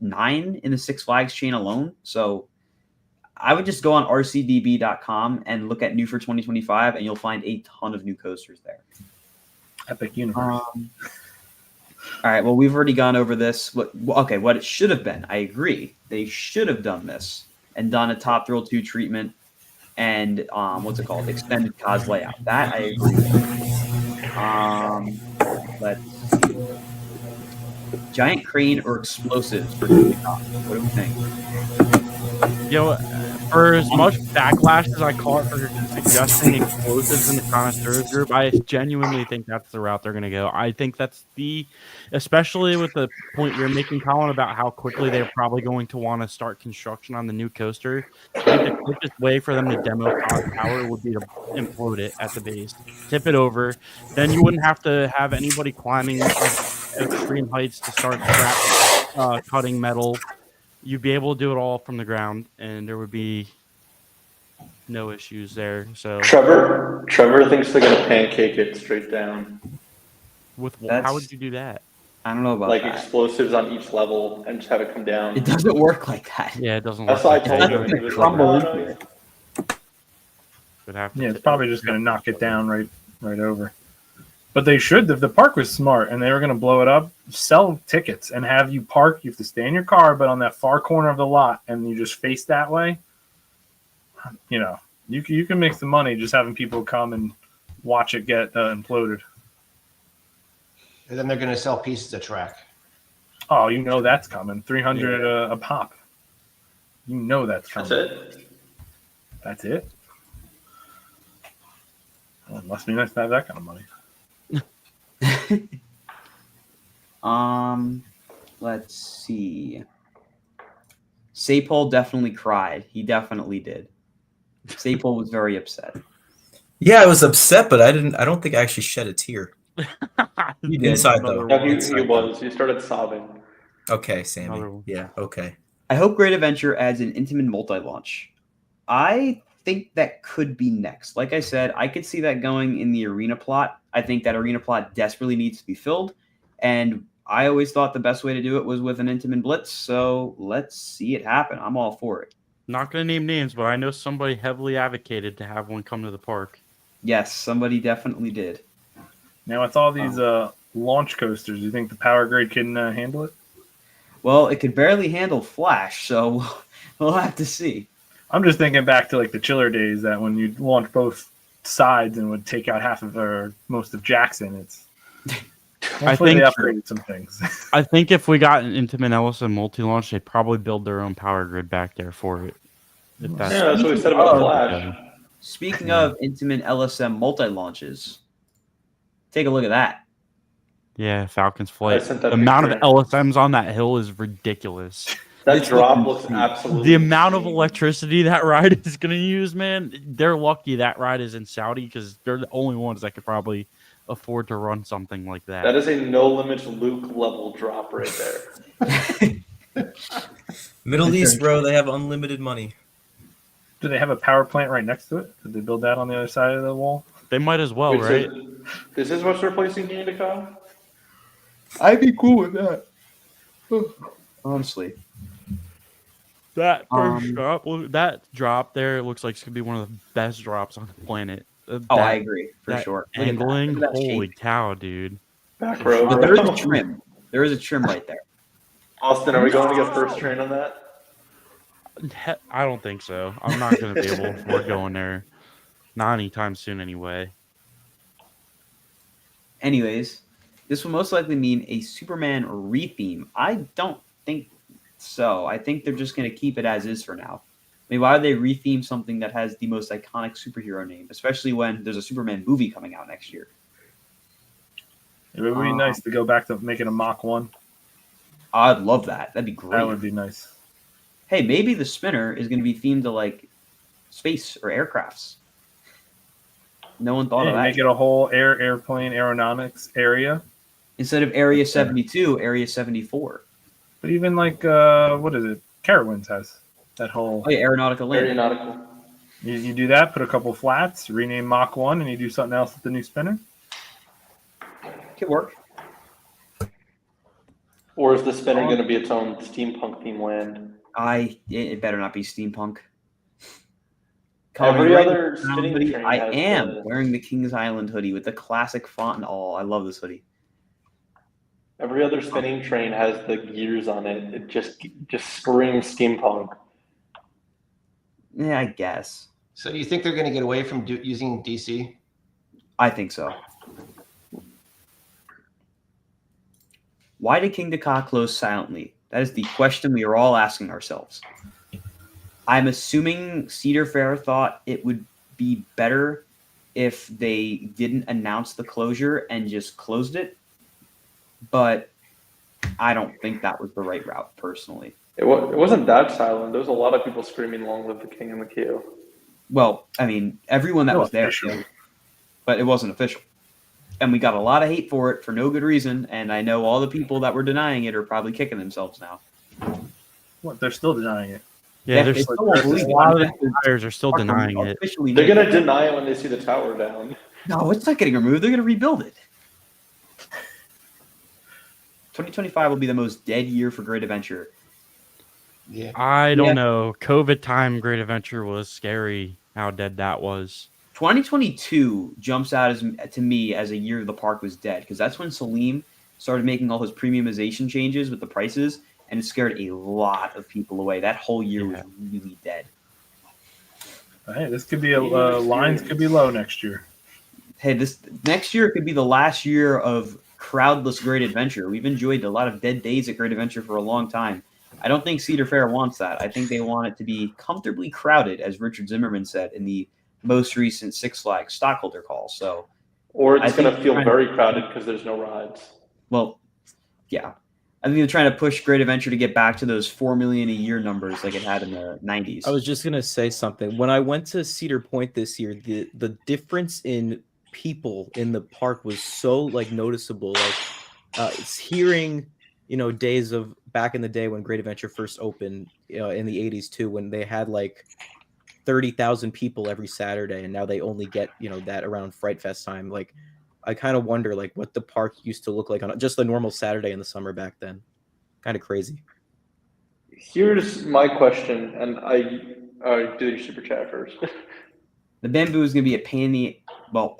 9 in the Six Flags chain alone. So I would just go on rcdb.com and look at new for 2025, and you'll find a ton of new coasters there. Epic Universe. All right. Well, we've already gone over this. What it should have been. I agree. They should have done this and done a Top Thrill 2 treatment and extended Ka's layout. That I agree with. Let's see. Giant crane or explosives for Kingda Ka. What do we think? For as much backlash as I caught for suggesting explosives in the connoisseurs group, I genuinely think that's the route they're going to go. I think that's especially with the point you're making, Colin, about how quickly they're probably going to want to start construction on the new coaster. I think the quickest way for them to demo Cog Tower would be to implode it at the base, tip it over. Then you wouldn't have to have anybody climbing extreme heights to start cutting metal. You'd be able to do it all from the ground, and there would be no issues there. So Trevor thinks they're gonna pancake it straight down. How would you do that? I don't know about like that. explosives on each level and just have it come down. It doesn't work like that. Yeah, it doesn't That's work. what I told him. He was like, Crumble "No, into it. It's probably just going to knock it down right over. But they should. If the park was smart and they were going to blow it up, sell tickets and have you park. You have to stay in your car, but on that far corner of the lot, and you just face that way. You know, you can make some money just having people come and watch it get imploded. And then they're going to sell pieces of track. Oh, you know that's coming. 300 a pop. You know that's coming. That's it. That's it. Well, it must be nice to have that kind of money. Let's see. Sapol definitely cried. He definitely did. Sapol was very upset. Yeah, I was upset, but I don't think I actually shed a tear. You did. Inside though. No, he was. He started sobbing. Okay, Sammy. Yeah, okay. I hope Great Adventure adds an intimate multi-launch. I think that could be next. Like I said, I could see that going in the arena plot. I think that arena plot desperately needs to be filled. And I always thought the best way to do it was with an Intamin Blitz. So let's see it happen. I'm all for it. Not going to name names, but I know somebody heavily advocated to have one come to the park. Yes, somebody definitely did. Now, with all these launch coasters, do you think the power grade can handle it? Well, it could barely handle Flash, so we'll have to see. I'm just thinking back to like the chiller days that when you launch both sides and would take out half of or most of Jackson. It's I think they upgraded some things. I think if we got an Intamin LSM multi-launch, they'd probably build their own power grid back there for it. That's what we said about Flash. Speaking of Intamin LSM multi-launches, take a look at that. Yeah, Falcon's Flight. sent The that amount of picture. LSMs on that hill is ridiculous. That drop looks absolutely The amount of insane. electricity that ride is going to use, man, they're lucky that ride is in Saudi because they're the only ones that could probably afford to run something like that. That is a no limits Luke level drop right there. Middle East, bro, they have unlimited money. Do they have a power plant right next to it? Did they build that on the other side of the wall? They might as well, Wait, right? so this is what's replacing Kingda Ka? I'd be cool with that. Honestly. That first drop, that drop there looks like it's going to be one of the best drops on the planet. I agree, for that sure. Look at that. Angling, Look at that holy shape. cow, dude. Back row. But there is a trim. There is a trim right there. Austin, are we going to get first train on that? I don't think so. I'm not going to be able to afford going there. Not anytime soon, anyway. Anyways, this will most likely mean a Superman retheme. I don't think so. I think they're just going to keep it as is for now. I mean, why would they retheme something that has the most iconic superhero name, especially when there's a Superman movie coming out next year? It would be nice to go back to making a Mach 1. I'd love that. That'd be great. That would be nice. Hey, maybe the spinner is going to be themed to like space or aircrafts. No one thought of that. Make it a whole airplane aeronautics area. Instead of Area 72, Area 74. But even like, what is it? Carowinds has that whole. Oh, yeah, Aeronautical Land. Aeronautical. You do that, put a couple flats, rename Mach 1, and you do something else with the new spinner. Could work. Or is the spinner going to be its own steampunk theme land? It better not be steampunk. Every Right other now, spinning hoodie, train I has am the- wearing the Kings Island hoodie with the classic font and all. I love this hoodie. Every other spinning train has the gears on it. It just screams steampunk. Yeah, I guess. So you think they're going to get away from using DC? I think so. Why did Kingda Ka close silently? That is the question we are all asking ourselves. I'm assuming Cedar Fair thought it would be better if they didn't announce the closure and just closed it, but I don't think that was the right route personally. It wasn't that silent. There was a lot of people screaming "Long live the king and the queue." Well, I mean, everyone that No was there, official. but it wasn't official. And we got a lot of hate for it for no good reason, and I know all the people that were denying it are probably kicking themselves now. What? They're still denying it. Yeah, They there's still won't believe a it. lot of the buyers are still Park denying it. officially They're made gonna it. deny it when they see the tower down. No, it's not getting removed. They're going to rebuild it. 2025 will be the most dead year for Great Adventure. Yeah. I don't know. COVID time Great Adventure was scary how dead that was. 2022 jumps out to me as a year the park was dead because that's when Salim started making all his premiumization changes with the prices, and it scared a lot of people away. That whole year was really dead. Hey, this could be lines could be low next year. Hey, this next year could be the last year of crowdless Great Adventure. We've enjoyed a lot of dead days at Great Adventure for a long time. I don't think Cedar Fair wants that. I think they want it to be comfortably crowded, as Richard Zimmerman said in the most recent Six Flags stockholder call. So, Or it's I think gonna feel they're very crowded because there's no rides. well, yeah. I think they're trying to push Great Adventure to get back to those 4 million a year numbers like it had in the 90s. I was just gonna say something. When I went to Cedar Point this year, the difference in people in the park was so like noticeable. Like it's hearing, days of back in the day when Great Adventure first opened, in the 80s too, when they had like 30,000 people every Saturday, and now they only get that around Fright Fest time. Like, I kind of wonder like what the park used to look like on just a normal Saturday in the summer back then. Kind of crazy. Here's my question, and I do your super chat first. The bamboo is going to be a pain in the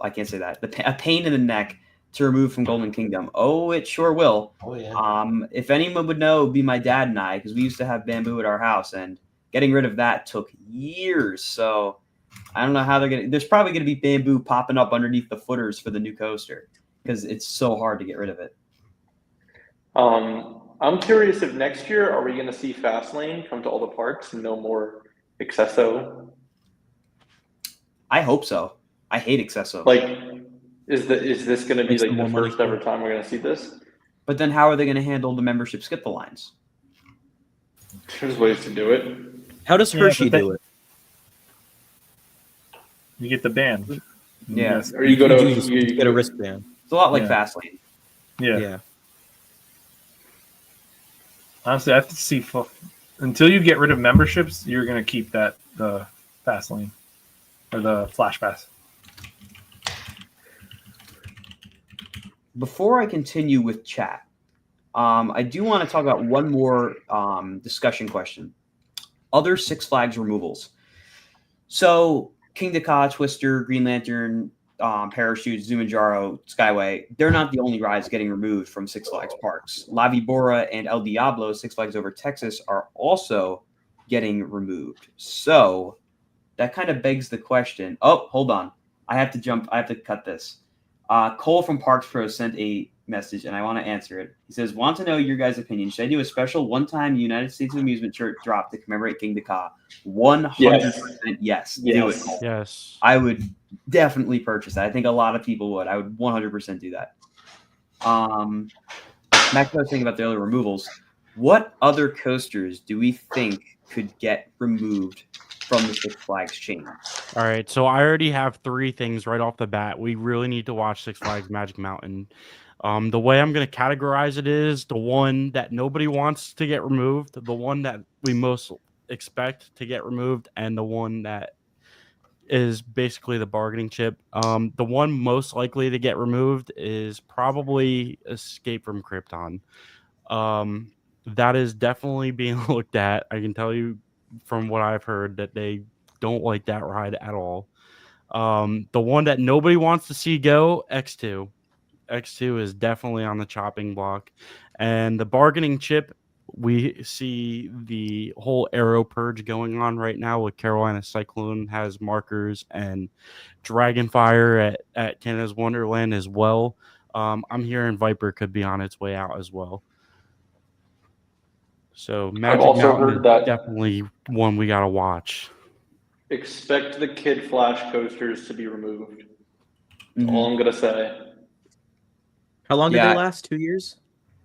I can't say that. A pain in the neck to remove from Golden Kingdom. Oh, it sure will. Oh yeah. If anyone would know, it'd be my dad and I, because we used to have bamboo at our house, and getting rid of that took years. So I don't know how they're going to. There's probably going to be bamboo popping up underneath the footers for the new coaster because it's so hard to get rid of it. I'm curious if next year are we going to see Fastlane come to all the parks and no more Accesso? I hope so. I hate Accesso. Like, is this going to be Makes like them the more money first ever time we're going to see this? But then how are they going to handle the membership skip the lines? There's ways to do it. How does Yeah, Hershey but do it? You get the band. Yeah. Yes. Or you go to You get a wristband. It's a lot like Yeah. Fastlane. Yeah. Yeah. Honestly, I have to see until you get rid of memberships, you're gonna keep the fast lane or the flash pass. Before I continue with chat, I do want to talk about one more discussion question. Other Six Flags removals. So Kingda Ka, Twister, Green Lantern, Parachute, Zumanjaro, Skyway, they're not the only rides getting removed from Six Flags parks. La Vibora and El Diablo, Six Flags Over Texas, are also getting removed. So that kind of begs the question. Oh, hold on. I have to cut this. Cole from Parks Pro sent a message, and I want to answer it. He says, want to know your guys' opinion. Should I do a special one-time United States of Amusement shirt drop to commemorate Kingda Ka? 100% yes. Do it, Cole. Yes. I would definitely purchase that. I think a lot of people would. I would 100% do that. Max was thinking about the other removals. What other coasters do we think could get removed from the Six Flags chain? All right, so I already have 3 things right off the bat. We really need to watch Six Flags Magic Mountain. The way I'm going to categorize it is the one that nobody wants to get removed, the one that we most expect to get removed, and the one that is basically the bargaining chip. The one most likely to get removed is probably Escape from Krypton. That is definitely being looked at. I can tell you from what I've heard that they don't like that ride at all. The one that nobody wants to see go, X2. X2 is definitely on the chopping block. And the bargaining chip, we see the whole aero purge going on right now with Carolina Cyclone has markers and Dragonfire at Canada's Wonderland as well. I'm hearing Viper could be on its way out as well. So Magic also Mountain heard is that- definitely one we gotta watch. Expect the Kid Flash coasters to be removed. That's Mhm. all I'm gonna say. How long did Yeah. they last? 2 years?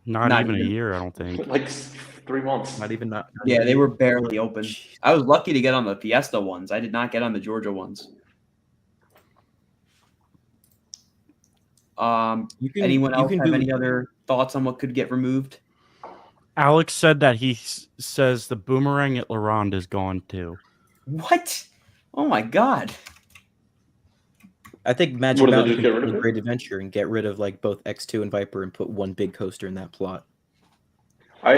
Not Not even a even. year, I don't think. Like 3 months. Not even not. Yeah, they were barely open. I was lucky to get on the Fiesta ones. I did not get on the Georgia ones. Anyone else have any other thoughts on what could get removed? Alex said that he says the boomerang at La Ronde is gone too. What? Oh my god. I think Magic What, did they Mountain just can get rid do of a it? great adventure and get rid of like both X2 and Viper and put one big coaster in that plot. I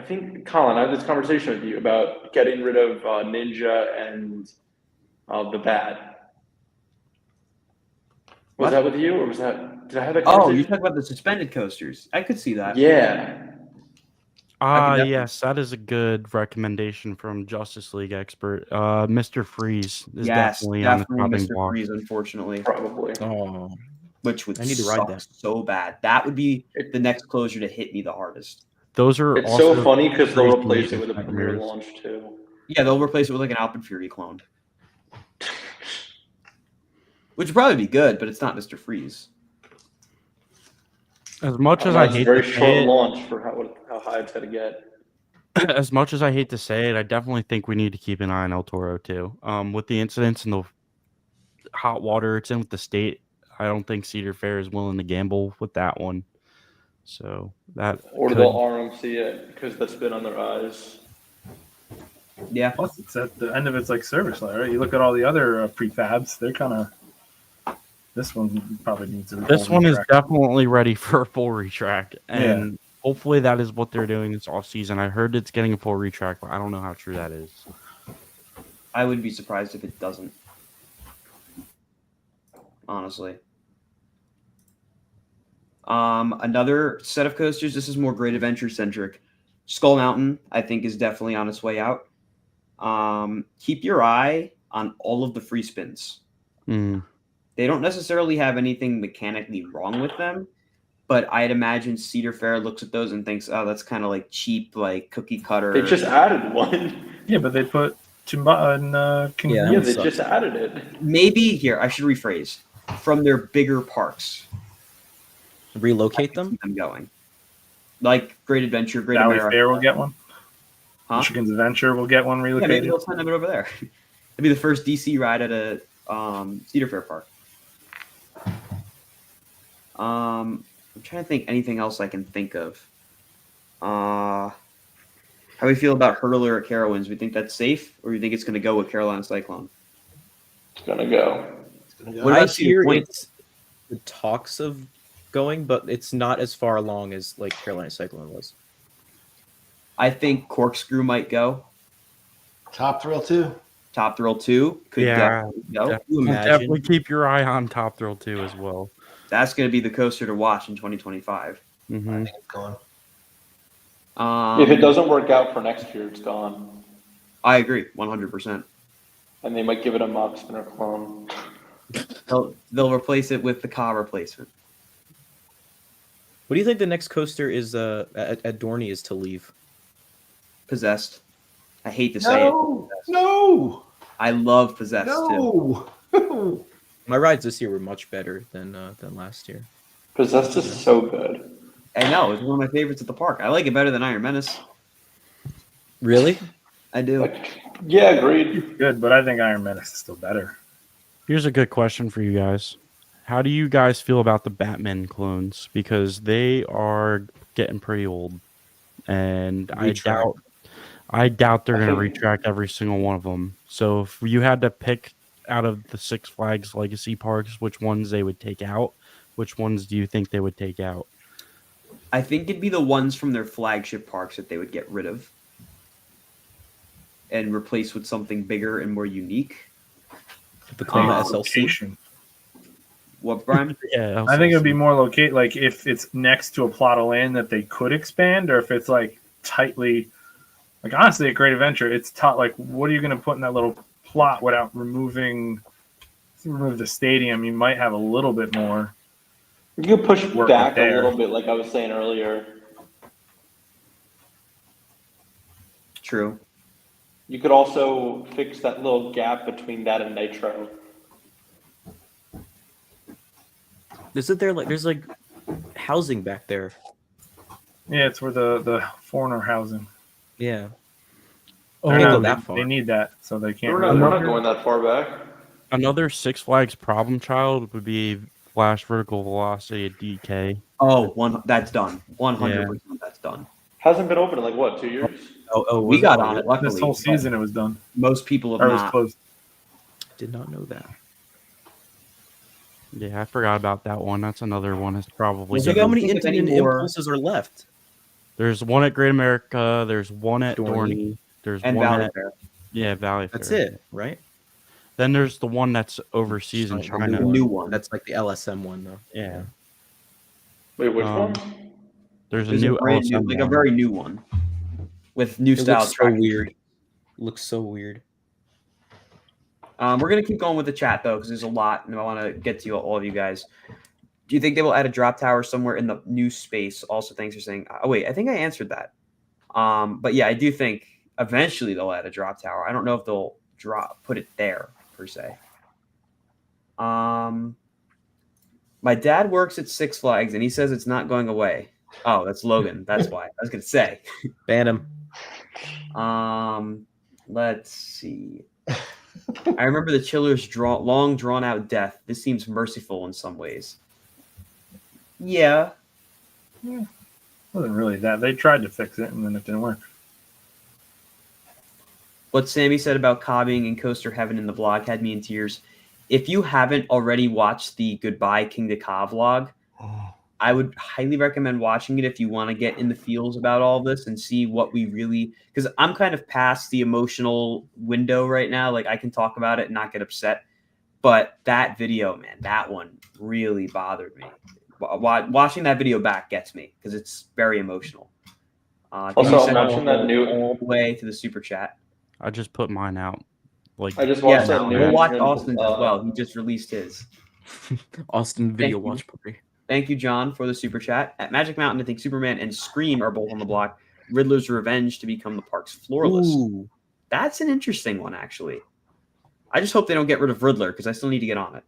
think, Colin, I had this conversation with you about getting rid of Ninja and the Bat. Was What? that with you, or was that? Did I have that Oh, conversation? you talk about the suspended coasters. I could see that. Yeah. definitely- Yes, that is a good recommendation from Justice League expert. Mr. Freeze is Yes, definitely on the definitely chopping Mr. block. Freeze, unfortunately. Probably. Oh, Which would I need to ride suck that. so bad. That would be the next closure to hit me the hardest. Those are It's also so funny because they'll crazy replace it with a premiere nightmares. launch too. Yeah, they'll replace it with like an Alpenfury clone. Which would probably be good, but it's not Mr. Freeze. As much as know, I it's a hate very to short say it, launch for how high it's gonna get. as much as I hate to say it, I definitely think we need to keep an eye on El Toro too. With the incidents and the hot water it's in with the state, I don't think Cedar Fair is willing to gamble with that one. So that Or could, they'll RMC it because that's been on their eyes. Yeah. Plus, it's at the end of its like service life, right? You look at all the other prefabs; they're kind of. This one probably needs a. this full one is retract. definitely ready for a full retract, and hopefully that is what they're doing this off season. I heard it's getting a full retract, but I don't know how true that is. I wouldn't be surprised if it doesn't. Honestly. Another set of coasters. This is more Great Adventure centric. Skull Mountain, I think, is definitely on its way out. Keep your eye on all of the free spins. They don't necessarily have anything mechanically wrong with them, but I'd imagine Cedar Fair looks at those and thinks, "Oh, that's kind of like cheap, like cookie cutter." They just added one. Yeah, but they put Chimba and King. Yeah, they just added it. Maybe here I should rephrase from their bigger parks. Relocate them. Keep them going, like Great Adventure, Great Valley America. Fair will get one. Huh? Michigan's Adventure will get one Yeah, relocated. maybe they'll send them over there. It'd be the first DC ride at a Cedar Fair park. I'm trying to think anything else I can think of. How do we feel about Hurler at Carowinds? We think that's safe, or you think it's going to go with Carolina Cyclone? It's gonna go. What I about Cedar hear Point? it's the talks of going, but it's not as far along as like Carolina Cyclone was. I think Corkscrew might go. Top Thrill 2. Top Thrill 2 could definitely go. Definitely keep your eye on Top Thrill 2 as well. That's going to be the coaster to watch in 2025. I think it's going. If it doesn't work out for next year, it's gone. I agree, 100%. And they might give it a mock spinner clone. They'll replace it with the Ka replacement. What do you think the next coaster is at Dorney is to leave? Possessed. I hate to say it. No. I love Possessed too. No. My rides this year were much better than last year. Possessed is so good. I know, it's one of my favorites at the park. I like it better than Iron Menace. Really? I do. Yeah, agreed. Good, but I think Iron Menace is still better. Here's a good question for you guys. How do you guys feel about the Batman clones? Because they are getting pretty old. And I doubt they're going to retract every single one of them. So if you had to pick out of the Six Flags Legacy parks, which ones they would take out, which ones do you think they would take out? I think it'd be the ones from their flagship parks that they would get rid of and replace with something bigger and more unique. The SLC. What, Brian? Yeah, I think it would be more locate like if it's next to a plot of land that they could expand, or if it's like tightly. Like honestly, a Great Adventure, it's tough. Like, what are you going to put in that little plot without remove the stadium? You might have a little bit more. You can push work back a there. little bit, like I was saying earlier. True. You could also fix that little gap between that and Nitro. Isn't there like there's like housing back there? Yeah, it's where the foreigner housing. Yeah. They're Can't not- go that far. They need that, so they can't. We're not going that far back. Another Six Flags problem child would be flash vertical velocity at DK. Oh, that's done. 100% that's done. Hasn't been open in like what, 2 years? We got on it. This Luckily, whole season it was done. most people Or have it was not. closed. Did not know that. Yeah, I forgot about that one. That's another one. It's probably Look how many think of any infinite more- impulses are left. There's one at Great America. There's one at Dorney. Dorney. There's And one Valley at Fair. Valley That's Fair. it, right? Then there's the one that's overseas in The China. new one. That's like the LSM one, though. Yeah. Wait, which Um, one? There's a There's new a brand new, LSM like a one. very new one with new It style looks so tracking. weird. Looks so weird. We're gonna keep going with the chat though, because there's a lot, and I want to get to all of you guys. Do you think they will add a drop tower somewhere in the new space? Also, thanks for saying. Oh wait, I think I answered that. But yeah, I do think eventually they'll add a drop tower. I don't know if they'll put it there per se. My dad works at Six Flags, and he says it's not going away. Oh, that's Logan. That's why I was gonna say. Ban him. Let's see. I remember the Chiller's long drawn out death. This seems merciful in some ways. Yeah. Wasn't really that. They tried to fix it and then it didn't work. What Sammy said about Ka being in Coaster Heaven in the vlog had me in tears. If you haven't already watched the Goodbye Kingda Ka vlog, I would highly recommend watching it if you want to get in the feels about all this and see what we really, because I'm kind of past the emotional window right now. Like I can talk about it and not get upset, but that video, man, that one really bothered me. Watching that video back gets me because it's very emotional. Also, imagine that new all the way to the super chat. I just put mine out. Like I just watched that new. We'll watch entrant, Austin's as well. He just released his. Austin video Thank you. watch party. Thank you, John, for the super chat. At Magic Mountain, I think Superman and Scream are both on the block. Riddler's Revenge to become the park's floorless. Ooh. That's an interesting one, actually. I just hope they don't get rid of Riddler because I still need to get on it.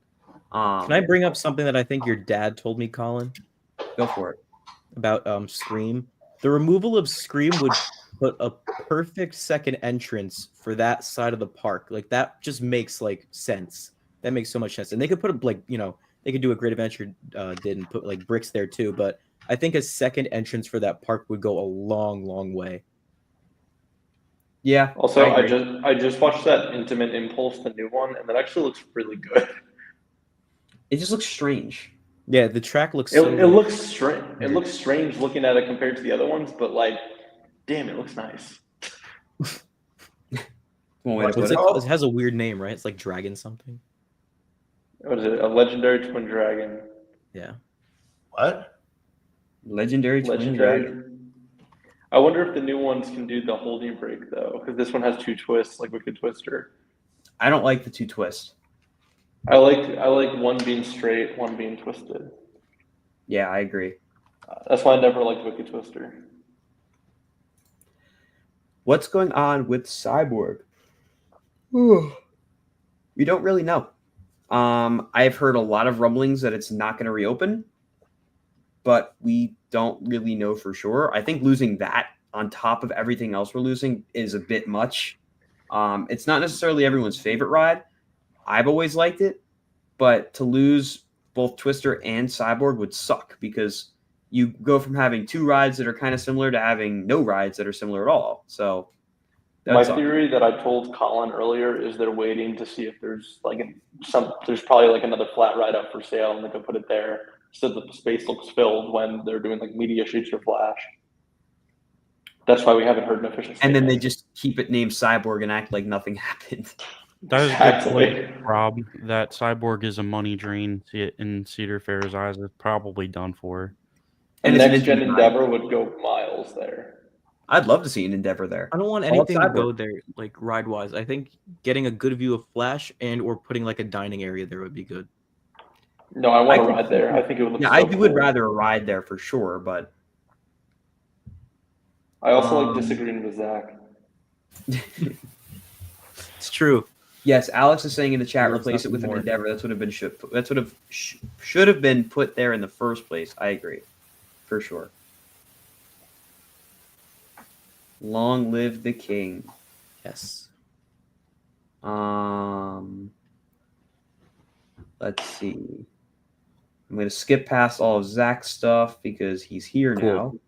Can I bring up something that I think your dad told me, Colin? Go for it. About Scream. The removal of Scream would put a perfect second entrance for that side of the park. Like that just makes like sense. That makes so much sense. And they could put like, they could do a Great Adventure did and put like bricks there too. But I think a second entrance for that park would go a long, long way. Yeah. Also, I just watched that Intimate Impulse, the new one, and that actually looks really good. It just looks strange. Yeah, the track looks. It looks strange. It looks strange looking at it compared to the other ones, but like, damn, it looks nice. It has a weird name, right? It's like Dragon something. What is it? A legendary twin dragon. Yeah. What? Legendary twin dragon. I wonder if the new ones can do the holding break though, because this one has two twists, like Wicked Twister. I don't like the two twists. I like one being straight, one being twisted. Yeah, I agree. That's why I never liked Wicked Twister. What's going on with Cyborg? We don't really know. I've heard a lot of rumblings that it's not going to reopen, but we don't really know for sure. I think losing that on top of everything else we're losing is a bit much. It's not necessarily everyone's favorite ride. I've always liked it, but to lose both Twister and Cyborg would suck because you go from having two rides that are kind of similar to having no rides that are similar at all. So my theory that I told Colin earlier is they're waiting to see if there's there's probably like another flat ride up for sale and they can put it there so that the space looks filled when they're doing like media shoots or flash. That's why we haven't heard an official statement. And then they just keep it named Cyborg and act like nothing happened. That is a good point, Rob. That Cyborg is a money drain in Cedar Fair's eyes. It's probably done for. And next gen Endeavor would go miles there. I'd love to see an Endeavor there. I don't want anything to go there, like ride wise. I think getting a good view of Flash and or putting like a dining area there would be good. No, I want to ride there. I think it would look. Yeah, so I cool. would rather a ride there for sure, but I also like disagreeing with Zach. It's true. Yes, Alex is saying in the chat, There's replace it with nothing an more. Endeavor. That's what have been should have been put there in the first place. I agree, for sure. Long live the king. Yes. Let's see. I'm gonna skip past all of Zach's stuff because he's here Cool.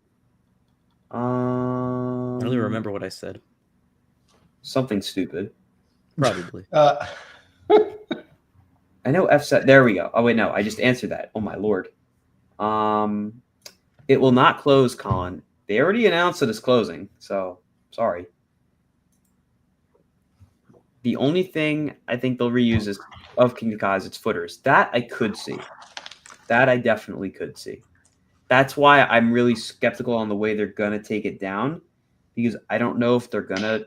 now. I don't even remember what I said. Something stupid. Probably. I know F set. There we go. Oh wait, no, I just answered that. Oh my lord. It will not close, Colin. They already announced that it's closing, so sorry. The only thing I think they'll reuse is of Kingda Ka is its footers. That I could see. That I definitely could see. That's why I'm really skeptical on the way they're gonna take it down, because I don't know if they're gonna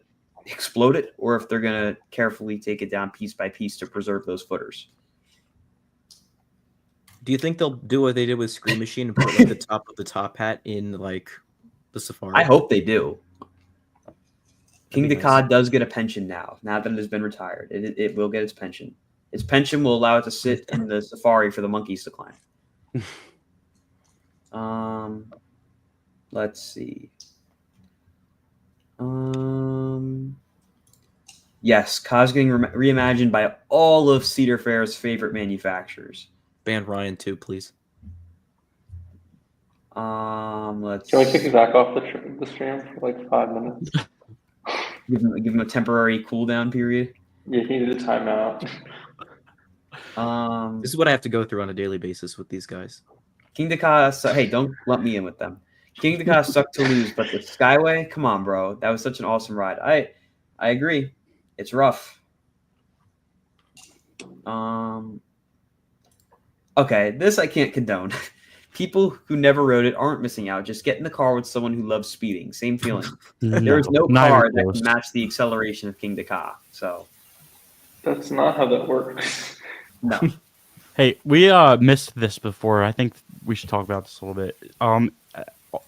explode it or if they're gonna carefully take it down piece by piece to preserve those footers. Do you think they'll do what they did with Screen Machine and put like the top of the top hat in like the Safari? I hope they do. That'd be Kingda Ka nice. does get a pension now that it has been retired. It will get its pension. Its pension will allow it to sit in the Safari for the monkeys to climb. Let's see. Yes, Ka's getting reimagined by all of Cedar Fair's favorite manufacturers. Ban Ryan too, please. Let's. Can we kick Zach off the stream for like 5 minutes? Give him a temporary cooldown period. Yeah, he needed a timeout. This is what I have to go through on a daily basis with these guys. Kingda Ka. Hey, don't lump me in with them. Kingda Ka sucked to lose, but the Skyway, come on, bro. That was such an awesome ride. I agree. It's rough. Okay, this I can't condone. People who never rode it aren't missing out. Just get in the car with someone who loves speeding. Same feeling. There is no not car even that close. can match the acceleration of Kingda Ka. So That's not how that works. no. Hey, we missed this before. I think we should talk about this a little bit.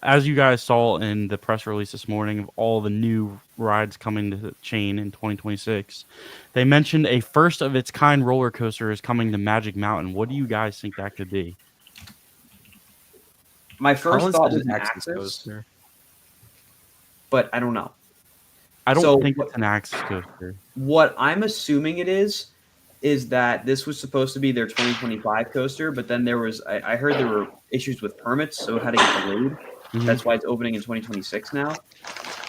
As you guys saw in the press release this morning of all the new rides coming to the chain in 2026, they mentioned a first of its kind roller coaster is coming to Magic Mountain. What do you guys think that could be? My first Collins thought said was an Axis Axis, coaster. but I don't know. I don't So think it's an Axis coaster. What I'm assuming it is that this was supposed to be their 2025 coaster, but then there was I heard there were issues with permits, so it had to get delayed. That's why it's opening in 2026 now.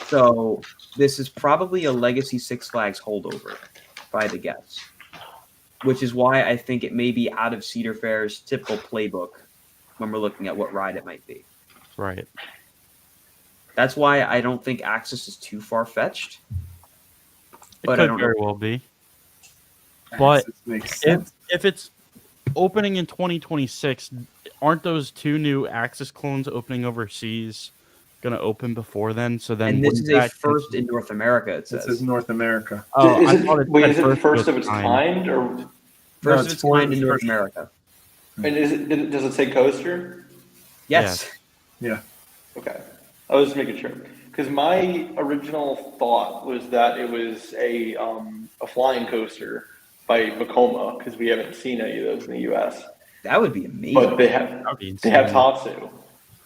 So this is probably a Legacy Six Flags holdover, if I had to guess. Which is why I think it may be out of Cedar Fair's typical playbook when we're looking at what ride it might be. Right. That's why I don't think Axis is too far-fetched. It But I could don't very know. well be. But Makes sense. if it's opening in 2026, aren't those two new Axis clones opening overseas going to open before then? So then, And this wouldn't is a that first in North America, it This says. is North America. Oh, is I it, thought it wait, said is it first of its kind. kind, or No, First it's of its for- kind in North first- America. and does it say coaster? Yes. Yeah. Okay, I was just making sure because my original thought was that it was a flying coaster by Vekoma because we haven't seen any of those in the U.S. That would be amazing. But they That'd be have insane. Tatsu,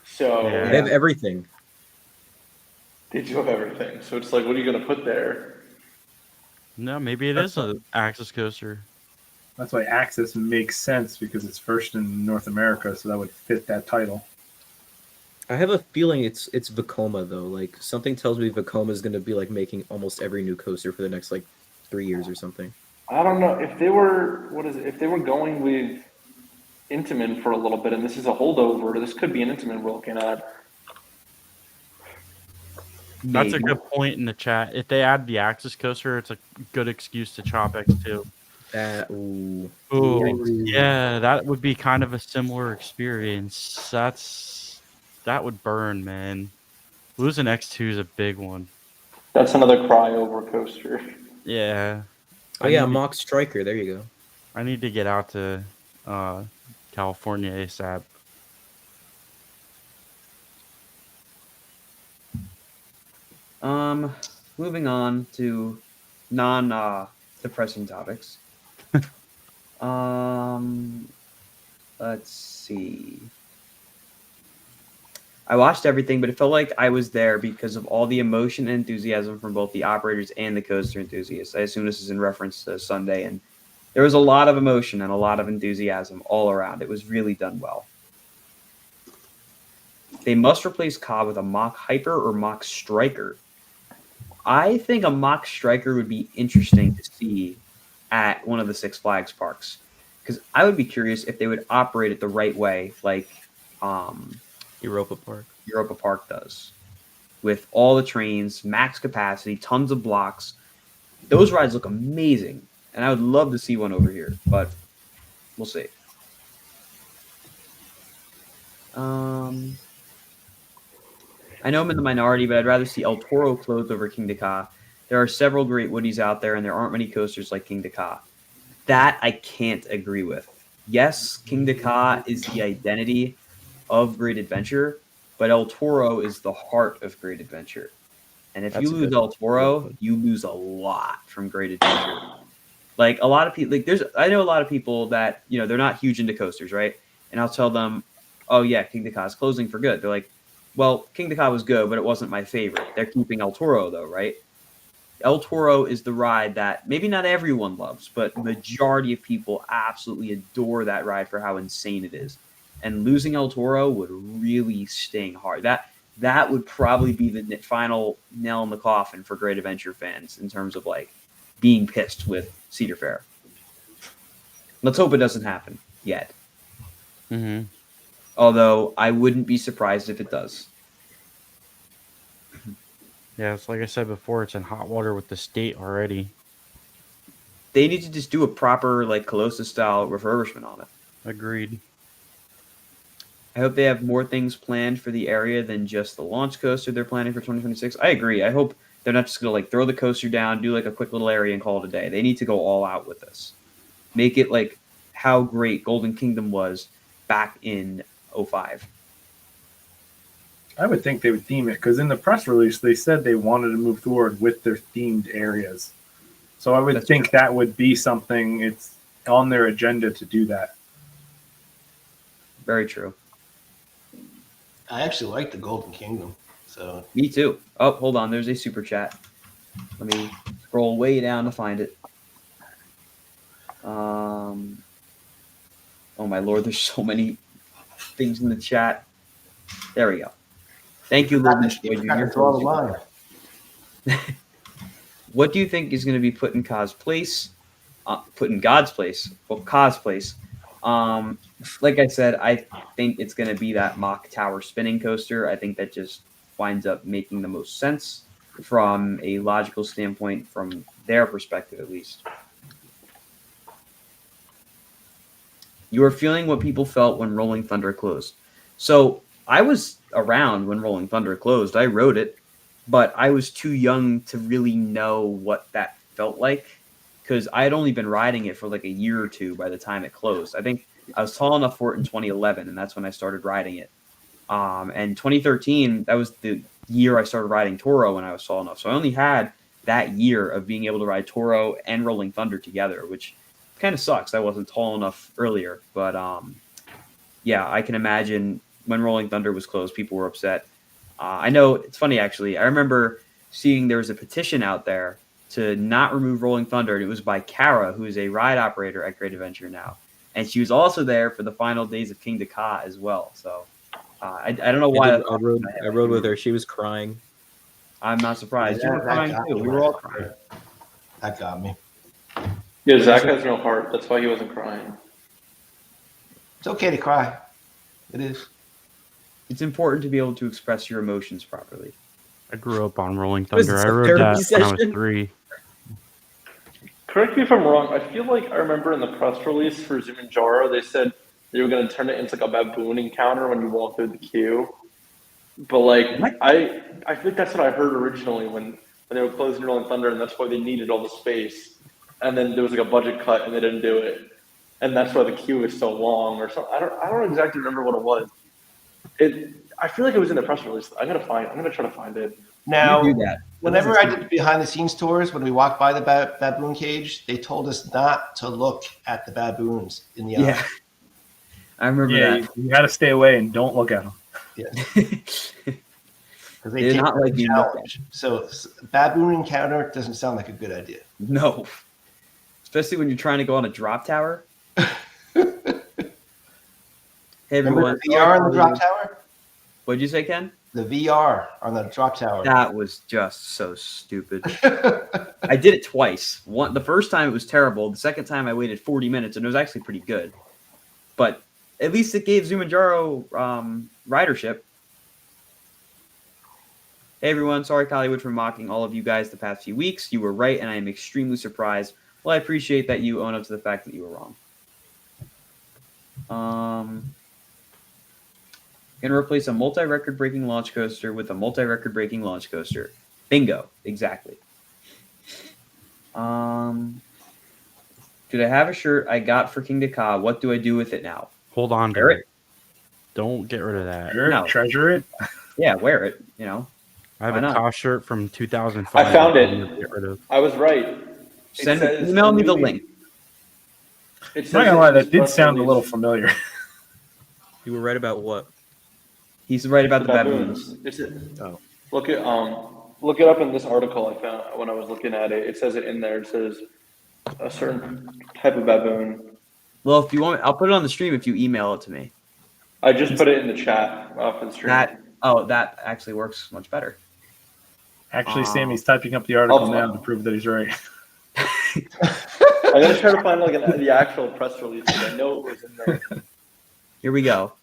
so Yeah. They have everything. they do have everything. So it's like, what are you going to put there? No, maybe it is an Axis coaster. That's why Axis makes sense because it's first in North America, so that would fit that title. I have a feeling it's Vekoma though. Like something tells me Vekoma is going to be like making almost every new coaster for the next like 3 years or something. I don't know if they were if they were going with Intamin for a little bit, and this is a holdover. This could be an Intamin we're looking at. That's a Maybe. good point in the chat. If they add the Axis coaster, it's a good excuse to chop X2. Ooh. Oh, yeah, that would be kind of a similar experience. That would burn, man. Losing X2 is a big one. That's another cryover coaster. Yeah. Oh yeah, Mock Striker. There you go. I need to get out to California ASAP. moving on to non-depressing topics. Let's see. I watched everything, but it felt like I was there because of all the emotion and enthusiasm from both the operators and the coaster enthusiasts. I assume this is in reference to Sunday, and there was a lot of emotion and a lot of enthusiasm all around. It was really done well. They must replace Ka with a mock hyper or mock striker. I think a mock striker would be interesting to see at one of the Six Flags parks, because I would be curious if they would operate it the right way, like Europa Park does, with all the trains, max capacity, tons of blocks. Those rides look amazing, and I would love to see one over here, but we'll see. I know I'm in the minority, but I'd rather see El Toro closed over Kingda Ka. There are several great woodies out there, and there aren't many coasters like Kingda Ka. That I can't agree with. Yes, Kingda Ka is the identity of Great Adventure, but El Toro is the heart of Great Adventure. And if you lose El Toro, you lose a lot from Great Adventure. Like a lot of people, I know a lot of people that, they're not huge into coasters, right? And I'll tell them, oh yeah, Kingda Ka is closing for good. They're like, well, Kingda Ka was good, but it wasn't my favorite. They're keeping El Toro though, right? El Toro is the ride that maybe not everyone loves, but majority of people absolutely adore that ride for how insane it is. And losing El Toro would really sting hard. That would probably be the final nail in the coffin for Great Adventure fans in terms of like being pissed with Cedar Fair. Let's hope it doesn't happen yet. Mm-hmm. Although I wouldn't be surprised if it does. Yeah, it's like I said before, it's in hot water with the state already. They need to just do a proper like Colossus style refurbishment on it. Agreed. I hope they have more things planned for the area than just the launch coaster they're planning for 2026. I agree. I hope they're not just going to like throw the coaster down, do like a quick little area and call it a day. They need to go all out with this. Make it like how great Golden Kingdom was back in 05. I would think they would theme it, because in the press release they said they wanted to move forward with their themed areas. So I would think that would be something, it's on their agenda to do that. Very true. I actually like the Golden Kingdom. So me too. Oh, hold on. There's a super chat. Let me scroll way down to find it. Oh my Lord, there's so many things in the chat. There we go. Thank you, Lord. What do you think is going to be put in Ka's place? Put in God's place? Well, Ka's place. Like I said, I think it's going to be that mock tower spinning coaster. I think that just winds up making the most sense from a logical standpoint, from their perspective at least. You are feeling what people felt when Rolling Thunder closed. So I was around when Rolling Thunder closed. I rode it, but I was too young to really know what that felt like, because I had only been riding it for like a year or two by the time it closed. I think I was tall enough for it in 2011, and that's when I started riding it. And 2013, that was the year I started riding Toro when I was tall enough. So I only had that year of being able to ride Toro and Rolling Thunder together, which kind of sucks. I wasn't tall enough earlier, but yeah, I can imagine when Rolling Thunder was closed, people were upset. I know it's funny, actually. I remember seeing there was a petition out there to not remove Rolling Thunder, and it was by Kara, who is a ride operator at Great Adventure now. And she was also there for the final days of Kingda Ka as well. So I don't know why. I rode with her. She was crying. I'm not surprised. You were crying too. We were all crying. That got me. Yeah, Zach has no heart. That's why he wasn't crying. It's okay to cry. It is. It's important to be able to express your emotions properly. I grew up on Rolling Thunder. I rode that when I was 3. Correct me if I'm wrong. I feel like I remember in the press release for Zumanjaro, they said they were going to turn it into like a baboon encounter when you walk through the queue. But like, I think that's what I heard originally when they were closing Rolling Thunder, and that's why they needed all the space. And then there was like a budget cut, and they didn't do it, and that's why the queue is so long or something. I don't exactly remember what it was. I feel like it was in the press release. I'm gonna try to find it. Now, you do that. Whenever I did behind the scenes tours, when we walked by the baboon cage, they told us not to look at the baboons in the eye. I remember that. You got to stay away and don't look at them. Yeah. Because they They're take not like the being looked challenge. So baboon encounter doesn't sound like a good idea. No. Especially when you're trying to go on a drop tower. Hey, Remember everyone. the VR on the drop tower? What'd you say, Ken? The VR on the drop tower. That was just so stupid. I did it twice. The first time it was terrible. The second time I waited 40 minutes and it was actually pretty good. But at least it gave Zumanjaro ridership. Hey everyone, sorry Hollywood for mocking all of you guys the past few weeks. You were right and I am extremely surprised. Well, I appreciate that you own up to the fact that you were wrong. Gonna replace a multi-record breaking launch coaster with a multi-record breaking launch coaster. Bingo, exactly. Should I have a shirt I got for Kingda Ka? What do I do with it now? Hold on to Wear it. Don't get rid of that. No. Treasure it. Yeah, wear it. You know, I have Why a not? Ka shirt from 2005. I found I'm it. gonna get rid of. I was right. email me the link. I'm not gonna lie, that did sound a little familiar. You were right about what? He's right about the baboons. Oh. Look it up in this article I found when I was looking at it. It says it in there. It says a certain type of baboon. Well, if you want, I'll put it on the stream if you email it to me. I just put it in the chat for the stream. That actually works much better. Actually, Sammy's typing up the article now to prove that he's right. I'm gonna try to find the actual press release. I know it was in there. Here we go.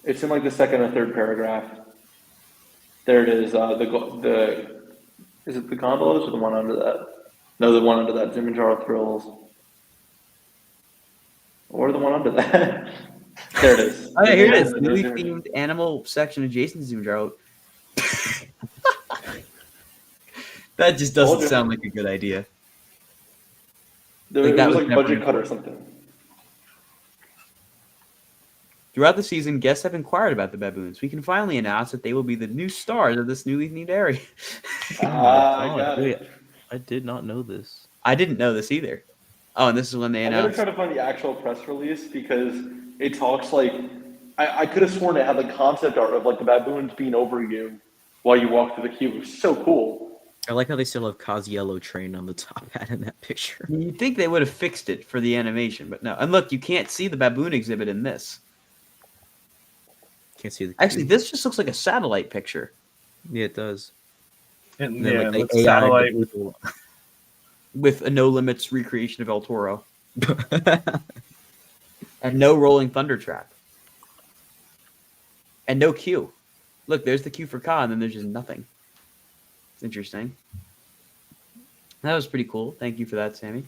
It's in like the second or third paragraph. There it is. Is it the gondolas or the one under that? No, the one under that. Zumanjaro Thrills. Or the one under that. There it is. Oh, yeah, here it is. Newly themed animal section adjacent to Zumanjaro. That just doesn't sound like a good idea. It was like budget cut or something. Throughout the season, guests have inquired about the baboons. We can finally announce that they will be the new stars of this newly themed area. I did not know this. I didn't know this either. Oh, and this is when they I'm announced. gonna try to find the actual press release because it talks like I could have sworn it had the concept art of like the baboons being over you while you walk through the queue. It was so cool. I like how they still have Ka's yellow train on the top hat in that picture. You'd think they would have fixed it for the animation, but no. And look, you can't see the baboon exhibit in this. Can't see the. Actually, this just looks like a satellite picture. Yeah, it does. And then, yeah, like, the satellite with a No Limits recreation of El Toro. And no rolling thunder trap. And no queue. Look, there's the queue for Ka, and then there's just nothing. It's interesting. That was pretty cool. Thank you for that, Sammy.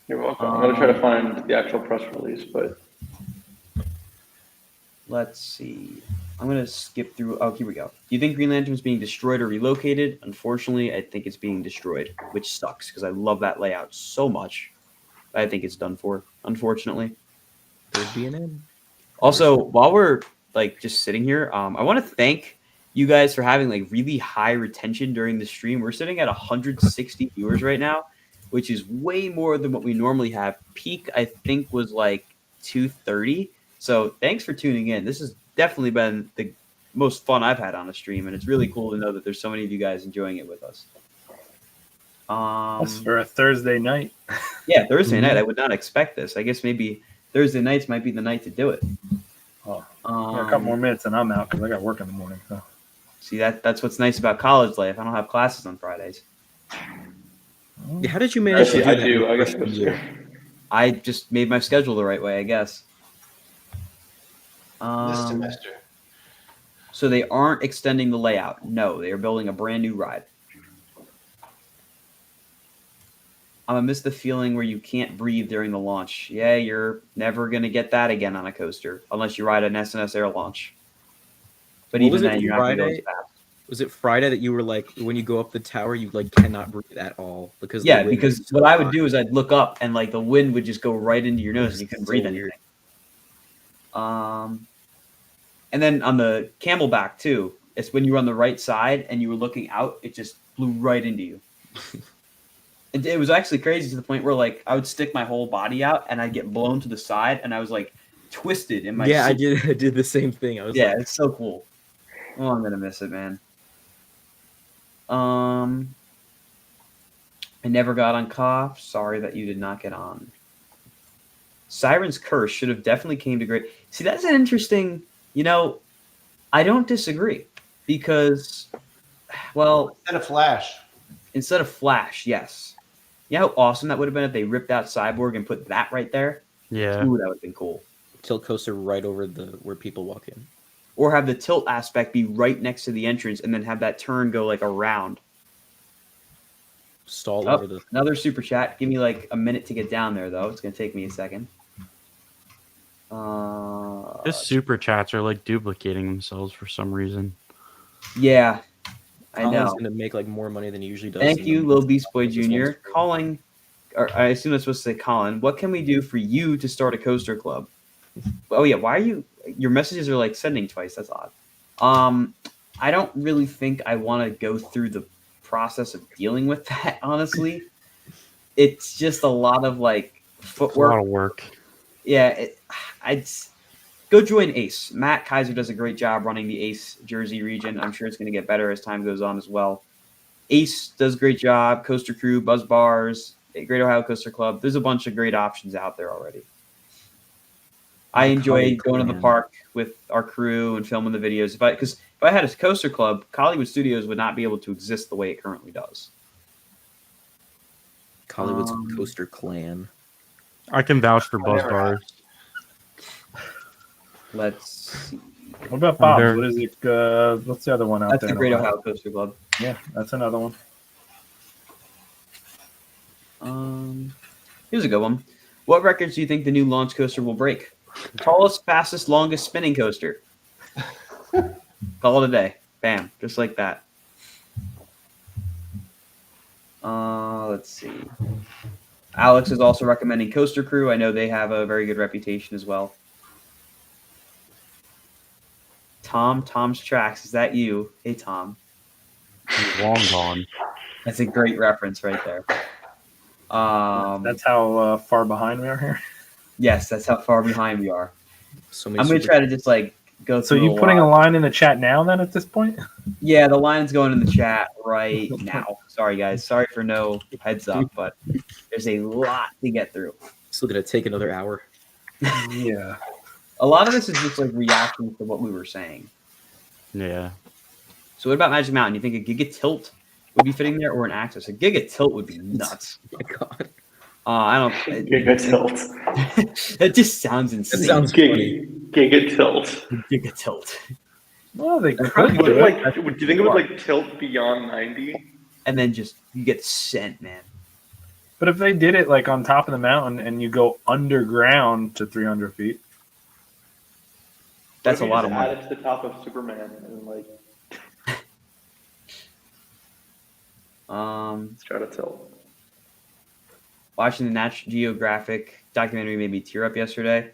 You're welcome. I'm gonna try to find the actual press release, but let's see. I'm going to skip through. Oh, here we go. Do you think Green Lantern is being destroyed or relocated? Unfortunately, I think it's being destroyed, which sucks because I love that layout so much. I think it's done for, unfortunately. There'd be an end. Also, while we're like just sitting here, I want to thank you guys for having like really high retention during the stream. We're sitting at 160 viewers right now, which is way more than what we normally have. Peak, I think, was like 230. So thanks for tuning in. This has definitely been the most fun I've had on a stream, and it's really cool to know that there's so many of you guys enjoying it with us. That's for a Thursday night. Yeah, Thursday night. I would not expect this. I guess maybe Thursday nights might be the night to do it. Oh, a couple more minutes and I'm out because I got work in the morning. So. See, that's what's nice about college life. I don't have classes on Fridays. Yeah, how did you manage to do I that? do. I freshman guess year? I just made my schedule the right way, I guess. This semester. So they aren't extending the layout. No, they are building a brand new ride. I'm gonna miss the feeling where you can't breathe during the launch. Yeah, you're never gonna get that again on a coaster unless you ride an SNS Air launch. But even then, you're not gonna go as fast. Was it Friday that you were like, when you go up the tower, you like cannot breathe at all because yeah, because what I would do is I'd look up and like the wind would just go right into your nose and you couldn't breathe so anything. And then on the Camelback too, It's when you were on the right side and you were looking out, it just flew right into you. It was actually crazy to the point where like I would stick my whole body out and I'd get blown to the side and I was like twisted in my Yeah, I seat. did the same thing. I was Yeah, like, it's so cool. Oh, I'm gonna miss it, man. I never got on Cough. Sorry that you did not get on. Siren's Curse should have definitely came to great. See, that's an interesting. I don't disagree because, well, instead of Flash, yes. You know how awesome that would have been if they ripped out Cyborg and put that right there? Yeah. Ooh, that would have been cool. Tilt coaster right over where people walk in. Or have the tilt aspect be right next to the entrance and then have that turn go like around. Stall over the... Another super chat. Give me like a minute to get down there, though. It's going to take me a second. His super chats are like duplicating themselves for some reason. Yeah, I know. Colin's going to make like more money than he usually does. Thank you, Lil Beast Boy Jr. Calling, or I assume that's supposed to say Colin. What can we do for you to start a coaster club? Oh yeah, why are you? Your messages are like sending twice. That's odd. I don't really think I want to go through the process of dealing with that. Honestly, it's just a lot of like footwork. A lot of work. Yeah, I'd go join Ace. Matt Kaiser does a great job running the Ace Jersey region. I'm sure it's going to get better as time goes on as well. Ace does a great job. Coaster Crew, Buzz Bars, Great Ohio Coaster Club. There's a bunch of great options out there already. I enjoy going to the park with our crew and filming the videos. Because if I had a coaster club, Hollywood Studios would not be able to exist the way it currently does. Hollywood's Coaster Clan. I can vouch for Buzz Bars. Let's see. What about Bob? What is it? What's the other one out there? That's the Great Ohio Coaster Club. Yeah, that's another one. Here's a good one. What records do you think the new launch coaster will break? Tallest, fastest, longest spinning coaster. Call it a day. Bam. Just like that. Let's see. Alex is also recommending Coaster Crew. I know they have a very good reputation as well. Tom's Tracks. Is that you? Hey, Tom. Long gone. That's a great reference right there. That's how far behind we are here. Yes, that's how far behind we are. So I'm going to try to just like go through. So you putting a line in the chat now then at this point? Yeah, the line's going in the chat right now. Sorry, guys. Sorry for no heads up, but there's a lot to get through. Still going to take another hour. Yeah. A lot of this is just like reacting to what we were saying. Yeah. So what about Magic Mountain? You think a Giga Tilt would be fitting there or an Axis? A Giga Tilt would be nuts. Oh my God. I don't. Giga Tilt. That just sounds insane. That sounds funny. Giga Tilt. Giga Tilt. Well, they Would could do it, it. like, do you think it would like tilt beyond 90? And then just you get sent, man. But if they did it like on top of the mountain and you go underground to 300 feet, that's a lot of money. Add it to the top of Superman and like. Let's try to tilt. Watching the Nat Geographic documentary made me tear up yesterday.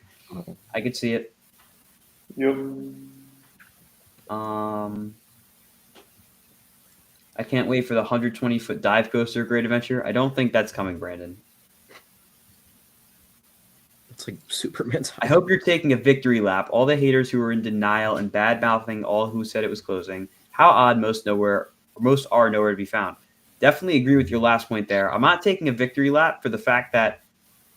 I could see it. Yep. I can't wait for the 120-foot dive coaster Great Adventure. I don't think that's coming, Brandon. It's like Superman's. I hope you're taking a victory lap. All the haters who were in denial and bad-mouthing all who said it was closing. How odd most are nowhere to be found. Definitely agree with your last point there. I'm not taking a victory lap for the fact that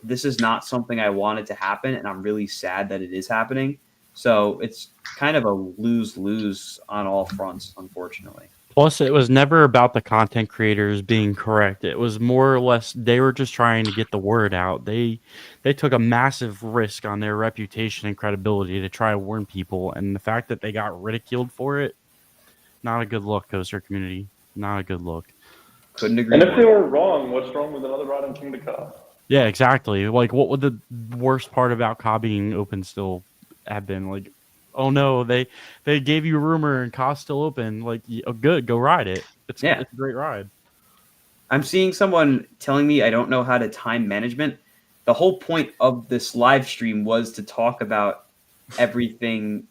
this is not something I wanted to happen, and I'm really sad that it is happening. So it's kind of a lose-lose on all fronts, unfortunately. Plus, it was never about the content creators being correct. It was more or less they were just trying to get the word out. They took a massive risk on their reputation and credibility to try to warn people, and the fact that they got ridiculed for it, not a good look, coaster community. Not a good look. Couldn't agree. And if they were wrong, what's wrong with another ride on Kingda Ka? Yeah, exactly. Like, what would the worst part about Ka being open still have been? Like, oh no, they gave you a rumor and Ka's still open. Like, oh, good, go ride it. It's a great ride. I'm seeing someone telling me I don't know how to time management. The whole point of this live stream was to talk about everything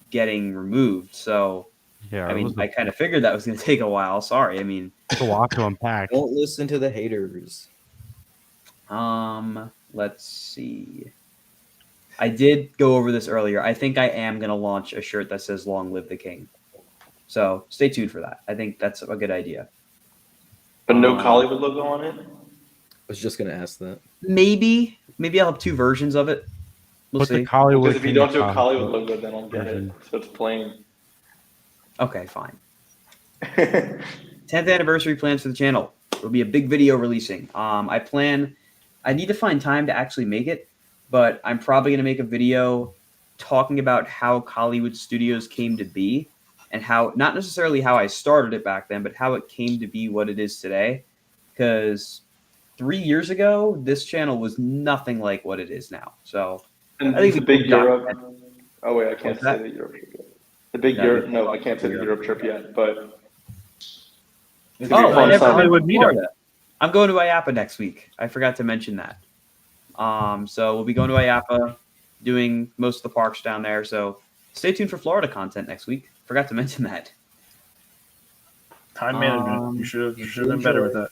getting removed. So Yeah, I it mean, was I kind of figured that was going to take a while. Sorry. I mean, a lot to unpack. Don't listen to the haters. let's see. I did go over this earlier. I think I am going to launch a shirt that says "Long Live the King." So stay tuned for that. I think that's a good idea. But no Hollywood logo on it? I was just gonna ask that. Maybe I'll have two versions of it. We'll Put see. the Hollywood Because if you don't do a Kingda Ka Hollywood logo, then I'll get it. version. So it's plain. Okay, fine. 10th anniversary plans for the channel. There'll be a big video releasing. I need to find time to actually make it, but I'm probably going to make a video talking about how Hollywood Studios came to be and how, not necessarily how I started it back then, but how it came to be what it is today. Because 3 years ago, this channel was nothing like what it is now. So And I think the we big could doc- Europe. Oh wait, I can't What's say that? the Europe trip yet. The big No, Europe. you No, can't I can't say the Europe. Europe trip yet. But it's Oh, gonna be I fun never summer. Hollywood been to meetup. Florida. I'm going to IAPA next week. I forgot to mention that. So we'll be going to IAPA, doing most of the parks down there. So stay tuned for Florida content next week. Forgot to mention that. Time management. You should have been better with that.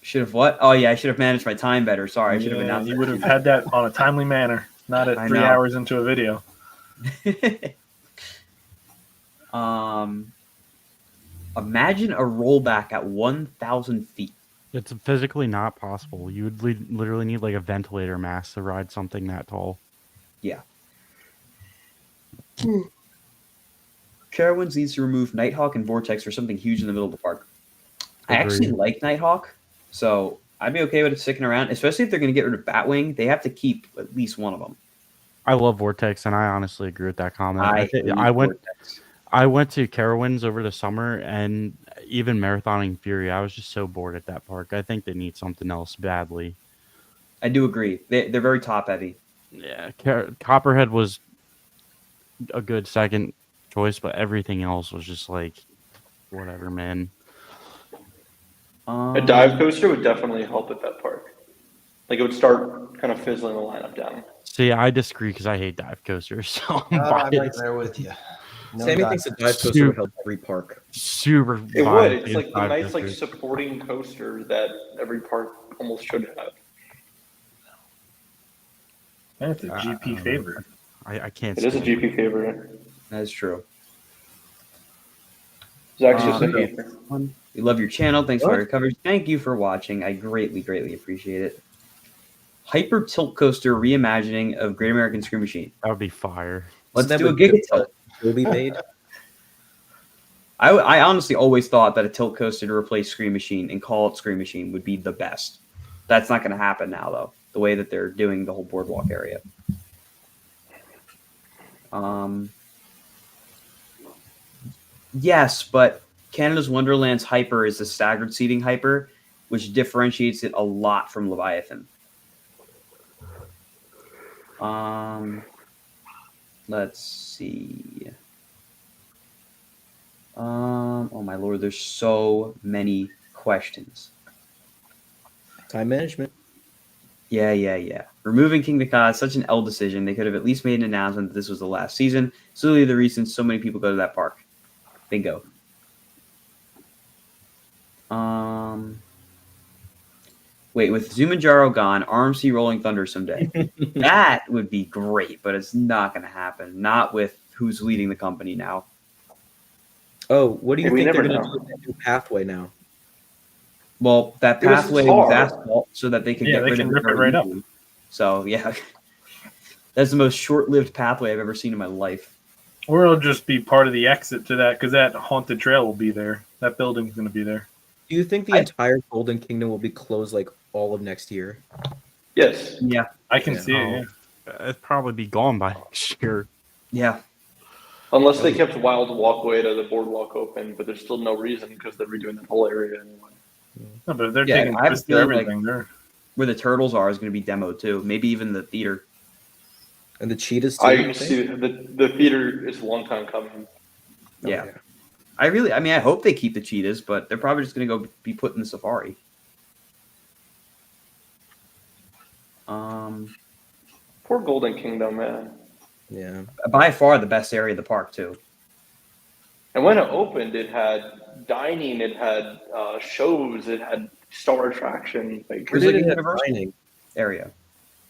Should have what? Oh yeah, I should have managed my time better. Sorry, I should have Yeah, announced. you would have had that on a timely manner, not at I 3 know. hours into a video. Imagine a rollback at 1,000 feet. It's physically not possible. You would literally need like a ventilator mask to ride something that tall. Yeah. Carowinds needs to remove Nighthawk and Vortex for something huge in the middle of the park. I actually Agreed. like Nighthawk, so I'd be okay with it sticking around, especially if they're going to get rid of Batwing. They have to keep at least one of them. I love Vortex, and I honestly agree with that comment. I hate I went Vortex. I went to Carowinds over the summer, and even Marathoning Fury, I was just so bored at that park. I think they need something else badly. I do agree. They're very top heavy. Yeah, Copperhead was a good second choice, but everything else was just like, whatever, man. A dive coaster would definitely help at that park. Like it would start kind of fizzling the lineup down. See, I disagree because I hate dive coasters. So I'm I'm right biased. there with you. No Sammy dive thinks a dive coaster Super- would help every park. Super. It would. biased It's against like the dive nice, like coasters. supporting coaster that every park almost should have. And it's a GP favorite. I can't. It is a stand GP favorite. That is true. Zach's just a so- hater. We love your channel. Thanks for What? all your coverage. Thank you for watching. I greatly, greatly appreciate it. Hyper Tilt Coaster reimagining of Great American Screw Machine. That would be fire. Let's Isn't that do a what Giga Tilt. Joby made? I honestly always thought that a tilt coaster to replace Scream Machine and call it Scream Machine would be the best. That's not going to happen now, though, the way that they're doing the whole boardwalk area. Yes, but Canada's Wonderland's Hyper is the staggered seating Hyper, which differentiates it a lot from Leviathan. Let's see. Oh my lord, there's so many questions. Time management. Yeah. Removing Kingda Ka is such an L decision. They could have at least made an announcement that this was the last season. Solely the reason so many people go to that park. Bingo. Wait, with Zumanjaro gone, RMC Rolling Thunder someday. That would be great, but it's not going to happen. Not with who's leading the company now. Oh, what do you We think they're never going to know. do with that new pathway now? Well, that It was pathway was hard. asphalt so that they could Yeah, get they rid can of rip it very right up. easily. So, yeah. That's the most short-lived pathway I've ever seen in my life. Or it'll just be part of the exit to that, because that haunted trail will be there. That building's going to be there. Do you think the entire Golden Kingdom will be closed like all of next year? Yes. Yeah. I can Yeah. see it, yeah. It'd probably be gone by next year. Yeah. Unless they kept Wild Walkway to the boardwalk open, but there's still no reason because they're redoing that whole area anyway. No, but if they're Yeah, taking I have a twists to feeling like- everything. They're Where the turtles are is going to be demoed, too. Maybe even the theater. And the cheetahs too? I you think? see the theater is a long time coming. Yeah. Okay. I hope they keep the cheetahs, but they're probably just going to go be put in the safari. Poor Golden Kingdom, man. Yeah. By far the best area of the park, too. And when it opened, it had dining, it had shows, it had star attraction. Like, There's like a Universal dining area.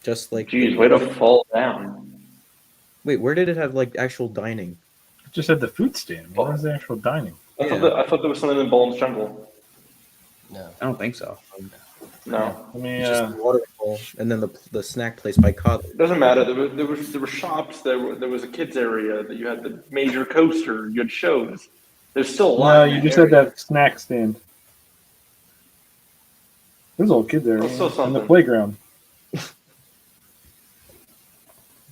just like geez, way to fall down. Wait, where did it have like actual dining? It just had the food stand. Where was the actual dining? I thought there was something in Bolin's Jungle. No. I don't think so. No, I mean, Just waterfall, and then the snack place by Cod. it doesn't matter. There were shops. There was a kids area. That you had the major coaster. You had shows. There's still a lot. no, in you that just area. had that snack stand. There's old kids there That's still in the something. playground.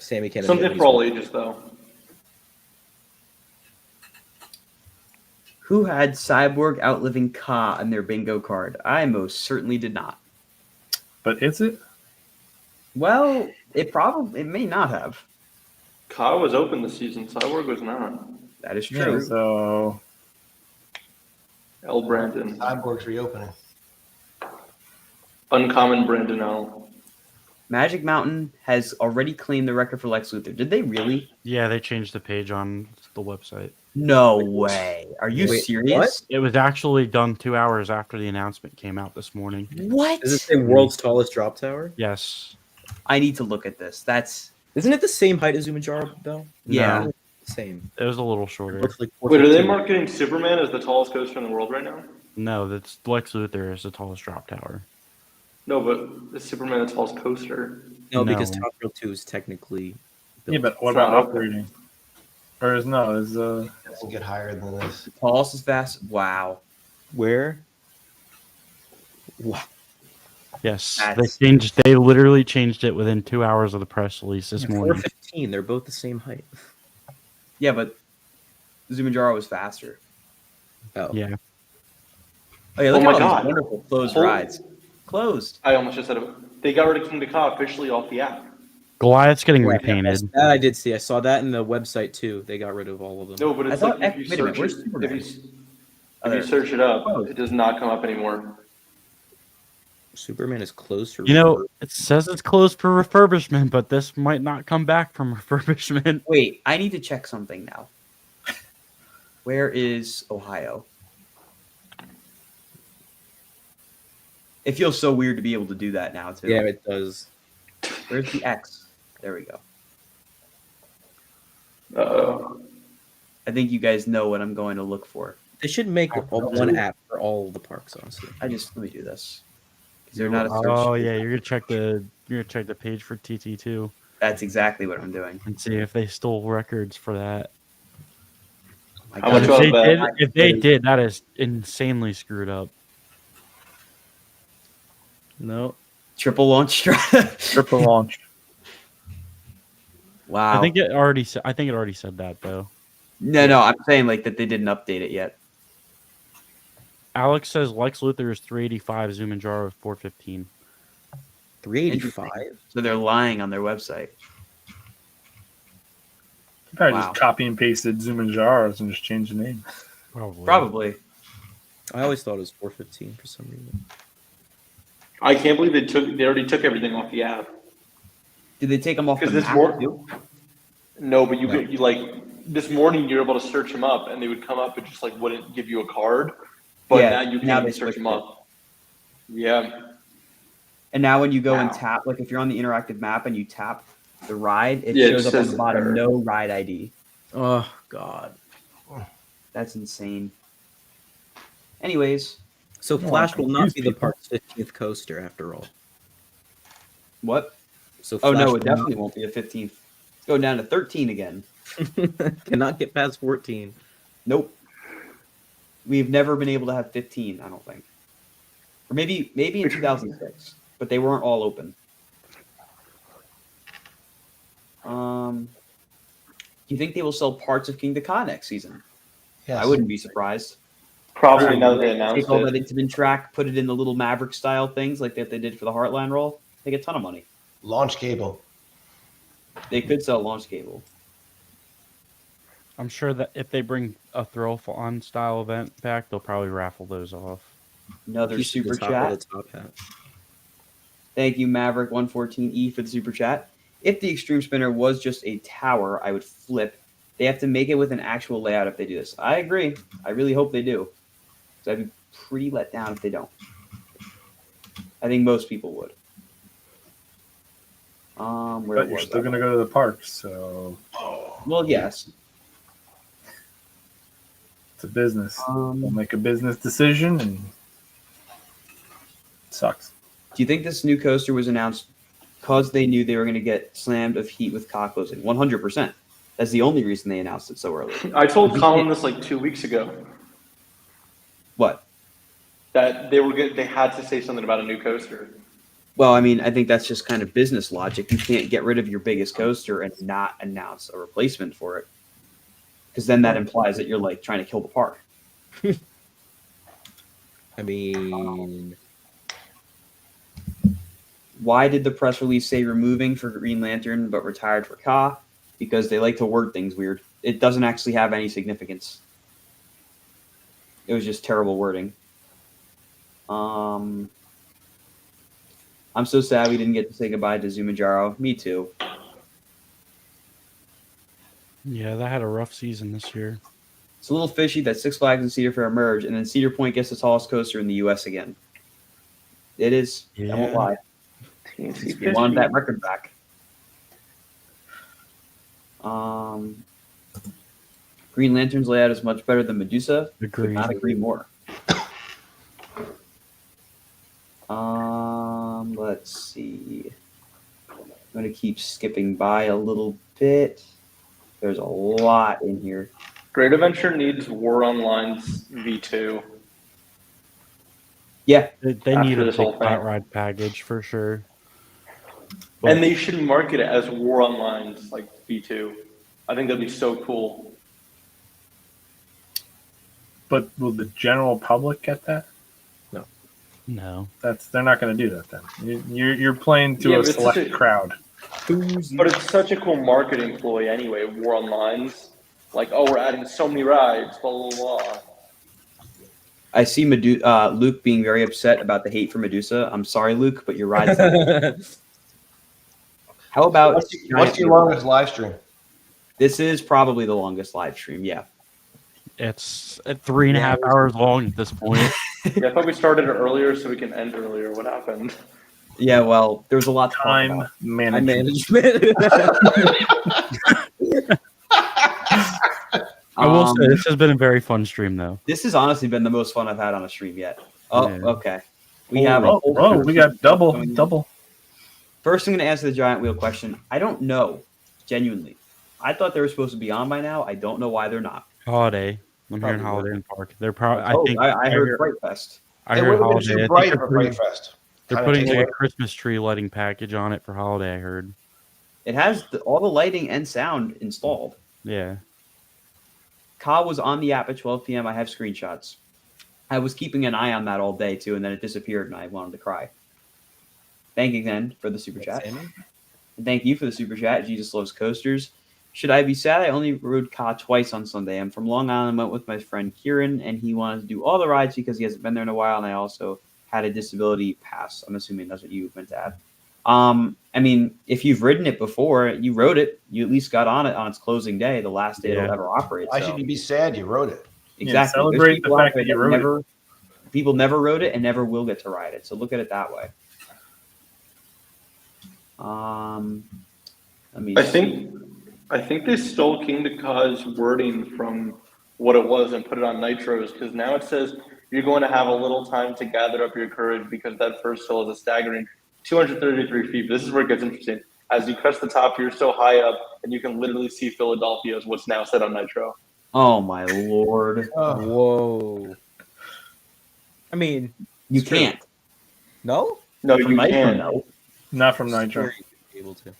Sammy can't. Something for all ages, though. Who had Cyborg outliving Ka in their bingo card? I most certainly did not. But is it? Well, it may not have. Ka was open this season. Cyborg was not. That is Yeah, true. so L. Brandon. Cyborg's reopening. Uncommon Brandon L. Magic Mountain has already claimed the record for Lex Luthor. Did they really? Yeah, they changed the page on the website. No way. Are you Wait, serious? It was actually done 2 hours after the announcement came out this morning. What? Does it say world's tallest drop tower? Yes. I need to look at this. That's Isn't it the same height as Zumanjaro though? yeah. No, Same. it was a little shorter. Looks like Wait, are they 415. marketing Superman as the tallest coaster in the world right now? No, that's Lex Luthor is the tallest drop tower. No, but is Superman the tallest coaster? No, because No. Top Thrill 2 is technically. yeah, but what It's about not open. operating? Or is no? Is It doesn't get higher than this. Tallest is fast. Wow. Where? Wow. Yes, That's- They literally changed it within 2 hours of the press release this morning. 415. They're both the same height. Yeah, but Zumanjaro was faster. Oh. Yeah. Oh yeah, look Oh my at all God. these wonderful closed Holy- rides. Closed. I almost just said it. They got rid of Kingda Ka officially off the app. Goliath's getting Right, repainted. That I did see. I saw that in the website too. They got rid of all of them. No, but I it's thought like if you wait a minute, search where's it, Superman? if you search it up, Oh. it does not come up anymore. Superman is closed for You know, it says it's closed for refurbishment, but this might not come back from refurbishment. Wait, I need to check something now. Where is Ohio? It feels so weird to be able to do that now too. Yeah, it does. Where's the X? There we go. I think you guys know what I'm going to look for. They should make one app for all of the parks, honestly. Let me do this. Because they're not a search. Oh yeah, you're gonna check the page for TT2 That's exactly what I'm doing. and see if they stole records for that. My How God. much If was that? if they did, that is insanely screwed up. No. Triple launch strata. triple launch? Wow. I think it already said that though. No, I'm saying like that they didn't update it yet. Alex says Lex Luthor is 385, Zumanjaro is 415. 385? So they're lying on their website. Probably Wow. just copy and pasted Zumanjaros and just change the name. Probably. I always thought it was 415 for some reason. I can't believe they already took everything off the app. Did they take them off the Because this map? more, too? no, but you like this morning you're able to search them up and they would come up and just like wouldn't give you a card, but Yeah, now you now can they search switched them up. Yeah, And now when you go and Wow. tap, like if you're on the interactive map and you tap the ride, it Yeah, it shows up on says the bottom, error. no ride ID. Oh, God. That's insane. Anyways, So No, Flash I'm will not confused, be the people. park's 15th coaster after all. what? So Oh, Flash no, will it definitely won't be a 15th. It's going down to 13 again. cannot get past 14. Nope. We've never been able to have 15, I don't think. Or maybe in 2006, but they weren't all open. Do you think they will sell parts of Kingda Ka next season? Yes. I wouldn't be surprised. probably now that they announced Take all that it. Intamin track, put it in the little Maverick style things like that they did for the Heartline roll. They get a ton of money. Launch cable. They could sell launch cable. I'm sure that if they bring a throw-on style event back, they'll probably raffle those off. Another Piece of the super top chat. of the top hat. Thank you, Maverick114E for the super chat. If the Extreme Spinner was just a tower, I would flip They have to make it with an actual layout if they do this. I agree. I really hope they do. So I'd be pretty let down if they don't. I think most people would. Where But you're still going to go to the park, so. Well, yes. It's a business. They'll make a business decision, and it sucks. Do you think this new coaster was announced because they knew they were going to get slammed of heat with Ka closing? 100%. That's the only reason they announced it so early. I told Colin this like 2 weeks ago. What? That they had to say something about a new coaster. Well, I mean, I think that's just kind of business logic. You can't get rid of your biggest coaster and not announce a replacement for it, because then that implies that you're like trying to kill the park. I mean, why did the press release say removing for Green Lantern but retired for Ka? Because they like to word things weird. It doesn't actually have any significance. It was just terrible wording. I'm so sad we didn't get to say goodbye to Zumanjaro. Me too. Yeah, that had a rough season this year. It's a little fishy that Six Flags and Cedar Fair merge, and then Cedar Point gets the tallest coaster in the U.S. again. It is. Yeah. I won't lie. We wanted that record back. Green Lantern's layout is much better than Medusa. Could not agree more. Let's see. I'm going to keep skipping by a little bit. There's a lot in here. Great Adventure needs War Online's V2. Yeah. They need a big flat ride package for sure. But, and they should market it as War Online's like V2. I think that'd be so cool. But will the general public get that? No. They're not going to do that then. You're playing to a select crowd. But it's such a cool marketing ploy anyway, War Online's. Like, oh, we're adding so many rides, blah, blah, blah. I see Luke being very upset about the hate for Medusa. I'm sorry, Luke, but you're right. How about... What's your longest live stream? This is probably the longest live stream, yeah. It's at 3.5 hours long at this point. Yeah, I thought we started earlier so we can end earlier. What happened? Yeah, well, there was a lot of time management. I will say this has been a very fun stream, though. This has honestly been the most fun I've had on a stream yet. Oh, yeah. Okay. We got double. First, I'm going to answer the giant wheel question. I don't know, genuinely. I thought they were supposed to be on by now. I don't know why they're not. Holiday. I'm hearing Holiday and Park. They're probably. I heard Fright Fest. I heard Holiday. Too bright for Fright Fest. They're putting like a Christmas tree lighting package on it for Holiday. I heard. It has all the lighting and sound installed. Yeah. Ka was on the app at 12 p.m. I have screenshots. I was keeping an eye on that all day too, and then it disappeared, and I wanted to cry. Thank you again for the super chat. And thank you for the super chat. Jesus loves coasters. Should I be sad? I only rode Ka twice on Sunday. I'm from Long Island. Went with my friend Kieran, and he wanted to do all the rides because he hasn't been there in a while, and I also had a disability pass. I'm assuming that's what you meant to add. I mean, if you've ridden it before, you rode it. You at least got on it on its closing day, the last day it'll ever operate. Why should you be sad you rode it? Exactly. Yeah, celebrate the fact that you rode it. People never rode it and never will get to ride it. So look at it that way. I think they stole Kingda Ka's wording from what it was and put it on Nitros, because now it says you're going to have a little time to gather up your courage because that first hill is a staggering 233 feet. But this is where it gets interesting. As you crest the top, you're so high up and you can literally see Philadelphia is what's now said on Nitro. Oh my Lord. Whoa. I mean, you can't. No? No, you can't. No. Not from Nitro. Able to.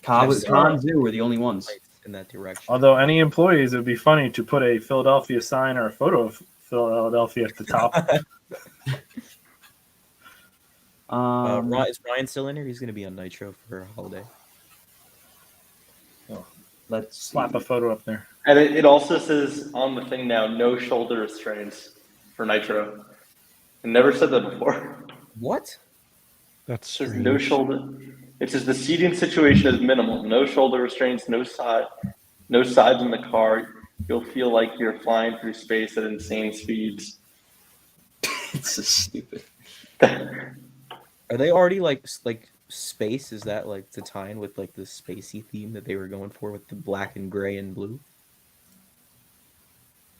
Ka and Zoo were the only ones in that direction. Although any employees, it would be funny to put a Philadelphia sign or a photo of Philadelphia at the top. Is Ryan still in here? He's going to be on Nitro for Holiday. Oh, let's slap a photo up there. And it also says on the thing now, no shoulder restraints for Nitro. I never said that before. What? That's strange. No shoulder. It says the seating situation is minimal. No shoulder restraints, no No sides in the car. You'll feel like you're flying through space at insane speeds. It's so stupid. Are they already like space? Is that like to tie in with like the spacey theme that they were going for with the black and gray and blue?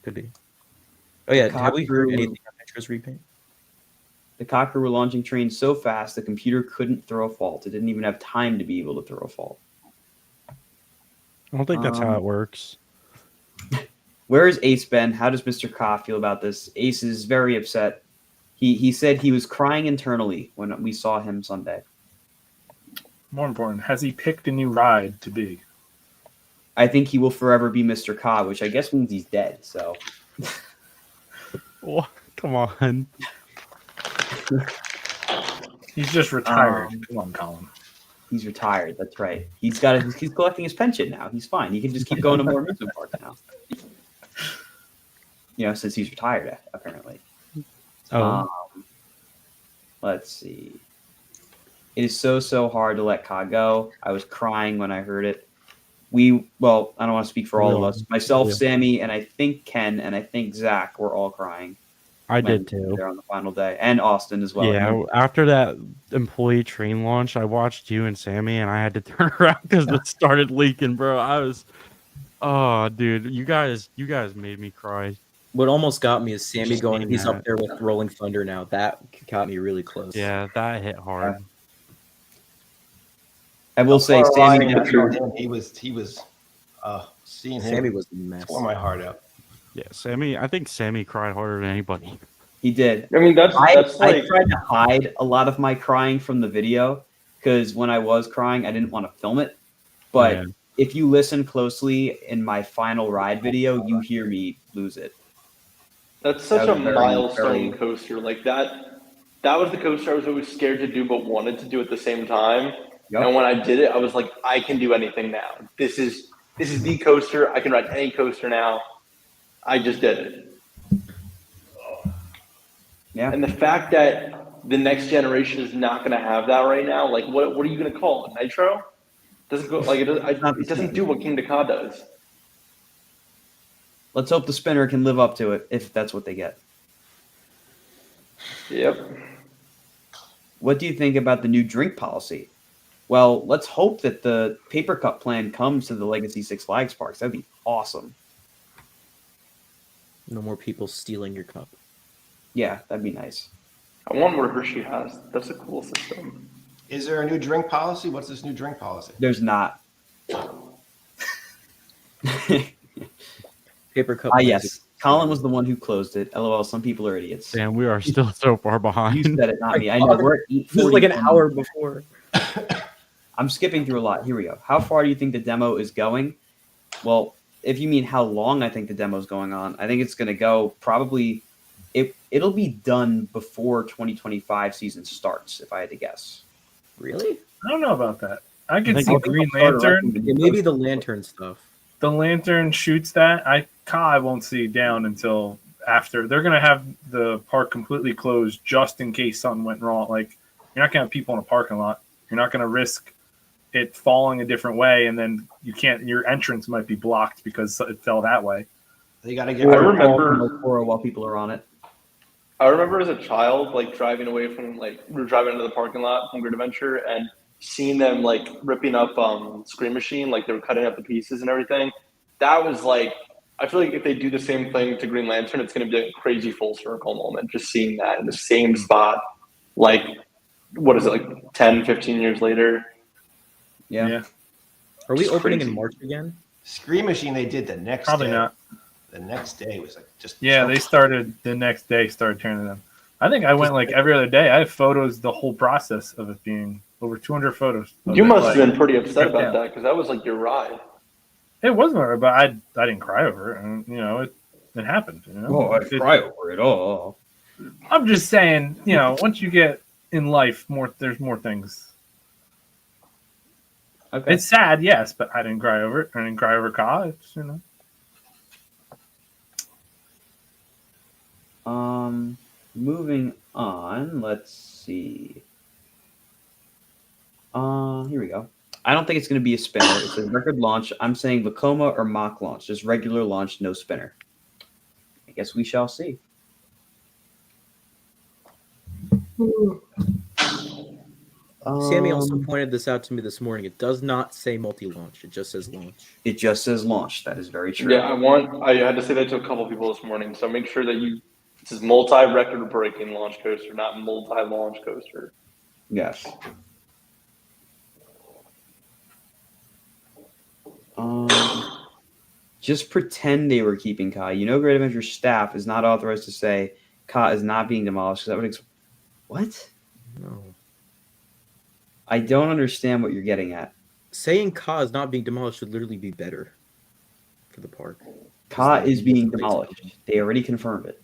Could be. Oh yeah, have we heard anything on Nitro's repaint? The Cocker were launching trains so fast the computer couldn't throw a fault. It didn't even have time to be able to throw a fault. I don't think that's how it works. Where is Ace Ben? How does Mr. Ka feel about this? Ace is very upset. He said he was crying internally when we saw him Sunday. More important, has he picked a new ride to be? I think he will forever be Mr. Ka, which I guess means he's dead. So, Oh, come on. He's just retired. Come on, Colin. He's retired. That's right. He's collecting his pension now. He's fine. He can just keep going to more amusement parks now. You know, since he's retired, apparently. Let's see. It is so hard to let Ka go. I was crying when I heard it. I don't want to speak for all of us. Myself, Sammy, and I think Ken, and I think Zach were all crying. I did too. There on the final day, and Austin as well. Yeah, after that employee train launch, I watched you and Sammy, and I had to turn around because it started leaking, bro. Oh, dude, you guys made me cry. What almost got me is Sammy going. He's up there with Rolling Thunder now. That got me really close. Yeah, that hit hard. I will say, Sammy, he was seeing him. Sammy was a mess. Tore my heart out. Yeah, Sammy. I think Sammy cried harder than anybody. He did. I mean, I tried to hide a lot of my crying from the video because when I was crying, I didn't want to film it. But if you listen closely in my final ride video, you hear me lose it. That's such a milestone coaster. Like that was the coaster I was always scared to do, but wanted to do at the same time. Yep. And when I did it, I was like, I can do anything now. This is the coaster. I can ride any coaster now. I just did it. Yeah. And the fact that the next generation is not going to have that right now, like what are you going to call it? Nitro? Doesn't go like it doesn't do what Kingda Ka does. Let's hope the spinner can live up to it if that's what they get. Yep. What do you think about the new drink policy? Well, let's hope that the paper cup plan comes to the Legacy Six Flags parks. That'd be awesome. No more people stealing your cup. Yeah, that'd be nice. I want what Hershey has. That's a cool system. Is there a new drink policy? What's this new drink policy? There's not. Paper cup. Yes. Colin was the one who closed it. LOL, some people are idiots. Damn, we are still so far behind. You said it, not me. I know. We're at 8:40. This is like an hour before. I'm skipping through a lot. Here we go. How far do you think the demo is going? Well, if you mean how long I think the demo is going on, I think it's going to go probably it'll be done before 2025 season starts, if I had to guess. Really? I don't know about that. I could see Green Lantern. Yeah, maybe the lantern stuff. The lantern shoots that. I won't see down until after. They're going to have the park completely closed just in case something went wrong. Like, you're not going to have people in a parking lot. You're not going to risk it falling a different way, and then your entrance might be blocked because it fell that way. They got to get. I remember while people are on it. I remember as a child, like driving away from we were driving into the parking lot from Great Adventure and seeing them like ripping up Scream Machine, like they were cutting up the pieces and everything. That was like, I feel like if they do the same thing to Green Lantern, it's going to be a crazy full circle moment. Just seeing that in the same spot, like, what is it, like 10, 15 years later? Yeah. Are we Just opening crazy. in March again? Scream Machine, they did the next Probably day. not. The next day was like just. Yeah, they started the next day, started turning them. I think I went like every other day. I have photos, the whole process of it being over 200 photos. You must have been pretty upset about that because that was like your ride. It wasn't, but I didn't cry over it. And, it happened. Oh, I cry over it all. I'm just saying, once you get in life, there's more things. Okay. It's sad, yes, but I didn't cry over it. I didn't cry over Ka. It's, Moving on, let's see. Here we go. I don't think it's going to be a spinner. It's a record launch. I'm saying Vekoma or mock launch, just regular launch, no spinner. I guess we shall see. Sammy also pointed this out to me this morning. It does not say multi-launch. It just says launch. It just says launch. That is very true. Yeah, I had to say that to a couple people this morning. So make sure that this is multi-record breaking launch coaster, not multi-launch coaster. Yes. Just pretend they were keeping Ka. You know, Great Adventure staff is not authorized to say Ka is not being demolished. That would what? No. I don't understand what you're getting at. Saying Ka is not being demolished would literally be better for the park. Ka is being demolished. They already confirmed it.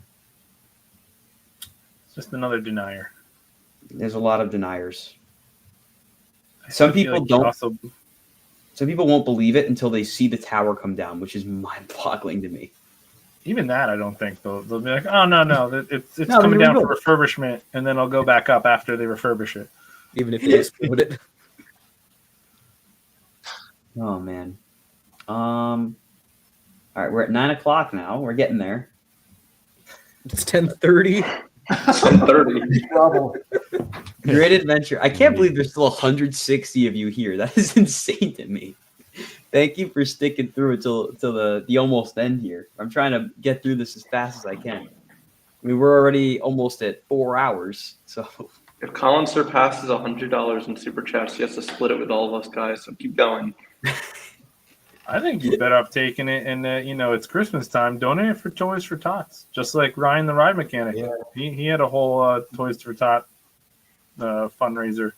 It's just another denier. There's a lot of deniers. Some people like don't. Some people won't believe it until they see the tower come down, which is mind-boggling to me. Even that, I don't think they'll be like, oh no, it's coming down for refurbishment, and then it'll go back up after they refurbish it. Even if they explode it. Oh man. All right, we're at 9 o'clock now. We're getting there. It's 10:30. 10:30. Great Adventure. I can't believe there's still 160 of you here. That is insane to me. Thank you for sticking through until the almost end here. I'm trying to get through this as fast as I can. I mean, we're already almost at 4 hours. So If Colin surpasses $100 in super chats, he has to split it with all of us guys. So keep going. I think you better have taken it, and it's Christmas time. Donate it for Toys for Tots, just like Ryan the Ride Mechanic. Yeah. He had a whole Toys for Tot fundraiser.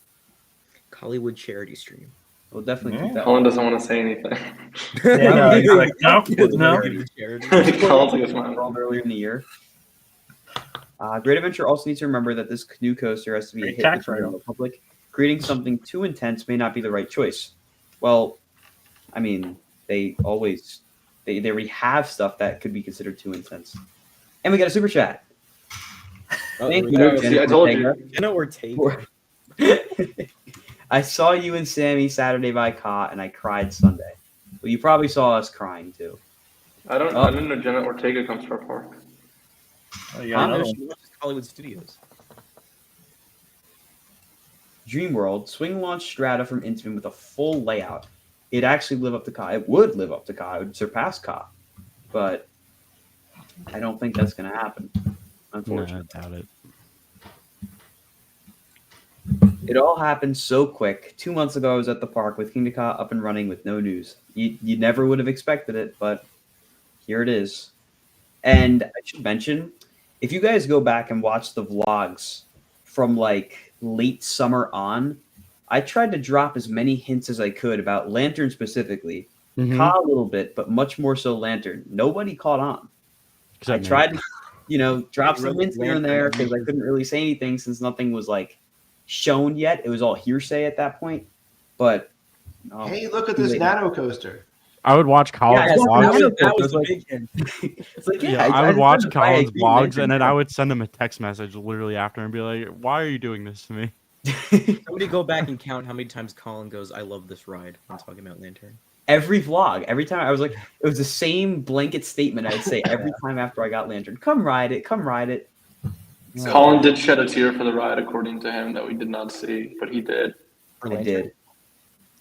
Hollywood charity stream. we'll definitely keep that. Colin doesn't want to say anything. Yeah, no, he's like, no. Colin's like, it's mine. Earlier in the year. Great Adventure also needs to remember that this new coaster has to be a hit tax for write-off. the public. Creating something too intense may not be the right choice. Well, I mean, they already have stuff that could be considered too intense. And we got a super chat. Thank you, go. Jenna See, I told Ortega. Jenna Ortega. I saw you and Sammy Saturday by Ka, and I cried Sunday. Well, you probably saw us crying too. I didn't know Jenna Ortega comes to our park. Oh, yeah, another one. She watches Hollywood Studios. Dream World swing launch Strata from Intamin with a full layout. It'd actually live up to Ka. It would live up to Ka. It would surpass Ka. But I don't think that's going to happen, unfortunately. I doubt it. It all happened so quick. 2 months ago, I was at the park with Kingda Ka up and running with no news. You never would have expected it, but here it is. And I should mention, if you guys go back and watch the vlogs from like late summer on, I tried to drop as many hints as I could about Lantern specifically. Ka a little bit, but much more so Lantern. Nobody caught on. I tried to, drop some hints here and there because I couldn't really say anything since nothing was like shown yet. It was all hearsay at that point. But hey, look at this nano coaster. I would watch Colin's vlogs. That was a big hint. It's like, I would watch Colin's vlogs, Lantern and then I would send him a text message literally after and be like, "Why are you doing this to me?" Somebody go back and count how many times Colin goes, "I love this ride" when talking about Lantern. Every vlog, every time I was like, it was the same blanket statement I'd say every time after I got Lantern. Come ride it, come ride it. So, Colin did shed a tear for the ride, according to him, that we did not see, but he did.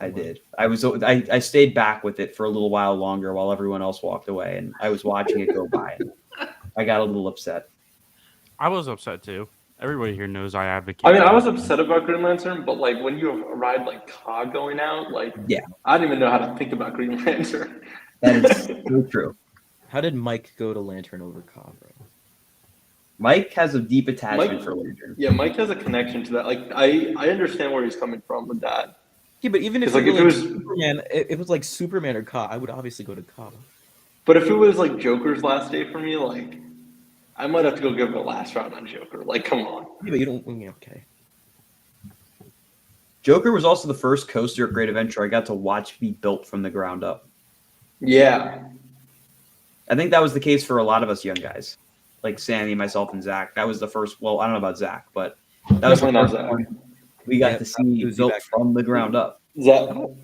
I did. I stayed back with it for a little while longer while everyone else walked away, and I was watching it go by, and I got a little upset. I was upset too. Everybody here knows I advocate. I mean, I was upset about Green Lantern, but like when you have a ride like Ka going out, like I don't even know how to think about Green Lantern. That is so true. How did Mike go to Lantern over Ka, bro? Mike has a deep attachment for Lantern. Yeah, Mike has a connection to that. Like I understand where he's coming from with that. Yeah, but even if like, it if was it was Superman, it was like Superman or Ka, I would obviously go to Ka. But if it was like Joker's last day for me, like I might have to go give it a last round on Joker. Like, come on. Yeah, but you don't. Okay. Joker was also the first coaster at Great Adventure I got to watch be built from the ground up. Yeah. I think that was the case for a lot of us young guys, like Sammy, myself, and Zach. That was the first. Well, I don't know about Zach, but that was the Definitely not first Zach. one we got to see built from the ground up. Zach know.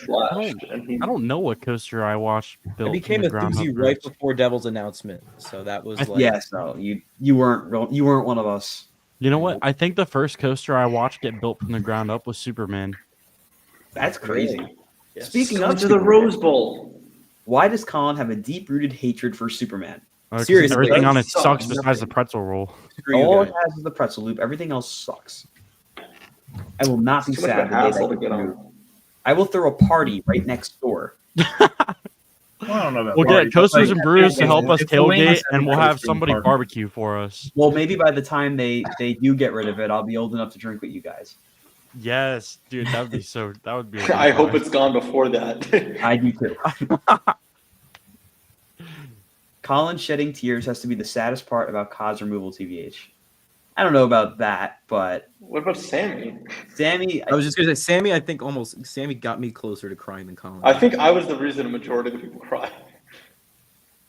flashed, and he I don't know what coaster I watched I built became from the a ground up doozy right first. before Devil's announcement, so that was like Yeah, so you weren't one of us. You know what? I think the first coaster I watched get built from the ground up was Superman. That's crazy. Yes. Speaking going of to the Superman, Rose Bowl. why does Colin have a deep-rooted hatred for Superman? 'Cause Seriously, everything on it sucks. sucks besides the pretzel roll. Screw you All guys. it has is the pretzel loop. Everything else sucks. I will not be It's too much of a sad the day hassle that to get removed. on. I will throw a party right next door. Well, I don't know about We'll party, get but, coasters like, and brews to it's- help us it's the lamest tailgate, and we'll coaster have in somebody park. barbecue for us. Well, maybe by the time they do get rid of it, I'll be old enough to drink with you guys. Yes, dude, that would be so. That would be. A I hope time. it's gone before that. I do too. Colin shedding tears has to be the saddest part about COD's removal, TVH. I don't know about that, but What about Sammy? Sammy, I was just gonna say Sammy. I think almost Sammy got me closer to crying than Colin. I think I was the reason a majority of the people cried.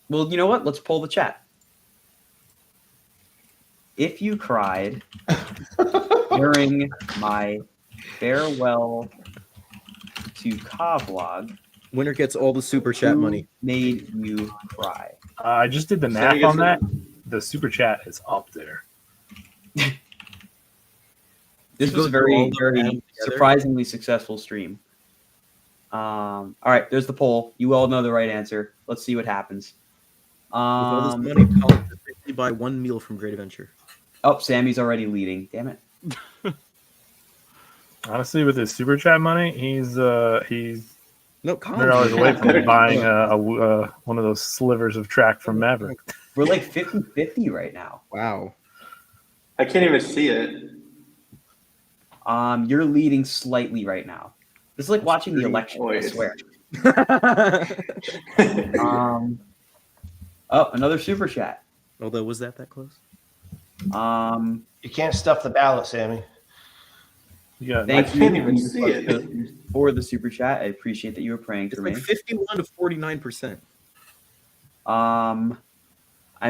well, you know what? Let's poll the chat. If you cried during my farewell to Ka vlog, Winner gets all the super chat who money. made you cry? I just did the Sammy math gets on the- that. The super chat is up there. This You was go a through very, all the very math together? surprisingly successful stream. All right, there's the poll. You all know the right answer. Let's see what happens. With all this money, Colin could basically buy one meal from Great Adventure. Oh, Sammy's already leading. Damn it. Honestly, with his super chat money, he's No, $100 away Colin. from buying one of those slivers of track from Maverick. We're like 50-50 right now. Wow. I can't even see it. You're leading slightly right now. This is like watching the election, I Wait. swear. Oh, another super chat. Although, was that close? You can't stuff the ballot, Sammy. Yeah, Thank I can't you even see it. for the super chat. I appreciate that you were praying It's for like me. 51 to 49%. I'm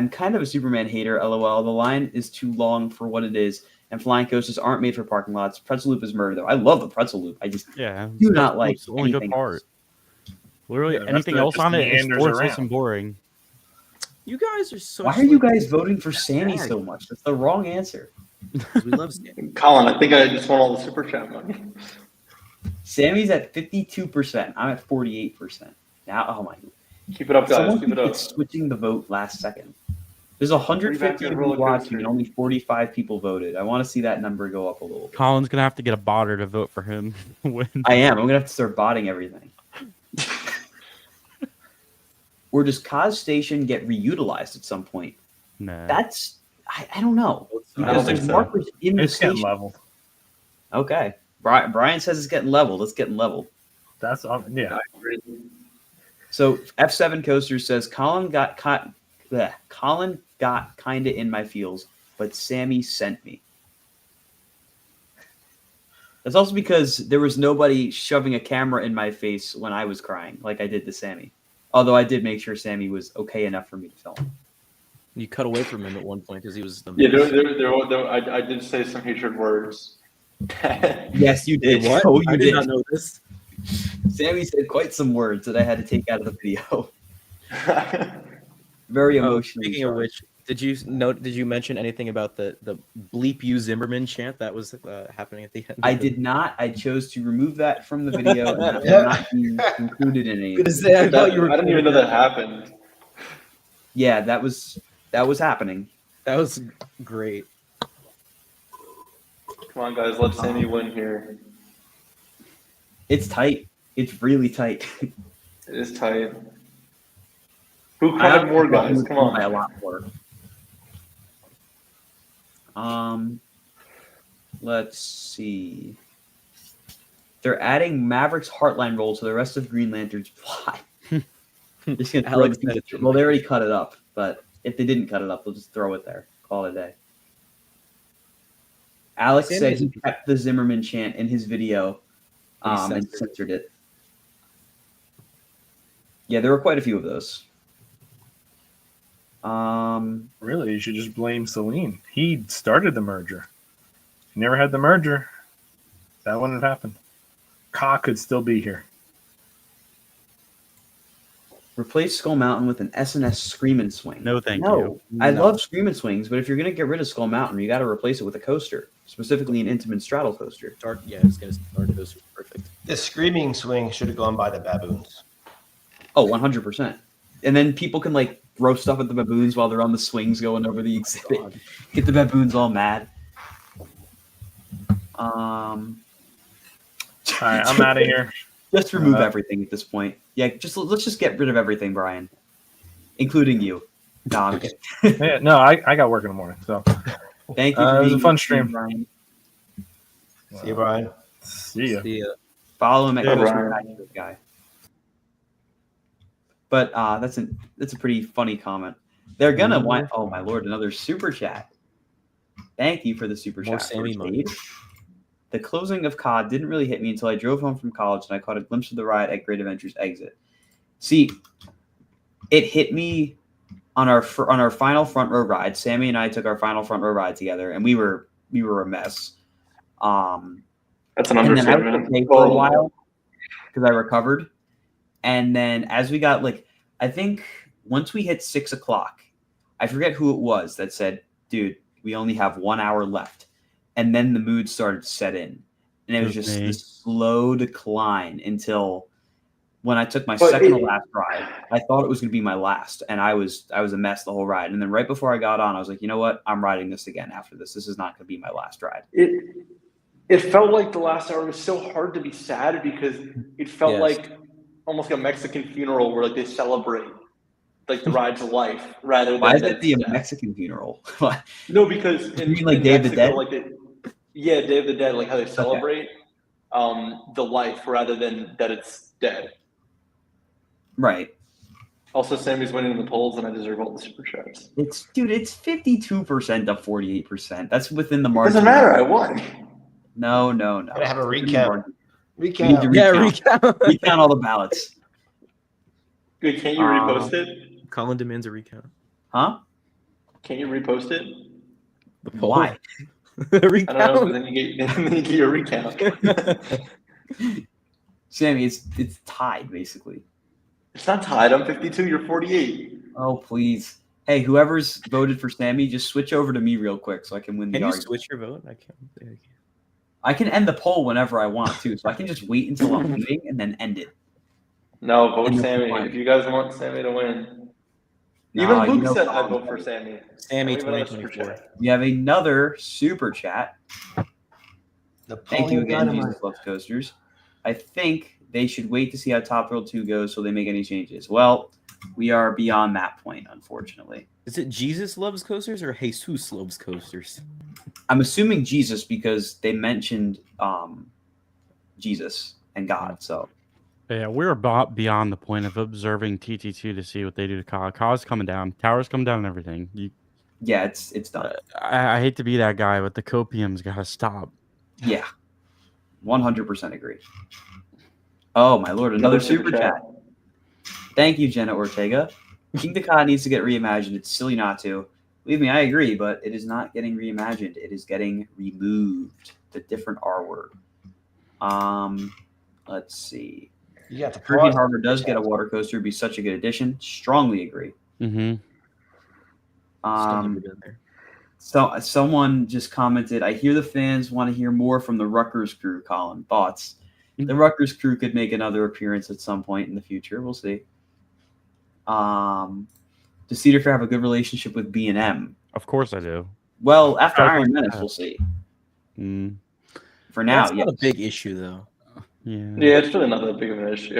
kind of a Superman hater, lol. The line is too long for what it is, and flying coasters aren't made for parking lots. Pretzel loop is murder, though. I love the pretzel loop. I just Yeah, do not like the only good anything part. else. Literally Yeah, the rest anything of it else just on it is meanders worthless around. and boring. You guys are so. Why are you guys voting for Sammy so much? That's the wrong answer. We love Sammy. Colin, I think I just want all the super chat money. Sammy's at 52%. I'm at 48%. Now, oh my. Keep it up, guys. Someone Keep it up. keeps switching the vote last second. There's 150 Rebound people roller watching coaster. and only 45 people voted. I want to see that number go up a little bit. Colin's gonna have to get a botter to vote for him. When I am. I'm gonna have to start botting everything. Or does Kaz Station get reutilized at some point? nah. That's I don't know. I don't Because think there's so. markers in the It's getting station. leveled. Okay. Brian says it's getting leveled. It's getting leveled. That's yeah. So F7 Coaster says Colin got kinda in my feels, but Sammy sent me. That's also because there was nobody shoving a camera in my face when I was crying, like I did to Sammy. Although I did make sure Sammy was okay enough for me to film. You cut away from him at one point because he was the. Yeah, I did say some hatred words. Yes, you did. What? Oh, you I did did. not know this. Sammy said quite some words that I had to take out of the video. Very emotional. Speaking of which, did you mention anything about the bleep you Zimmerman chant that was happening at the end? I did not. I chose to remove that from the video and that will not be included in any. I thought you were. I didn't even know that happened. Yeah, that was happening. That was great. Come on, guys, let Sammy win here. It's tight. It's really tight. It is tight. Who cried more, guys? Come By a on. lot more. Let's see. They're adding Maverick's Heartline roll to the rest of Green Lantern's plot. Just gonna throw Alex the said piece- it. well, they already cut it up, but if they didn't cut it up, they'll just throw it there. Call it a day. Alex said he kept the Zimmerman chant in his video and censored it. Yeah, there were quite a few of those. Really, you should just blame Celine. He started the merger. If you never had the merger, that wouldn't have happened. Ka could still be here. Replace Skull Mountain with an S&S Screamin' Swing. No, thank no, you. I No. love Screamin' Swings, but if you're gonna get rid of Skull Mountain, you got to replace it with a coaster, specifically an Intamin straddle coaster. Dark, yeah, I was gonna say Dark Coaster is perfect. The screaming swing should have gone by the baboons. Oh, 100%. And then people can like throw stuff at the baboons while they're on the swings going over the exhibit. Get the baboons all mad. All right, I'm out of here. Just remove everything at this point. Yeah, let's just get rid of everything, Brian, including you. No, I'm kidding. Yeah, no, I got work in the morning, so Thank you. it For was being a fun here, stream. Brian. See you, Brian. See ya. See ya. Follow him at Yeah, Coaster Brian. Package Guy. But that's a pretty funny comment. They're gonna want. Oh my lord, another super chat. Thank you for the super More chat. Sammy money. The closing of COD didn't really hit me until I drove home from college and I caught a glimpse of the ride at Great Adventures exit. See, it hit me on our final front row ride. Sammy and I took our final front row ride together, and we were a mess. That's an And then I was understatement. okay for a while because I recovered. And then as we got I think once we hit 6 o'clock, I forget who it was that said, "Dude, we only have 1 hour left." And then the mood started to set in, and it was just this slow decline until when I took my second to last ride. I thought it was going to be my last, and I was a mess the whole ride. And then right before I got on, I was like, you know what? I'm riding this again after this. This is not going to be my last ride. It felt like the last hour was so hard to be sad because it felt like almost like a Mexican funeral where like they celebrate like the ride's life rather than. Why is it the Mexican funeral? No, because you mean like Day of the Dead? Day of the Dead, like how they celebrate the life rather than that it's dead. Right. Also, Sammy's winning the polls, and I deserve all the super chats. It's 52% to 48%. That's within the margin. Doesn't matter. I won. No. Gotta have a recount. We need to recount all the ballots. Wait, can't you repost it? Colin demands a recount. Huh? Can't you repost it? Why? Recount. I don't know, but then you get your recount. Sammy, it's tied basically. It's not tied. I'm 52. You're 48. Oh please. Hey, whoever's voted for Sammy, just switch over to me real quick so I can win the Can you argument. switch your vote? I can't. I can end the poll whenever I want to, so I can just wait until I'm leaving and then end it. No, vote And Sammy. fine. If you guys want Sammy to win. Nah, Even you Luke know said I'd Colin. vote for Sammy. Sammy Don't even let us 2024. super chat. We have another super chat. Thank you Napoleon again, Dynamite. Jesus Loves Coasters. I think they should wait to see how Top Thrill 2 goes so they make any changes. Well, we are beyond that point, unfortunately. Is it Jesus loves coasters or Jesus loves coasters? I'm assuming Jesus because they mentioned Jesus and God. So Yeah, we're about beyond the point of observing TT2 to see what they do to Ka. Ka's coming down. Towers coming down and everything. yeah, it's done. I hate to be that guy, but the copium's got to stop. Yeah, 100% agree. Oh my lord, another super chat. Thank you, Jenna Ortega. Kingda Ka needs to get reimagined. It's silly not to. Believe me, I agree, but it is not getting reimagined. It is getting removed. The different R word. Let's see. You got the Caribbean Harbor does get a water coaster. It'd be such a good addition. Strongly agree. Mm-hmm. Still never been there. So someone just commented, I hear the fans want to hear more from the Rutgers crew, Colin. Thoughts? The Rutgers crew could make another appearance at some point in the future. We'll see. Does Cedar Fair have a good relationship with B&M? Of course I do. Well, after Iron Menace, we'll see. For now, That's not a big issue, though. Yeah, it's really not that big of an issue.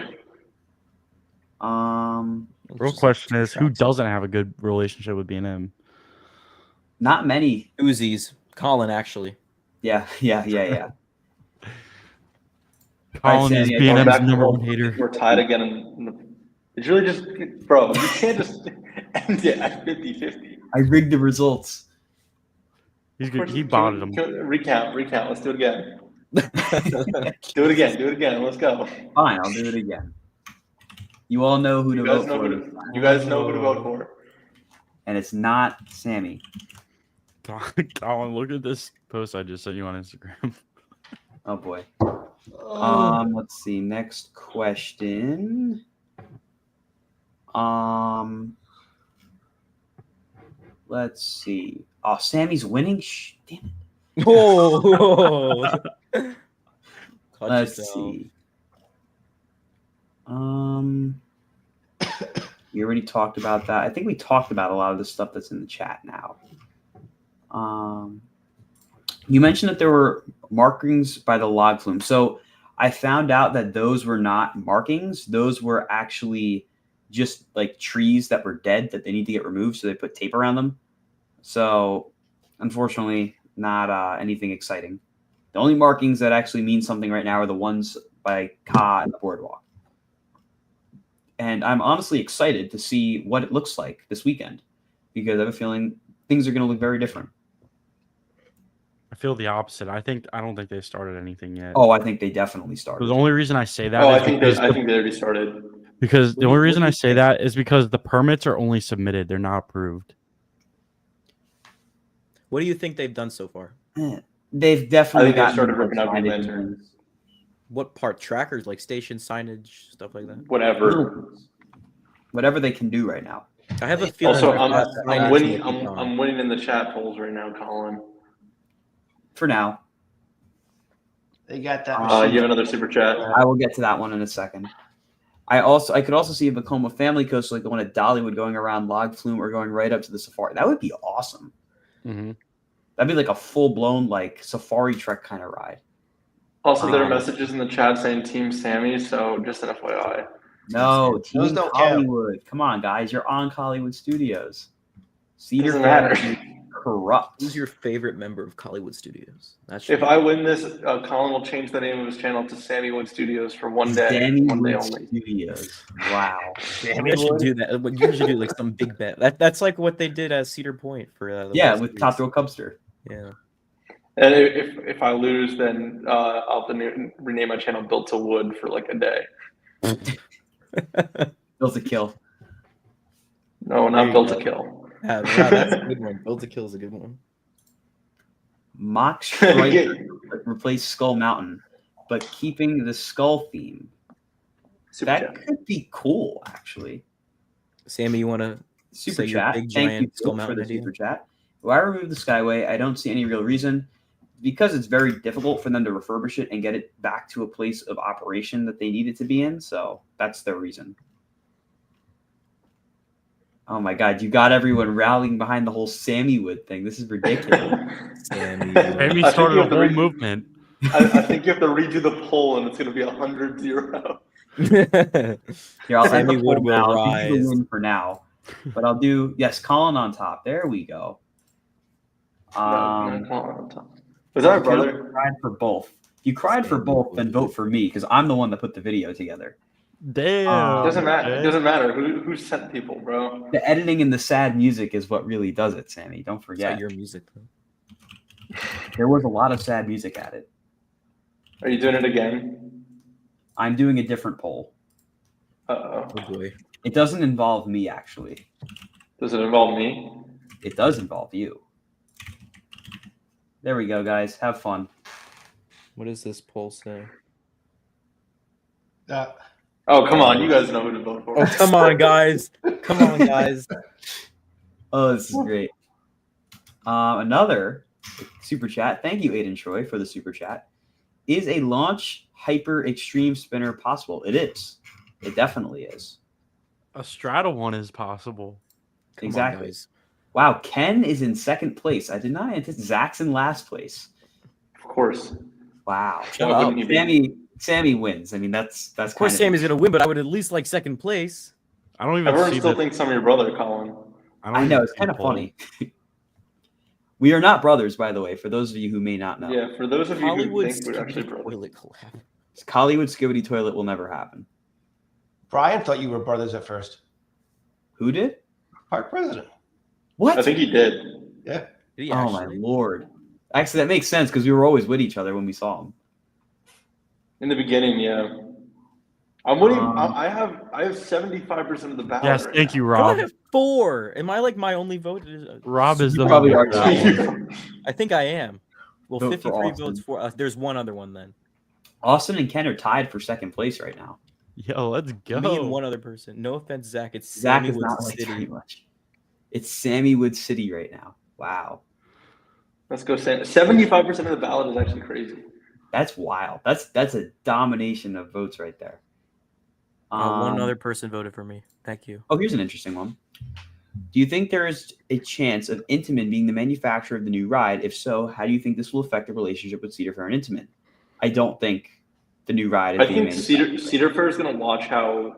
Real question is, who doesn't have a good relationship with B&M? Not many. Uzis. Colin, actually. Yeah. Colin is B&M's number one hater. We're tied again. It's really just, bro, you can't just end it at 50-50. I rigged the results. He botted him. Recount. Let's do it again. Do it again. Let's go. Fine, I'll do it again. You all know who to vote for. You guys know who to vote for. And it's not Sammy. Colin, look at this post I just sent you on Instagram. Oh boy. Let's see. Next question. Let's see. Oh, Sammy's winning. Damn it. Oh. Let's see. We already talked about that. I think we talked about a lot of the stuff that's in the chat now. You mentioned that there were markings by the log flume. So I found out that those were not markings. Those were actually just like trees that were dead that they need to get removed. So they put tape around them. So unfortunately, not anything exciting. The only markings that actually mean something right now are the ones by Ka and the boardwalk. And I'm honestly excited to see what it looks like this weekend because I have a feeling things are going to look very different. I feel the opposite. I don't think they've started anything yet. Oh, I think they definitely started. The only reason I say that I is think because they already started. Because the only reason I say that is because the permits are only submitted; they're not approved. What do you think they've done so far? They've definitely started ripping out the lanterns. What part? Trackers, like station signage, stuff like that? Whatever they can do right now. I have a feeling. Also, I'm winning in the chat polls right now, Colin. For now. They got that. You have another super chat. I will get to that one in a second. I could also see a Vekoma family coaster like the one at Dollywood going around Log Flume or going right up to the safari. That would be awesome. Mm-hmm. That'd be like a full-blown like safari trek kind of ride. Also, there are messages in the chat saying Team Sammy, so just an FYI. No, Team Hollywood. Come on, guys. You're on Hollywood Studios. Cedar Doesn't matter. Corrupt. Who's your favorite member of Hollywood Studios? If I win this, Colin will change the name of his channel to Sammy Wood Studios for one day. Sammy one day Wood only. Studios. Wow. You should do that. You should do like some big bet. That's like what they did at Cedar Point for with Top Thrill Cubster. Yeah. And if I lose, then I'll have to rename my channel Built to Wood for like a day. Built to Kill. No, not Built to Kill. Yeah, that's a good one. Built to Kill is a good one. Mock Striker replace Skull Mountain, but keeping the skull theme. That could be cool, actually. Sammy, you want to super chat? Thank you Skull Mountain for the super chat. Why remove the Skyway? I don't see any real reason. Because it's very difficult for them to refurbish it and get it back to a place of operation that they need it to be in. So that's their reason. Oh my God, you got everyone rallying behind the whole Sammy Wood thing. This is ridiculous. Sammy started a whole movement. I think you have to redo the poll and it's going to be 100-0. Here, I'll Sammy end the Wood poll will now. I'll rise. do the win for now. But I'll do, yes, Colin on top. There we go. Colin on top. Was that my brother? You cried for both. If you cried for both, then vote for me because I'm the one that put the video together. Damn. Doesn't matter. It doesn't matter who sent people, bro. The editing and the sad music is what really does it, Sammy. Don't forget. Your music, though. There was a lot of sad music at it. Are you doing it again? I'm doing a different poll. Uh-oh. Oh boy. It doesn't involve me, actually. Does it involve me? It does involve you. There we go, guys. Have fun. What does this poll say? Oh, come on. You guys know who to vote for. Oh, come on, guys. Come on, guys. Oh, this is great. Another super chat. Thank you, Aiden Troy, for the super chat. Is a launch hyper extreme spinner possible? It is. It definitely is. A straddle one is possible. Exactly. On, wow, Ken is in second place. I did not anticipate Zach's in last place. Of course. Wow. Sammy wins. I mean, that's of course Sammy's gonna win, but I would at least like second place. I don't even. Everyone still thinks I'm your brother, Colin. I know it's kind of funny. We are not brothers, by the way. For those of you who may not know. Yeah, for those of you who think we're actually brothers. Hollywood Skibidi Toilet will never happen. Brian thought you were brothers at first. Who did? Park president. What? I think he did. Yeah. Did he my Lord. Actually, that makes sense because we were always with each other when we saw him. In the beginning, yeah. I'm winning. I have 75% of the ballot. Yes, right thank now. you, Rob. I have 4. Am I like my only vote? Rob is the probably are. I think I am. Well, Vote 53 for votes for us. There's one other one then. Austin and Ken are tied for second place right now. Yo, let's go. Me and one other person. No offense, Zach. It's Zach Sammy is Wood not liked very City. much. It's Sammy Wood City right now. Wow. Let's go. 75% of the ballot is actually crazy. That's wild. That's a domination of votes right there. One other person voted for me. Thank you. Oh, here's an interesting one. Do you think there is a chance of Intamin being the manufacturer of the new ride? If so, how do you think this will affect the relationship with Cedar Fair and Intamin? I don't think the new ride is I being think Cedar Fair is going to watch how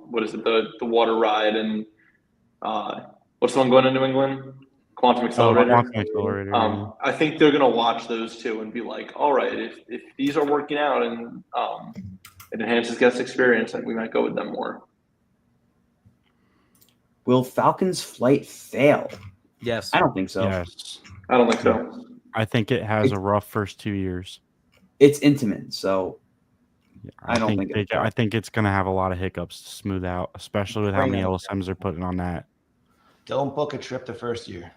what is it, the water ride and what's the one going to New England? Quantum Accelerator. Quantum Accelerator. I think they're going to watch those two and be like, all right, if these are working out and it enhances guest experience, then we might go with them more. Will Falcon's flight fail? Yes. I don't think so. Yes. I don't think so. I think it has a rough first 2 years. It's Intamin, so I don't think I think it's going to have a lot of hiccups to smooth out, especially with how many LSMs they're putting on that. Don't book a trip the first year.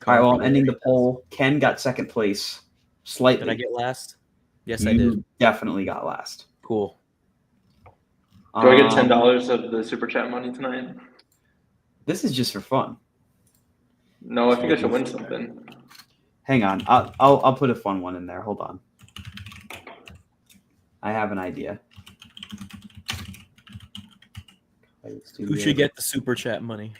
All right, well, I'm ending the poll. Ken got second place slightly. Did I get last? Yes, I You did. definitely got last. Cool. Do I get $10 of the super chat money tonight? This is just for fun. No, I think I should win something. Hang on, I'll put a fun one in there. Hold on. I have an idea. Who should get the super chat money?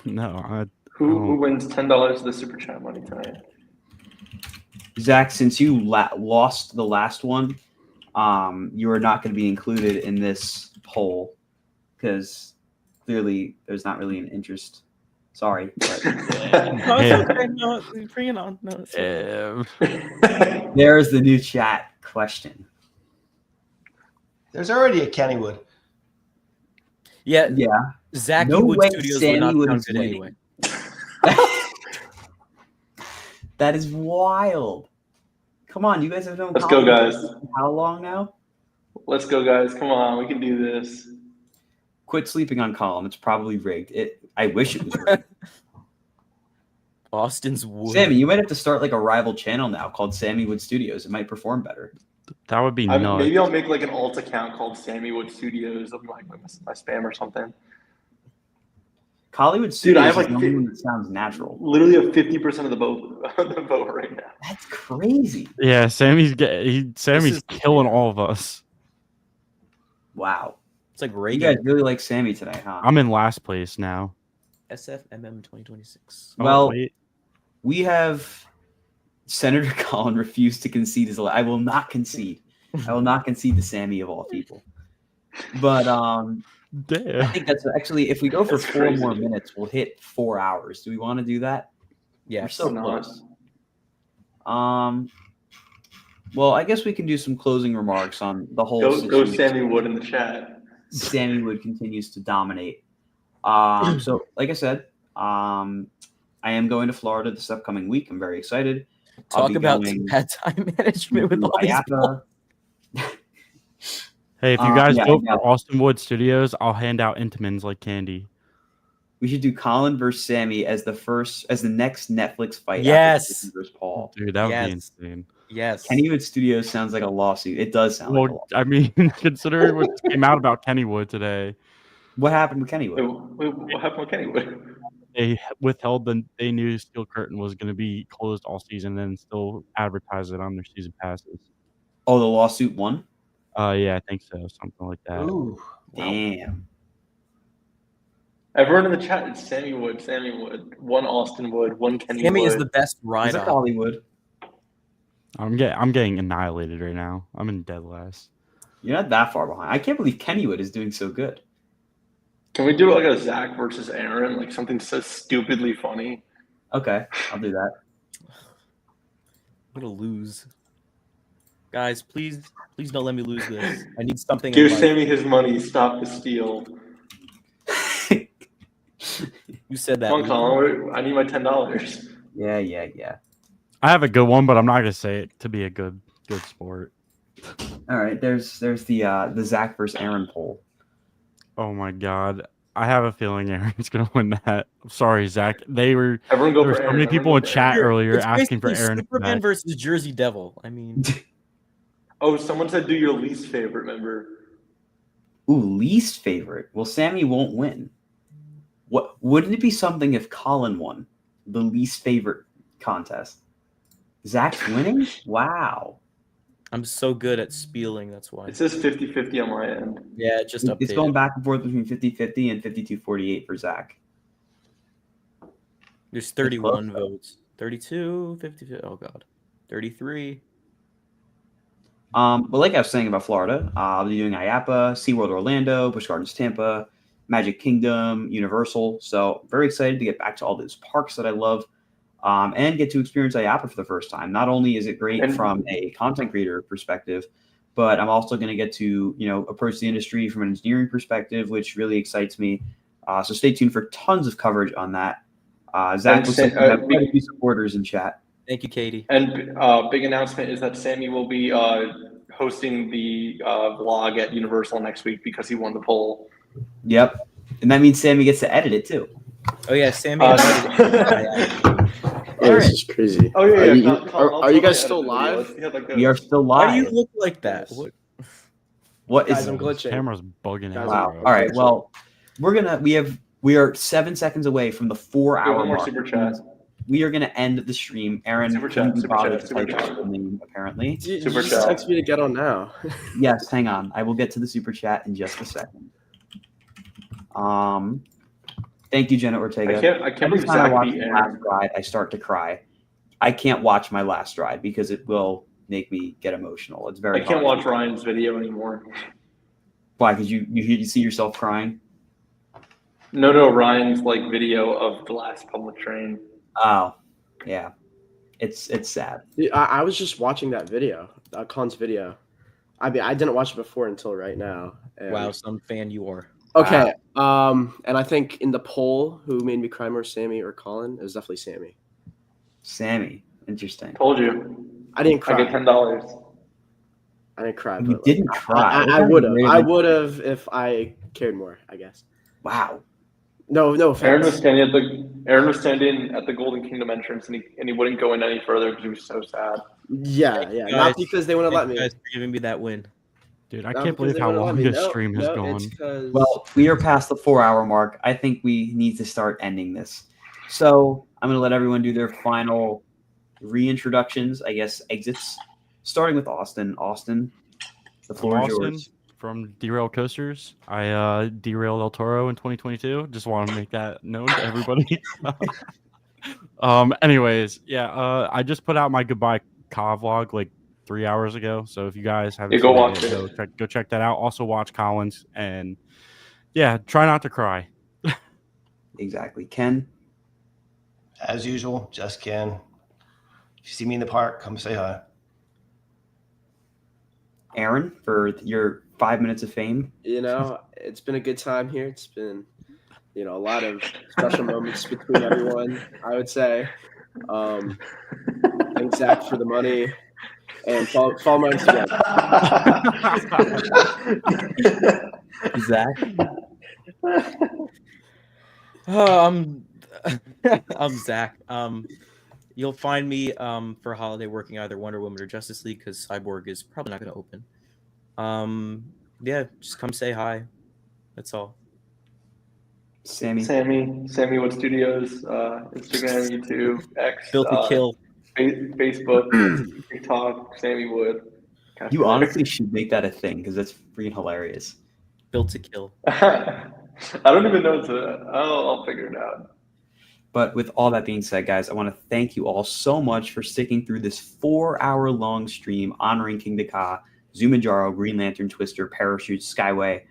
No, Who wins $10 of the super chat money tonight? Zach, since you lost the last one, you are not going to be included in this poll because clearly there's not really an interest. Sorry, but No, bring it on. No, there's the new chat question. There's already a Kennywood. Yeah. Zach Wood way Studios Sammy would not Wood count is it winning. anyway. That is wild. Come on, you guys have known. Let's go, guys. How long now? Let's go, guys. Come on, we can do this. Quit sleeping on Colin. It's probably rigged. I wish it was rigged. Austin's Wood. Sammy, you might have to start like a rival channel now called Sammy Wood Studios. It might perform better. that would be nuts. Maybe I'll make like an alt account called Sammy Wood Studios of like my spam or something. Collywood Studios Dude, I have like is the only one that sounds natural. literally have 50% of the vote right now. That's crazy. Yeah, Sammy's killing all of us. Wow. It's like You Reagan. guys really like Sammy tonight, huh? I'm in last place now. SFMM 2026. Well, wait. we have Senator Colin refused to concede his. I will not concede. I will not concede to Sammy of all people. But I Damn. think that's actually, if we go for That's 4 crazy. more minutes, we'll hit 4 hours. Do we want to do that? Yeah. We're so Why not? close. Well, I guess we can do some closing remarks on the whole Go situation. Sammy Wood in the chat. Sammy Wood continues to dominate. So, like I said, I am going to Florida this upcoming week. I'm very excited. I'll Talk be about going bad time management with to all these IAPA. Hey, if you guys yeah, vote yeah. for Austin Wood Studios, I'll hand out Intamins like candy. We should do Colin versus Sammy as the next Netflix fight. Yes. After Jason versus Paul. Dude, that would be Yes. insane. Yes. Kennywood Studios sounds like a lawsuit. It does sound like a Well, lawsuit. I mean, considering what came out about Kennywood today, What happened with Kennywood? Wait, what happened with Kennywood? they withheld they knew Steel Curtain was going to be closed all season and then still advertise it on their season passes. Oh, the lawsuit won? Yeah, I think so. Something like that. Ooh. Damn. Everyone in the chat, it's Sammy Wood, one Austin Wood, one Kenny Sammy Wood. is the best Is ride it on. Hollywood? I'm getting annihilated right now. I'm in dead last. You're not that far behind. I can't believe Kennywood is doing so good. Can we do like a Zach versus Aaron, like something so stupidly funny? Okay, I'll do that. I'm gonna lose. Guys, please don't let me lose this. I need something. Give in life. Sammy his money, stop the steal. You said that. Come on, Colin, I need my $10. Yeah. I have a good one, but I'm not going to say it to be a good sport. All right, there's the Zach versus Aaron poll. Oh my god. I have a feeling Aaron's gonna win that. I'm sorry, Zach. Everyone go There were for so Aaron. many people in Everyone go for chat Aaron. earlier It's asking for basically Aaron. to come Superman back. versus Jersey Devil. I mean, Oh, someone said do your least favorite member. Ooh, least favorite. Well, Sammy won't win. What wouldn't it be something if Colin won the least favorite contest? Zach's winning? Wow. I'm so good at spieling. That's why. It says 50-50 on my end. Yeah, just updated. It's going back and forth between 50-50 and 52-48 for Zach. There's 31 votes. 32, 52. Oh god, 33. But like I was saying about Florida, I'll be doing IAPA, SeaWorld Orlando, Busch Gardens Tampa, Magic Kingdom, Universal. So very excited to get back to all those parks that I love, and get to experience IAPA for the first time. Not only is it great from a content creator perspective, but I'm also going to get to approach the industry from an engineering perspective, which really excites me. So stay tuned for tons of coverage on that. Zach looks like we have quite a few supporters in chat. Thank you, Katie. And big announcement is that Sammy will be hosting the vlog at Universal next week because he won the poll. Yep. And that means Sammy gets to edit it too. Oh yeah, Sammy. This is crazy. Oh yeah. Are you guys still live? We are still live. Why do you look like that? What Guys, is I'm glitching. Camera's bugging out. Wow. bro. All right. Well, we are 7 seconds away from the 4-hour One more mark. super chat. We are going to end the stream. Aaron Super chat, couldn't be super bothered chat, to type super his chat. full name, apparently. You Super just chat. text me to get on now. Yes, hang on. I will get to the super chat in just a second. Thank you, Jenna Ortega. I can't Every believe time I Zach watch beat the Aaron. last ride, I start to cry. I can't watch my last ride because it will make me get emotional. It's very I can't hard. watch Ryan's video anymore. Why? Because you see yourself crying? No, Ryan's video of the last public train. Oh, yeah. It's sad. I was just watching that video, Khan's video. I mean, I didn't watch it before until right now. And... Wow, some fan you are. Okay. And I think in the poll, who made me cry more, Sammy or Colin? It was definitely Sammy. Sammy. Interesting. Told you. I didn't cry. I get $10. I didn't cry. You But didn't cry. I would have. I would have if I cared more, I guess. Wow. No offense. Aaron was standing at the Golden Kingdom entrance, and he wouldn't go in any further because he was so sad. Yeah. guys. Not because they wouldn't let Thank me. you guys for giving me that win. Dude, I Not can't because believe they how wouldn't let long me. this stream has gone. It's 'cause- Well, we are past the 4-hour mark. I think we need to start ending this. So I'm going to let everyone do their final reintroductions, I guess, exits, starting with Austin. Austin, the floor is Austin yours. from Derail Coasters. I derailed El Toro in 2022. Just want to make that known to everybody. Anyways, yeah, I just put out my goodbye Ka vlog 3 hours ago. So if you guys haven't go seen watch it, go check that out. Also watch Collins, and yeah, try not to cry. Exactly. Ken? As usual, just Ken. If you see me in the park, come say hi. Aaron, for your 5 minutes of fame. It's been a good time here. It's been, a lot of special moments between everyone, I would say. Thanks, Zach, for the money. And follow my Instagram. Zach? I'm Zach. You'll find me for holiday working either Wonder Woman or Justice League because Cyborg is probably not going to open. Yeah, just come say hi. That's all. Sammy? Sammy Wood Studios, Instagram, YouTube, X, Built to kill. Facebook, TikTok, Sammy Wood. You honestly should make that a thing because that's freaking hilarious. Built to kill. I don't even know I'll figure it out. But with all that being said, guys, I want to thank you all so much for sticking through this 4-hour-long stream honoring Kingda Ka, Zumanjaro, Green Lantern, Twister, Parachutes, Skyway,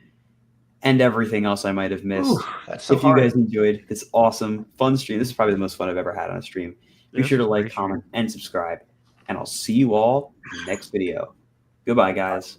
and everything else I might have missed. Ooh, that's so if hard. you guys enjoyed this awesome, fun stream, this is probably the most fun I've ever had on a stream. Be sure to like, comment, and subscribe. And I'll see you all in the next video. Goodbye, guys.